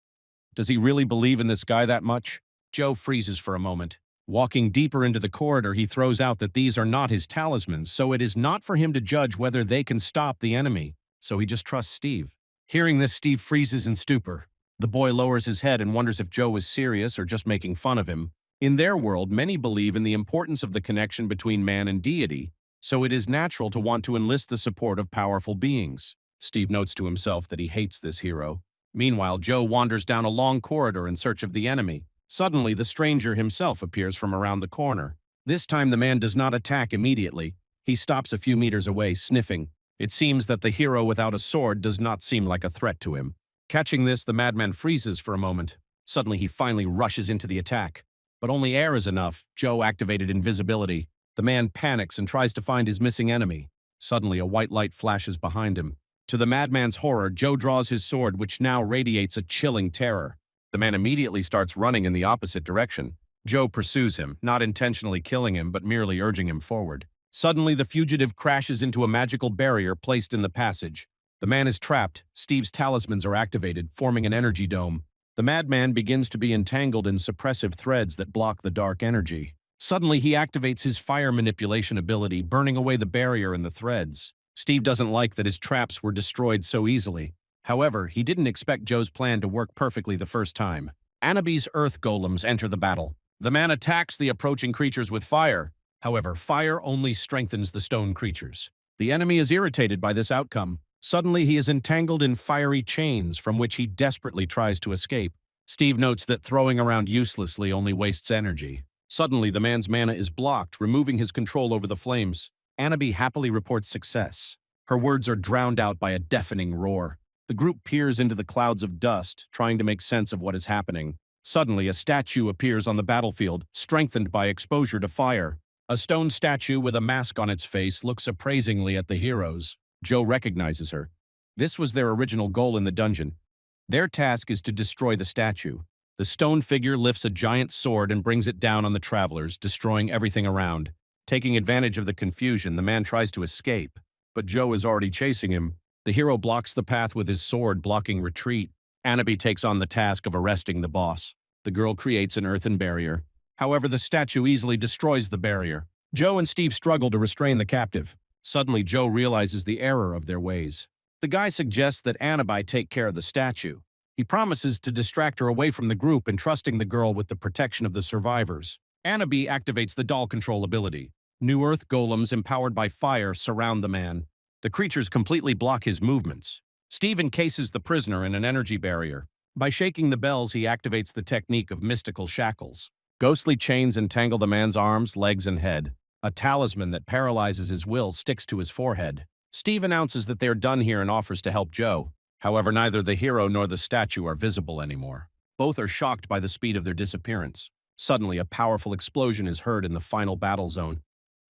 Does he really believe in this guy that much? Joe freezes for a moment. Walking deeper into the corridor, he throws out that these are not his talismans, so it is not for him to judge whether they can stop the enemy. So he just trusts Steve. Hearing this, Steve freezes in stupor. The boy lowers his head and wonders if Joe is serious or just making fun of him. In their world, many believe in the importance of the connection between man and deity, so it is natural to want to enlist the support of powerful beings. Steve notes to himself that he hates this hero. Meanwhile, Joe wanders down a long corridor in search of the enemy. Suddenly, the stranger himself appears from around the corner. This time, the man does not attack immediately. He stops a few meters away, sniffing. It seems that the hero without a sword does not seem like a threat to him. Catching this, the madman freezes for a moment. Suddenly, he finally rushes into the attack. But only air is enough. Joe activated invisibility. The man panics and tries to find his missing enemy. Suddenly, a white light flashes behind him. To the madman's horror, Joe draws his sword, which now radiates a chilling terror. The man immediately starts running in the opposite direction. Joe pursues him, not intentionally killing him, but merely urging him forward. Suddenly, the fugitive crashes into a magical barrier placed in the passage. The man is trapped. Steve's talismans are activated, forming an energy dome. The madman begins to be entangled in suppressive threads that block the dark energy. Suddenly, he activates his fire manipulation ability, burning away the barrier and the threads. Steve doesn't like that his traps were destroyed so easily. However, he didn't expect Joe's plan to work perfectly the first time. Anabi's earth golems enter the battle. The man attacks the approaching creatures with fire. However, fire only strengthens the stone creatures. The enemy is irritated by this outcome. Suddenly, he is entangled in fiery chains from which he desperately tries to escape. Steve notes that throwing around uselessly only wastes energy. Suddenly, the man's mana is blocked, removing his control over the flames. Anabi happily reports success. Her words are drowned out by a deafening roar. The group peers into the clouds of dust, trying to make sense of what is happening. Suddenly, a statue appears on the battlefield, strengthened by exposure to fire. A stone statue with a mask on its face looks appraisingly at the heroes. Joe recognizes her. This was their original goal in the dungeon. Their task is to destroy the statue. The stone figure lifts a giant sword and brings it down on the travelers, destroying everything around. Taking advantage of the confusion, the man tries to escape, but Joe is already chasing him. The hero blocks the path with his sword, blocking retreat. Anabi takes on the task of arresting the boss. The girl creates an earthen barrier. However, the statue easily destroys the barrier. Joe and Steve struggle to restrain the captive. Suddenly, Joe realizes the error of their ways. The guy suggests that Anabi take care of the statue. He promises to distract her away from the group, entrusting the girl with the protection of the survivors. Anabi activates the doll control ability. New earth golems empowered by fire surround the man. The creatures completely block his movements. Steve encases the prisoner in an energy barrier. By shaking the bells, he activates the technique of mystical shackles. Ghostly chains entangle the man's arms, legs, and head. A talisman that paralyzes his will sticks to his forehead. Steve announces that they're done here and offers to help Joe. However, neither the hero nor the statue are visible anymore. Both are shocked by the speed of their disappearance. Suddenly, a powerful explosion is heard in the final battle zone.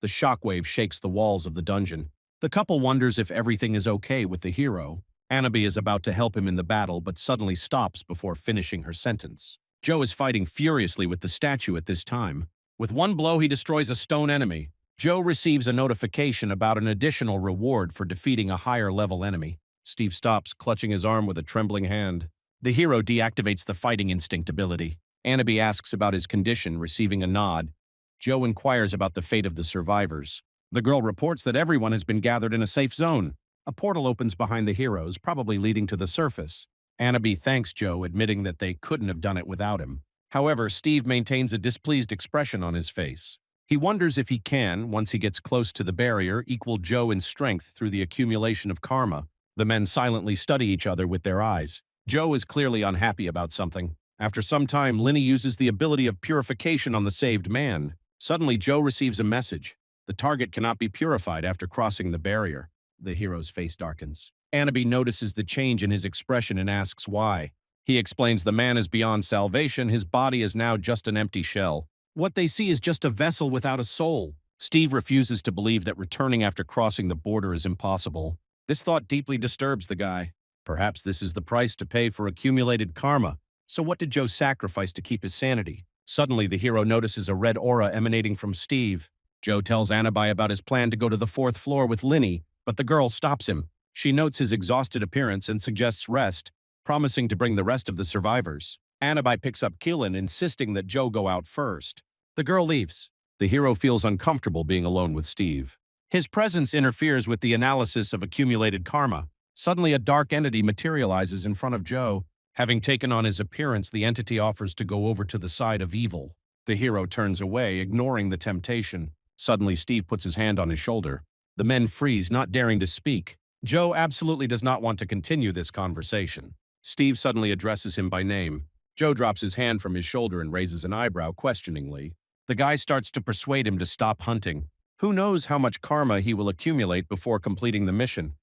The shockwave shakes the walls of the dungeon. The couple wonders if everything is okay with the hero. Anabi is about to help him in the battle, but suddenly stops before finishing her sentence. Joe is fighting furiously with the statue at this time. With one blow, he destroys a stone enemy. Joe receives a notification about an additional reward for defeating a higher-level enemy. Steve stops, clutching his arm with a trembling hand. The hero deactivates the fighting instinct ability. Anabi asks about his condition, receiving a nod. Joe inquires about the fate of the survivors. The girl reports that everyone has been gathered in a safe zone. A portal opens behind the heroes, probably leading to the surface. Anabi thanks Joe, admitting that they couldn't have done it without him. However, Steve maintains a displeased expression on his face. He wonders if he can, once he gets close to the barrier, equal Joe in strength through the accumulation of karma. The men silently study each other with their eyes. Joe is clearly unhappy about something. After some time, Linny uses the ability of purification on the saved man. Suddenly, Joe receives a message. The target cannot be purified after crossing the barrier. The hero's face darkens. Anabi notices the change in his expression and asks why. He explains the man is beyond salvation, his body is now just an empty shell. What they see is just a vessel without a soul. Steve refuses to believe that returning after crossing the border is impossible. This thought deeply disturbs the guy. Perhaps this is the price to pay for accumulated karma. So what did Joe sacrifice to keep his sanity? Suddenly, the hero notices a red aura emanating from Steve. Joe tells Anabi about his plan to go to the 4th floor with Linny, but the girl stops him. She notes his exhausted appearance and suggests rest, promising to bring the rest of the survivors. Anabi picks up Keelan, insisting that Joe go out first. The girl leaves. The hero feels uncomfortable being alone with Steve. His presence interferes with the analysis of accumulated karma. Suddenly, a dark entity materializes in front of Joe. Having taken on his appearance, the entity offers to go over to the side of evil. The hero turns away, ignoring the temptation. Suddenly, Steve puts his hand on his shoulder. The men freeze, not daring to speak. Joe absolutely does not want to continue this conversation. Steve suddenly addresses him by name. Joe drops his hand from his shoulder and raises an eyebrow questioningly. The guy starts to persuade him to stop hunting. Who knows how much karma he will accumulate before completing the mission?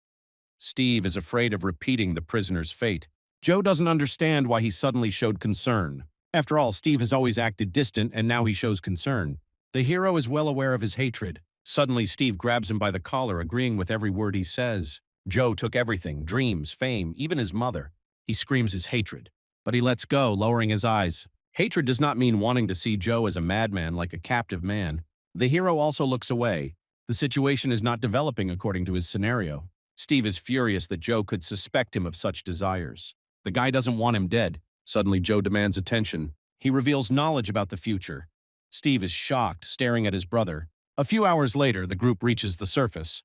Steve is afraid of repeating the prisoner's fate. Joe doesn't understand why he suddenly showed concern. After all, Steve has always acted distant, and now he shows concern. The hero is well aware of his hatred. Suddenly, Steve grabs him by the collar, agreeing with every word he says. Joe took everything, dreams, fame, even his mother. He screams his hatred, but he lets go, lowering his eyes. Hatred does not mean wanting to see Joe as a madman like a captive man. The hero also looks away. The situation is not developing according to his scenario. Steve is furious that Joe could suspect him of such desires. The guy doesn't want him dead. Suddenly, Joe demands attention. He reveals knowledge about the future. Steve is shocked, staring at his brother. A few hours later, the group reaches the surface.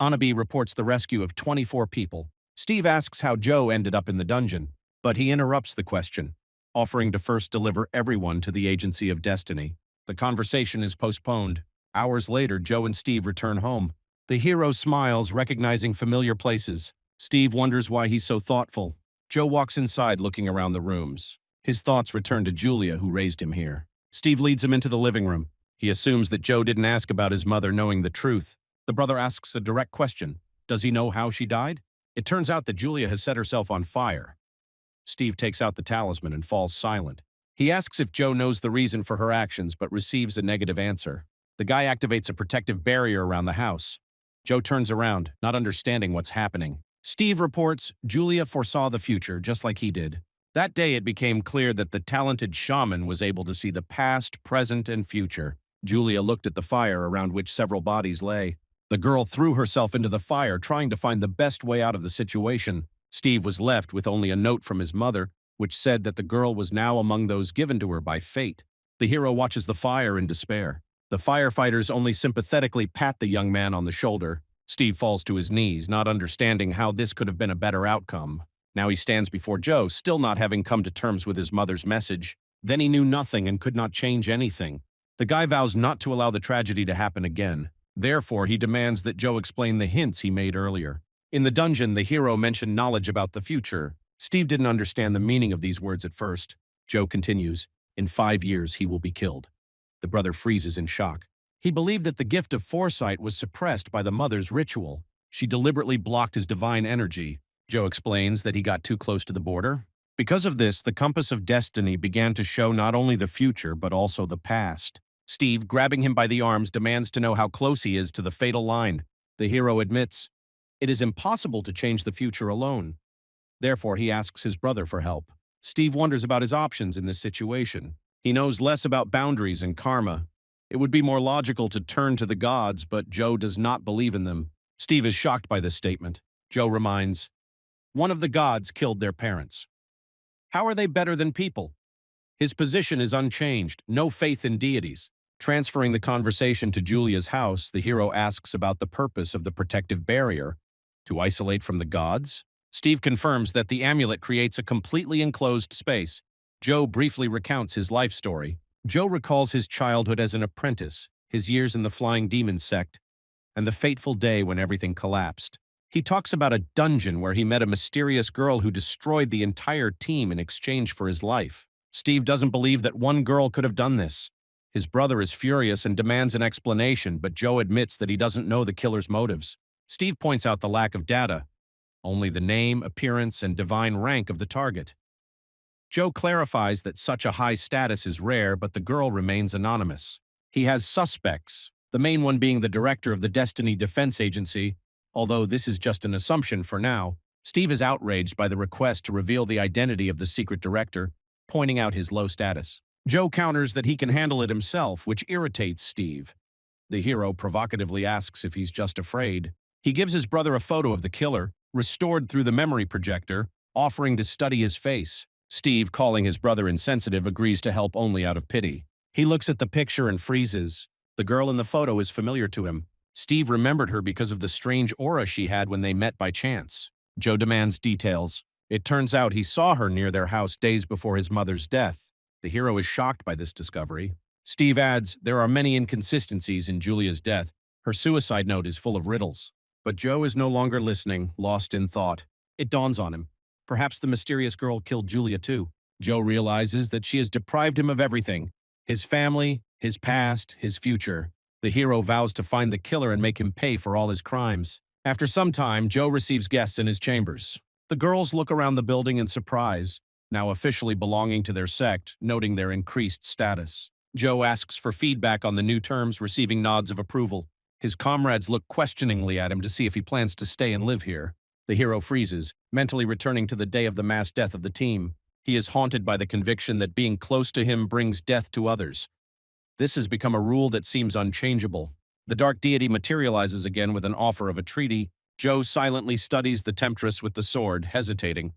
Anabi reports the rescue of 24 people. Steve asks how Joe ended up in the dungeon, but he interrupts the question, offering to first deliver everyone to the Agency of Destiny. The conversation is postponed. Hours later, Joe and Steve return home. The hero smiles, recognizing familiar places. Steve wonders why he's so thoughtful. Joe walks inside, looking around the rooms. His thoughts return to Julia, who raised him here. Steve leads him into the living room. He assumes that Joe didn't ask about his mother knowing the truth. The brother asks a direct question. Does he know how she died? It turns out that Julia has set herself on fire. Steve takes out the talisman and falls silent. He asks if Joe knows the reason for her actions, but receives a negative answer. The guy activates a protective barrier around the house. Joe turns around, not understanding what's happening. Steve reports Julia foresaw the future, just like he did. That day, it became clear that the talented shaman was able to see the past, present, and future. Julia looked at the fire around which several bodies lay. The girl threw herself into the fire, trying to find the best way out of the situation. Steve was left with only a note from his mother, which said that the girl was now among those given to her by fate. The hero watches the fire in despair. The firefighters only sympathetically pat the young man on the shoulder. Steve falls to his knees, not understanding how this could have been a better outcome. Now he stands before Joe, still not having come to terms with his mother's message. Then he knew nothing and could not change anything. The guy vows not to allow the tragedy to happen again. Therefore, he demands that Joe explain the hints he made earlier. In the dungeon, the hero mentioned knowledge about the future. Steve didn't understand the meaning of these words at first. Joe continues, "In 5 years, he will be killed." The brother freezes in shock. He believed that the gift of foresight was suppressed by the mother's ritual. She deliberately blocked his divine energy. Joe explains that he got too close to the border. Because of this, the compass of destiny began to show not only the future, but also the past. Steve, grabbing him by the arms, demands to know how close he is to the fatal line. The hero admits, it is impossible to change the future alone. Therefore, he asks his brother for help. Steve wonders about his options in this situation. He knows less about boundaries and karma. It would be more logical to turn to the gods, but Joe does not believe in them. Steve is shocked by this statement. Joe reminds, one of the gods killed their parents. How are they better than people? His position is unchanged, no faith in deities. Transferring the conversation to Julia's house, the hero asks about the purpose of the protective barrier. To isolate from the gods? Steve confirms that the amulet creates a completely enclosed space. Joe briefly recounts his life story. Joe recalls his childhood as an apprentice, his years in the Flying Demon sect, and the fateful day when everything collapsed. He talks about a dungeon where he met a mysterious girl who destroyed the entire team in exchange for his life. Steve doesn't believe that one girl could have done this. His brother is furious and demands an explanation, but Joe admits that he doesn't know the killer's motives. Steve points out the lack of data, only the name, appearance, and divine rank of the target. Joe clarifies that such a high status is rare, but the girl remains anonymous. He has suspects, the main one being the director of the Destiny Defense Agency, although this is just an assumption for now. Steve is outraged by the request to reveal the identity of the secret director, pointing out his low status. Joe counters that he can handle it himself, which irritates Steve. The hero provocatively asks if he's just afraid. He gives his brother a photo of the killer, restored through the memory projector, offering to study his face. Steve, calling his brother insensitive, agrees to help only out of pity. He looks at the picture and freezes. The girl in the photo is familiar to him. Steve remembered her because of the strange aura she had when they met by chance. Joe demands details. It turns out he saw her near their house days before his mother's death. The hero is shocked by this discovery. Steve adds, there are many inconsistencies in Julia's death. Her suicide note is full of riddles. But Joe is no longer listening, lost in thought. It dawns on him. Perhaps the mysterious girl killed Julia too. Joe realizes that she has deprived him of everything. His family, his past, his future. The hero vows to find the killer and make him pay for all his crimes. After some time, Joe receives guests in his chambers. The girls look around the building in surprise, now officially belonging to their sect, noting their increased status. Joe asks for feedback on the new terms, receiving nods of approval. His comrades look questioningly at him to see if he plans to stay and live here. The hero freezes, mentally returning to the day of the mass death of the team. He is haunted by the conviction that being close to him brings death to others. This has become a rule that seems unchangeable. The dark deity materializes again with an offer of a treaty. Joe silently studies the temptress with the sword, hesitating.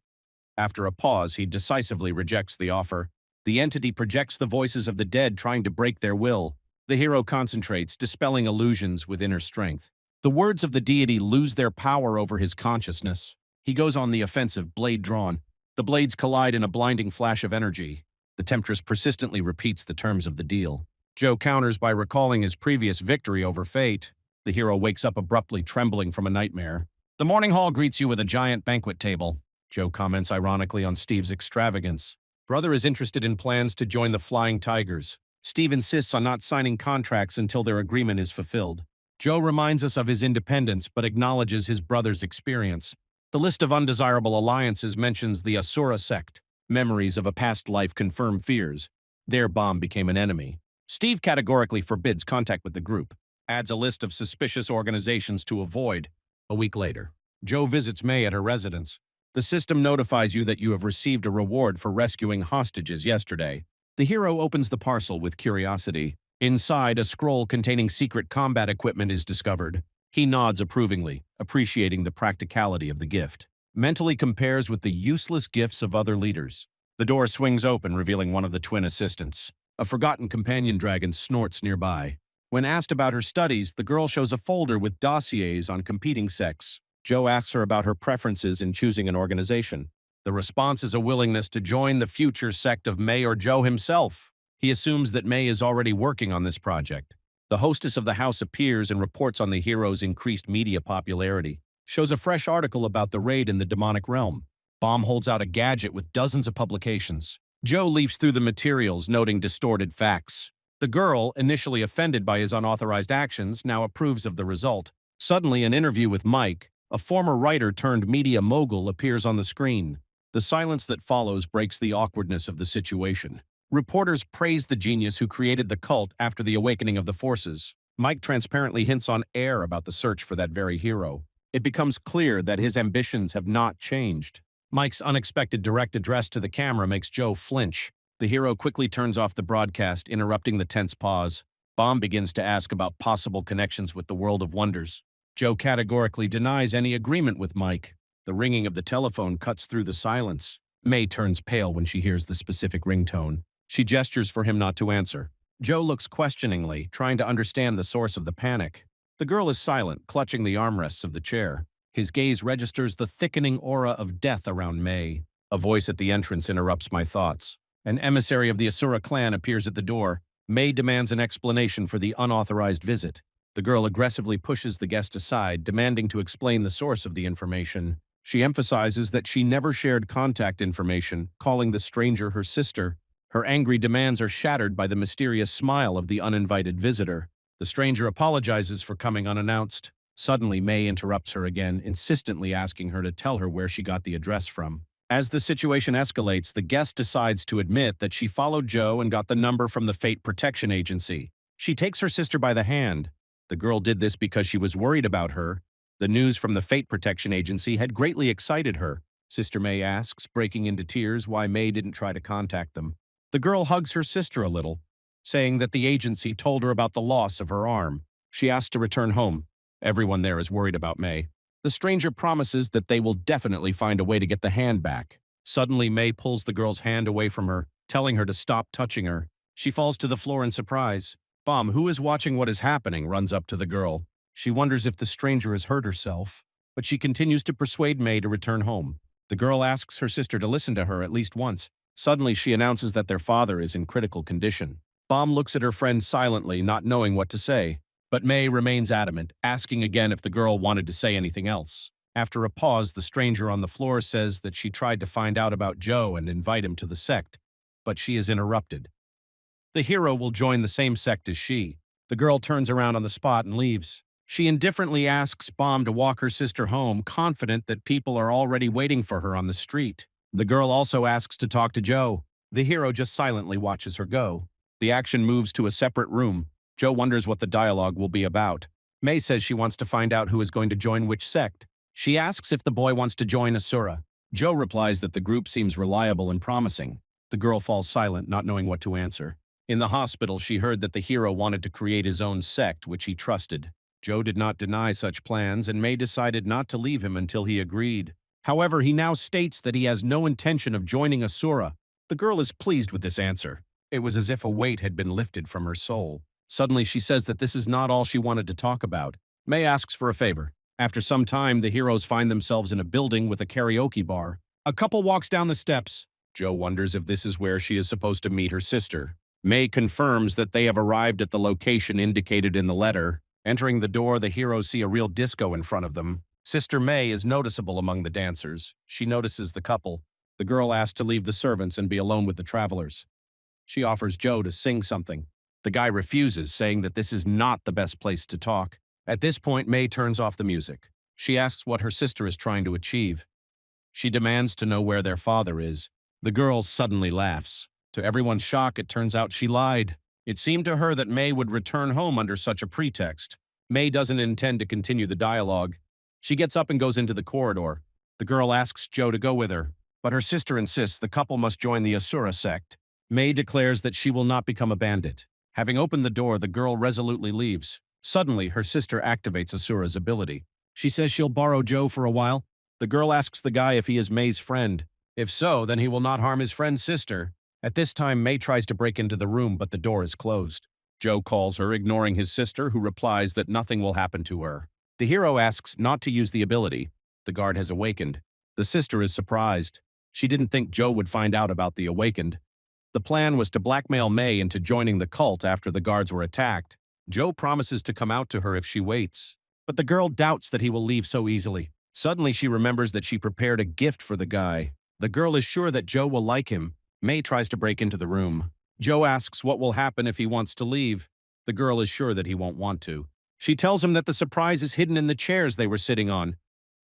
After a pause, he decisively rejects the offer. The entity projects the voices of the dead trying to break their will. The hero concentrates, dispelling illusions with inner strength. The words of the deity lose their power over his consciousness. He goes on the offensive, blade drawn. The blades collide in a blinding flash of energy. The temptress persistently repeats the terms of the deal. Joe counters by recalling his previous victory over fate. The hero wakes up abruptly, trembling from a nightmare. The morning hall greets you with a giant banquet table. Joe comments ironically on Steve's extravagance. Brother is interested in plans to join the Flying Tigers. Steve insists on not signing contracts until their agreement is fulfilled. Joe reminds us of his independence but acknowledges his brother's experience. The list of undesirable alliances mentions the Asura sect. Memories of a past life confirm fears. Their bomb became an enemy. Steve categorically forbids contact with the group, adds a list of suspicious organizations to avoid. A week later, Joe visits May at her residence. The system notifies you that you have received a reward for rescuing hostages yesterday. The hero opens the parcel with curiosity. Inside, a scroll containing secret combat equipment is discovered. He nods approvingly, appreciating the practicality of the gift. Mentally compares with the useless gifts of other leaders. The door swings open, revealing one of the twin assistants. A forgotten companion dragon snorts nearby. When asked about her studies, the girl shows a folder with dossiers on competing sects. Joe asks her about her preferences in choosing an organization. The response is a willingness to join the future sect of May or Joe himself. He assumes that May is already working on this project. The hostess of the house appears and reports on the hero's increased media popularity. Shows a fresh article about the raid in the demonic realm. Bomb holds out a gadget with dozens of publications. Joe leafs through the materials, noting distorted facts. The girl, initially offended by his unauthorized actions, now approves of the result. Suddenly, an interview with Mike, a former writer turned media mogul, appears on the screen. The silence that follows breaks the awkwardness of the situation. Reporters praise the genius who created the cult after the awakening of the forces. Mike transparently hints on air about the search for that very hero. It becomes clear that his ambitions have not changed. Mike's unexpected direct address to the camera makes Joe flinch. The hero quickly turns off the broadcast, interrupting the tense pause. Bomb begins to ask about possible connections with the world of wonders. Joe categorically denies any agreement with Mike. The ringing of the telephone cuts through the silence. May turns pale when she hears the specific ringtone. She gestures for him not to answer. Joe looks questioningly, trying to understand the source of the panic. The girl is silent, clutching the armrests of the chair. His gaze registers the thickening aura of death around May. A voice at the entrance interrupts my thoughts. An emissary of the Asura clan appears at the door. May demands an explanation for the unauthorized visit. The girl aggressively pushes the guest aside, demanding to explain the source of the information. She emphasizes that she never shared contact information, calling the stranger her sister. Her angry demands are shattered by the mysterious smile of the uninvited visitor. The stranger apologizes for coming unannounced. Suddenly, May interrupts her again, insistently asking her to tell her where she got the address from. As the situation escalates, the guest decides to admit that she followed Joe and got the number from the Fate Protection Agency. She takes her sister by the hand. The girl did this because she was worried about her. The news from the Fate Protection Agency had greatly excited her. Sister May asks, breaking into tears, why May didn't try to contact them. The girl hugs her sister a little, saying that the agency told her about the loss of her arm. She asks to return home. Everyone there is worried about May. The stranger promises that they will definitely find a way to get the hand back. Suddenly, May pulls the girl's hand away from her, telling her to stop touching her. She falls to the floor in surprise. Bomb, who is watching what is happening, runs up to the girl. She wonders if the stranger has hurt herself, but she continues to persuade May to return home. The girl asks her sister to listen to her at least once. Suddenly, she announces that their father is in critical condition. Bomb looks at her friend silently, not knowing what to say. But May remains adamant, asking again if the girl wanted to say anything else. After a pause, the stranger on the floor says that she tried to find out about Joe and invite him to the sect, but she is interrupted. The hero will join the same sect as she. The girl turns around on the spot and leaves. She indifferently asks Bomb to walk her sister home, confident that people are already waiting for her on the street. The girl also asks to talk to Joe. The hero just silently watches her go. The action moves to a separate room. Joe wonders what the dialogue will be about. May says she wants to find out who is going to join which sect. She asks if the boy wants to join Asura. Joe replies that the group seems reliable and promising. The girl falls silent, not knowing what to answer. In the hospital, she heard that the hero wanted to create his own sect, which he trusted. Joe did not deny such plans, and May decided not to leave him until he agreed. However, he now states that he has no intention of joining Asura. The girl is pleased with this answer. It was as if a weight had been lifted from her soul. Suddenly, she says that this is not all she wanted to talk about. May asks for a favor. After some time, the heroes find themselves in a building with a karaoke bar. A couple walks down the steps. Joe wonders if this is where she is supposed to meet her sister. May confirms that they have arrived at the location indicated in the letter. Entering the door, the heroes see a real disco in front of them. Sister May is noticeable among the dancers. She notices the couple. The girl asks to leave the servants and be alone with the travelers. She offers Joe to sing something. The guy refuses, saying that this is not the best place to talk. At this point, May turns off the music. She asks what her sister is trying to achieve. She demands to know where their father is. The girl suddenly laughs. To everyone's shock, it turns out she lied. It seemed to her that May would return home under such a pretext. May doesn't intend to continue the dialogue. She gets up and goes into the corridor. The girl asks Joe to go with her, but her sister insists the couple must join the Asura sect. May declares that she will not become a bandit. Having opened the door, the girl resolutely leaves. Suddenly, her sister activates Asura's ability. She says she'll borrow Joe for a while. The girl asks the guy if he is May's friend. If so, then he will not harm his friend's sister. At this time, May tries to break into the room, but the door is closed. Joe calls her, ignoring his sister, who replies that nothing will happen to her. The hero asks not to use the ability. The guard has awakened. The sister is surprised. She didn't think Joe would find out about the awakened. The plan was to blackmail May into joining the cult after the guards were attacked. Joe promises to come out to her if she waits. But the girl doubts that he will leave so easily. Suddenly, she remembers that she prepared a gift for the guy. The girl is sure that Joe will like him. May tries to break into the room. Joe asks what will happen if he wants to leave. The girl is sure that he won't want to. She tells him that the surprise is hidden in the chairs they were sitting on.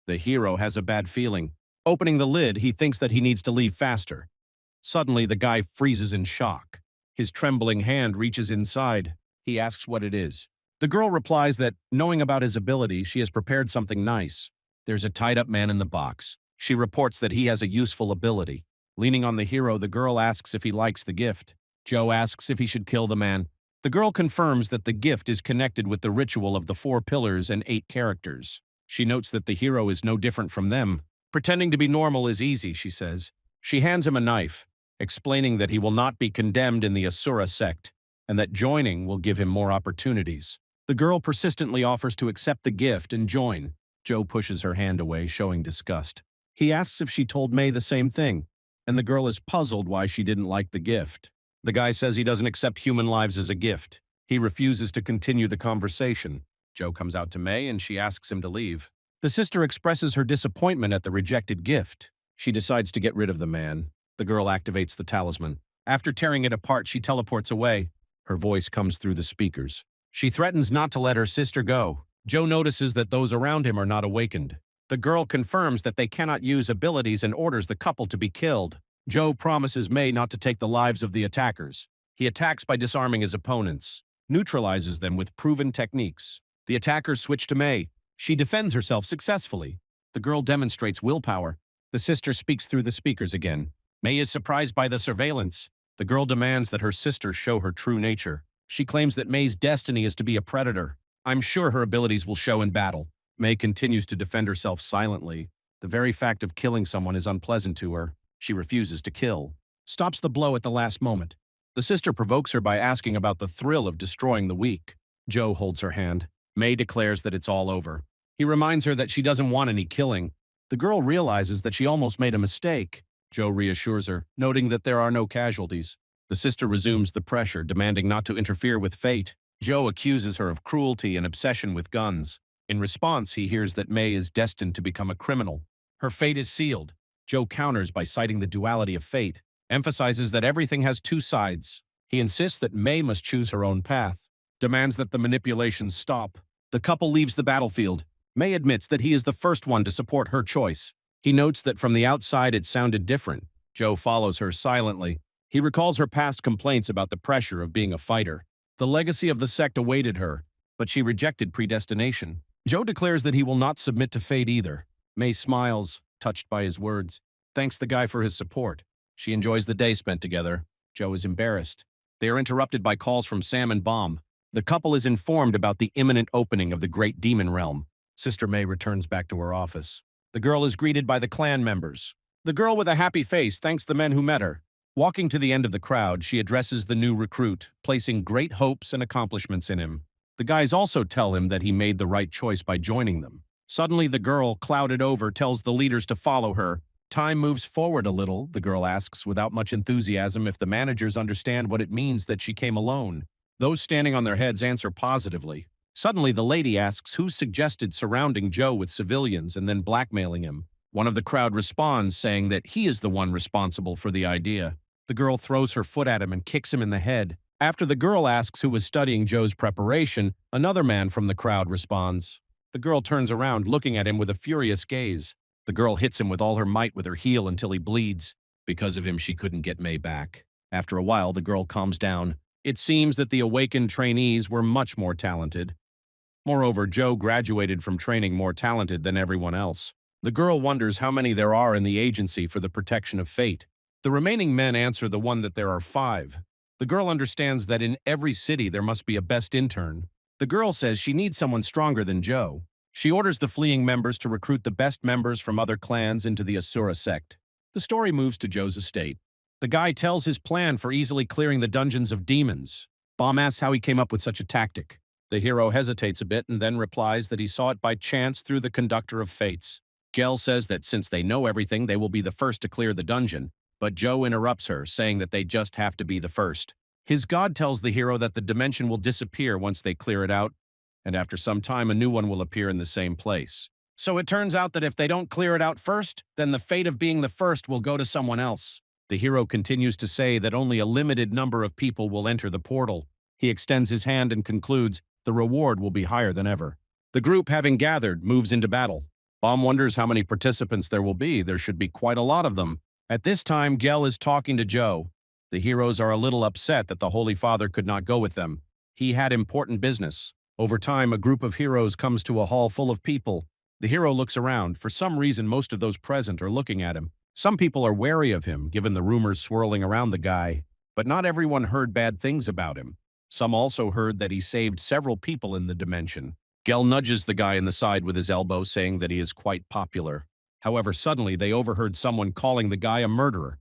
The hero has a bad feeling. Opening the lid, he thinks that he needs to leave faster. Suddenly, the guy freezes in shock. His trembling hand reaches inside. He asks what it is. The girl replies that, knowing about his ability, she has prepared something nice. There's a tied-up man in the box. She reports that he has a useful ability. Leaning on the hero, the girl asks if he likes the gift. Joe asks if he should kill the man. The girl confirms that the gift is connected with the ritual of the 4 pillars and 8 characters. She notes that the hero is no different from them. Pretending to be normal is easy, she says. She hands him a knife, explaining that he will not be condemned in the Asura sect, and that joining will give him more opportunities. The girl persistently offers to accept the gift and join. Joe pushes her hand away, showing disgust. He asks if she told May the same thing, and the girl is puzzled why she didn't like the gift. The guy says he doesn't accept human lives as a gift. He refuses to continue the conversation. Joe comes out to May and she asks him to leave. The sister expresses her disappointment at the rejected gift. She decides to get rid of the man. The girl activates the talisman. After tearing it apart, she teleports away. Her voice comes through the speakers. She threatens not to let her sister go. Joe notices that those around him are not awakened. The girl confirms that they cannot use abilities and orders the couple to be killed. Joe promises May not to take the lives of the attackers. He attacks by disarming his opponents, neutralizes them with proven techniques. The attackers switch to May. She defends herself successfully. The girl demonstrates willpower. The sister speaks through the speakers again. May is surprised by the surveillance. The girl demands that her sister show her true nature. She claims that May's destiny is to be a predator. I'm sure her abilities will show in battle. May continues to defend herself silently. The very fact of killing someone is unpleasant to her. She refuses to kill. Stops the blow at the last moment. The sister provokes her by asking about the thrill of destroying the weak. Joe holds her hand. May declares that it's all over. He reminds her that she doesn't want any killing. The girl realizes that she almost made a mistake. Joe reassures her, noting that there are no casualties. The sister resumes the pressure, demanding not to interfere with fate. Joe accuses her of cruelty and obsession with guns. In response, he hears that May is destined to become a criminal. Her fate is sealed. Joe counters by citing the duality of fate, emphasizes that everything has 2 sides. He insists that May must choose her own path. demands that the manipulations stop. The couple leaves the battlefield. May admits that he is the first one to support her choice. He notes that from the outside it sounded different. Joe follows her silently. He recalls her past complaints about the pressure of being a fighter. The legacy of the sect awaited her, but she rejected predestination. Joe declares that he will not submit to fate either. May smiles, touched by his words. Thanks the guy for his support. She enjoys the day spent together. Joe is embarrassed. They are interrupted by calls from Sam and Bomb. The couple is informed about the imminent opening of the Great Demon Realm. Sister May returns back to her office. The girl is greeted by the clan members. The girl with a happy face thanks the men who met her. Walking to the end of the crowd, she addresses the new recruit, placing great hopes and accomplishments in him. The guys also tell him that he made the right choice by joining them. Suddenly, the girl, clouded over, tells the leaders to follow her. Time moves forward a little, the girl asks without much enthusiasm if the managers understand what it means that she came alone. Those standing on their heads answer positively. Suddenly, the lady asks who suggested surrounding Joe with civilians and then blackmailing him. One of the crowd responds, saying that he is the one responsible for the idea. The girl throws her foot at him and kicks him in the head. After the girl asks who was studying Joe's preparation, another man from the crowd responds. The girl turns around, looking at him with a furious gaze. The girl hits him with all her might with her heel until he bleeds. Because of him, she couldn't get May back. After a while, the girl calms down. It seems that the awakened trainees were much more talented. Moreover, Joe graduated from training more talented than everyone else. The girl wonders how many there are in the agency for the protection of fate. The remaining men answer the one that there are 5. The girl understands that in every city there must be a best intern. The girl says she needs someone stronger than Joe. She orders the fleeing members to recruit the best members from other clans into the Asura sect. The story moves to Joe's estate. The guy tells his plan for easily clearing the dungeons of demons. Bomb asks how he came up with such a tactic. The hero hesitates a bit and then replies that he saw it by chance through the conductor of fates. Gel says that since they know everything, they will be the first to clear the dungeon, but Joe interrupts her, saying that they just have to be the first. His god tells the hero that the dimension will disappear once they clear it out, and after some time a new one will appear in the same place. So it turns out that if they don't clear it out first, then the fate of being the first will go to someone else. The hero continues to say that only a limited number of people will enter the portal. He extends his hand and concludes the reward will be higher than ever. The group, having gathered, moves into battle. Bomb wonders how many participants there will be. There should be quite a lot of them. At this time, Gel is talking to Joe. The heroes are a little upset that the Holy Father could not go with them. He had important business. Over time, a group of heroes comes to a hall full of people. The hero looks around. For some reason, most of those present are looking at him. Some people are wary of him, given the rumors swirling around the guy. But not everyone heard bad things about him. Some also heard that he saved several people in the dimension. Gel nudges the guy in the side with his elbow, saying that he is quite popular. However, suddenly they overheard someone calling the guy a murderer.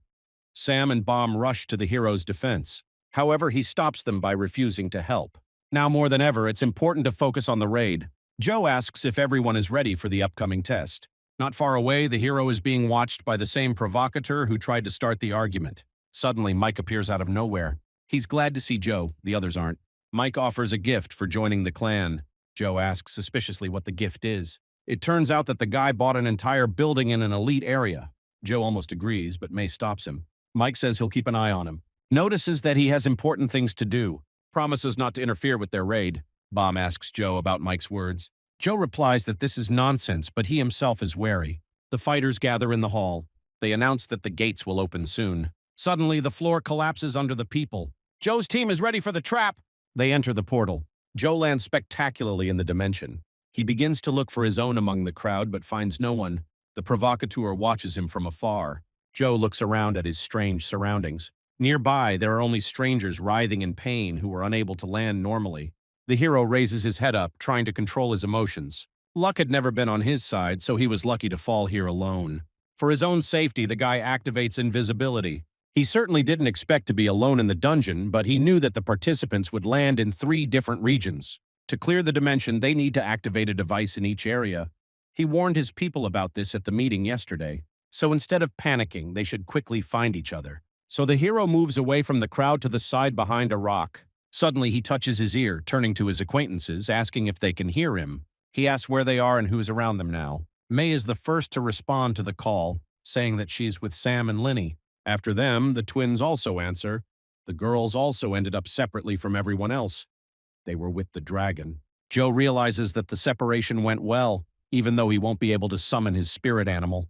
Sam and Bomb rush to the hero's defense. However, he stops them by refusing to help. Now more than ever, it's important to focus on the raid. Joe asks if everyone is ready for the upcoming test. Not far away, the hero is being watched by the same provocateur who tried to start the argument. Suddenly, Mike appears out of nowhere. He's glad to see Joe, the others aren't. Mike offers a gift for joining the clan. Joe asks suspiciously what the gift is. It turns out that the guy bought an entire building in an elite area. Joe almost agrees, but May stops him. Mike says he'll keep an eye on him. Notices that he has important things to do. Promises not to interfere with their raid. Bomb asks Joe about Mike's words. Joe replies that this is nonsense, but he himself is wary. The fighters gather in the hall. They announce that the gates will open soon. Suddenly, the floor collapses under the people. Joe's team is ready for the trap. They enter the portal. Joe lands spectacularly in the dimension. He begins to look for his own among the crowd, but finds no one. The provocateur watches him from afar. Joe looks around at his strange surroundings. Nearby, there are only strangers writhing in pain who are unable to land normally. The hero raises his head up, trying to control his emotions. Luck had never been on his side, so he was lucky to fall here alone. For his own safety, the guy activates invisibility. He certainly didn't expect to be alone in the dungeon, but he knew that the participants would land in 3 different regions. To clear the dimension, they need to activate a device in each area. He warned his people about this at the meeting yesterday. So instead of panicking, they should quickly find each other. So the hero moves away from the crowd to the side behind a rock. Suddenly, he touches his ear, turning to his acquaintances, asking if they can hear him. He asks where they are and who's around them now. May is the first to respond to the call, saying that she's with Sam and Linny. After them, the twins also answer. The girls also ended up separately from everyone else. They were with the dragon. Joe realizes that the separation went well, even though he won't be able to summon his spirit animal.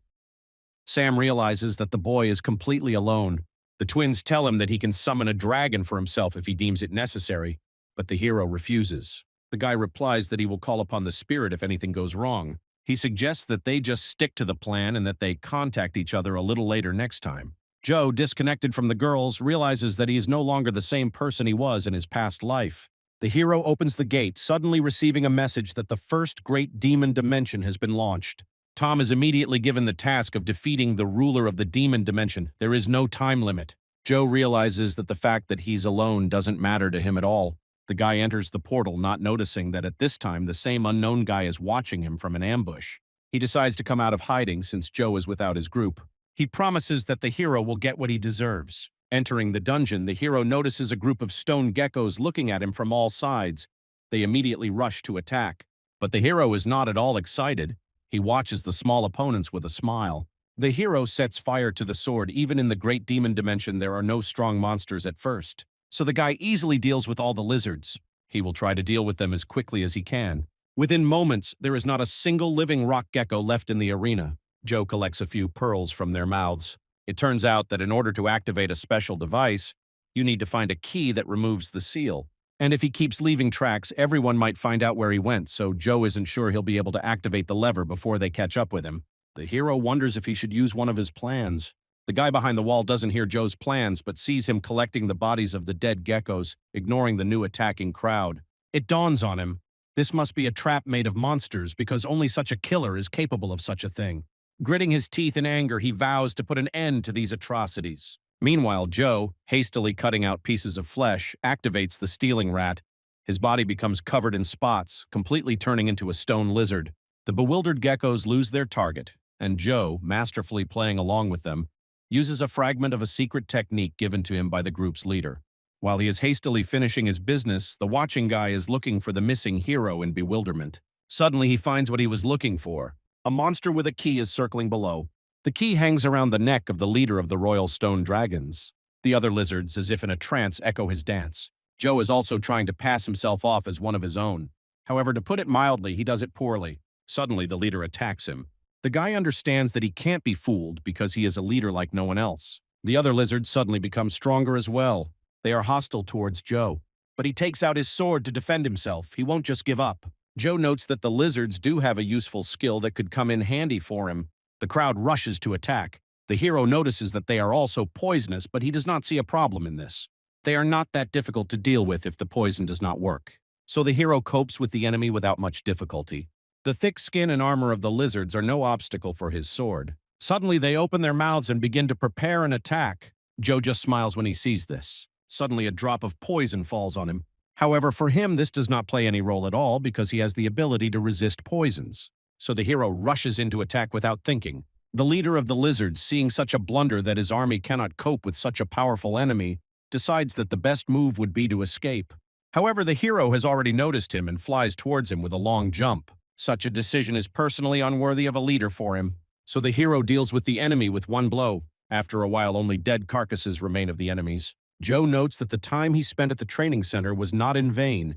Sam realizes that the boy is completely alone. The twins tell him that he can summon a dragon for himself if he deems it necessary, but the hero refuses. The guy replies that he will call upon the spirit if anything goes wrong. He suggests that they just stick to the plan and that they contact each other a little later next time. Joe, disconnected from the girls, realizes that he is no longer the same person he was in his past life. The hero opens the gate, suddenly receiving a message that the first great demon dimension has been launched. Tom is immediately given the task of defeating the ruler of the demon dimension. There is no time limit. Joe realizes that the fact that he's alone doesn't matter to him at all. The guy enters the portal, not noticing that at this time the same unknown guy is watching him from an ambush. He decides to come out of hiding since Joe is without his group. He promises that the hero will get what he deserves. Entering the dungeon, the hero notices a group of stone geckos looking at him from all sides. They immediately rush to attack. But the hero is not at all excited. He watches the small opponents with a smile. The hero sets fire to the sword. Even in the great demon dimension, there are no strong monsters at first. So the guy easily deals with all the lizards. He will try to deal with them as quickly as he can. Within moments, there is not a single living rock gecko left in the arena. Joe collects a few pearls from their mouths. It turns out that in order to activate a special device, you need to find a key that removes the seal. And if he keeps leaving tracks, everyone might find out where he went, so Joe isn't sure he'll be able to activate the lever before they catch up with him. The hero wonders if he should use one of his plans. The guy behind the wall doesn't hear Joe's plans, but sees him collecting the bodies of the dead geckos, ignoring the new attacking crowd. It dawns on him. This must be a trap made of monsters, because only such a killer is capable of such a thing. Gritting his teeth in anger, he vows to put an end to these atrocities. Meanwhile, Joe, hastily cutting out pieces of flesh, activates the stealing rat. His body becomes covered in spots, completely turning into a stone lizard. The bewildered geckos lose their target, and Joe, masterfully playing along with them, uses a fragment of a secret technique given to him by the group's leader. While he is hastily finishing his business, the watching guy is looking for the missing hero in bewilderment. Suddenly, he finds what he was looking for. A monster with a key is circling below. The key hangs around the neck of the leader of the Royal Stone Dragons. The other lizards, as if in a trance, echo his dance. Joe is also trying to pass himself off as one of his own. However, to put it mildly, he does it poorly. Suddenly, the leader attacks him. The guy understands that he can't be fooled because he is a leader like no one else. The other lizards suddenly become stronger as well. They are hostile towards Joe. But he takes out his sword to defend himself. He won't just give up. Joe notes that the lizards do have a useful skill that could come in handy for him. The crowd rushes to attack. The hero notices that they are also poisonous, but he does not see a problem in this. They are not that difficult to deal with if the poison does not work. So the hero copes with the enemy without much difficulty. The thick skin and armor of the lizards are no obstacle for his sword. Suddenly, they open their mouths and begin to prepare an attack. Joe just smiles when he sees this. Suddenly, a drop of poison falls on him. However, for him, this does not play any role at all because he has the ability to resist poisons. So the hero rushes into attack without thinking. The leader of the lizards, seeing such a blunder that his army cannot cope with such a powerful enemy, decides that the best move would be to escape. However, the hero has already noticed him and flies towards him with a long jump. Such a decision is personally unworthy of a leader for him. So the hero deals with the enemy with one blow. After a while, only dead carcasses remain of the enemies. Joe notes that the time he spent at the training center was not in vain.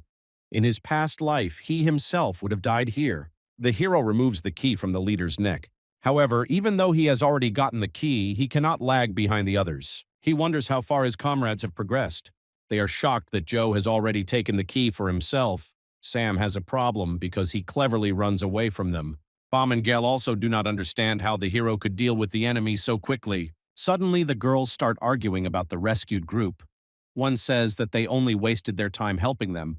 In his past life, he himself would have died here. The hero removes the key from the leader's neck. However, even though he has already gotten the key, he cannot lag behind the others. He wonders how far his comrades have progressed. They are shocked that Joe has already taken the key for himself. Sam has a problem because he cleverly runs away from them. Bom and Gel also do not understand how the hero could deal with the enemy so quickly. Suddenly, the girls start arguing about the rescued group. One says that they only wasted their time helping them,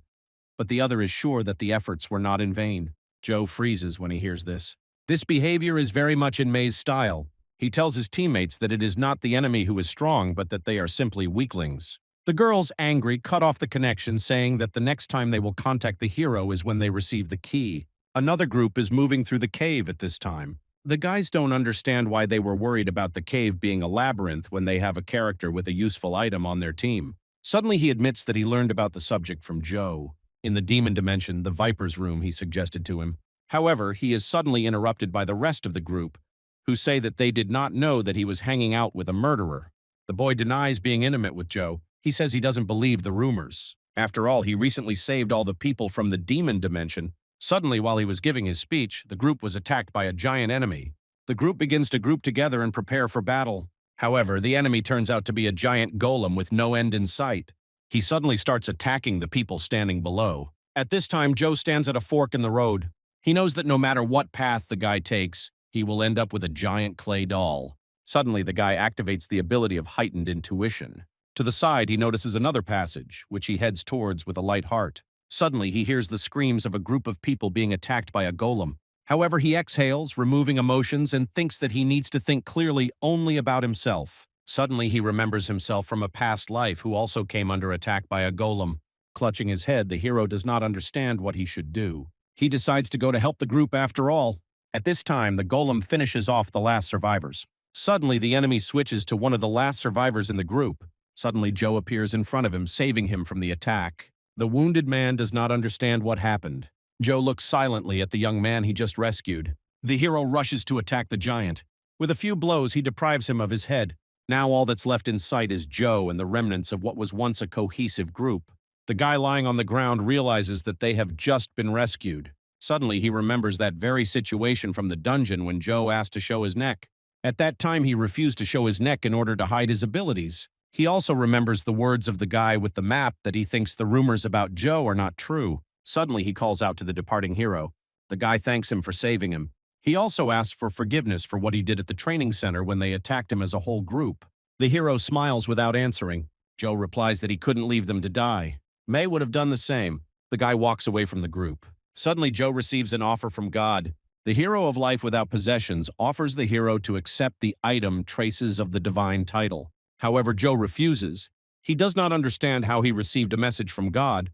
but the other is sure that the efforts were not in vain. Joe freezes when he hears this. This behavior is very much in May's style. He tells his teammates that it is not the enemy who is strong, but that they are simply weaklings. The girls, angry, cut off the connection, saying that the next time they will contact the hero is when they receive the key. Another group is moving through the cave at this time. The guys don't understand why they were worried about the cave being a labyrinth when they have a character with a useful item on their team. Suddenly he admits that he learned about the subject from Joe. In the demon dimension, the Viper's room, he suggested to him. However, he is suddenly interrupted by the rest of the group, who say that they did not know that he was hanging out with a murderer. The boy denies being intimate with Joe. He says he doesn't believe the rumors. After all, he recently saved all the people from the demon dimension. Suddenly, while he was giving his speech, the group was attacked by a giant enemy. The group begins to group together and prepare for battle. However, the enemy turns out to be a giant golem with no end in sight. He suddenly starts attacking the people standing below. At this time, Joe stands at a fork in the road. He knows that no matter what path the guy takes, he will end up with a giant clay doll. Suddenly, the guy activates the ability of heightened intuition. To the side, he notices another passage, which he heads towards with a light heart. Suddenly, he hears the screams of a group of people being attacked by a golem. However, he exhales, removing emotions, and thinks that he needs to think clearly only about himself. Suddenly, he remembers himself from a past life who also came under attack by a golem. Clutching his head, the hero does not understand what he should do. He decides to go to help the group after all. At this time, the golem finishes off the last survivors. Suddenly, the enemy switches to one of the last survivors in the group. Suddenly, Joe appears in front of him, saving him from the attack. The wounded man does not understand what happened. Joe looks silently at the young man he just rescued. The hero rushes to attack the giant. With a few blows, he deprives him of his head. Now all that's left in sight is Joe and the remnants of what was once a cohesive group. The guy lying on the ground realizes that they have just been rescued. Suddenly, he remembers that very situation from the dungeon when Joe asked to show his neck. At that time, he refused to show his neck in order to hide his abilities. He also remembers the words of the guy with the map that he thinks the rumors about Joe are not true. Suddenly, he calls out to the departing hero. The guy thanks him for saving him. He also asks for forgiveness for what he did at the training center when they attacked him as a whole group. The hero smiles without answering. Joe replies that he couldn't leave them to die. May would have done the same. The guy walks away from the group. Suddenly, Joe receives an offer from God. The hero of life without possessions offers the hero to accept the item traces of the divine title. However, Joe refuses. He does not understand how he received a message from God,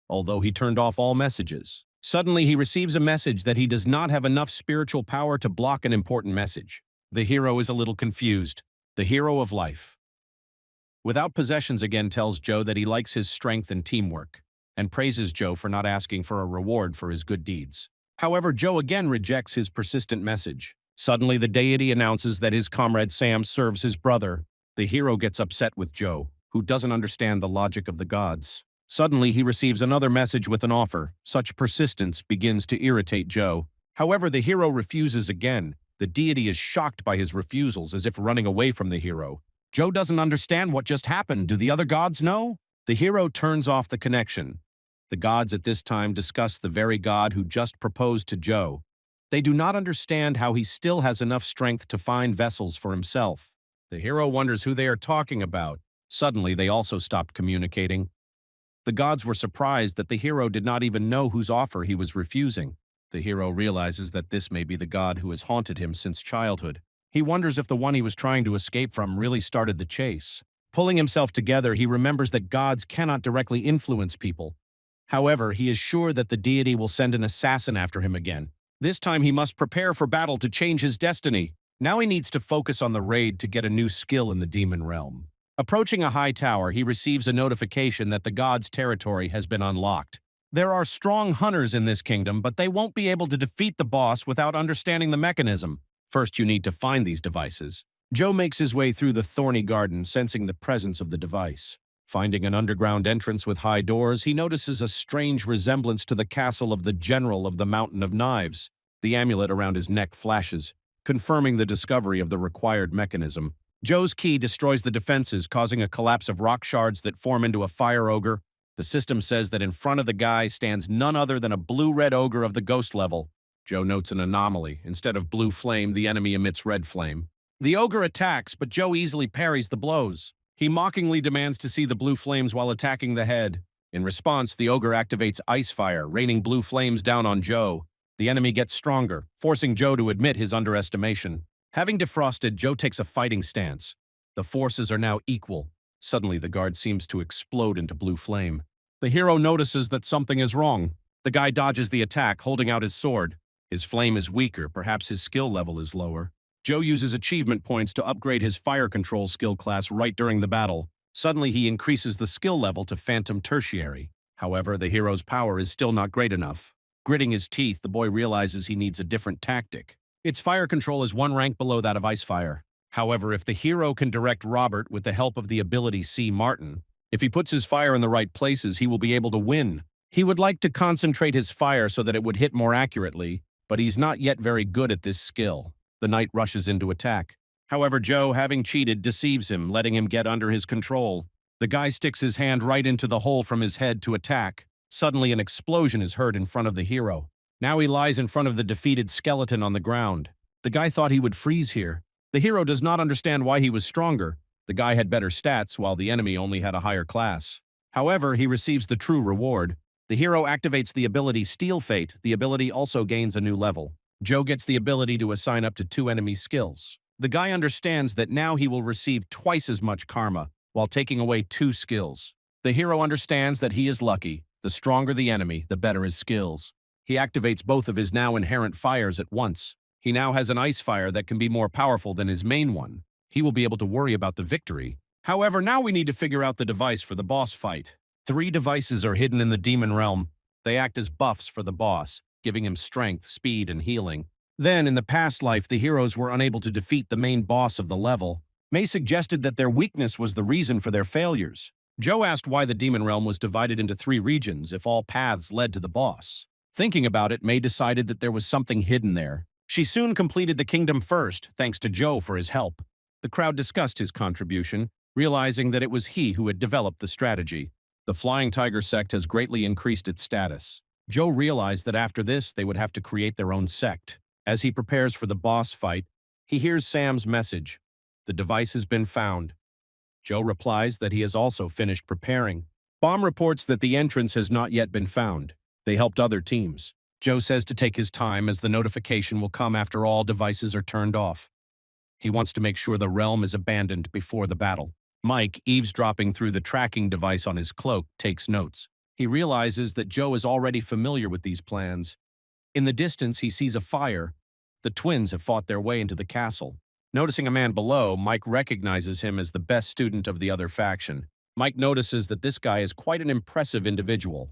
although he turned off all messages. Suddenly, he receives a message that he does not have enough spiritual power to block an important message. The hero is a little confused. The hero of life without possessions again tells Joe that he likes his strength and teamwork, and praises Joe for not asking for a reward for his good deeds. However, Joe again rejects his persistent message. Suddenly, the deity announces that his comrade Sam serves his brother. The hero gets upset with Joe, who doesn't understand the logic of the gods. Suddenly, he receives another message with an offer. Such persistence begins to irritate Joe. However, the hero refuses again. The deity is shocked by his refusals, as if running away from the hero. Joe doesn't understand what just happened. Do the other gods know? The hero turns off the connection. The gods at this time discuss the very god who just proposed to Joe. They do not understand how he still has enough strength to find vessels for himself. The hero wonders who they are talking about. Suddenly, they also stopped communicating. The gods were surprised that the hero did not even know whose offer he was refusing. The hero realizes that this may be the god who has haunted him since childhood. He wonders if the one he was trying to escape from really started the chase. Pulling himself together, he remembers that gods cannot directly influence people. However, he is sure that the deity will send an assassin after him again. This time he must prepare for battle to change his destiny. Now he needs to focus on the raid to get a new skill in the demon realm. Approaching a high tower, he receives a notification that the god's territory has been unlocked. There are strong hunters in this kingdom, but they won't be able to defeat the boss without understanding the mechanism. First, you need to find these devices. Joe makes his way through the thorny garden, sensing the presence of the device. Finding an underground entrance with high doors, he notices a strange resemblance to the castle of the General of the Mountain of Knives. The amulet around his neck flashes, confirming the discovery of the required mechanism. Joe's key destroys the defenses, causing a collapse of rock shards that form into a fire ogre. The system says that in front of the guy stands none other than a blue-red ogre of the ghost level. Joe notes an anomaly. Instead of blue flame, the enemy emits red flame. The ogre attacks, but Joe easily parries the blows. He mockingly demands to see the blue flames while attacking the head. In response, the ogre activates ice fire, raining blue flames down on Joe. The enemy gets stronger, forcing Joe to admit his underestimation. Having defrosted, Joe takes a fighting stance. The forces are now equal. Suddenly, the guard seems to explode into blue flame. The hero notices that something is wrong. The guy dodges the attack, holding out his sword. His flame is weaker, perhaps his skill level is lower. Joe uses achievement points to upgrade his fire control skill class right during the battle. Suddenly, he increases the skill level to Phantom Tertiary. However, the hero's power is still not great enough. Gritting his teeth, the boy realizes he needs a different tactic. Its fire control is one rank below that of ice fire. However, if the hero can direct Robert with the help of the ability C. Martin, If he puts his fire in the right places, he will be able to win. He would like to concentrate his fire so that it would hit more accurately, but he's not yet very good at this skill. The knight rushes in to attack. However, Joe, having cheated, deceives him, letting him get under his control. The guy sticks his hand right into the hole from his head to attack. Suddenly, an explosion is heard in front of the hero. Now he lies in front of the defeated skeleton on the ground. The guy thought he would freeze here. The hero does not understand why he was stronger. The guy had better stats, while the enemy only had a higher class. However, he receives the true reward. The hero activates the ability Steel Fate. The ability also gains a new level. Joe gets the ability to assign up to 2 enemy skills. The guy understands that now he will receive twice as much karma, while taking away 2 skills. The hero understands that he is lucky. The stronger the enemy, the better his skills. He activates both of his now inherent fires at once. He now has an ice fire that can be more powerful than his main one. He will be able to worry about the victory. However, now we need to figure out the device for the boss fight. 3 devices are hidden in the demon realm. They act as buffs for the boss, giving him strength, speed, and healing. Then, in the past life, the heroes were unable to defeat the main boss of the level. May suggested that their weakness was the reason for their failures. Joe asked why the demon realm was divided into 3 regions if all paths led to the boss. Thinking about it, May decided that there was something hidden there. She soon completed the kingdom first, thanks to Joe for his help. The crowd discussed his contribution, realizing that it was he who had developed the strategy. The Flying Tiger sect has greatly increased its status. Joe realized that after this, they would have to create their own sect. As he prepares for the boss fight, he hears Sam's message. The device has been found. Joe replies that he has also finished preparing. Bomb reports that the entrance has not yet been found. They helped other teams. Joe says to take his time as the notification will come after all devices are turned off. He wants to make sure the realm is abandoned before the battle. Mike, eavesdropping through the tracking device on his cloak, takes notes. He realizes that Joe is already familiar with these plans. In the distance, he sees a fire. The twins have fought their way into the castle. Noticing a man below, Mike recognizes him as the best student of the other faction. Mike notices that this guy is quite an impressive individual.